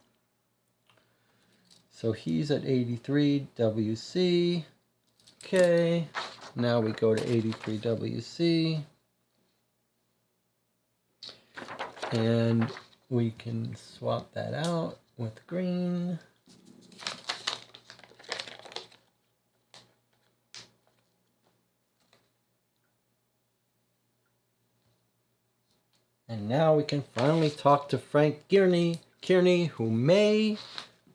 So he's at 83 WC. Okay, now we go to 83 WC. And we can swap that out with green. And now we can finally talk to Frank Kearney, who may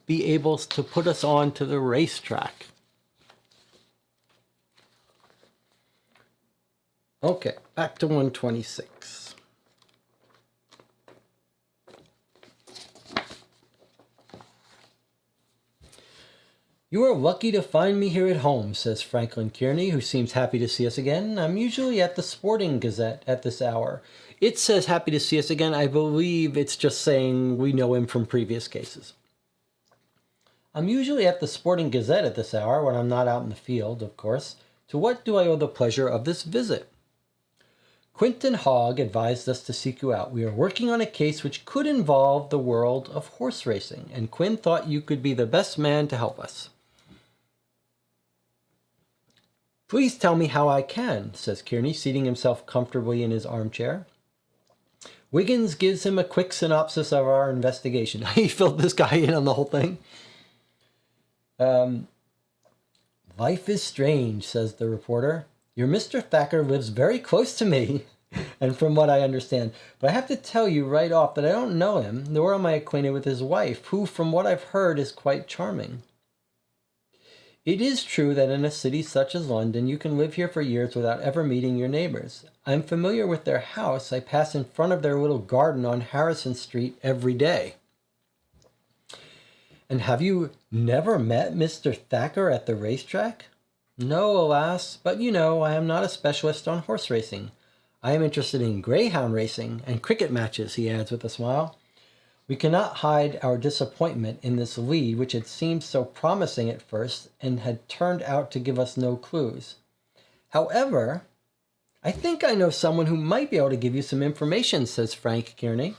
be able to put us on to the racetrack. Okay, back to 126. You are lucky to find me here at home, says Franklin Kearney, who seems happy to see us again. I'm usually at the Sporting Gazette at this hour. It says happy to see us again. I believe it's just saying we know him from previous cases. I'm usually at the Sporting Gazette at this hour when I'm not out in the field, of course. To what do I owe the pleasure of this visit? Quinton Hogg advised us to seek you out. We are working on a case which could involve the world of horse racing, and Quinn thought you could be the best man to help us. Please tell me how I can, says Kearney, seating himself comfortably in his armchair. Wiggins gives him a quick synopsis of our investigation. He filled this guy in on the whole thing. Life is strange, says the reporter. Your Mr. Thacker lives very close to me, and from what I understand. But I have to tell you right off that I don't know him, nor am I acquainted with his wife, who, from what I've heard, is quite charming. It is true that in a city such as London, you can live here for years without ever meeting your neighbors. I'm familiar with their house. I pass in front of their little garden on Harrison Street every day. And have you never met Mr. Thacker at the racetrack? No, alas, but you know, I am not a specialist on horse racing. I am interested in greyhound racing and cricket matches, he adds with a smile. We cannot hide our disappointment in this lead, which had seemed so promising at first and had turned out to give us no clues. However, I think I know someone who might be able to give you some information, says Frank Kearney.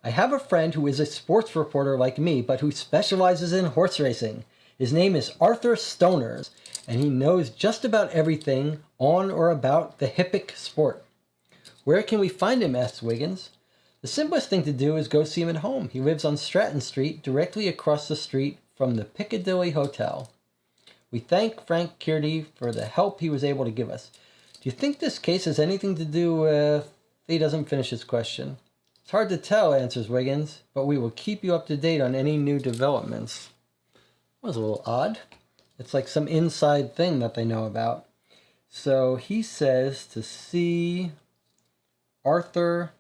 I have a friend who is a sports reporter like me, but who specializes in horse racing. His name is Arthur Stoners, and he knows just about everything on or about the hippic sport. Where can we find him, asks Wiggins. The simplest thing to do is go see him at home. He lives on Stratton Street, directly across the street from the Piccadilly Hotel. We thank Frank Kearney for the help he was able to give us. Do you think this case has anything to do with... He doesn't finish his question. It's hard to tell, answers Wiggins, but we will keep you up to date on any new developments. That was a little odd. It's like some inside thing that they know about. So he says to see Arthur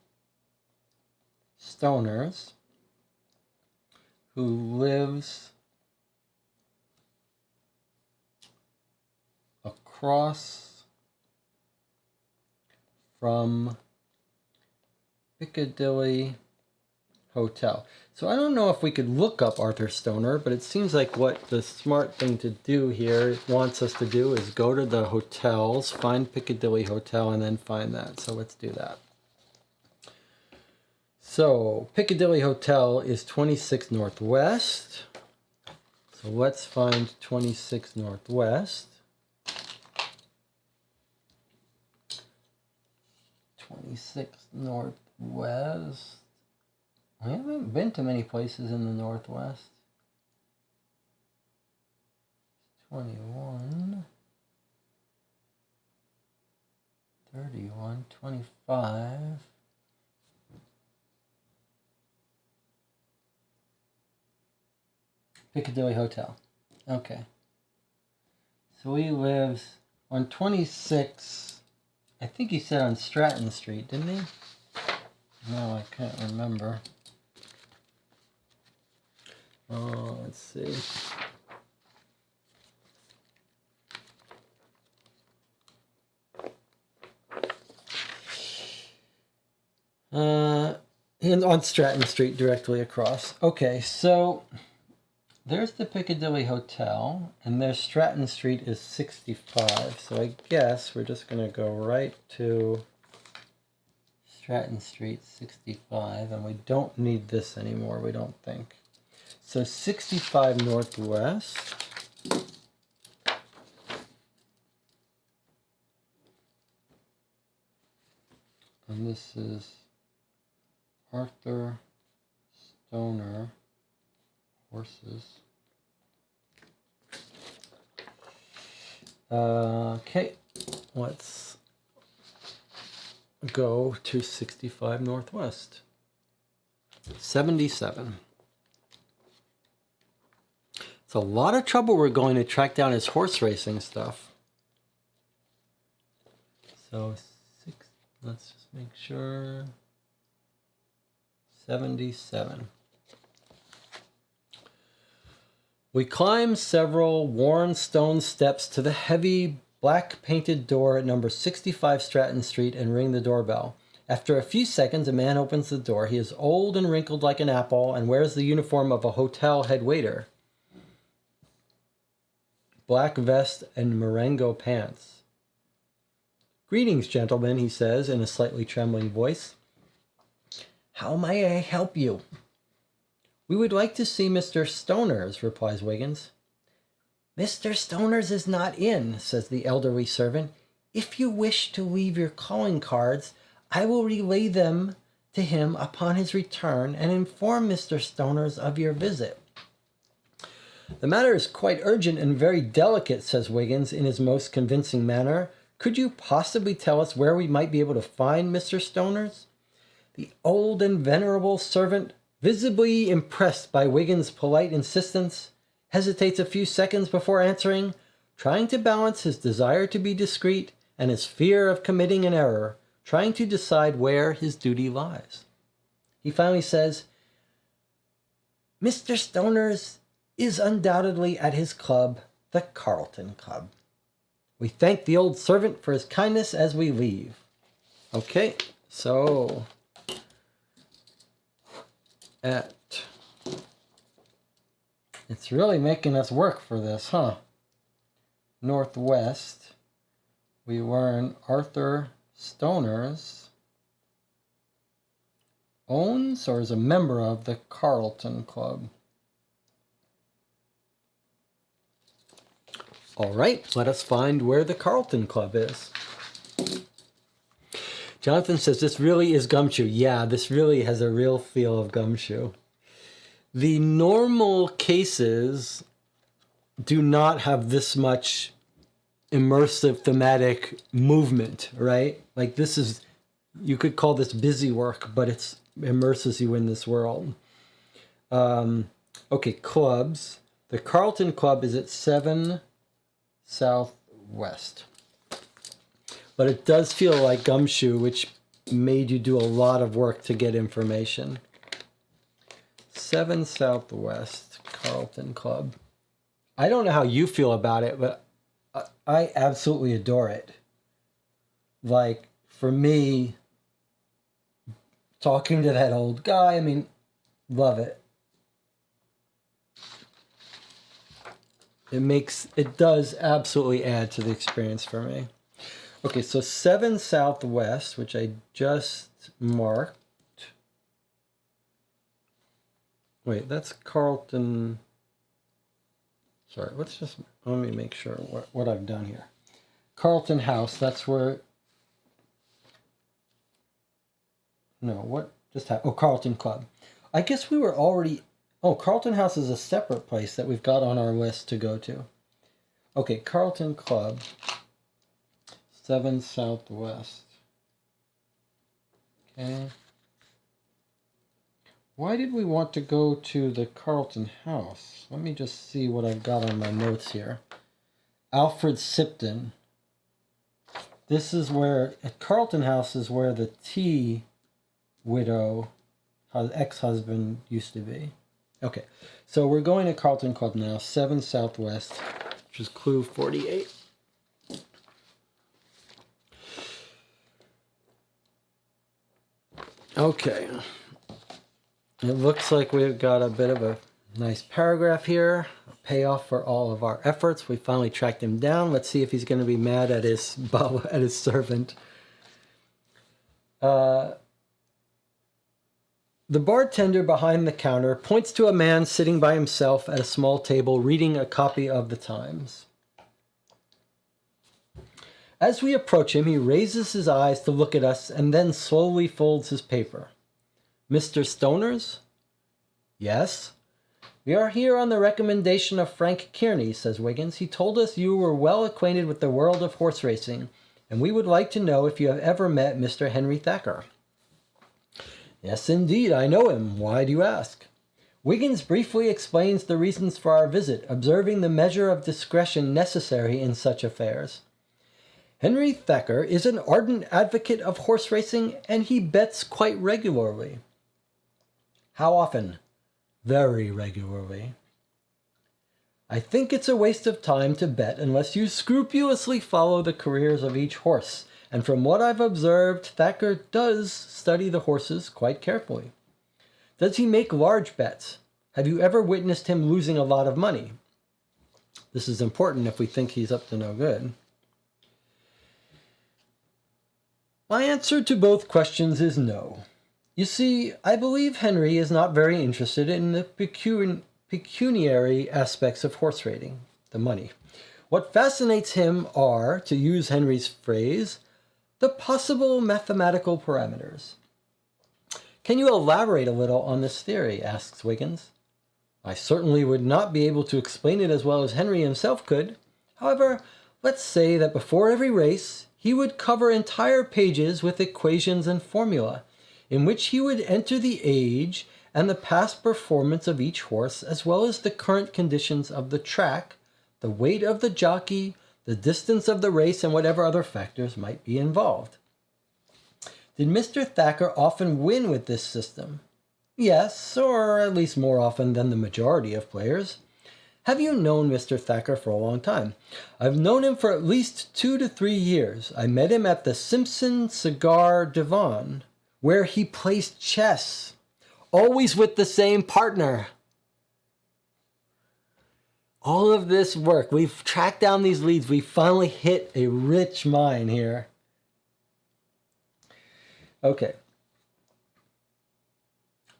Stoners, who lives across from Piccadilly Hotel. So I don't know if we could look up Arthur Stoner, but it seems like what the smart thing to do here wants us to do is go to the hotels, find Piccadilly Hotel, and then find that. So let's do that. So Piccadilly Hotel is 26 Northwest. So let's find 26 Northwest. 26 Northwest. I haven't been to many places in the Northwest. 21, 31, 25. Piccadilly Hotel. Okay. So he lives on 26, I think he said on Stratton Street, didn't he? No, I can't remember. Oh, let's see. And on Stratton Street, directly across. Okay, so there's the Piccadilly Hotel, and there's Stratton Street is 65. So I guess we're just going to go right to Stratton Street 65, and we don't need this anymore, we don't think. So 65 Northwest. And this is Arthur Stoner Horses. Okay, let's go to 65 Northwest. 77. It's a lot of trouble we're going to track down his horse racing stuff. So let's just make sure. 77. We climb several worn stone steps to the heavy black painted door at number 65 Stratton Street and ring the doorbell. After a few seconds, a man opens the door. He is old and wrinkled like an apple and wears the uniform of a hotel head waiter. Black vest and Marengo pants. "Greetings, gentlemen," he says in a slightly trembling voice. "How may I help you?" "We would like to see Mr. Stoners," replies Wiggins. "Mr. Stoners is not in," says the elderly servant. "If you wish to leave your calling cards, I will relay them to him upon his return and inform Mr. Stoners of your visit." "The matter is quite urgent and very delicate," says Wiggins in his most convincing manner. "Could you possibly tell us where we might be able to find Mr. Stoners?" The old and venerable servant, visibly impressed by Wiggins' polite insistence, hesitates a few seconds before answering, trying to balance his desire to be discreet and his fear of committing an error, trying to decide where his duty lies. He finally says, "Mr. Stoners is undoubtedly at his club, the Carlton Club." We thank the old servant for his kindness as we leave. Okay, so it's really making us work for this, huh? Northwest, we learn Arthur Stoners owns or is a member of the Carlton Club. All right, let us find where the Carlton Club is. Jonathan says, "This really is Gumshoe." Yeah, this really has a real feel of Gumshoe. The normal cases do not have this much immersive thematic movement, right? Like this is, you could call this busy work, but it immerses you in this world. Okay, clubs. The Carlton Club is at 7 Southwest. But it does feel like Gumshoe, which made you do a lot of work to get information. 7 Southwest, Carlton Club. I don't know how you feel about it, but I absolutely adore it. Like, for me, talking to that old guy. I mean, love it. It does absolutely add to the experience for me. Okay, so 7 Southwest, which I just marked. Wait, that's Carlton. Sorry, let me make sure what I've done here. Carlton House, that's where, no, what just happened? Oh, Carlton Club. I guess we were already, oh, Carlton House is a separate place that we've got on our list to go to. Okay, Carlton Club, 7 Southwest. Okay. Why did we want to go to the Carlton House? Let me just see what I've got on my notes here. Alfred Sipton. This is where, at Carlton House is where the T widow, ex-husband used to be. Okay, so we're going to Carlton Club now, 7 Southwest, which is clue 48. Okay. It looks like we've got a bit of a nice paragraph here, a payoff for all of our efforts. We finally tracked him down. Let's see if he's going to be mad at his servant. The bartender behind the counter points to a man sitting by himself at a small table reading a copy of the Times. As we approach him, he raises his eyes to look at us and then slowly folds his paper. Mr. Stoners? Yes? We are here on the recommendation of Frank Kearney, says Wiggins. He told us you were well acquainted with the world of horse racing, and we would like to know if you have ever met Mr. Henry Thacker. Yes, indeed, I know him. Why do you ask? Wiggins briefly explains the reasons for our visit, observing the measure of discretion necessary in such affairs. Henry Thacker is an ardent advocate of horse racing, and he bets quite regularly. How often? Very regularly. I think it's a waste of time to bet unless you scrupulously follow the careers of each horse, and from what I've observed, Thacker does study the horses quite carefully. Does he make large bets? Have you ever witnessed him losing a lot of money? This is important if we think he's up to no good. My answer to both questions is no. You see, I believe Henry is not very interested in the pecuniary aspects of horse racing, the money. What fascinates him are, to use Henry's phrase, the possible mathematical parameters. Can you elaborate a little on this theory? Asks Wiggins. I certainly would not be able to explain it as well as Henry himself could. However, let's say that before every race, he would cover entire pages with equations and formula, in which he would enter the age and the past performance of each horse, as well as the current conditions of the track, the weight of the jockey, the distance of the race, and whatever other factors might be involved. Did Mr. Thacker often win with this system? Yes, or at least more often than the majority of players. Have you known Mr. Thacker for a long time? I've known him for at least 2 to 3 years. I met him at the Simpson Cigar Divan, where he plays chess, always with the same partner. All of this work, we've tracked down these leads. We finally hit a rich mine here. Okay.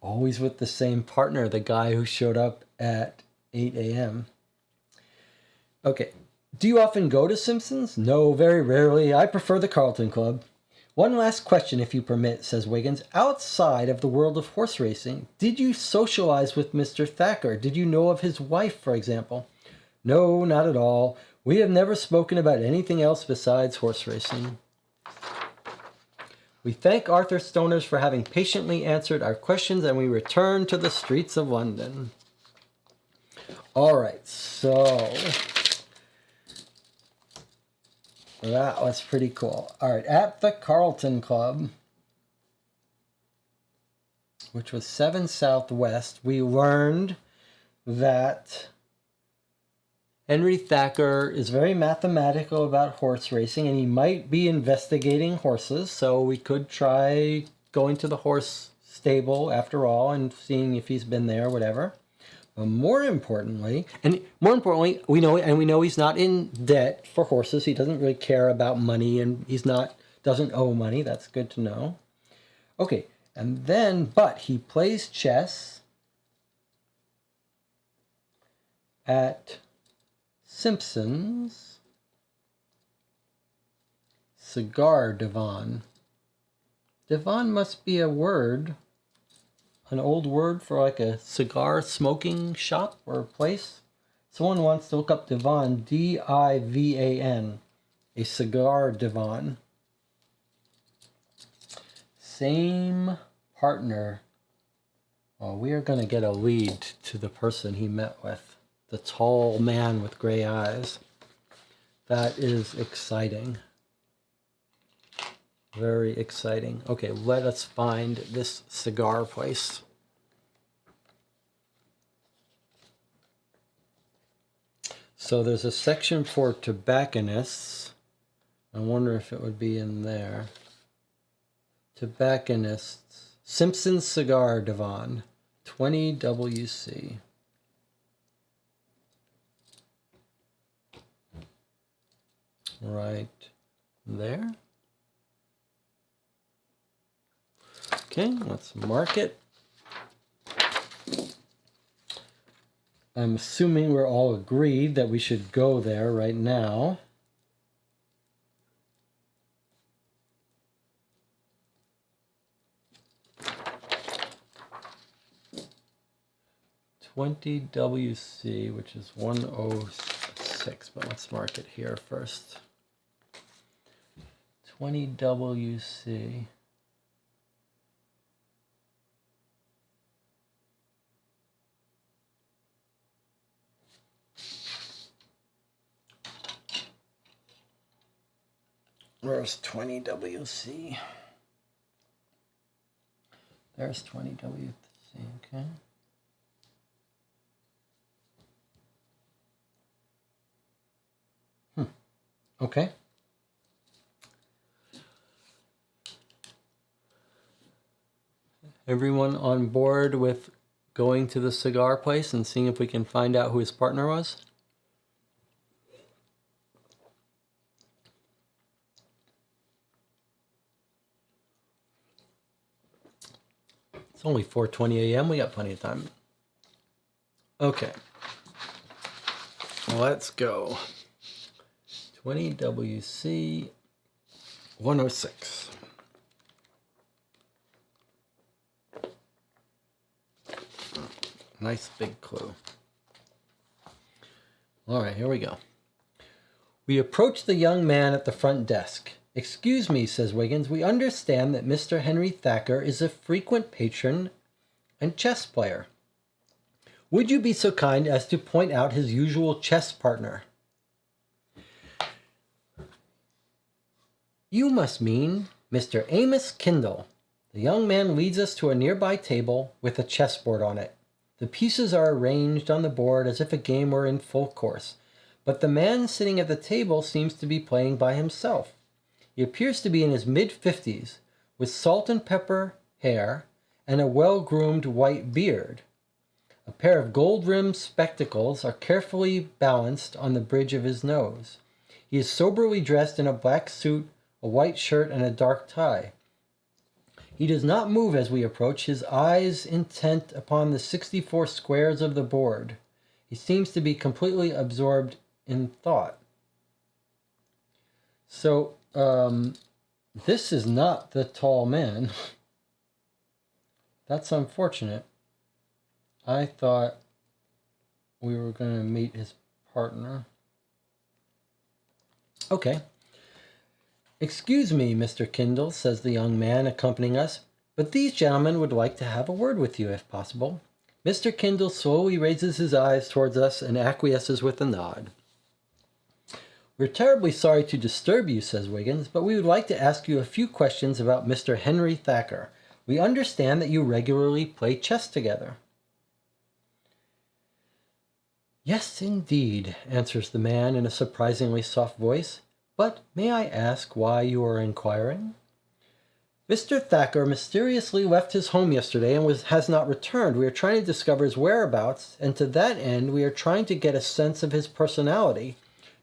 Always with the same partner, the guy who showed up at 8 a.m. Okay. Do you often go to Simpson's? No, very rarely. I prefer the Carlton Club. One last question, if you permit, says Wiggins. Outside of the world of horse racing, did you socialize with Mr. Thacker? Did you know of his wife, for example? No, not at all. We have never spoken about anything else besides horse racing. We thank Arthur Stoners for having patiently answered our questions, and we return to the streets of London. All right, so that was pretty cool. All right, at the Carlton Club, which was 7 Southwest, we learned that Henry Thacker is very mathematical about horse racing, and he might be investigating horses, so we could try going to the horse stable after all and seeing if he's been there, whatever. But more importantly, we know he's not in debt for horses. He doesn't really care about money, and doesn't owe money. That's good to know. Okay, and then, but he plays chess at Simpson's cigar divan. Divan must be a word, an old word for like a cigar smoking shop or place. Someone wants to look up divan, D-I-V-A-N, a cigar divan. Same partner. Oh, we are going to get a lead to the person he met with. The tall man with gray eyes. That is exciting. Very exciting. Okay, let us find this cigar place. So there's a section for tobacconists. I wonder if it would be in there. Tobacconists. Simpson's Cigar Divan. 20 WC. Right there. Okay, let's mark it. I'm assuming we're all agreed that we should go there right now. $20 WC, which is 106, but let's mark it here first. $20 WC. Where's 20 WC? There's 20 WC, okay. Okay. Everyone on board with going to the cigar place and seeing if we can find out who his partner was? It's only 4:20 a.m. We got plenty of time. Okay. Let's go. 20 WC 106. Nice big clue. All right, here we go. We approach the young man at the front desk. "Excuse me," says Wiggins. "We understand that Mr. Henry Thacker is a frequent patron and chess player. Would you be so kind as to point out his usual chess partner?" "You must mean Mr. Amos Kindle." The young man leads us to a nearby table with a chessboard on it. The pieces are arranged on the board as if a game were in full course, but the man sitting at the table seems to be playing by himself. He appears to be in his mid-50s, with salt and pepper hair and a well-groomed white beard. A pair of gold-rimmed spectacles are carefully balanced on the bridge of his nose. He is soberly dressed in a black suit, a white shirt, and a dark tie. He does not move as we approach, his eyes intent upon the 64 squares of the board. He seems to be completely absorbed in thought. So, this is not the tall man. That's unfortunate. I thought we were going to meet his partner. Okay. "Excuse me, Mr. Kindle," says the young man accompanying us, "but these gentlemen would like to have a word with you, if possible." Mr. Kindle slowly raises his eyes towards us and acquiesces with a nod. "We're terribly sorry to disturb you," says Wiggins, "but we would like to ask you a few questions about Mr. Henry Thacker. We understand that you regularly play chess together." "Yes, indeed," answers the man in a surprisingly soft voice. "But may I ask why you are inquiring?" Mr. Thacker mysteriously left his home yesterday and has not returned. We are trying to discover his whereabouts, and to that end, we are trying to get a sense of his personality,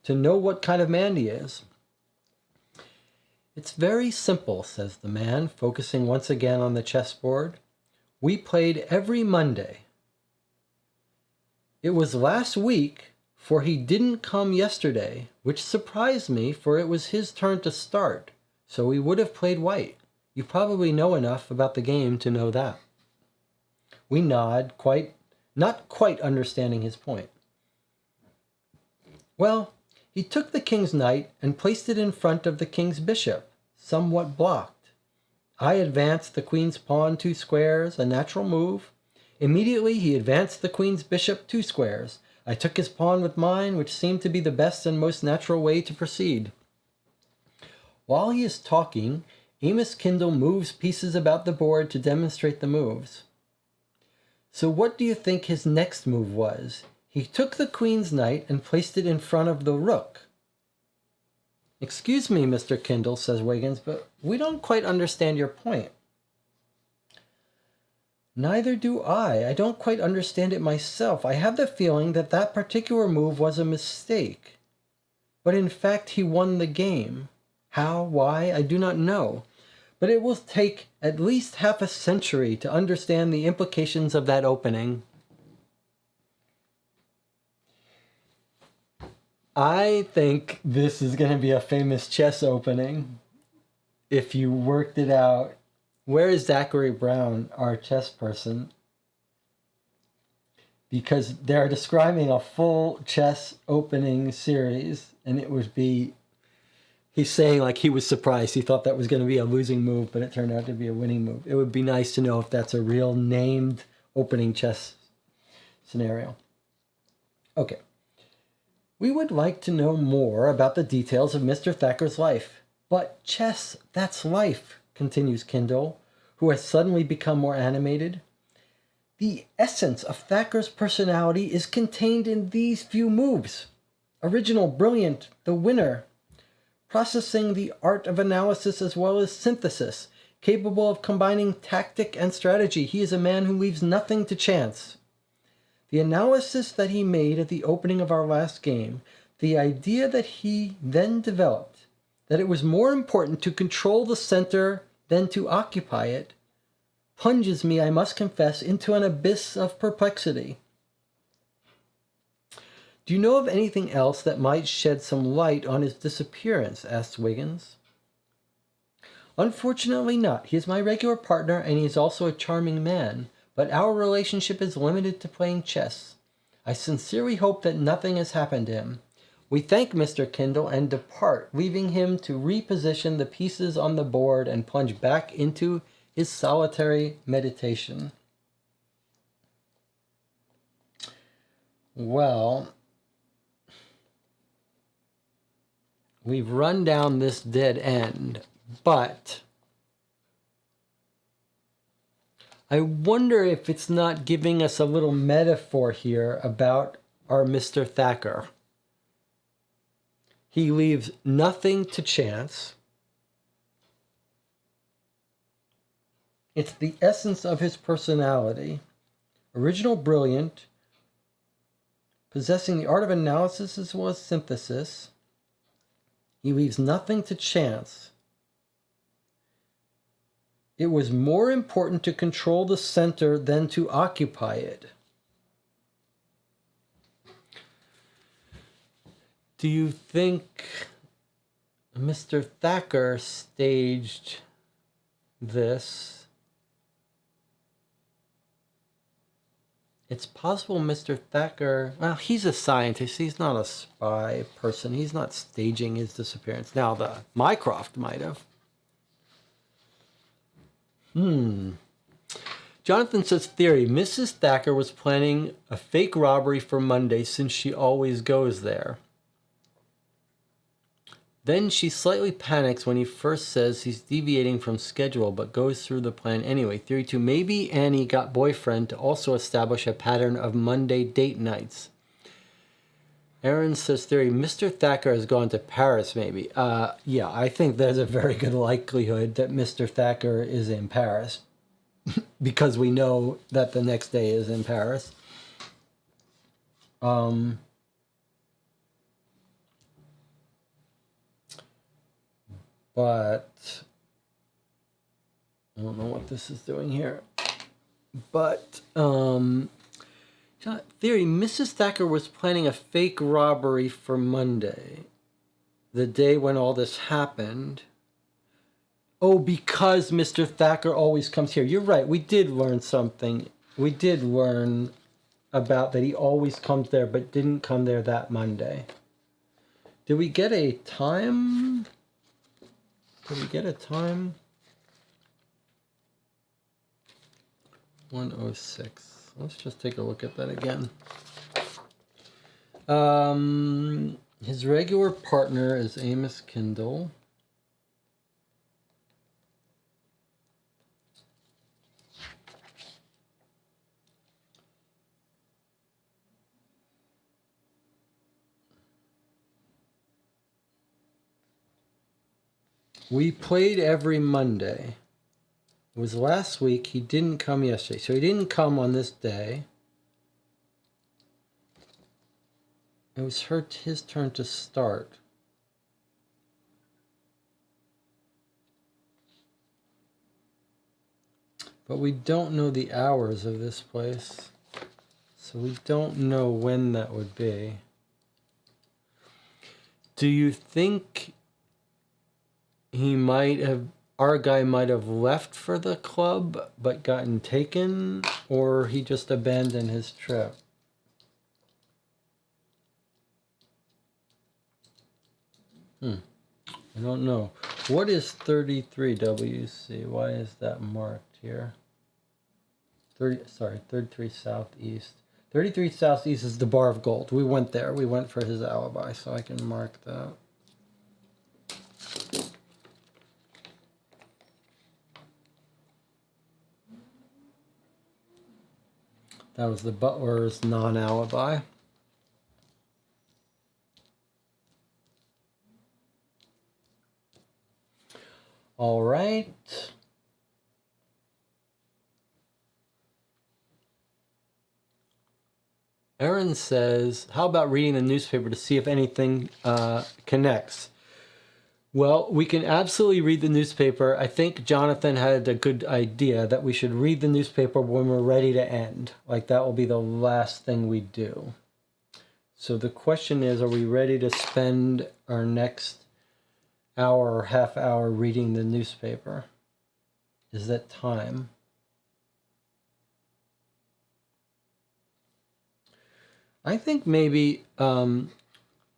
to know what kind of man he is. It's very simple, says the man, focusing once again on the chessboard. We played every Monday. It was last week, for he didn't come yesterday, which surprised me, for it was his turn to start, so we would have played white. You probably know enough about the game to know that. We nod, not quite understanding his point. Well, he took the king's knight and placed it in front of the king's bishop, somewhat blocked. I advanced the queen's pawn 2 squares, a natural move. Immediately he advanced the queen's bishop 2 squares. I took his pawn with mine, which seemed to be the best and most natural way to proceed. While he is talking, Amos Kindle moves pieces about the board to demonstrate the moves. So what do you think his next move was? He took the queen's knight and placed it in front of the rook. Excuse me, Mr. Kindle, says Wiggins, but we don't quite understand your point. Neither do I. I don't quite understand it myself. I have the feeling that that particular move was a mistake. But in fact, he won the game. How, why, I do not know. But it will take at least half a century to understand the implications of that opening. I think this is going to be a famous chess opening. If you worked it out. Where is Zachary Brown, our chess person? Because they're describing a full chess opening series, and it would be... He's saying like he was surprised. He thought that was going to be a losing move, but it turned out to be a winning move. It would be nice to know if that's a real named opening chess scenario. Okay. We would like to know more about the details of Mr. Thacker's life. But chess, that's life, continues Kindle, who has suddenly become more animated. The essence of Thacker's personality is contained in these few moves. Original, brilliant, the winner. Processing the art of analysis as well as synthesis, capable of combining tactic and strategy. He is a man who leaves nothing to chance. The analysis that he made at the opening of our last game, the idea that he then developed, that it was more important to control the center than to occupy it, plunges me, I must confess, into an abyss of perplexity. Do you know of anything else that might shed some light on his disappearance? Asked Wiggins. Unfortunately not. He is my regular partner and he is also a charming man, but our relationship is limited to playing chess. I sincerely hope that nothing has happened to him. We thank Mr. Kindle and depart, leaving him to reposition the pieces on the board and plunge back into his solitary meditation. Well, we've run down this dead end, but I wonder if it's not giving us a little metaphor here about our Mr. Thacker. He leaves nothing to chance. It's the essence of his personality. Original, brilliant, possessing the art of analysis as well as synthesis. He leaves nothing to chance. It was more important to control the center than to occupy it. Do you think Mr. Thacker staged this? It's possible Mr. Thacker, well, he's a scientist. He's not a spy person. He's not staging his disappearance. Now, the Mycroft might have. Jonathan says, theory, Mrs. Thacker was planning a fake robbery for Monday since she always goes there. Then she slightly panics when he first says he's deviating from schedule, but goes through the plan anyway. Theory 2, maybe Annie got boyfriend to also establish a pattern of Monday date nights. Aaron says theory, Mr. Thacker has gone to Paris, maybe. Yeah, I think there's a very good likelihood that Mr. Thacker is in Paris because we know that the next day is in Paris. But I don't know what this is doing here. But theory, Mrs. Thacker was planning a fake robbery for Monday, the day when all this happened. Oh, because Mr. Thacker always comes here. You're right. We did learn something. We did learn about that he always comes there, but didn't come there that Monday. Did we get a time? Did we get a time? 1:06. Let's just take a look at that again. His regular partner is Amos Kindle. We played every Monday. It was last week. He didn't come yesterday. So he didn't come on this day. It was his turn to start. But we don't know the hours of this place. So we don't know when that would be. Do you think our guy might have left for the club but gotten taken, or he just abandoned his trip? I don't know. What is 33 WC? Why is that marked here? 33 Southeast. 33 Southeast is the Bar of Gold. We went there. We went for his alibi, so I can mark that. That was the butler's non-alibi. All right. Aaron says, how about reading the newspaper to see if anything connects? Well, we can absolutely read the newspaper. I think Jonathan had a good idea that we should read the newspaper when we're ready to end. Like that will be the last thing we do. So the question is, are we ready to spend our next hour or half hour reading the newspaper? Is that time? I think maybe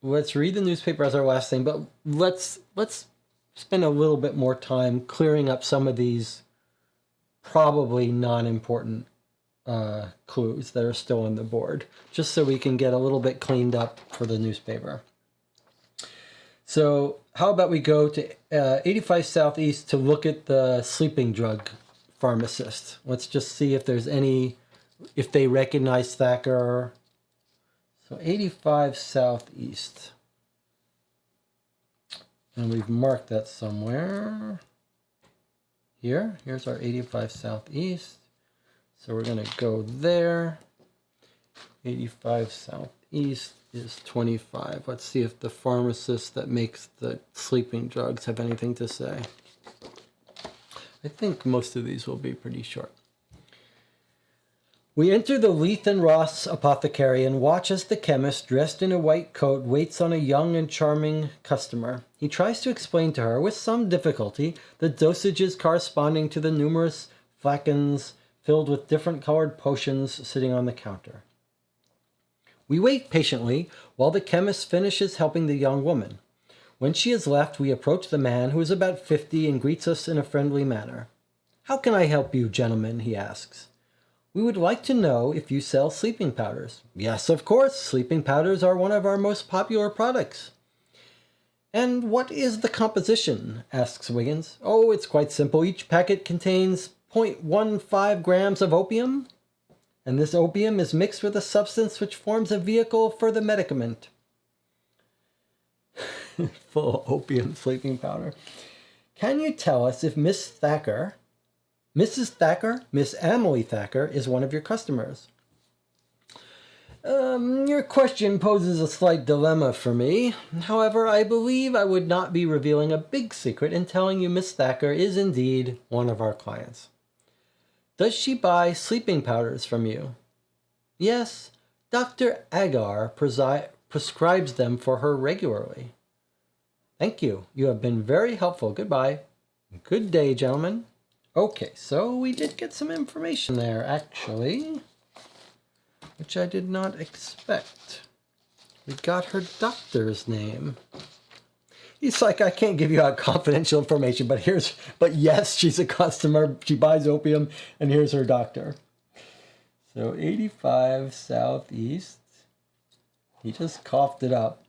let's read the newspaper as our last thing, but let's spend a little bit more time clearing up some of these probably non-important clues that are still on the board, just so we can get a little bit cleaned up for the newspaper. So how about we go to 85 Southeast to look at the sleeping drug pharmacist. Let's just see if there's if they recognize Thacker. So 85 Southeast. And we've marked that somewhere. Here's our 85 Southeast. So we're going to go there. 85 Southeast is 25. Let's see if the pharmacist that makes the sleeping drugs have anything to say. I think most of these will be pretty short. We enter the Leith and Ross apothecary and watch as the chemist, dressed in a white coat, waits on a young and charming customer. He tries to explain to her, with some difficulty, the dosages corresponding to the numerous flacons filled with different colored potions sitting on the counter. We wait patiently while the chemist finishes helping the young woman. When she has left, we approach the man, who is about 50 and greets us in a friendly manner. "How can I help you, gentlemen?" he asks. "We would like to know if you sell sleeping powders." "Yes, of course. Sleeping powders are one of our most popular products." "And what is the composition?" asks Wiggins. "Oh, it's quite simple. Each packet contains 0.15 grams of opium, and this opium is mixed with a substance which forms a vehicle for the medicament." full opium sleeping powder. Can you tell us if Mrs. Thacker, Miss Emily Thacker, is one of your customers? Your question poses a slight dilemma for me. However, I believe I would not be revealing a big secret in telling you Miss Thacker is indeed one of our clients. Does she buy sleeping powders from you? Yes, Dr. Agar prescribes them for her regularly. Thank you. You have been very helpful. Goodbye. Good day, gentlemen. Okay, so we did get some information there, actually, which I did not expect. We got her doctor's name. He's like, I can't give you out confidential information, but yes, she's a customer. She buys opium, and here's her doctor. So 85 Southeast. He just coughed it up.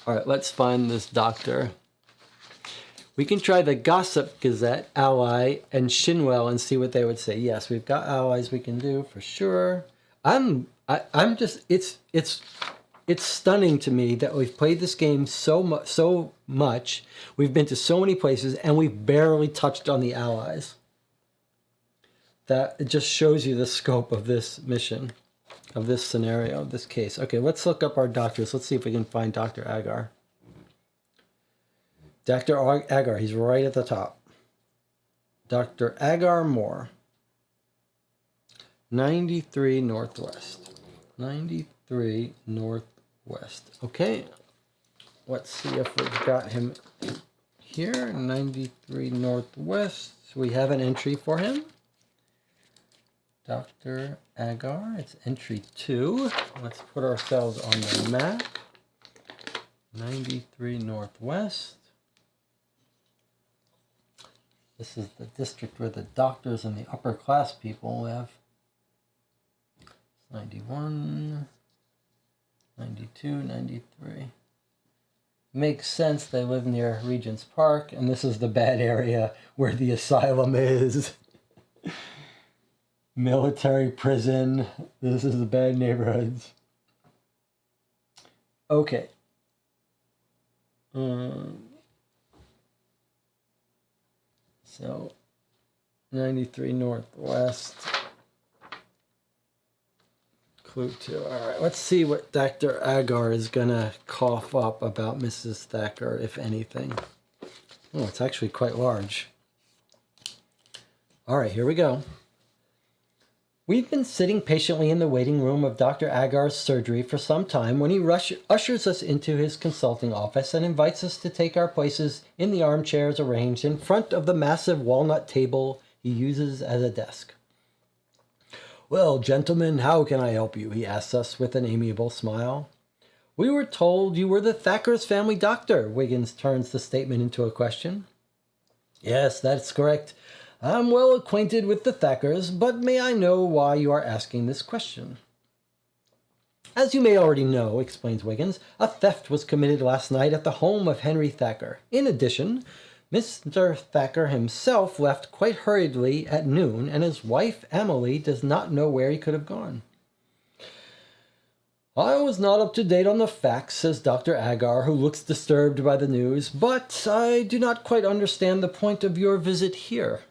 All right, let's find this doctor. We can try the Gossip Gazette, Ally, and Shinwell and see what they would say. Yes, we've got allies we can do for sure. I'm just, it's stunning to me that we've played this game so much. We've been to so many places, and we've barely touched on the allies. That it just shows you the scope of this mission, of this scenario, of this case. Okay, let's look up our doctors. Let's see if we can find Dr. Agar. Dr. Agar, he's right at the top. Dr. Agar Moore. 93 Northwest. 93 Northwest. Okay, let's see if we've got him here. 93 Northwest. We have an entry for him. Dr. Agar, it's entry 2. Let's put ourselves on the map. 93 Northwest. This is the district where the doctors and the upper class people live. 91, 92, 93. Makes sense, they live near Regent's Park, and this is the bad area where the asylum is. Military prison. This is the bad neighborhoods. Okay. So, 93 Northwest. Clue 2. All right, let's see what Dr. Agar is going to cough up about Mrs. Thacker, if anything. Oh, it's actually quite large. All right, here we go. We've been sitting patiently in the waiting room of Dr. Agar's surgery for some time when he ushers us into his consulting office and invites us to take our places in the armchairs arranged in front of the massive walnut table he uses as a desk. Well, gentlemen, how can I help you? He asks us with an amiable smile. We were told you were the Thacker's family doctor. Wiggins turns the statement into a question. Yes, that's correct. I'm well acquainted with the Thackers, but may I know why you are asking this question? As you may already know, explains Wiggins, a theft was committed last night at the home of Henry Thacker. In addition, Mr. Thacker himself left quite hurriedly at noon, and his wife, Emily, does not know where he could have gone. I was not up to date on the facts, says Dr. Agar, who looks disturbed by the news, but I do not quite understand the point of your visit here.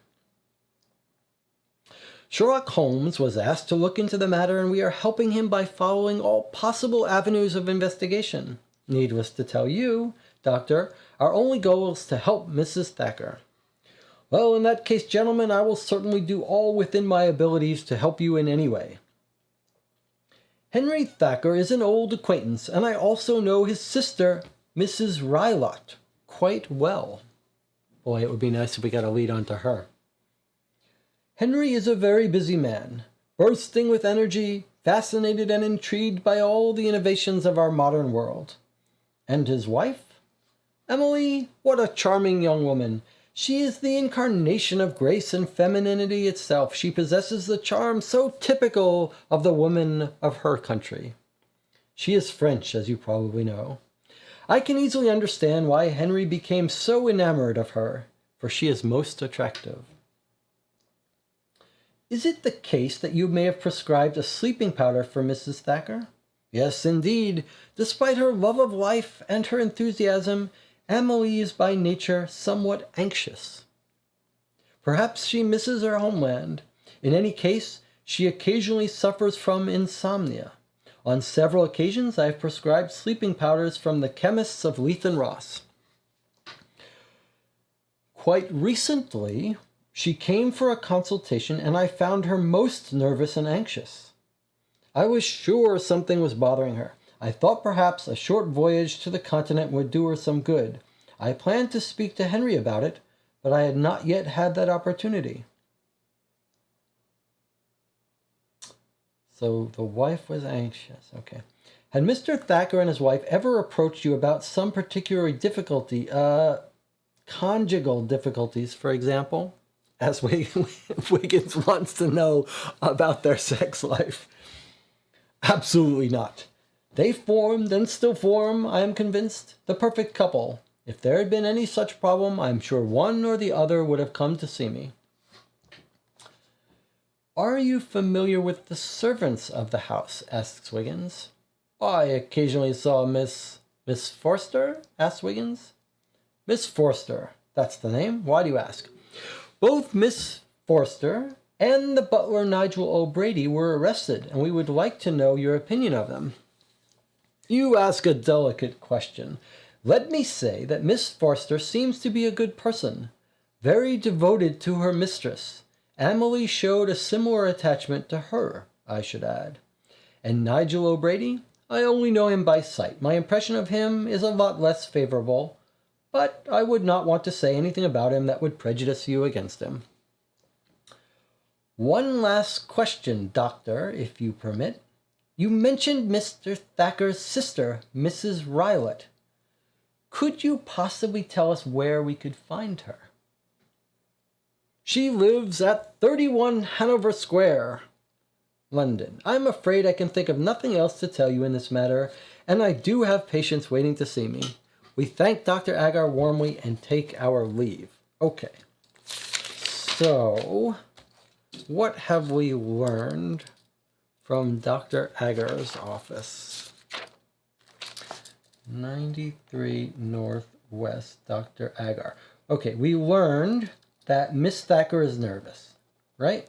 Sherlock Holmes was asked to look into the matter, and we are helping him by following all possible avenues of investigation. Needless to tell you, Doctor, our only goal is to help Mrs. Thacker. Well, in that case, gentlemen, I will certainly do all within my abilities to help you in any way. Henry Thacker is an old acquaintance, and I also know his sister, Mrs. Rylott, quite well. Boy, it would be nice if we got a lead onto her. Henry is a very busy man, bursting with energy, fascinated and intrigued by all the innovations of our modern world. And his wife? Emily, what a charming young woman. She is the incarnation of grace and femininity itself. She possesses the charm so typical of the woman of her country. She is French, as you probably know. I can easily understand why Henry became so enamored of her, for she is most attractive. Is it the case that you may have prescribed a sleeping powder for Mrs. Thacker? Yes, indeed. Despite her love of life and her enthusiasm, Amelie is by nature somewhat anxious. Perhaps she misses her homeland. In any case, she occasionally suffers from insomnia. On several occasions, I have prescribed sleeping powders from the chemists of Leith and Ross. Quite recently, she came for a consultation, and I found her most nervous and anxious. I was sure something was bothering her. I thought perhaps a short voyage to the continent would do her some good. I planned to speak to Henry about it, but I had not yet had that opportunity. So the wife was anxious. Okay. Had Mr. Thacker and his wife ever approached you about some particular difficulty, conjugal difficulties, for example? As Wiggins wants to know about their sex life. Absolutely not. They formed and still form, I am convinced, the perfect couple. If there had been any such problem, I am sure one or the other would have come to see me. Are you familiar with the servants of the house? Asks Wiggins. I occasionally saw Miss Forster? Asks Wiggins. Miss Forster, that's the name. Why do you ask? Both Miss Forster and the butler Nigel O'Brady were arrested, and we would like to know your opinion of them. You ask a delicate question. Let me say that Miss Forster seems to be a good person, very devoted to her mistress. Amelie showed a similar attachment to her, I should add. And Nigel O'Brady? I only know him by sight. My impression of him is a lot less favorable, but I would not want to say anything about him that would prejudice you against him. One last question, Doctor, if you permit. You mentioned Mr. Thacker's sister, Mrs. Rylott. Could you possibly tell us where we could find her? She lives at 31 Hanover Square, London. I'm afraid I can think of nothing else to tell you in this matter, and I do have patients waiting to see me. We thank Dr. Agar warmly and take our leave. Okay. So, what have we learned from Dr. Agar's office? 93 Northwest, Dr. Agar. Okay, we learned that Miss Thacker is nervous, right?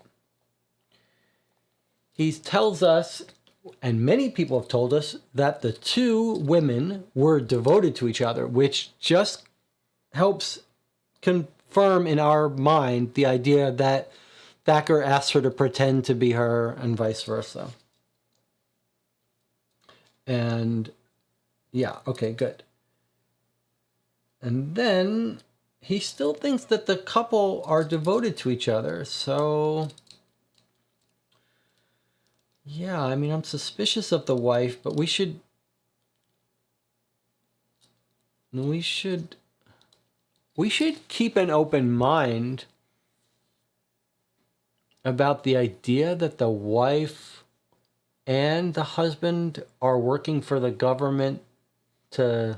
He tells us, and many people have told us, that the two women were devoted to each other, which just helps confirm in our mind the idea that Thacker asked her to pretend to be her and vice versa. And yeah, okay, good. And then he still thinks that the couple are devoted to each other. So yeah, I mean, I'm suspicious of the wife, but we should keep an open mind about the idea that the wife and the husband are working for the government to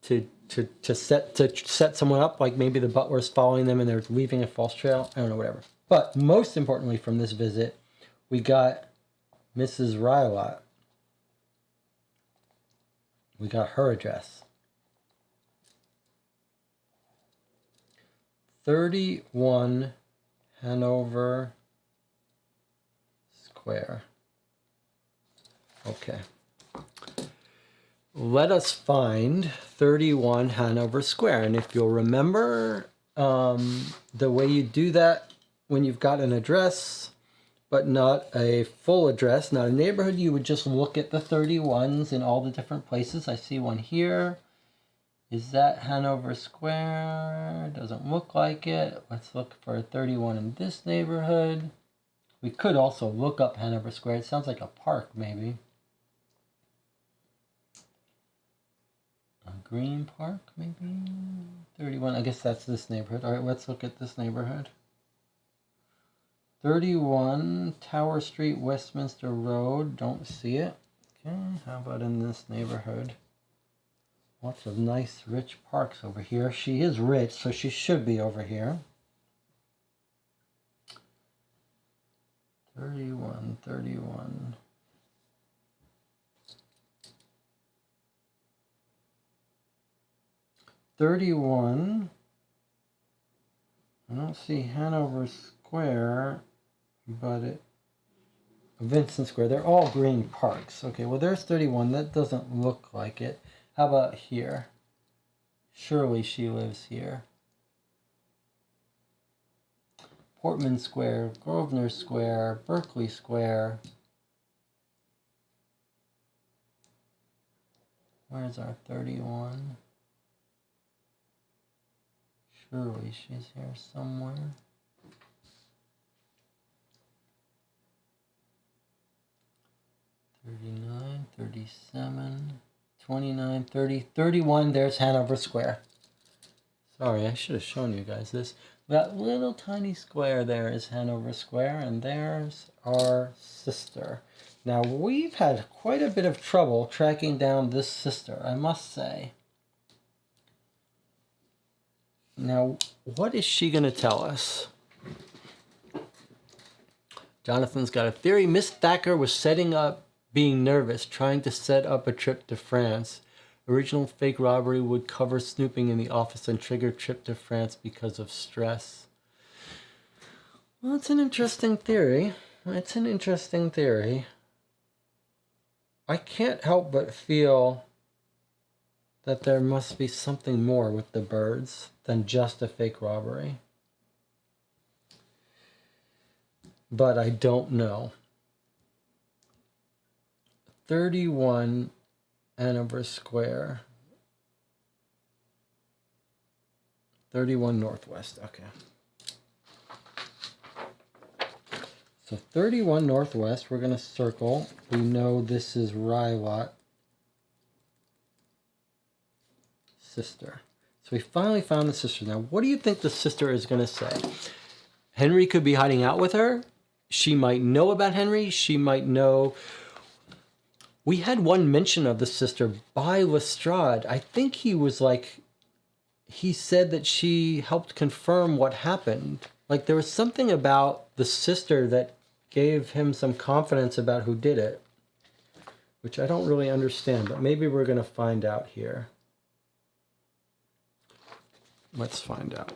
set someone up, like maybe the butler's following them and they're leaving a false trail. I don't know, whatever. But most importantly from this visit, we got Mrs. Rylott. We got her address. 31 Hanover Square. Okay. Let us find 31 Hanover Square. And if you'll remember, the way you do that when you've got an address, but not a full address, not a neighborhood, you would just look at the 31s in all the different places. I see one here. Is that Hanover Square? Doesn't look like it. Let's look for a 31 in this neighborhood. We could also look up Hanover Square. It sounds like a park, maybe. A green park, maybe? 31, I guess that's this neighborhood. All right, let's look at this neighborhood. 31 Tower Street, Westminster Road. Don't see it. Okay, how about in this neighborhood? Lots of nice, rich parks over here. She is rich, so she should be over here. 31. 31. I don't see Hanover Square, but Vincent Square. They're all green parks. Okay, well, there's 31. That doesn't look like it. How about here? Surely she lives here. Portman Square, Grosvenor Square, Berkeley Square. Where's our 31? Surely she's here somewhere. 39, 37, 29, 30, 31. There's Hanover Square. Sorry, I should have shown you guys this. That little tiny square there is Hanover Square, and there's our sister. Now, we've had quite a bit of trouble tracking down this sister, I must say. Now, what is she going to tell us? Jonathan's got a theory. Miss Thacker was setting up, being nervous, trying to set up a trip to France. Original fake robbery would cover snooping in the office and trigger trip to France because of stress. Well, it's an interesting theory. It's an interesting theory. I can't help but feel that there must be something more with the birds than just a fake robbery. But I don't know. 31 Hanover Square. 31 Northwest, okay. So 31 Northwest, we're going to circle. We know this is Rylot. Sister. So we finally found the sister. Now, what do you think the sister is going to say? Henry could be hiding out with her. She might know about Henry. She might know. We had one mention of the sister by Lestrade. I think he was like, he said that she helped confirm what happened. Like there was something about the sister that gave him some confidence about who did it, which I don't really understand, but maybe we're going to find out here. Let's find out.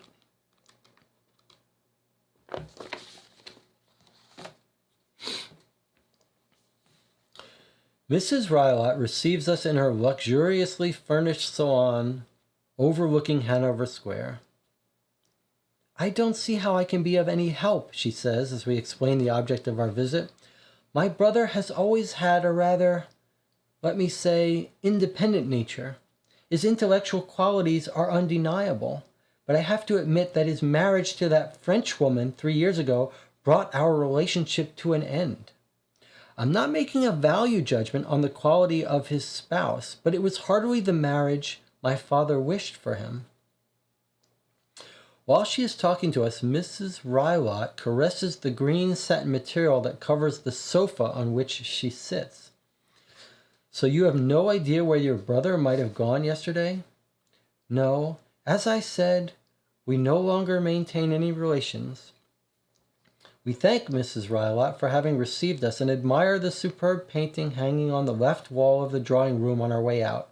Mrs. Rylot receives us in her luxuriously furnished salon overlooking Hanover Square. I don't see how I can be of any help, she says as we explain the object of our visit. My brother has always had a rather, let me say, independent nature. His intellectual qualities are undeniable, but I have to admit that his marriage to that French woman 3 years ago brought our relationship to an end. I'm not making a value judgment on the quality of his spouse, but it was hardly the marriage my father wished for him. While she is talking to us, Mrs. Rylot caresses the green satin material that covers the sofa on which she sits. So you have no idea where your brother might have gone yesterday? No. As I said, we no longer maintain any relations. We thank Mrs. Rylot for having received us and admire the superb painting hanging on the left wall of the drawing room on our way out.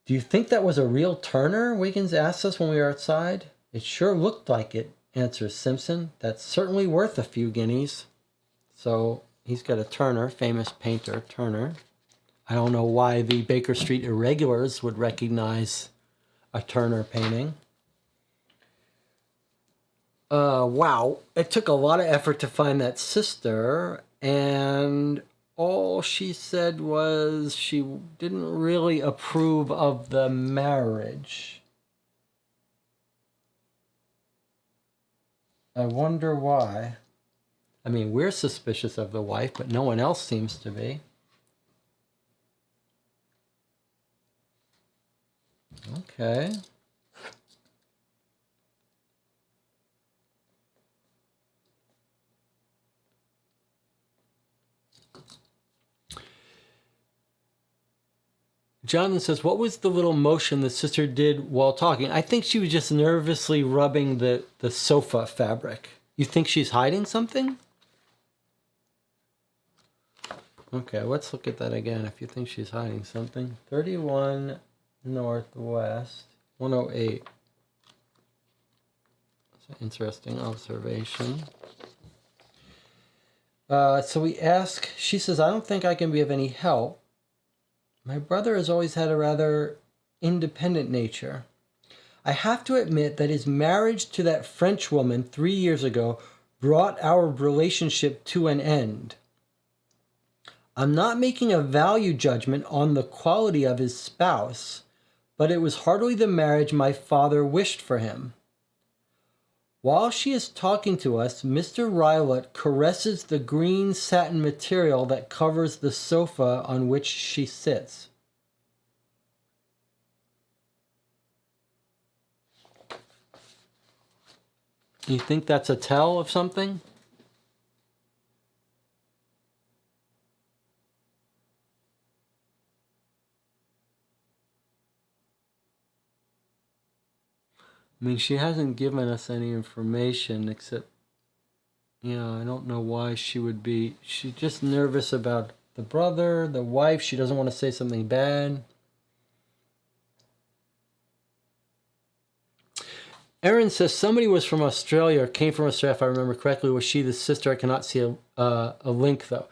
Do you think that was a real Turner? Wiggins asked us when we were outside. It sure looked like it, answers Simpson. That's certainly worth a few guineas. So he's got a Turner, famous painter, Turner. I don't know why the Baker Street Irregulars would recognize a Turner painting. Wow, it took a lot of effort to find that sister, and all she said was she didn't really approve of the marriage. I wonder why. I mean, we're suspicious of the wife, but no one else seems to be. Okay. Jonathan says, what was the little motion the sister did while talking? I think she was just nervously rubbing the sofa fabric. You think she's hiding something? Okay, let's look at that again if you think she's hiding something. 31 northwest, 108. That's an interesting observation. So we ask, she says, I don't think I can be of any help. My brother has always had a rather independent nature. I have to admit that his marriage to that French woman 3 years ago brought our relationship to an end. I'm not making a value judgment on the quality of his spouse, but it was hardly the marriage my father wished for him. While she is talking to us, Mr. Rylott caresses the green satin material that covers the sofa on which she sits. You think that's a tell of something? I mean, she hasn't given us any information except, I don't know why she would be. She's just nervous about the brother, the wife. She doesn't want to say something bad. Erin says somebody was from Australia, or came from Australia, if I remember correctly. Was she the sister? I cannot see a link, though.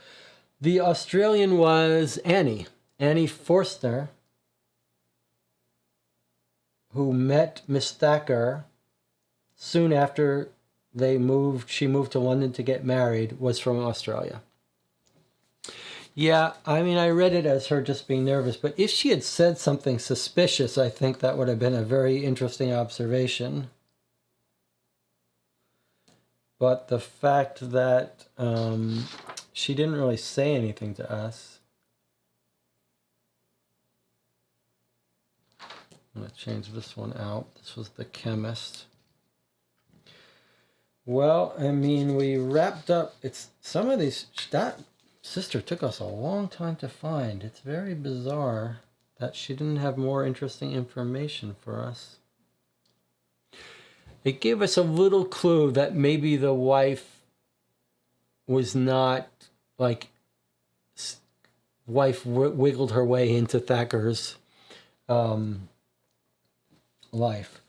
The Australian was Annie Forster, who met Miss Thacker soon after she moved to London to get married, was from Australia. Yeah, I mean, I read it as her just being nervous, but if she had said something suspicious, I think that would have been a very interesting observation. But the fact that she didn't really say anything to us. I'm going to change this one out. This was the chemist. Well, I mean, we wrapped up. It's some of these. That sister took us a long time to find. It's very bizarre that she didn't have more interesting information for us. It gave us a little clue that maybe the wife was not wiggled her way into Thacker's life.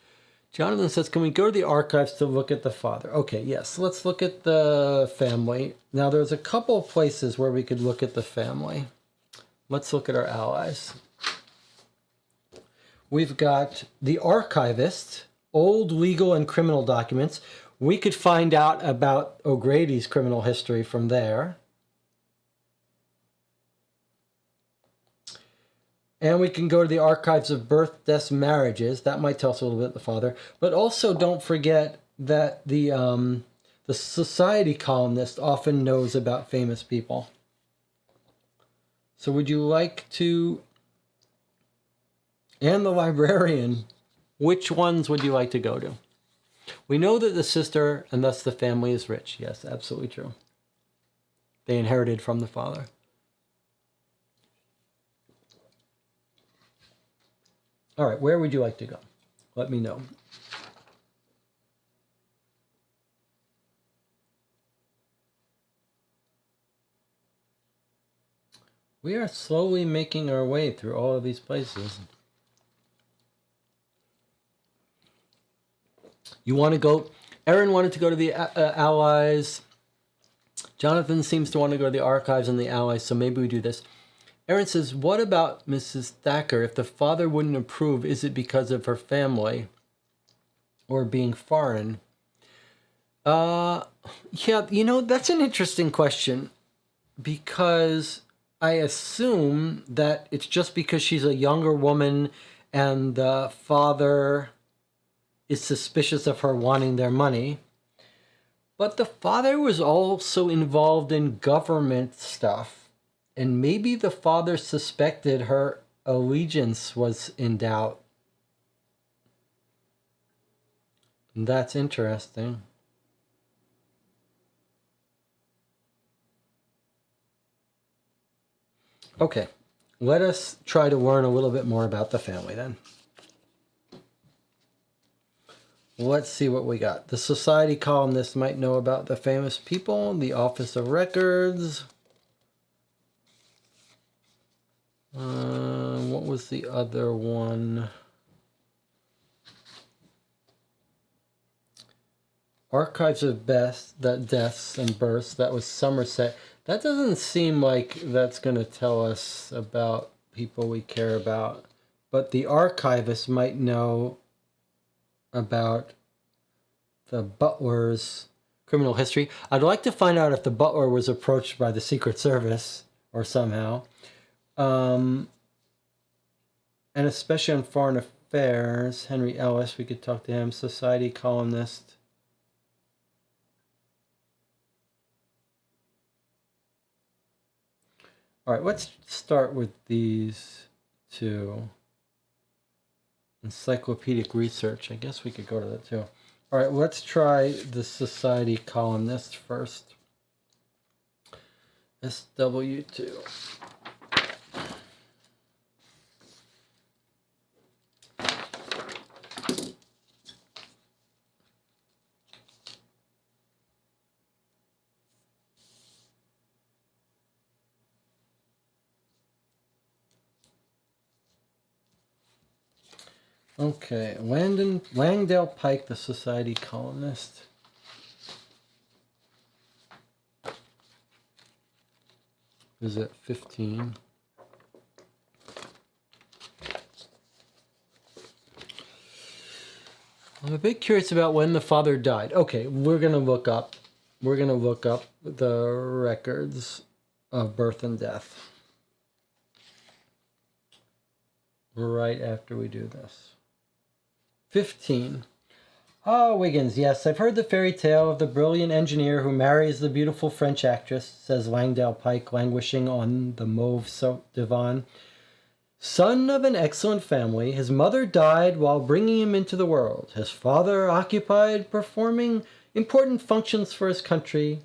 Jonathan says, can we go to the archives to look at the father? Okay, yes, let's look at the family. Now, there's a couple of places where we could look at the family. Let's look at our allies. We've got the archivist, old legal and criminal documents. We could find out about O'Grady's criminal history from there. And we can go to the archives of birth, deaths, marriages. That might tell us a little bit about the father. But also don't forget that the society columnist often knows about famous people. So would you like to... And the librarian, which ones would you like to go to? We know that the sister, and thus the family, is rich. Yes, absolutely true. They inherited from the father. All right, where would you like to go? Let me know. We are slowly making our way through all of these places. You want to go... Erin wanted to go to the Allies. Jonathan seems to want to go to the archives and the Allies, so maybe we do this. Erin says, what about Mrs. Thacker? If the father wouldn't approve, is it because of her family or being foreign? Yeah, that's an interesting question, because I assume that it's just because she's a younger woman and the father is suspicious of her wanting their money. But the father was also involved in government stuff. And maybe the father suspected her allegiance was in doubt. And that's interesting. Okay, let us try to learn a little bit more about the family then. Let's see what we got. The society columnist might know about the famous people, the Office of Records. What was the other one? Archives of Deaths and Births. That was Somerset. That doesn't seem like that's going to tell us about people we care about. But the archivist might know about the butler's criminal history. I'd like to find out if the butler was approached by the Secret Service or somehow. And especially on foreign affairs, Henry Ellis, we could talk to him, society columnist. All right, let's start with these two. Encyclopedic research. I guess we could go to that too. All right, let's try the society columnist first. SW2. Okay, Langdale Pike, the society columnist. Is it 15? I'm a bit curious about when the father died. Okay, we're gonna look up the records of birth and death right after we do this. 15. Ah, Wiggins, yes, I've heard the fairy tale of the brilliant engineer who marries the beautiful French actress, says Langdale Pike, languishing on the mauve divan. Son of an excellent family, his mother died while bringing him into the world. His father, occupied performing important functions for his country,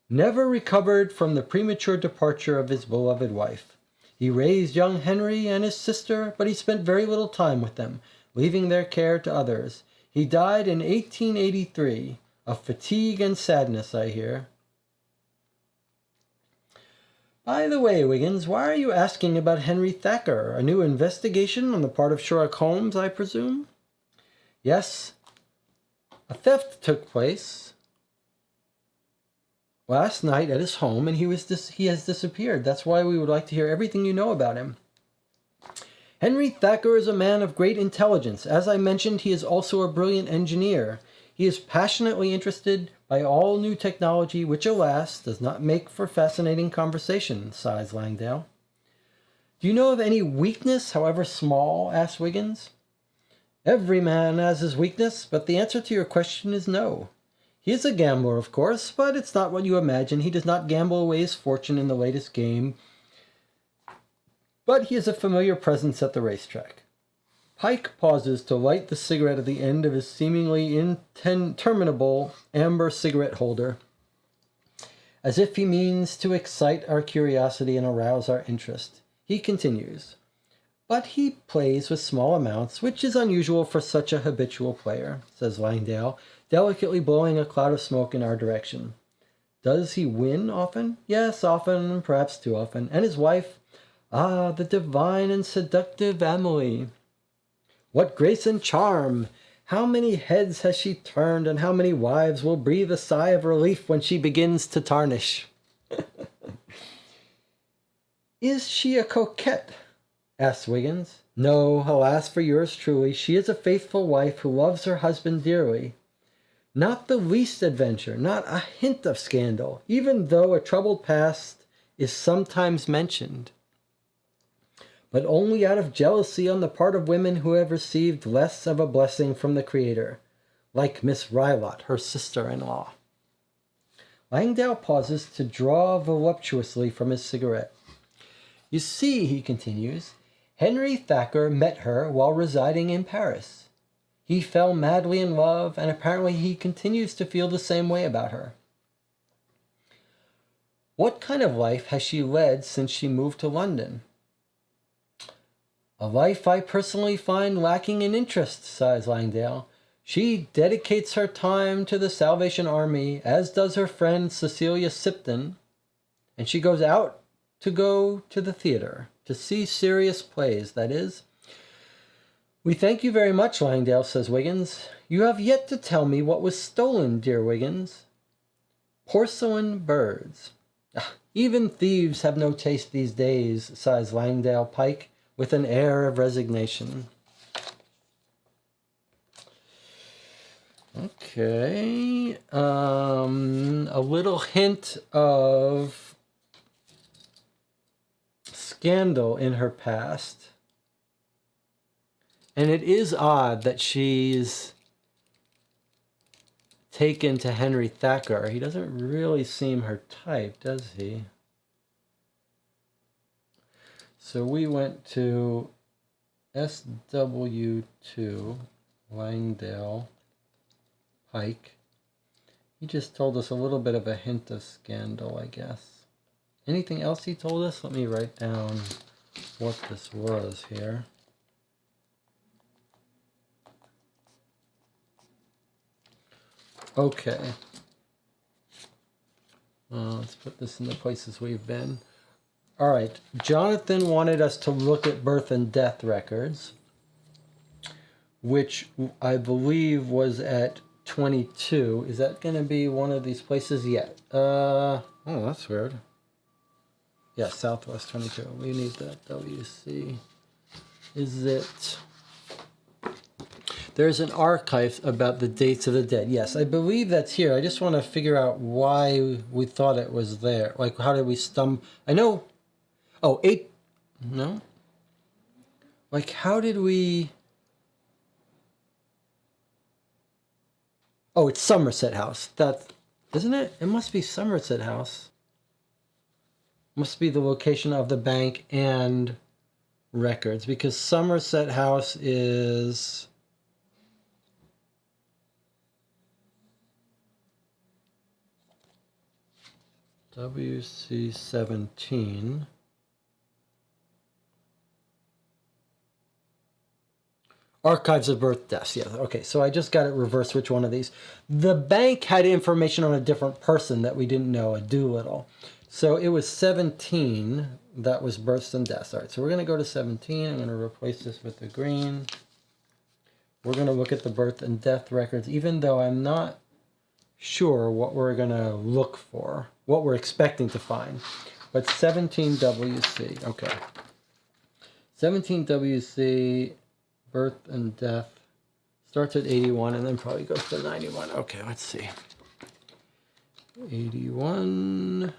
never recovered from the premature departure of his beloved wife. He raised young Henry and his sister, but he spent very little time with them, leaving their care to others. He died in 1883, of fatigue and sadness, I hear. By the way, Wiggins, why are you asking about Henry Thacker? A new investigation on the part of Sherlock Holmes, I presume? Yes, a theft took place last night at his home, and he has disappeared. That's why we would like to hear everything you know about him. Henry Thacker is a man of great intelligence. As I mentioned, he is also a brilliant engineer. He is passionately interested by all new technology, which, alas, does not make for fascinating conversation, sighs Langdale. Do you know of any weakness, however small? Asks Wiggins. Every man has his weakness, but the answer to your question is no. He is a gambler, of course, but it's not what you imagine. He does not gamble away his fortune in the latest game, but he is a familiar presence at the racetrack. Pike pauses to light the cigarette at the end of his seemingly interminable amber cigarette holder, as if he means to excite our curiosity and arouse our interest. He continues, but he plays with small amounts, which is unusual for such a habitual player, says Langdale, delicately blowing a cloud of smoke in our direction. Does he win often? Yes, often, perhaps too often. And his wife? Ah, the divine and seductive Emily. What grace and charm! How many heads has she turned, and how many wives will breathe a sigh of relief when she begins to tarnish? Is she a coquette? Asks Wiggins. No, alas for yours truly, she is a faithful wife who loves her husband dearly. Not the least adventure, not a hint of scandal, even though a troubled past is sometimes mentioned, but only out of jealousy on the part of women who have received less of a blessing from the Creator, like Miss Rylott, her sister-in-law. Langdale pauses to draw voluptuously from his cigarette. You see, he continues, Henry Thacker met her while residing in Paris. He fell madly in love, and apparently he continues to feel the same way about her. What kind of life has she led since she moved to London? A life I personally find lacking in interest, sighs Langdale. She dedicates her time to the Salvation Army, as does her friend Cecilia Sipton, and she goes out to go to the theater, to see serious plays, that is. We thank you very much, Langdale, says Wiggins. You have yet to tell me what was stolen, dear Wiggins. Porcelain birds. Even thieves have no taste these days, sighs Langdale Pike with an air of resignation. Okay. A little hint of scandal in her past. And it is odd that she's taken to Henry Thacker. He doesn't really seem her type, does he? So we went to SW2, Langdale Pike. He just told us a little bit of a hint of scandal, I guess. Anything else he told us? Let me write down what this was here. Okay. Let's put this in the places we've been. All right. Jonathan wanted us to look at birth and death records, which I believe was at 22. Is that going to be one of these places yet? Oh, that's weird. Yeah, Southwest 22. We need that WC. Is it... There's an archive about the dates of the dead. Yes, I believe that's here. I just want to figure out why we thought it was there. Like, how did we stumble? I know. Oh, 8. No. Like, how did we... Oh, it's Somerset House. That, isn't it? It must be Somerset House. Must be the location of the bank and records, because Somerset House is... WC17. Archives of birth deaths. Yeah, okay, so I just got it reversed. Which one of these? The bank had information on a different person that we didn't know, a Doolittle. So it was 17 that was births and deaths. All right, so we're going to go to 17. I'm going to replace this with the green. We're going to look at the birth and death records, even though I'm not sure what we're going to look for, what we're expecting to find. But 17WC, okay. 17WC, birth and death, starts at 81 and then probably goes to 91. Okay, let's see. 81.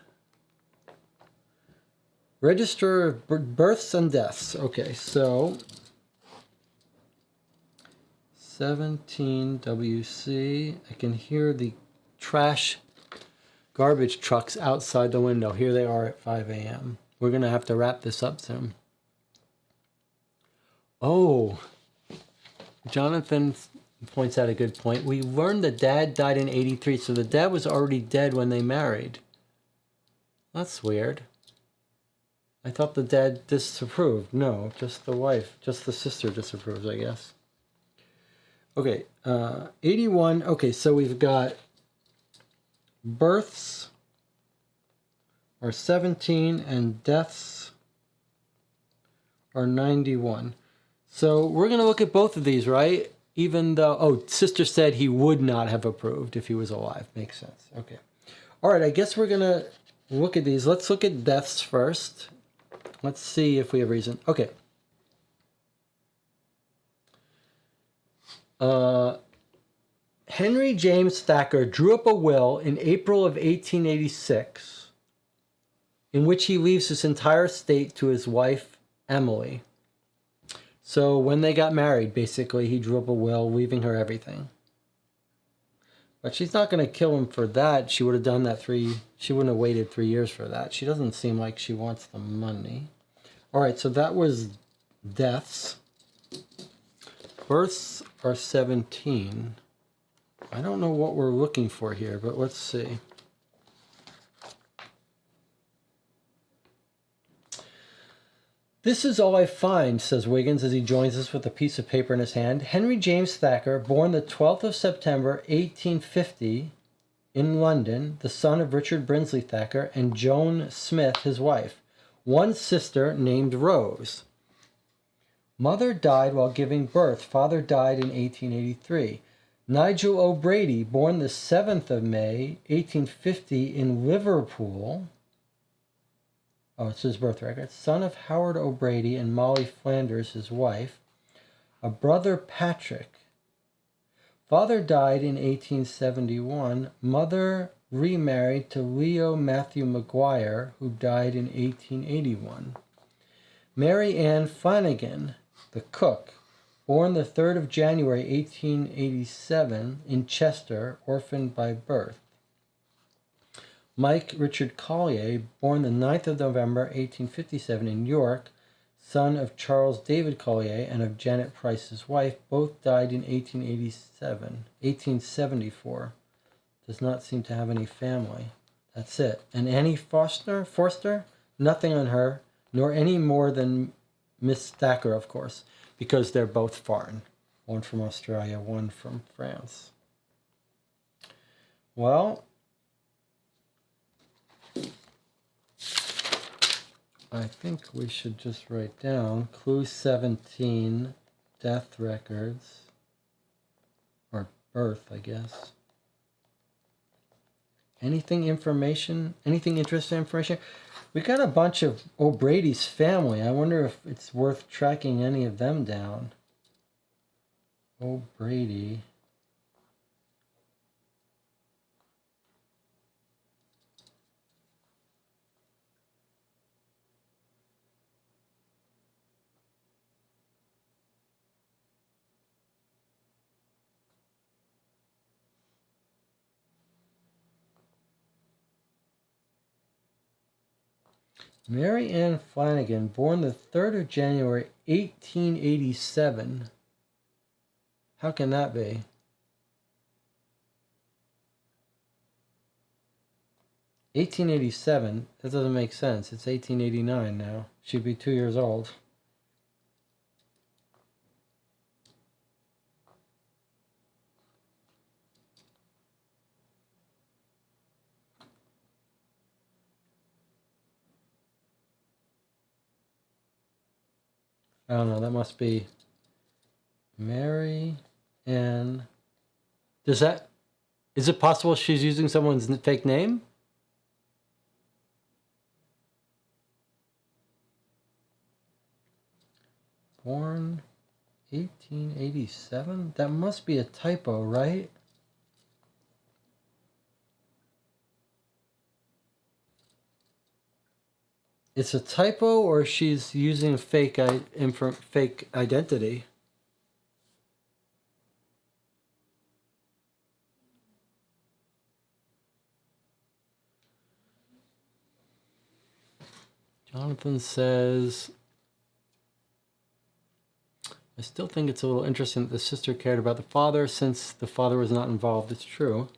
Register of births and deaths. Okay, so 17WC. I can hear the garbage trucks outside the window. Here they are at 5 a.m. We're going to have to wrap this up soon. Oh, Jonathan points out a good point. We learned the dad died in 83, so the dad was already dead when they married. That's weird. I thought the dad disapproved. No, just the wife, just the sister disapproves, I guess. Okay, 81. Okay, so we've got births are 17 and deaths are 91. So we're going to look at both of these, right? Even though, oh, sister said he would not have approved if he was alive. Makes sense. Okay. All right, I guess we're going to look at these. Let's look at deaths first. Let's see if we have reason. Okay. Henry James Thacker drew up a will in April of 1886 in which he leaves his entire estate to his wife, Emily. So when they got married, basically, he drew up a will leaving her everything. But she's not going to kill him for that. She would have done that she wouldn't have waited 3 years for that. She doesn't seem like she wants the money. All right, so that was deaths. Births are 17. I don't know what we're looking for here, but let's see. This is all I find, says Wiggins as he joins us with a piece of paper in his hand. Henry James Thacker, born the 12th of September, 1850, in London, the son of Richard Brinsley Thacker and Joan Smith, his wife, one sister named Rose. Mother died while giving birth. Father died in 1883. Nigel O'Brady, born the 7th of May, 1850 in Liverpool. Oh, it's his birth record. Son of Howard O'Brady and Molly Flanders, his wife. A brother, Patrick. Father died in 1871. Mother remarried to Leo Matthew Maguire, who died in 1881. Mary Ann Flanagan, the cook, born the 3rd of January, 1887, in Chester, orphaned by birth. Mike Richard Collier, born the 9th of November, 1857, in York, son of Charles David Collier and of Janet Price's wife, both died in 1874. Does not seem to have any family. That's it. And Annie Forster, nothing on her, nor any more than Miss Thacker, of course, because they're both foreign. One from Australia, one from France. Well, I think we should just write down clue 17, death records, or birth, I guess. Anything interesting information? We got a bunch of O'Brady's family. I wonder if it's worth tracking any of them down. O'Brady. Mary Ann Flanagan, born the 3rd of January, 1887. How can that be? (1887), that doesn't make sense. It's 1889 now. She'd be 2 years old. I don't know, that must be Mary Ann. Is it possible she's using someone's fake name? Born 1887? That must be a typo, right? It's a typo, or she's using fake identity. Jonathan says, I still think it's a little interesting that the sister cared about the father since the father was not involved. It's true.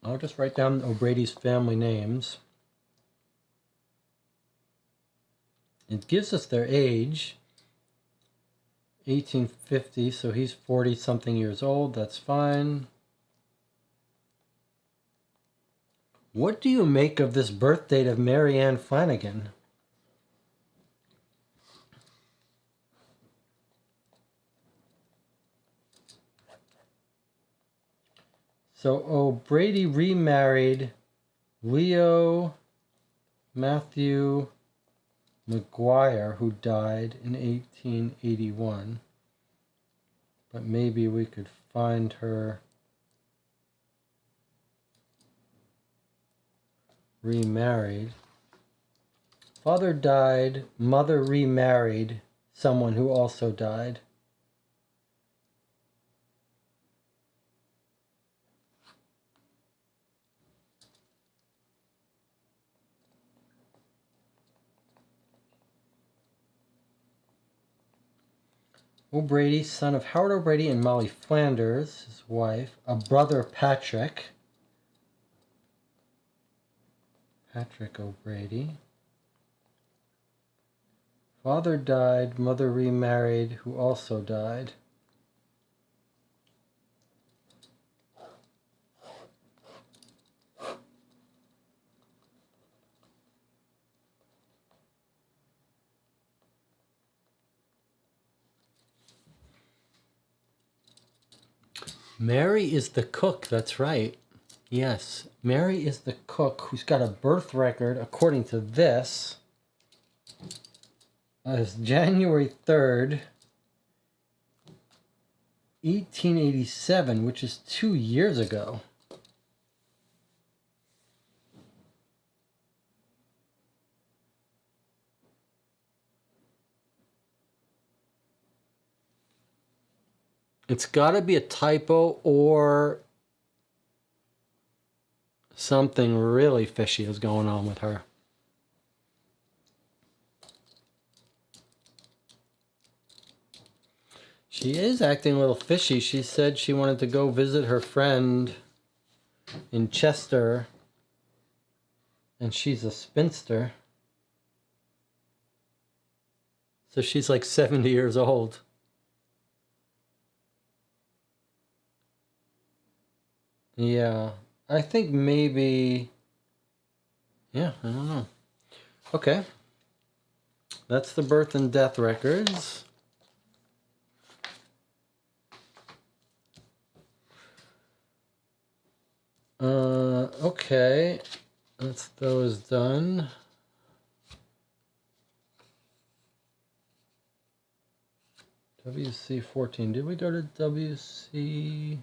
I'll just write down O'Brady's family names. It gives us their age. 1850, so he's 40-something years old. That's fine. What do you make of this birth date of Mary Ann Flanagan? So O'Brady remarried Leo Matthew Maguire, who died in 1881. But maybe we could find her remarried. Father died, mother remarried someone who also died. O'Brady, son of Howard O'Brady and Molly Flanders, his wife. A brother, Patrick. Patrick O'Brady. Father died, mother remarried, who also died. Mary is the cook, that's right. Yes, Mary is the cook who's got a birth record, according to this, as January 3rd, 1887, which is 2 years ago. It's got to be a typo or something really fishy is going on with her. She is acting a little fishy. She said she wanted to go visit her friend in Chester, and she's a spinster. So she's like 70 years old. Yeah, I think maybe, yeah, I don't know. Okay, that's the birth and death records. Okay, that's those done. WC 14, did we go to WC?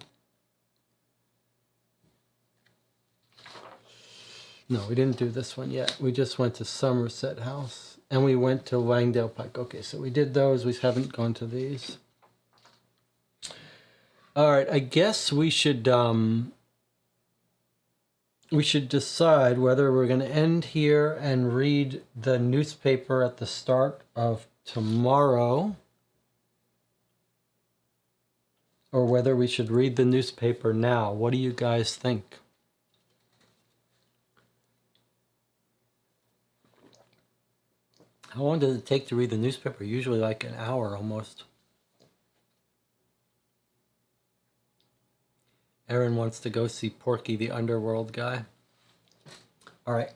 No, we didn't do this one yet. We just went to Somerset House and we went to Langdale Pike. Okay, so we did those. We haven't gone to these. All right, I guess we should decide whether we're going to end here and read the newspaper at the start of tomorrow, or whether we should read the newspaper now. What do you guys think? How long does it take to read the newspaper? Usually like an hour almost. Aaron wants to go see Porky the Underworld guy. All right.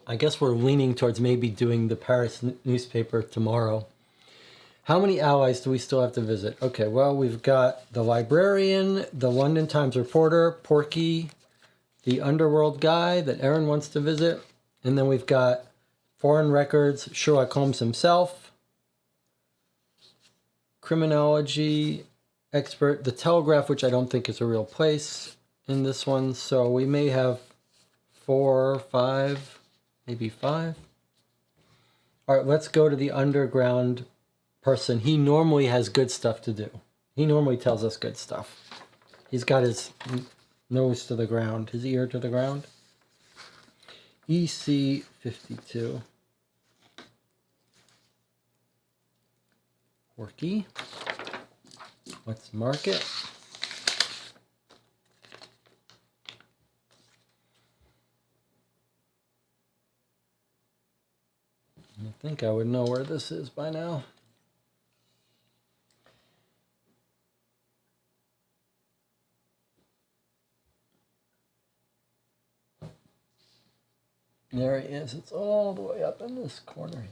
I guess we're leaning towards maybe doing the Paris newspaper tomorrow. How many allies do we still have to visit? Okay, well, we've got the librarian, the London Times reporter, Porky, the Underworld guy that Aaron wants to visit. And then we've got foreign records, Sherlock Holmes himself, criminology expert, the Telegraph, which I don't think is a real place in this one. So we may have 4 or 5, maybe 5. All right, let's go to the underground person. He normally has good stuff to do. He normally tells us good stuff. He's got his nose to the ground, his ear to the ground. EC 52. Porky. Let's mark it. I think I would know where this is by now. There he is. It's all the way up in this corner.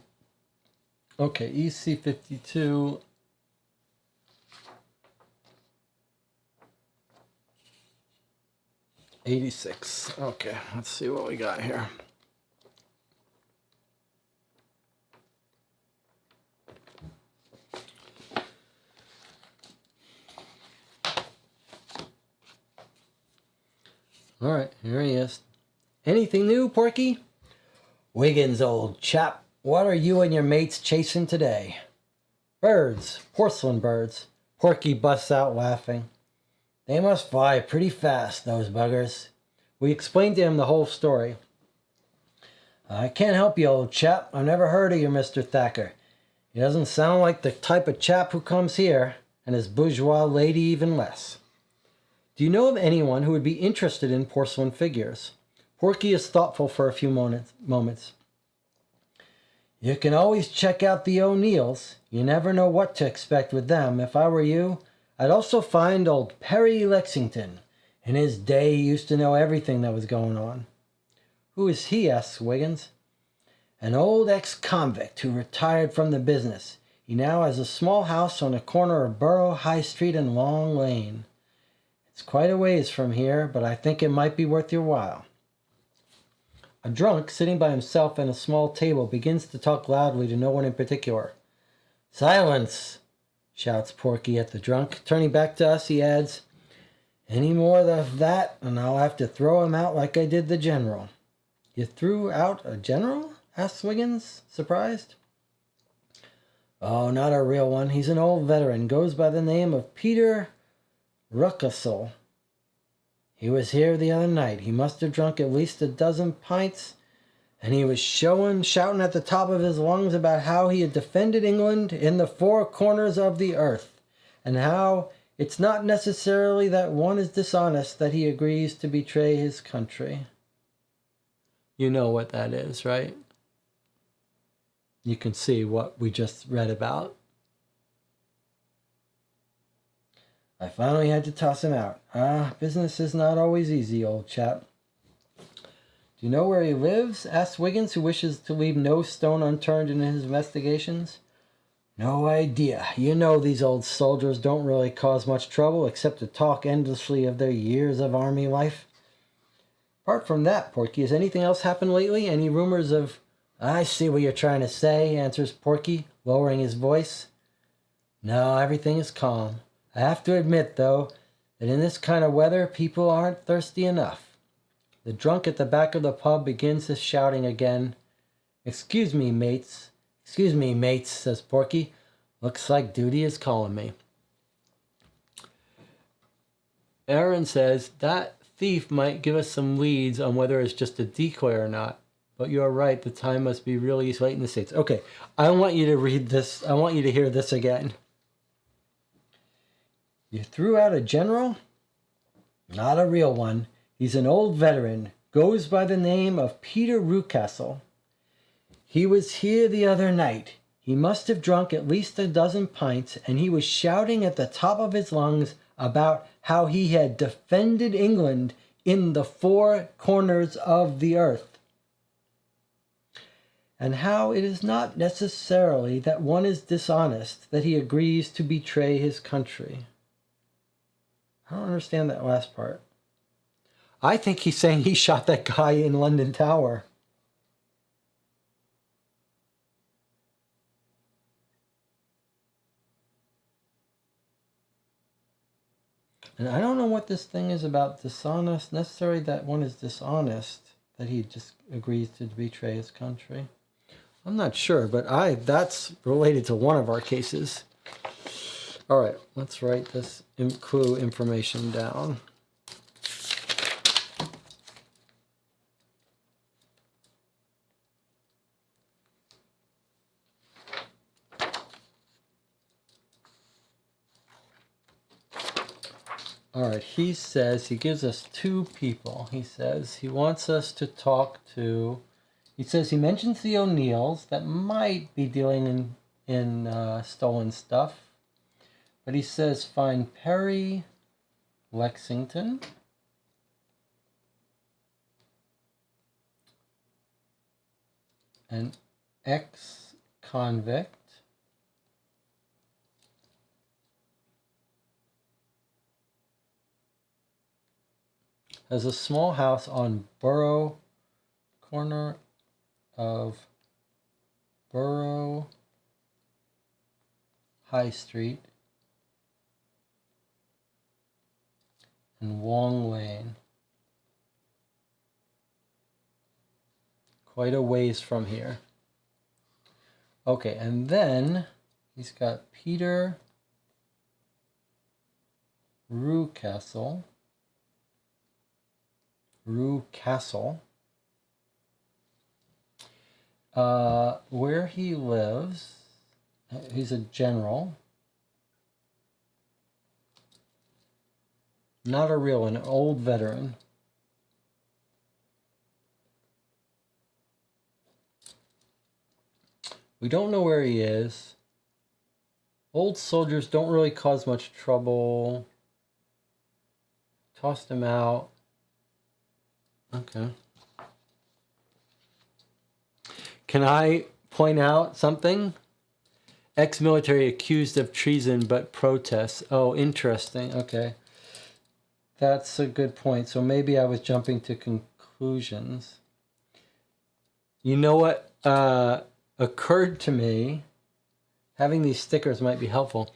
Okay, EC 52. '86. Okay, let's see what we got here. All right, here he is. Anything new, Porky? Wiggins, old chap, what are you and your mates chasing today? Birds, porcelain birds. Porky busts out laughing. They must fly pretty fast, those buggers. We explained to him the whole story. I can't help you, old chap. I've never heard of your Mr. Thacker. He doesn't sound like the type of chap who comes here, and his bourgeois lady even less. Do you know of anyone who would be interested in porcelain figures? Porky is thoughtful for a few moments. You can always check out the O'Neills. You never know what to expect with them. If I were you, I'd also find old Perry Lexington. In his day, he used to know everything that was going on. Who is he? Asks Wiggins. An old ex-convict who retired from the business. He now has a small house on the corner of Borough High Street and Long Lane. It's quite a ways from here, but I think it might be worth your while. A drunk, sitting by himself at a small table, begins to talk loudly to no one in particular. Silence, shouts Porky at the drunk. Turning back to us, he adds, any more of that, and I'll have to throw him out like I did the general. You threw out a general? Asked Wiggins, surprised. Oh, not a real one. He's an old veteran. Goes by the name of Peter Ruckastle. He was here the other night. He must have drunk at least a dozen pints, and he was shouting at the top of his lungs about how he had defended England in the four corners of the earth, and how it's not necessarily that one is dishonest that he agrees to betray his country. You know what that is, right? You can see what we just read about. I finally had to toss him out. Business is not always easy, old chap. Do you know where he lives? Asked Wiggins, who wishes to leave no stone unturned in his investigations. No idea. You know these old soldiers don't really cause much trouble except to talk endlessly of their years of army life. Apart from that, Porky, has anything else happened lately? Any rumors of... I see what you're trying to say, answers Porky, lowering his voice. No, everything is calm. I have to admit, though, that in this kind of weather, people aren't thirsty enough. The drunk at the back of the pub begins his shouting again. Excuse me, mates, says Porky. Looks like duty is calling me. Aaron says that thief might give us some leads on whether it's just a decoy or not. But you're right, the time must be really late in the States. Okay, I want you to read this. I want you to hear this again. You threw out a general? Not a real one. He's an old veteran. Goes by the name of Peter Ruckastle. He was here the other night. He must have drunk at least a dozen pints, and he was shouting at the top of his lungs about how he had defended England in the four corners of the earth, and how it is not necessarily that one is dishonest that he agrees to betray his country. I don't understand that last part. I think he's saying he shot that guy in London Tower. And I don't know what this thing is about dishonest, necessarily that one is dishonest, that he just agrees to betray his country. I'm not sure, but that's related to one of our cases. All right, let's write this clue information down. All right, he says, he gives us two people. He says he wants us to talk to, he says he mentions the O'Neills that might be dealing in stolen stuff. But he says find Perry Lexington. An ex-convict. Has a small house on corner of Borough High Street and Wong Lane. Quite a ways from here. Okay, and then he's got Peter Ruckastle. Where he lives, he's a general. Not a real one, an old veteran. We don't know where he is. Old soldiers don't really cause much trouble. Tossed him out. Okay. Can I point out something? Ex-military accused of treason but protests. Oh, interesting. Okay. That's a good point. So maybe I was jumping to conclusions. You know what occurred to me? Having these stickers might be helpful.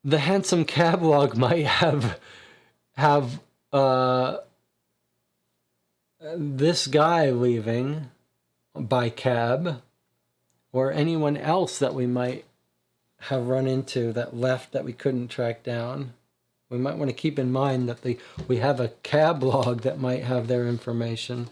The handsome cab log might have this guy leaving by cab, or anyone else that we might have run into that left that we couldn't track down. We might want to keep in mind that we have a cab log that might have their information.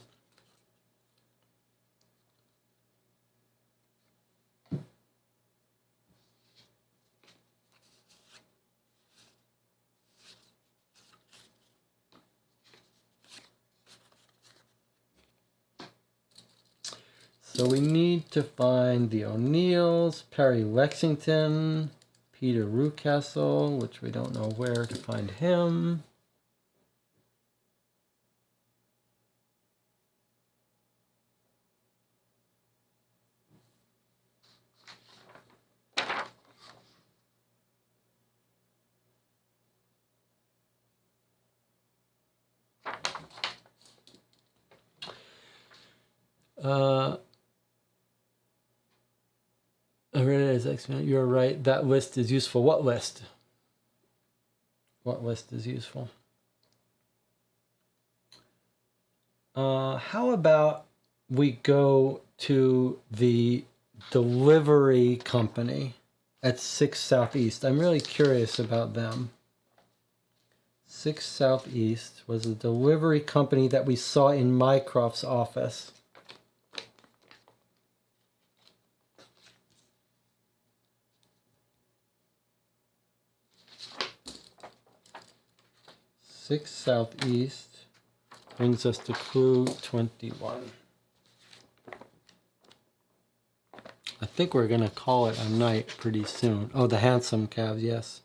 So we need to find the O'Neills, Perry Lexington, Peter Rucastle, which we don't know where to find him. I read it as excellent. You're right. That list is useful. What list? What list is useful? How about we go to the delivery company at 6 Southeast? I'm really curious about them. 6 Southeast was a delivery company that we saw in Mycroft's office. Six Southeast brings us to clue 21. I think we're going to call it a night pretty soon. Oh, the hansom cab, yes.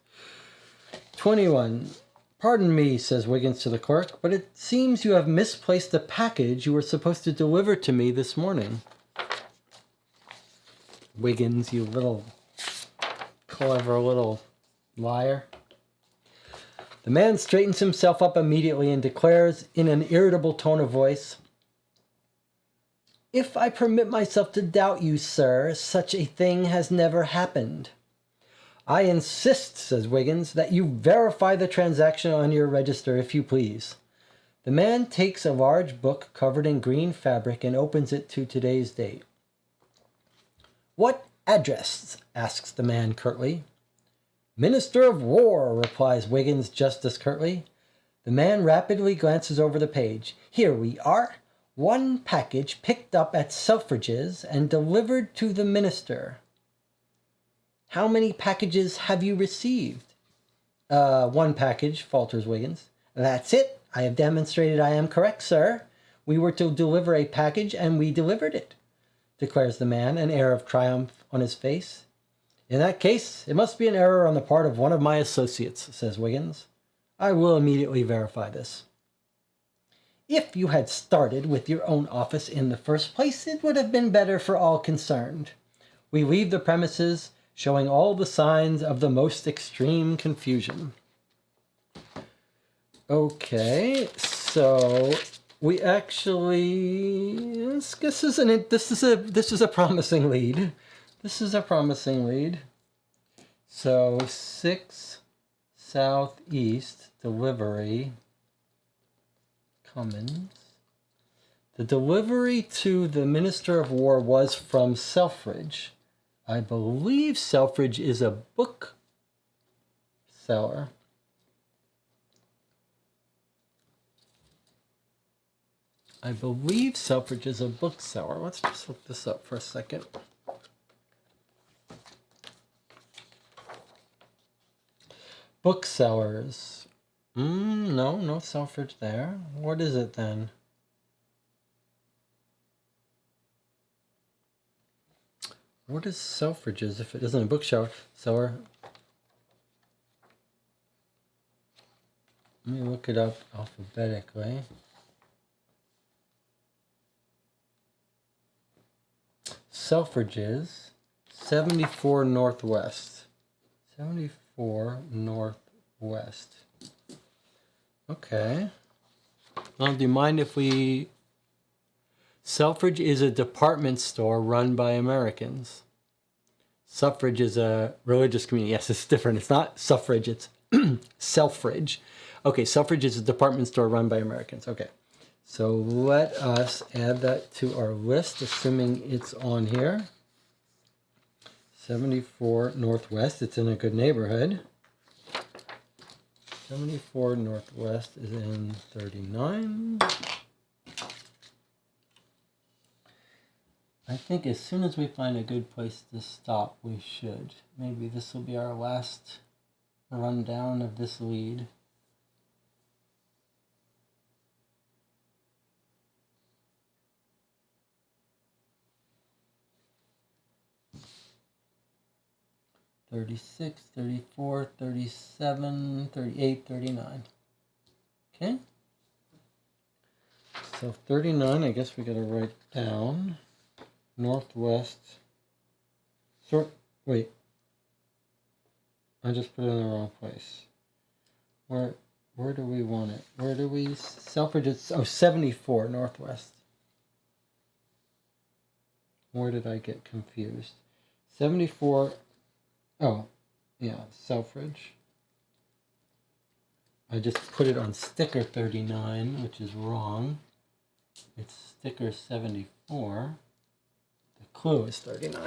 21. Pardon me, says Wiggins to the clerk, but it seems you have misplaced the package you were supposed to deliver to me this morning. Wiggins, you little clever little liar. The man straightens himself up immediately and declares in an irritable tone of voice, "If I permit myself to doubt you, sir, such a thing has never happened." "I insist," says Wiggins, "that you verify the transaction on your register, if you please." The man takes a large book covered in green fabric and opens it to today's date. "What address?" asks the man curtly. "Minister of War," replies Wiggins just as curtly. The man rapidly glances over the page. "Here we are. One package picked up at Selfridge's and delivered to the minister." "How many packages have you received?" One package," falters Wiggins. "That's it. I have demonstrated I am correct, sir. We were to deliver a package and we delivered it," declares the man, an air of triumph on his face. "In that case, it must be an error on the part of one of my associates," says Wiggins. "I will immediately verify this." "If you had started with your own office in the first place, it would have been better for all concerned. We leave the premises showing all the signs of the most extreme confusion." Okay, so we actually, this is a promising lead. This is a promising lead. So 6 Southeast delivery Cummins. The delivery to the Minister of War was from Selfridge. I believe Selfridge is a book seller. Let's just look this up for a second. Booksellers. No Selfridge there. What is it then? What is Selfridge's if it isn't a bookseller? Let me look it up alphabetically. Selfridge's 74 Northwest. 74 Northwest. Okay. Well, do you mind if we... Selfridge is a department store run by Americans. Suffrage is a religious community. Yes, it's different. It's not suffrage, it's Selfridge. Okay, Selfridge is a department store run by Americans. Okay, so let us add that to our list, assuming it's on here. 74 Northwest, it's in a good neighborhood. 74 Northwest is in 39. I think as soon as we find a good place to stop, we should. Maybe this will be our last rundown of this lead. $36, $34, $37, $38, $39. Okay. So 39, I guess we gotta write down. Northwest. Wait. I just put it in the wrong place. Where do we want it? Where do we... Selfridge is... Oh, 74 Northwest. Where did I get confused? 74... Oh, yeah, Selfridge. I just put it on sticker 39, which is wrong. It's sticker 74. The clue is 39.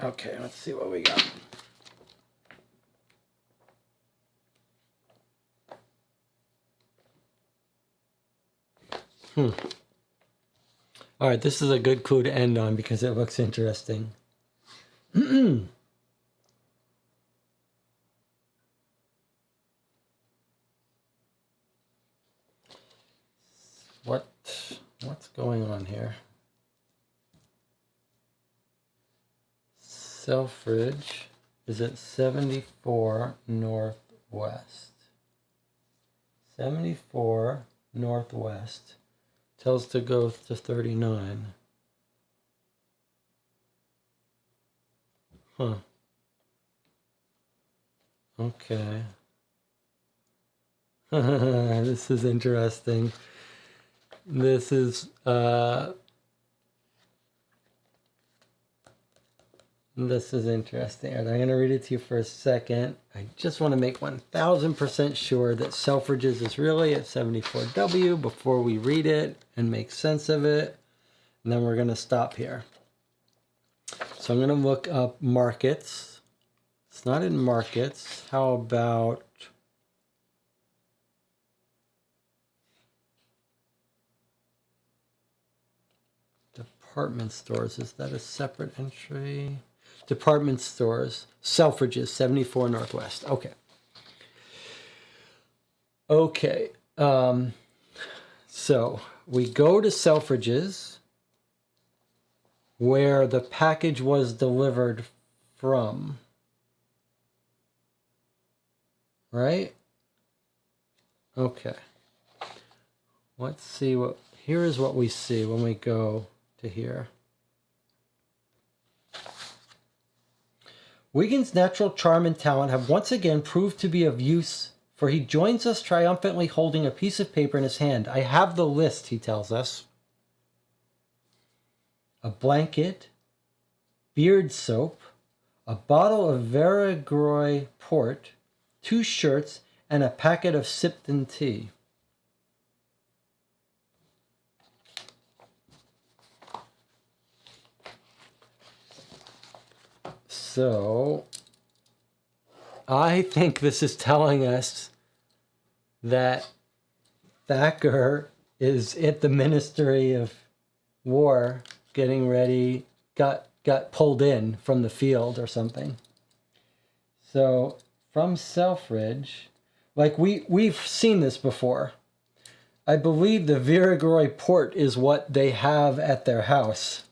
Okay, let's see what we got. All right, this is a good clue to end on because it looks interesting. What's going on here? Selfridge is at 74 Northwest. 74 Northwest tells to go to 39. Huh. Okay. This is interesting. This is interesting. And I'm going to read it to you for a second. I just want to make 1000% sure that Selfridges is really at 74W before we read it and make sense of it. And then we're going to stop here. So I'm going to look up markets. It's not in markets. How about... Department stores, is that a separate entry? Department stores, Selfridges, 74 Northwest. Okay. Okay. So we go to Selfridges, where the package was delivered from. Right? Okay. Let's see what... Here is what we see when we go to here. Wiggins' natural charm and talent have once again proved to be of use, for he joins us triumphantly holding a piece of paper in his hand. I have the list, he tells us. A blanket, beard soap, a bottle of Viragroy port, 2 shirts, and a packet of Sipton tea. So, I think this is telling us that Thacker is at the Ministry of War getting ready, got pulled in from the field or something. So, from Selfridge, like we've seen this before. I believe the Viragroy port is what they have at their house.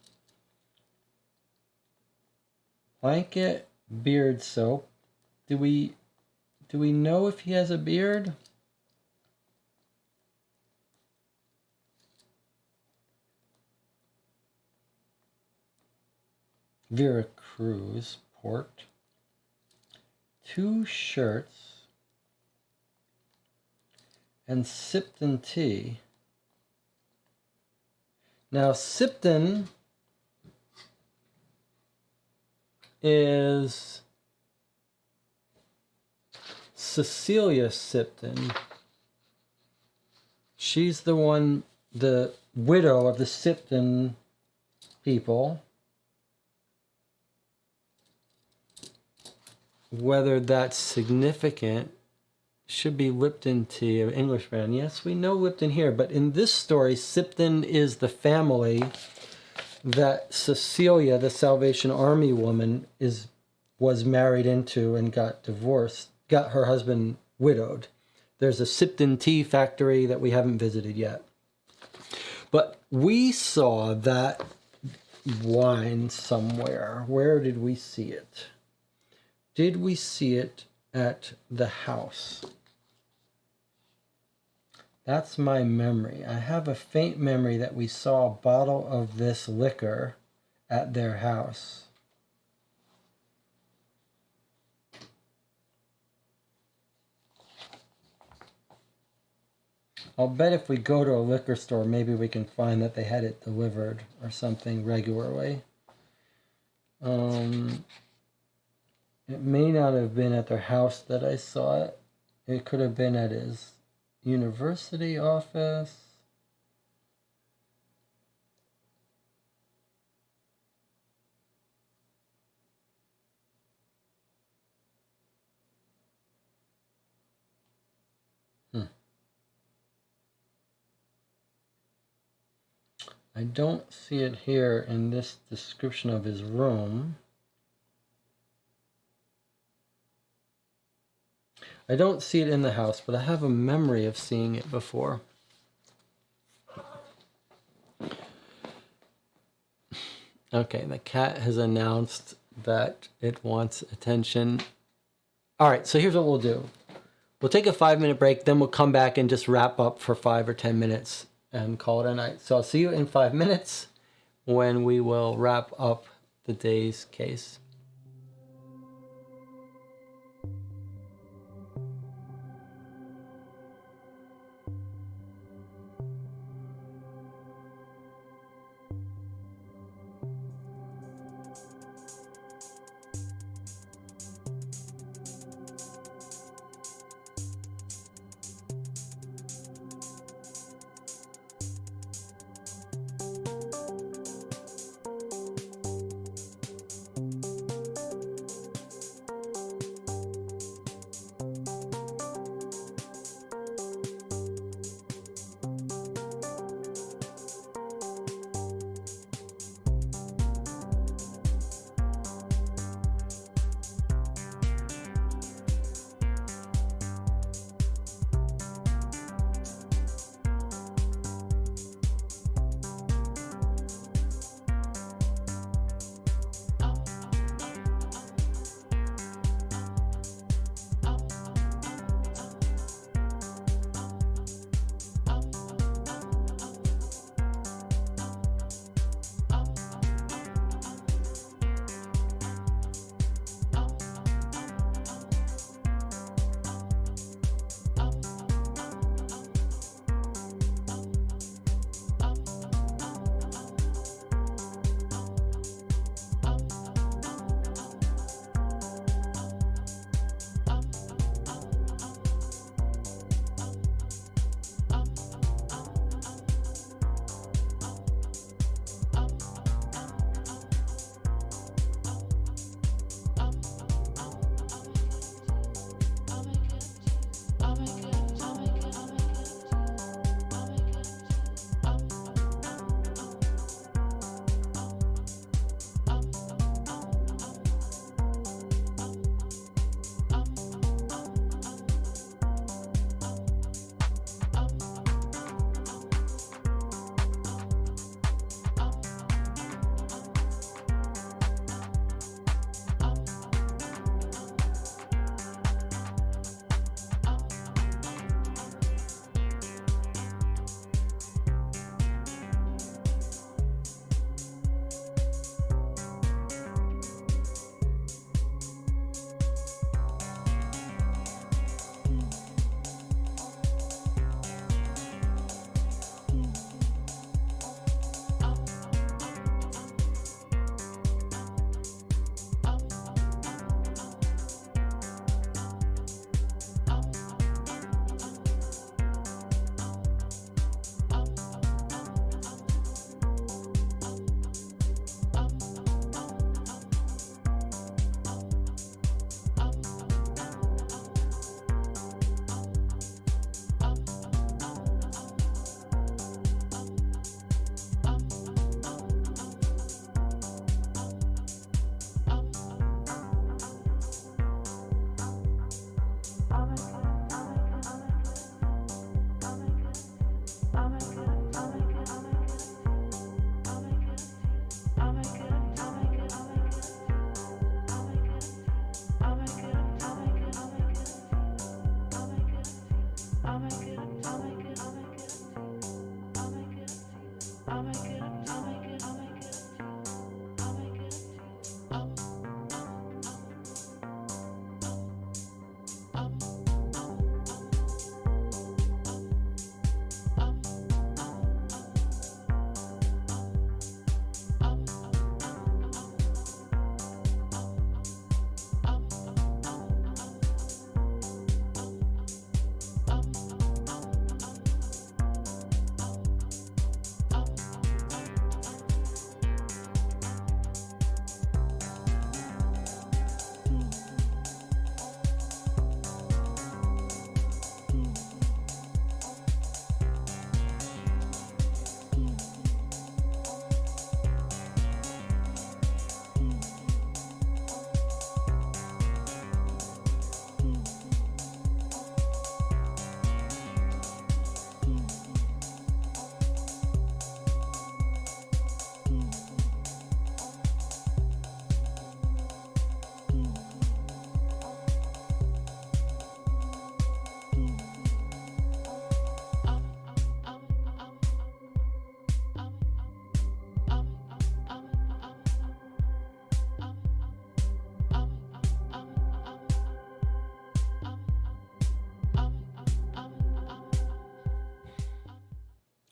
Blanket, beard soap. Do we know if he has a beard? Veracruz port. 2 shirts. and Sipton tea. Now, Sipton is Cecilia Sipton. She's the one, the widow of the Sipton people. Whether that's significant should be Lipton tea, an English brand. Yes, we know Lipton here, but in this story, Sipton is the family that Cecilia, the Salvation Army woman, was married into and got divorced, got her husband widowed. There's a Sipton tea factory that we haven't visited yet. But we saw that wine somewhere. Where did we see it? Did we see it at the house? That's my memory. I have a faint memory that we saw a bottle of this liquor at their house. I'll bet if we go to a liquor store, maybe we can find that they had it delivered or something regularly. It may not have been at their house that I saw it. It could have been at his university office. I don't see it here in this description of his room. I don't see it in the house, but I have a memory of seeing it before. Okay, the cat has announced that it wants attention. All right, so here's what we'll do. We'll take a 5-minute break, then we'll come back and just wrap up for 5 or 10 minutes and call it a night. So I'll see you in 5 minutes when we will wrap up the day's case.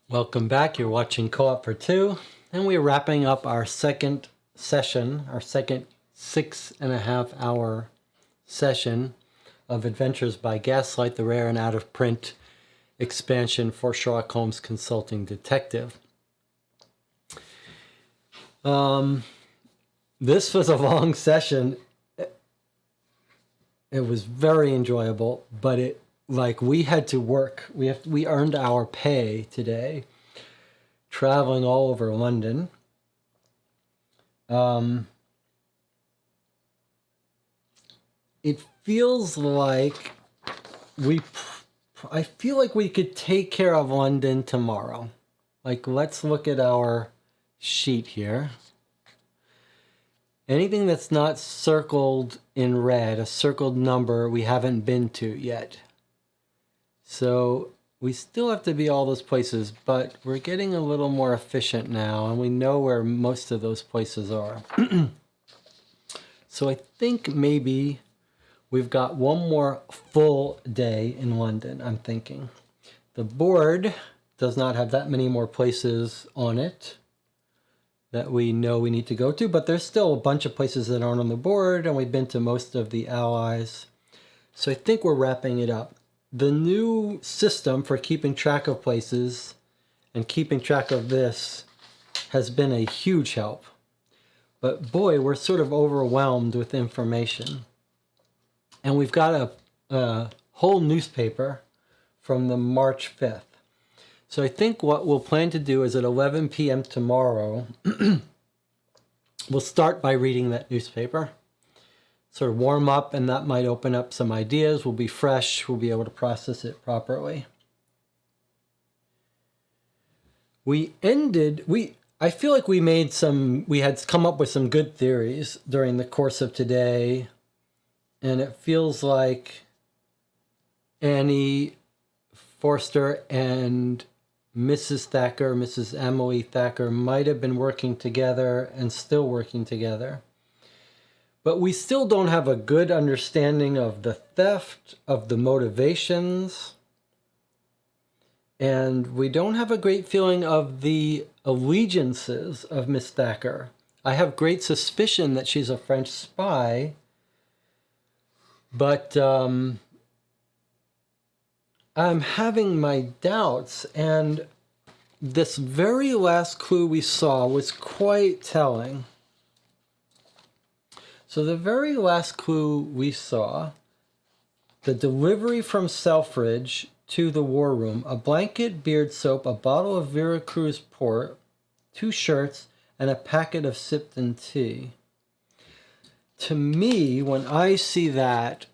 Welcome back. You're watching Co-op for Two, and we're wrapping up our second session, our second 6.5 hour session of Adventures by Gaslight, the rare and out-of-print expansion for Sherlock Holmes Consulting Detective. This was a long session. It was very enjoyable, but we had to work. We earned our pay today, traveling all over London. It feels like I feel like we could take care of London tomorrow. Like, let's look at our sheet here. Anything that's not circled in red, a circled number, we haven't been to yet. So we still have to be all those places, but we're getting a little more efficient now, and we know where most of those places are. So I think maybe we've got one more full day in London, I'm thinking. The board does not have that many more places on it that we know we need to go to, but there's still a bunch of places that aren't on the board, and we've been to most of the allies. So I think we're wrapping it up. The new system for keeping track of places and keeping track of this has been a huge help. But boy, we're sort of overwhelmed with information. And we've got a whole newspaper from the March 5th. So I think what we'll plan to do is at 11 p.m. tomorrow, we'll start by reading that newspaper. Sort of warm up, and that might open up some ideas. We'll be fresh. We'll be able to process it properly. I feel like we had come up with some good theories during the course of today, and it feels like Annie Forster and Mrs. Thacker, Mrs. Emily Thacker, might have been working together and still working together. But we still don't have a good understanding of the theft, of the motivations, and we don't have a great feeling of the allegiances of Miss Thacker. I have great suspicion that she's a French spy, but I'm having my doubts, and this very last clue we saw was quite telling. So the very last clue we saw, the delivery from Selfridge to the war room, a blanket, beard soap, a bottle of Veracruz port, 2 shirts, and a packet of Sipton tea. To me, when I see that,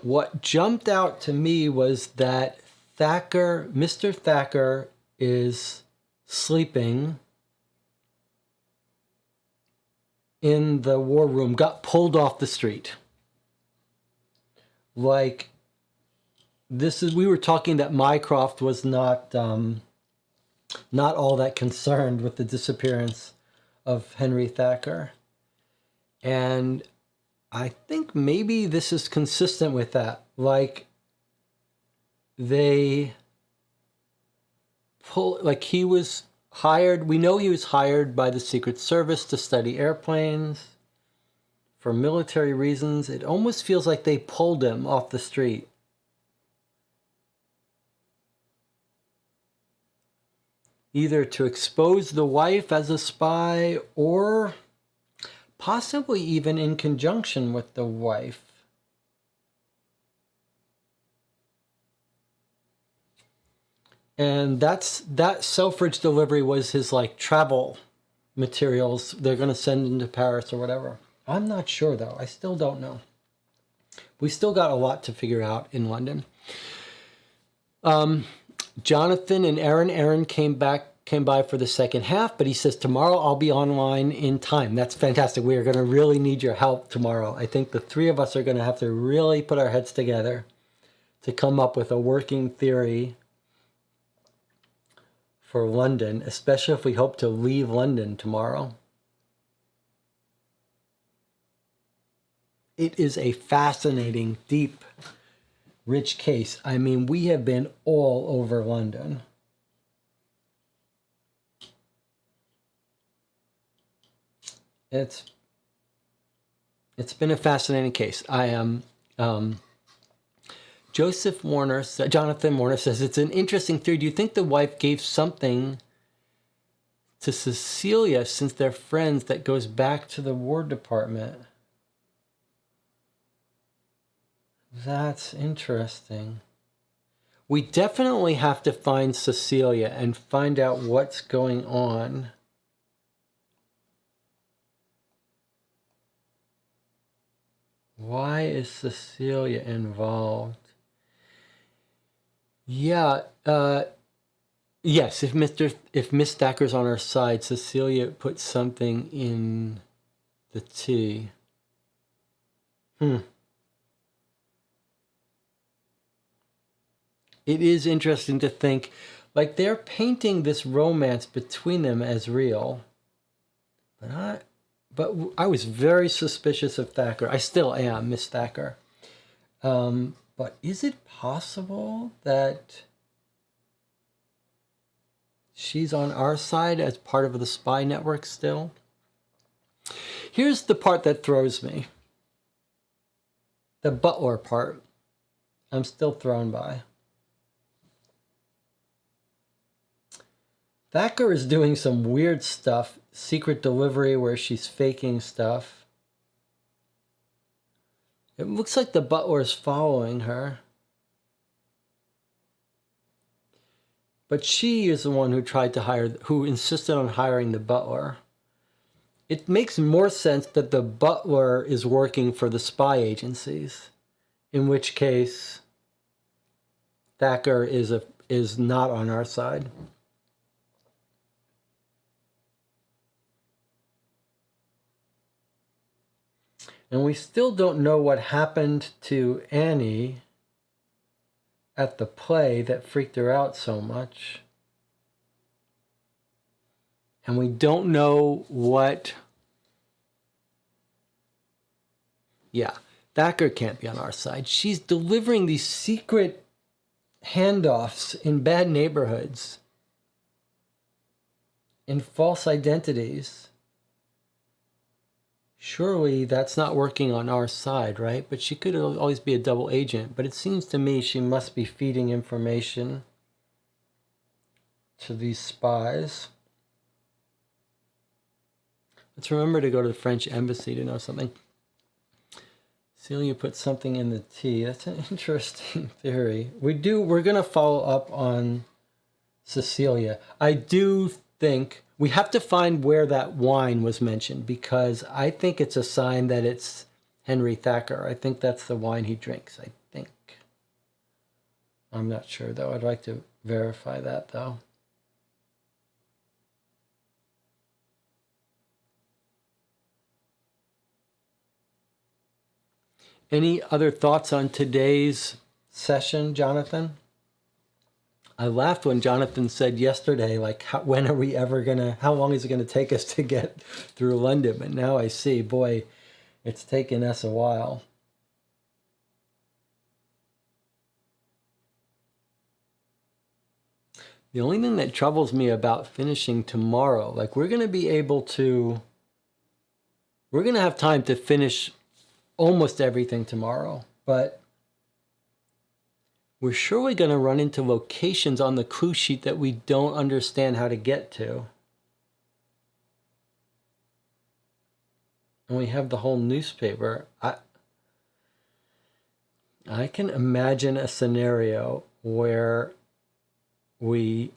what jumped out to me was that Mr. Thacker is sleeping in the war room, got pulled off the street. We were talking that Mycroft was not not all that concerned with the disappearance of Henry Thacker. And I think maybe this is consistent with that. Like he was hired, we know he was hired by the Secret Service to study airplanes for military reasons. It almost feels like they pulled him off the street. Either to expose the wife as a spy or possibly even in conjunction with the wife. And that Selfridge delivery was his like travel materials they're going to send into Paris or whatever. I'm not sure though. I still don't know. We still got a lot to figure out in London. Jonathan and Aaron came by for the second half, but he says, tomorrow I'll be online in time. That's fantastic. We are going to really need your help tomorrow. I think the three of us are going to have to really put our heads together to come up with a working theory for London, especially if we hope to leave London tomorrow. It is a fascinating, deep, rich case. I mean, we have been all over London. It's been a fascinating case. I am Jonathan Warner says, it's an interesting theory. Do you think the wife gave something to Cecilia, since they're friends, that goes back to the War Department? That's interesting. We definitely have to find Cecilia and find out what's going on. Why is Cecilia involved? Yeah, yes, if Miss Thacker's on her side, Cecilia put something in the tea. It is interesting to think, like, they're painting this romance between them as real. But I was very suspicious of Thacker. I still am, Miss Thacker. But is it possible that she's on our side as part of the spy network still? Here's the part that throws me. The butler part. I'm still thrown by. Thacker is doing some weird stuff. Secret delivery where she's faking stuff. It looks like the butler is following her. But she is the one who insisted on hiring the butler. It makes more sense that the butler is working for the spy agencies, in which case Thacker is not on our side. And we still don't know what happened to Annie at the play that freaked her out so much. And we don't know what... Yeah, Thacker can't be on our side. She's delivering these secret handoffs in bad neighborhoods, in false identities. Surely that's not working on our side, right? But she could always be a double agent. But it seems to me she must be feeding information to these spies. Let's remember to go to the French embassy to know something. Celia put something in the tea. That's an interesting theory. We're going to follow up on Cecilia. I do think we have to find where that wine was mentioned, because I think it's a sign that it's Henry Thacker. I think that's the wine he drinks, I think. I'm not sure, though. I'd like to verify that, though. Any other thoughts on today's session, Jonathan? I laughed when Jonathan said yesterday, like, when are we ever gonna, how long is it gonna take us to get through London? But now I see, boy, it's taken us a while. The only thing that troubles me about finishing tomorrow, like we're going to have time to finish almost everything tomorrow, but we're surely going to run into locations on the clue sheet that we don't understand how to get to. And we have the whole newspaper. I can imagine a scenario where we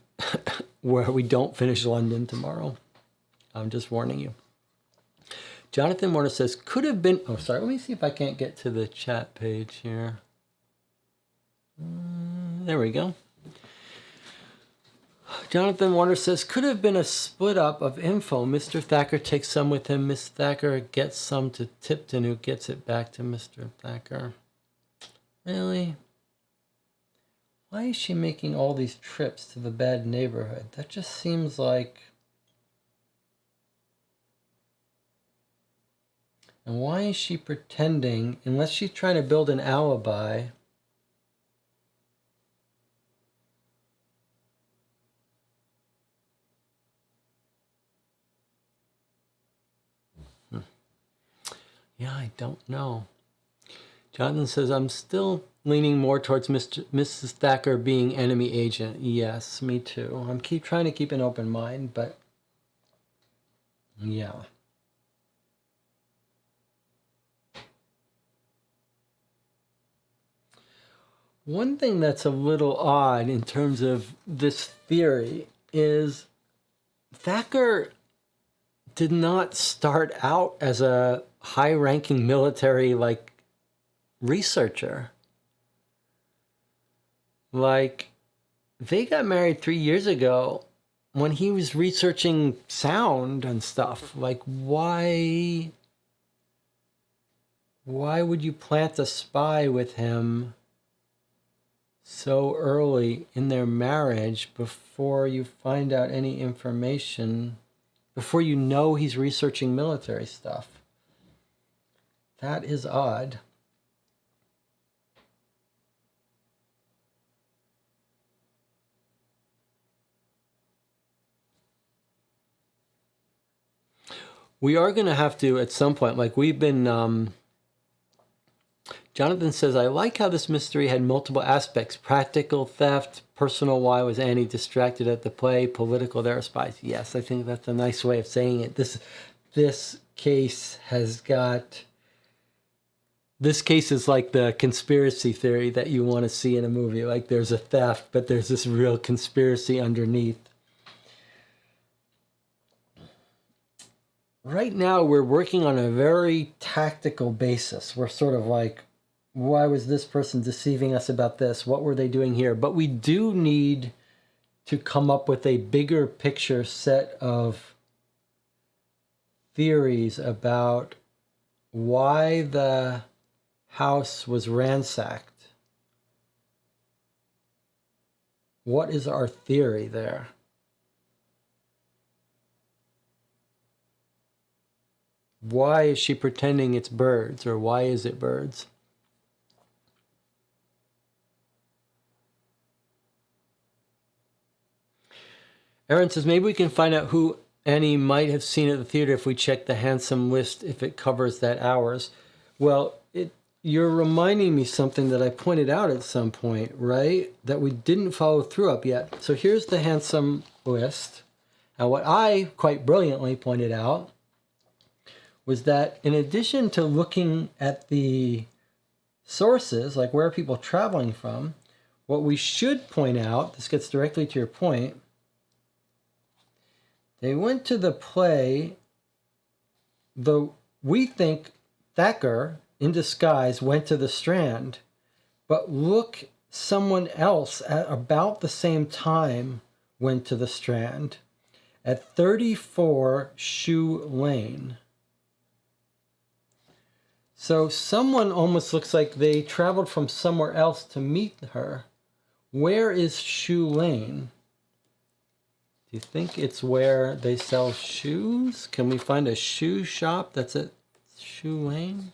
don't finish London tomorrow. I'm just warning you. Jonathan Warner says, could have been... Oh, sorry. Let me see if I can't get to the chat page here. There we go. Jonathan Warner says, could have been a split up of info. Mr. Thacker takes some with him. Miss Thacker gets some to Tipton, who gets it back to Mr. Thacker. Really? Why is she making all these trips to the bad neighborhood? That just seems like... And why is she pretending, unless she's trying to build an alibi? Yeah, I don't know. Jonathan says, I'm still leaning more towards Mrs. Thacker being enemy agent. Yes, me too. I'm trying to keep an open mind, but yeah. One thing that's a little odd in terms of this theory is Thacker did not start out as a high-ranking military, researcher. They got married 3 years ago when he was researching sound and stuff. Why would you plant a spy with him so early in their marriage before you find out any information, before you know he's researching military stuff? That is odd. We are going to have to, at some point, we've been... Jonathan says, I like how this mystery had multiple aspects. Practical theft, personal, why was Annie distracted at the play, political, there are spies. Yes, I think that's a nice way of saying it. This case has got... This case is like the conspiracy theory that you want to see in a movie. There's a theft, but there's this real conspiracy underneath. Right now, we're working on a very tactical basis. We're sort of why was this person deceiving us about this? What were they doing here? But we do need to come up with a bigger picture set of theories about why the house was ransacked. What is our theory there? Why is she pretending it's birds, or why is it birds? Aaron says, maybe we can find out who Annie might have seen at the theater if we check the handsome list, if it covers that hours. Well, you're reminding me something that I pointed out at some point, right? That we didn't follow through up yet. So here's the handsome list. Now, what I quite brilliantly pointed out was that in addition to looking at the sources, where are people traveling from, what we should point out, this gets directly to your point, they went to the play, we think Thacker, in disguise, went to the Strand, but look, someone else at about the same time went to the Strand at 34 Shoe Lane. So someone almost looks like they traveled from somewhere else to meet her, Where is Shoe Lane? Do you think it's where they sell shoes? Can we find a shoe shop that's at Shoe Lane?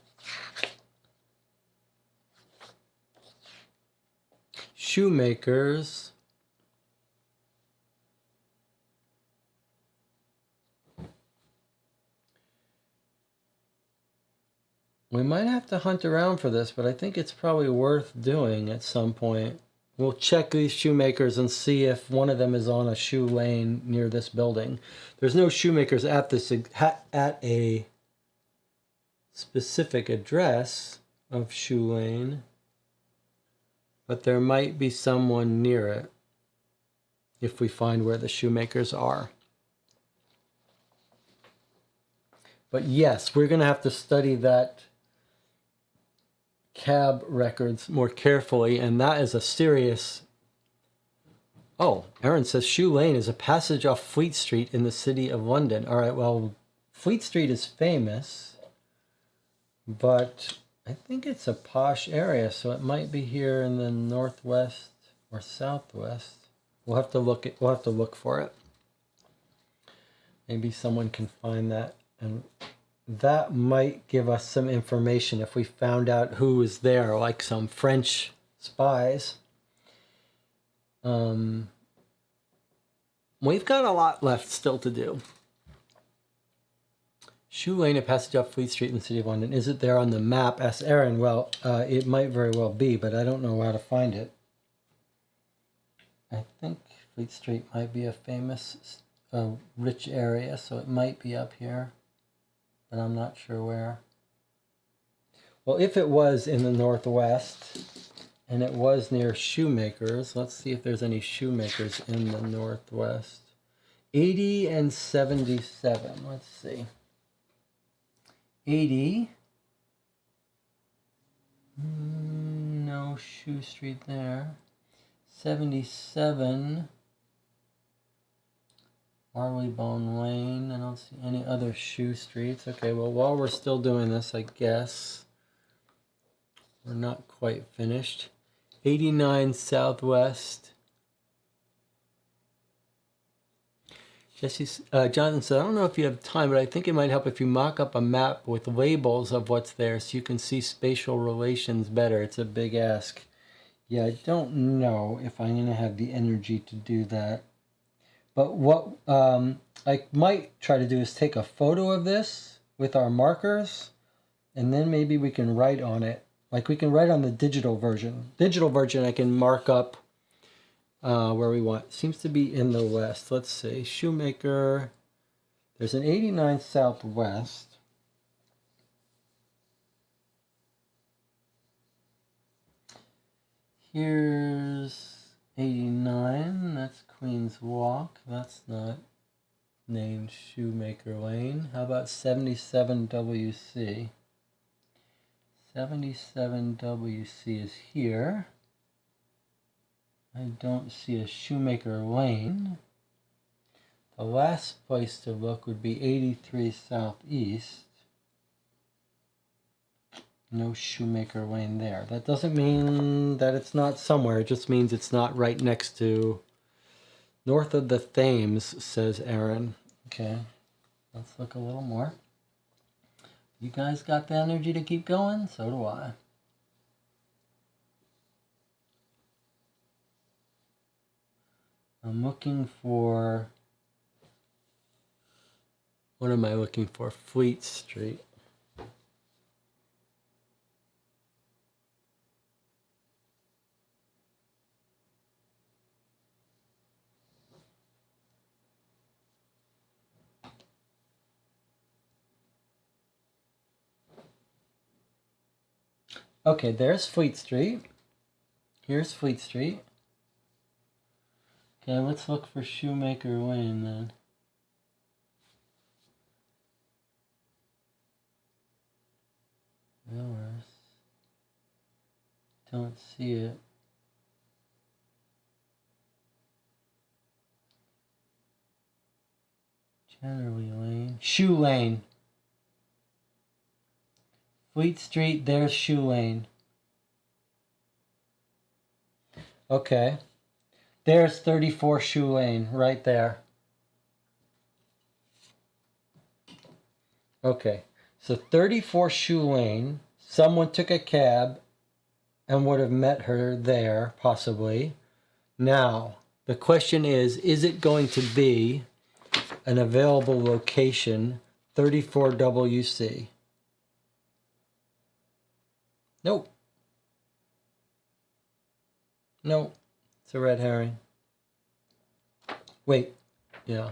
Shoemakers. We might have to hunt around for this, but I think it's probably worth doing at some point. We'll check these shoemakers and see if one of them is on a shoe lane near this building. There's no shoemakers at this at a specific address of Shoe Lane, but there might be someone near it if we find where the shoemakers are. But yes, we're going to have to study that cab records more carefully, and that is a serious... Oh, Aaron says Shoe Lane is a passage off Fleet Street in the city of London. All right, well, Fleet Street is famous, but I think it's a posh area, so it might be here in the northwest or southwest. We'll have to look for it. Maybe someone can find that, and that might give us some information if we found out who was there, like some French spies. We've got a lot left still to do. Shoe Lane, a passage off Fleet Street in the city of London. Is it there on the map? Asked Aaron. Well, it might very well be, but I don't know how to find it. I think Fleet Street might be a famous, rich area, so it might be up here, but I'm not sure where. Well, if it was in the northwest, and it was near shoemakers, let's see if there's any shoemakers in the northwest. 80 and 77, let's see. 80. No shoe street there. 77. Marleybone Lane. I don't see any other shoe streets. Okay, well, while we're still doing this, I guess we're not quite finished. 89 Southwest. Jonathan said, I don't know if you have time, but I think it might help if you mock up a map with labels of what's there so you can see spatial relations better. It's a big ask. Yeah, I don't know if I'm going to have the energy to do that. But what I might try to do is take a photo of this with our markers, and then maybe we can write on it. Like we can write on the digital version. Digital version I can mark up where we want. Seems to be in the west. Let's see. Shoemaker. There's an 89 Southwest. Here's 89. That's Queen's Walk. That's not named Shoemaker Lane. How about 77 WC? 77 WC is here. I don't see a Shoemaker Lane. The last place to look would be 83 Southeast. No Shoemaker Lane there. That doesn't mean that it's not somewhere. It just means it's not right next to... North of the Thames, says Aaron. Okay, let's look a little more. You guys got the energy to keep going? So do I. I'm looking for... What am I looking for? Fleet Street. Okay, there's Fleet Street. Here's Fleet Street. Okay, let's look for Shoemaker Lane then. Yours. Don't see it. Generally Lane. Shoe Lane. Fleet Street, there's Shoe Lane. Okay. There's 34 Shoe Lane right there. Okay, so 34 Shoe Lane, someone took a cab and would have met her there, possibly. Now, the question is it going to be an available location, 34 WC? Nope. Nope. It's a red herring. Wait, yeah.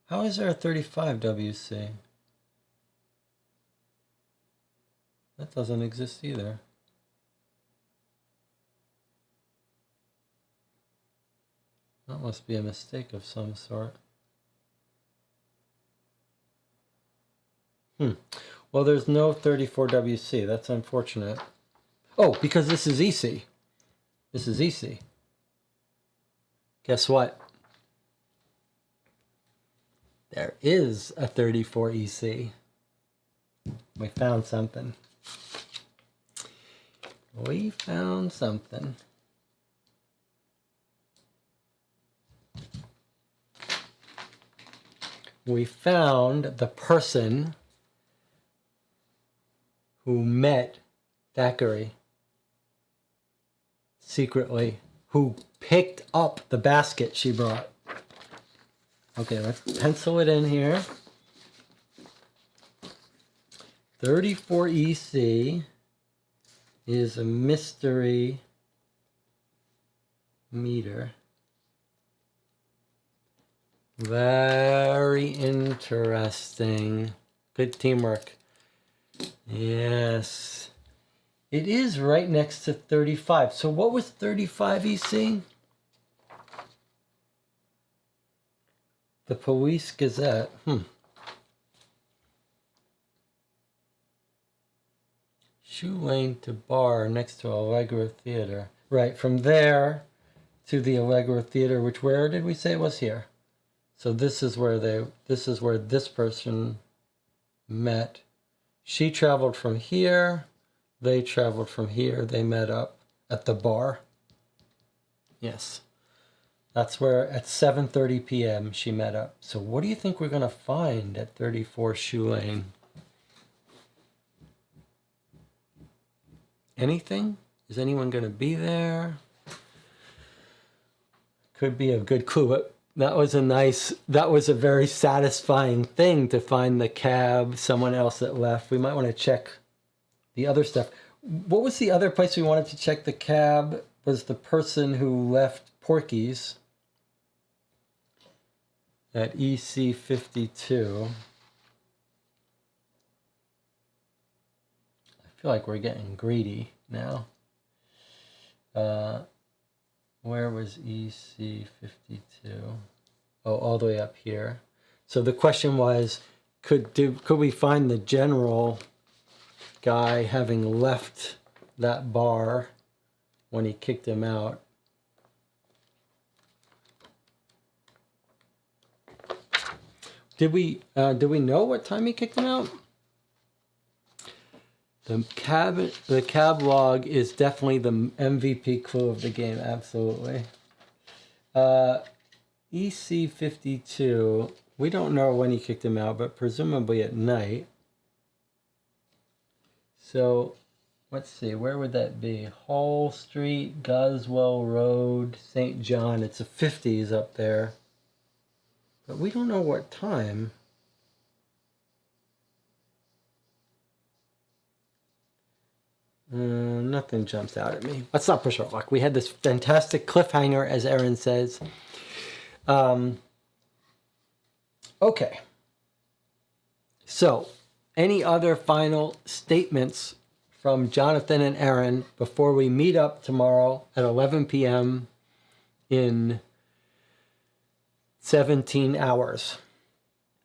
How is there a 35 WC? That doesn't exist either. That must be a mistake of some sort. Well, there's no 34 WC. That's unfortunate. Oh, because this is EC. This is EC. Guess what? There is a 34 EC. We found something. We found something. We found the person who met Thackeray secretly, who picked up the basket she brought. Okay, let's pencil it in here. 34 EC is a mystery meter. Very interesting. Good teamwork. Yes. It is right next to 35. So what was 35 EC? The Police Gazette. Shoe Lane to bar next to Allegra Theater. Right, from there to the Allegra Theater, which where did we say it was here? So this is where this person met. She traveled from here. They traveled from here. They met up at the bar. Yes. That's where at 7:30 p.m. she met up. So what do you think we're going to find at 34 Shoe Lane? Anything? Is anyone going to be there? Could be a good clue, but that was a very satisfying thing to find the cab, someone else that left. We might want to check the other stuff. What was the other place we wanted to check the cab? Was the person who left Porky's at EC 52. I feel like we're getting greedy now. Where was EC 52? Oh, all the way up here. So the question was, could we find the general guy having left that bar when he kicked him out? Did we know what time he kicked him out? The cab log is definitely the MVP clue of the game, absolutely. EC 52, we don't know when he kicked him out, but presumably at night. So, let's see, where would that be? Hall Street, Goswell Road, St. John. It's a 50s up there. But we don't know what time. Nothing jumps out at me. Let's not push our luck. We had this fantastic cliffhanger, as Erin says. Okay. So, any other final statements from Jonathan and Erin before we meet up tomorrow at 11 p.m. in 17 hours?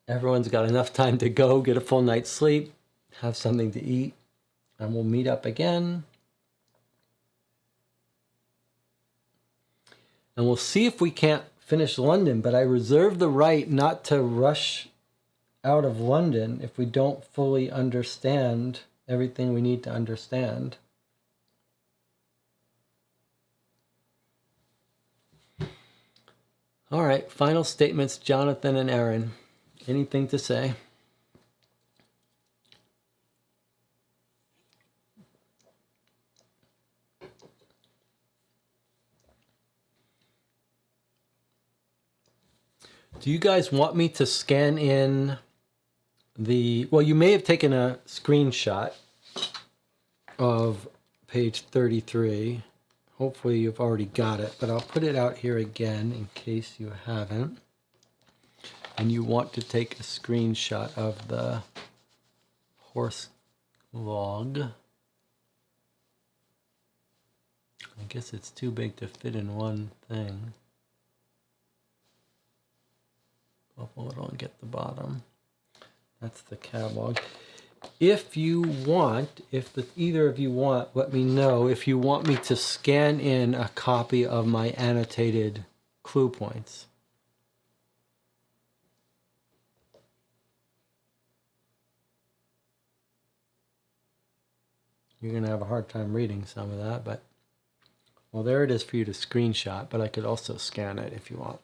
Everyone's got enough time to go get a full night's sleep, have something to eat, and we'll meet up again. And we'll see if we can't finish London, but I reserve the right not to rush out of London if we don't fully understand everything we need to understand. All right, final statements, Jonathan and Aaron. Anything to say? Do you guys want me to scan in well, you may have taken a screenshot of page 33. Hopefully you've already got it, but I'll put it out here again in case you haven't. And you want to take a screenshot of the horse log. I guess it's too big to fit in one thing. Bubble it and get the bottom. That's the cab log. If you want, either of you want, let me know if you want me to scan in a copy of my annotated clue points. You're going to have a hard time reading some of that, but, well, there it is for you to screenshot, but I could also scan it if you want.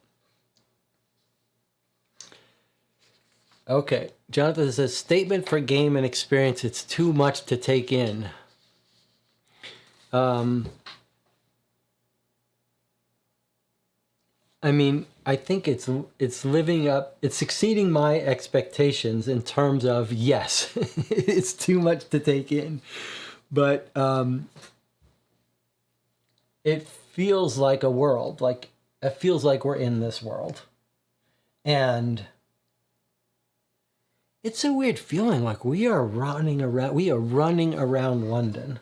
Okay, Jonathan says, statement for game and experience, it's too much to take in. I mean, I think it's living up, it's exceeding my expectations in terms of, yes, it's too much to take in. But it feels like a world, like it feels like we're in this world. And it's a weird feeling, like we are running around London,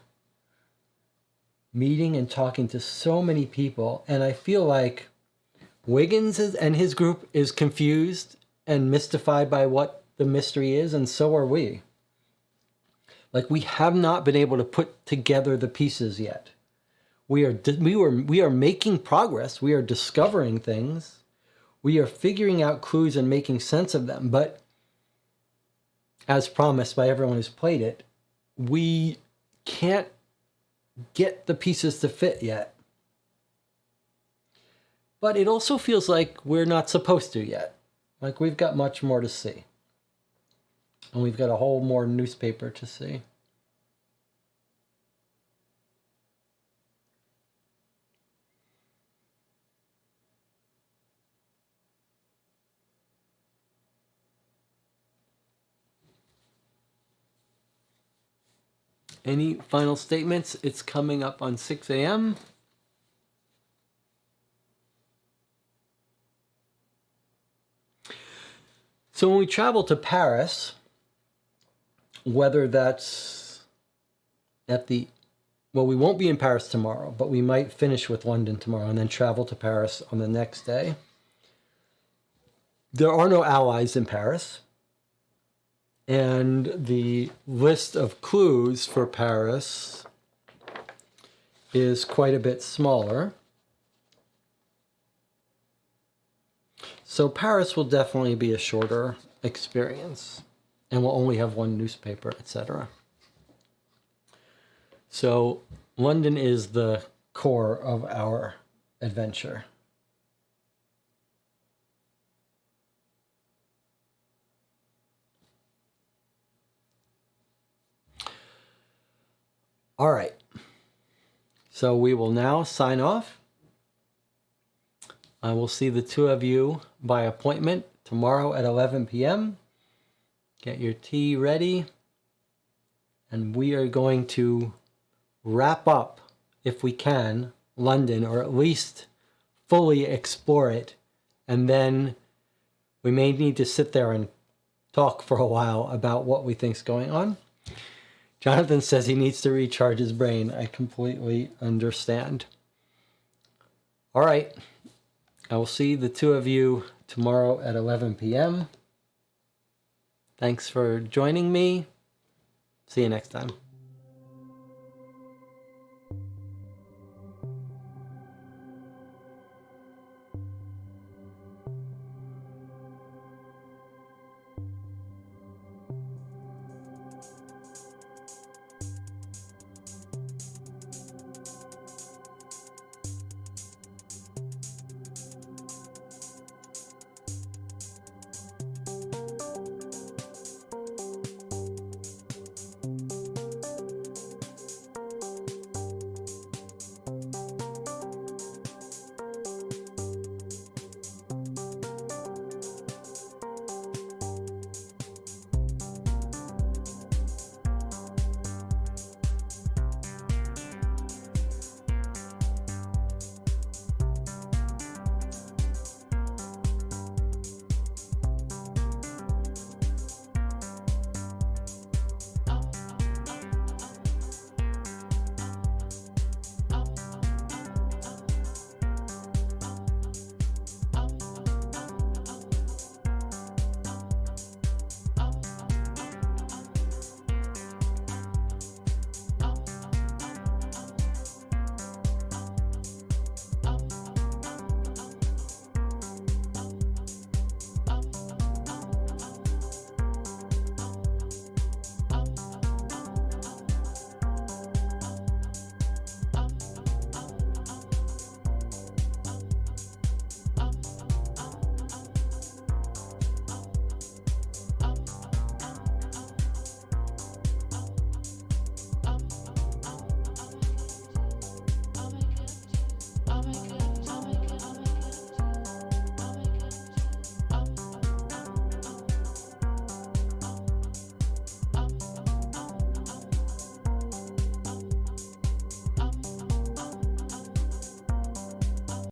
meeting and talking to so many people, and I feel like Wiggins and his group is confused and mystified by what the mystery is, and so are we. Like, we have not been able to put together the pieces yet. We are making progress. We are discovering things. We are figuring out clues and making sense of them, but as promised by everyone who's played it, we can't get the pieces to fit yet. But it also feels like we're not supposed to yet. Like, we've got much more to see. And we've got a whole more newspaper to see. Any final statements? It's coming up on 6 a.m. So when we travel to Paris, whether that's well, we won't be in Paris tomorrow, but we might finish with London tomorrow and then travel to Paris on the next day. There are no allies in Paris. And the list of clues for Paris is quite a bit smaller. So Paris will definitely be a shorter experience, and we'll only have one newspaper, etc. So London is the core of our adventure. All right, so we will now sign off. I will see the two of you by appointment tomorrow at 11 p.m. Get your tea ready, and we are going to wrap up, if we can, London, or at least fully explore it, and then we may need to sit there and talk for a while about what we think's going on. Jonathan says he needs to recharge his brain. I completely understand. All right. I will see the two of you tomorrow at 11 p.m. Thanks for joining me. See you next time.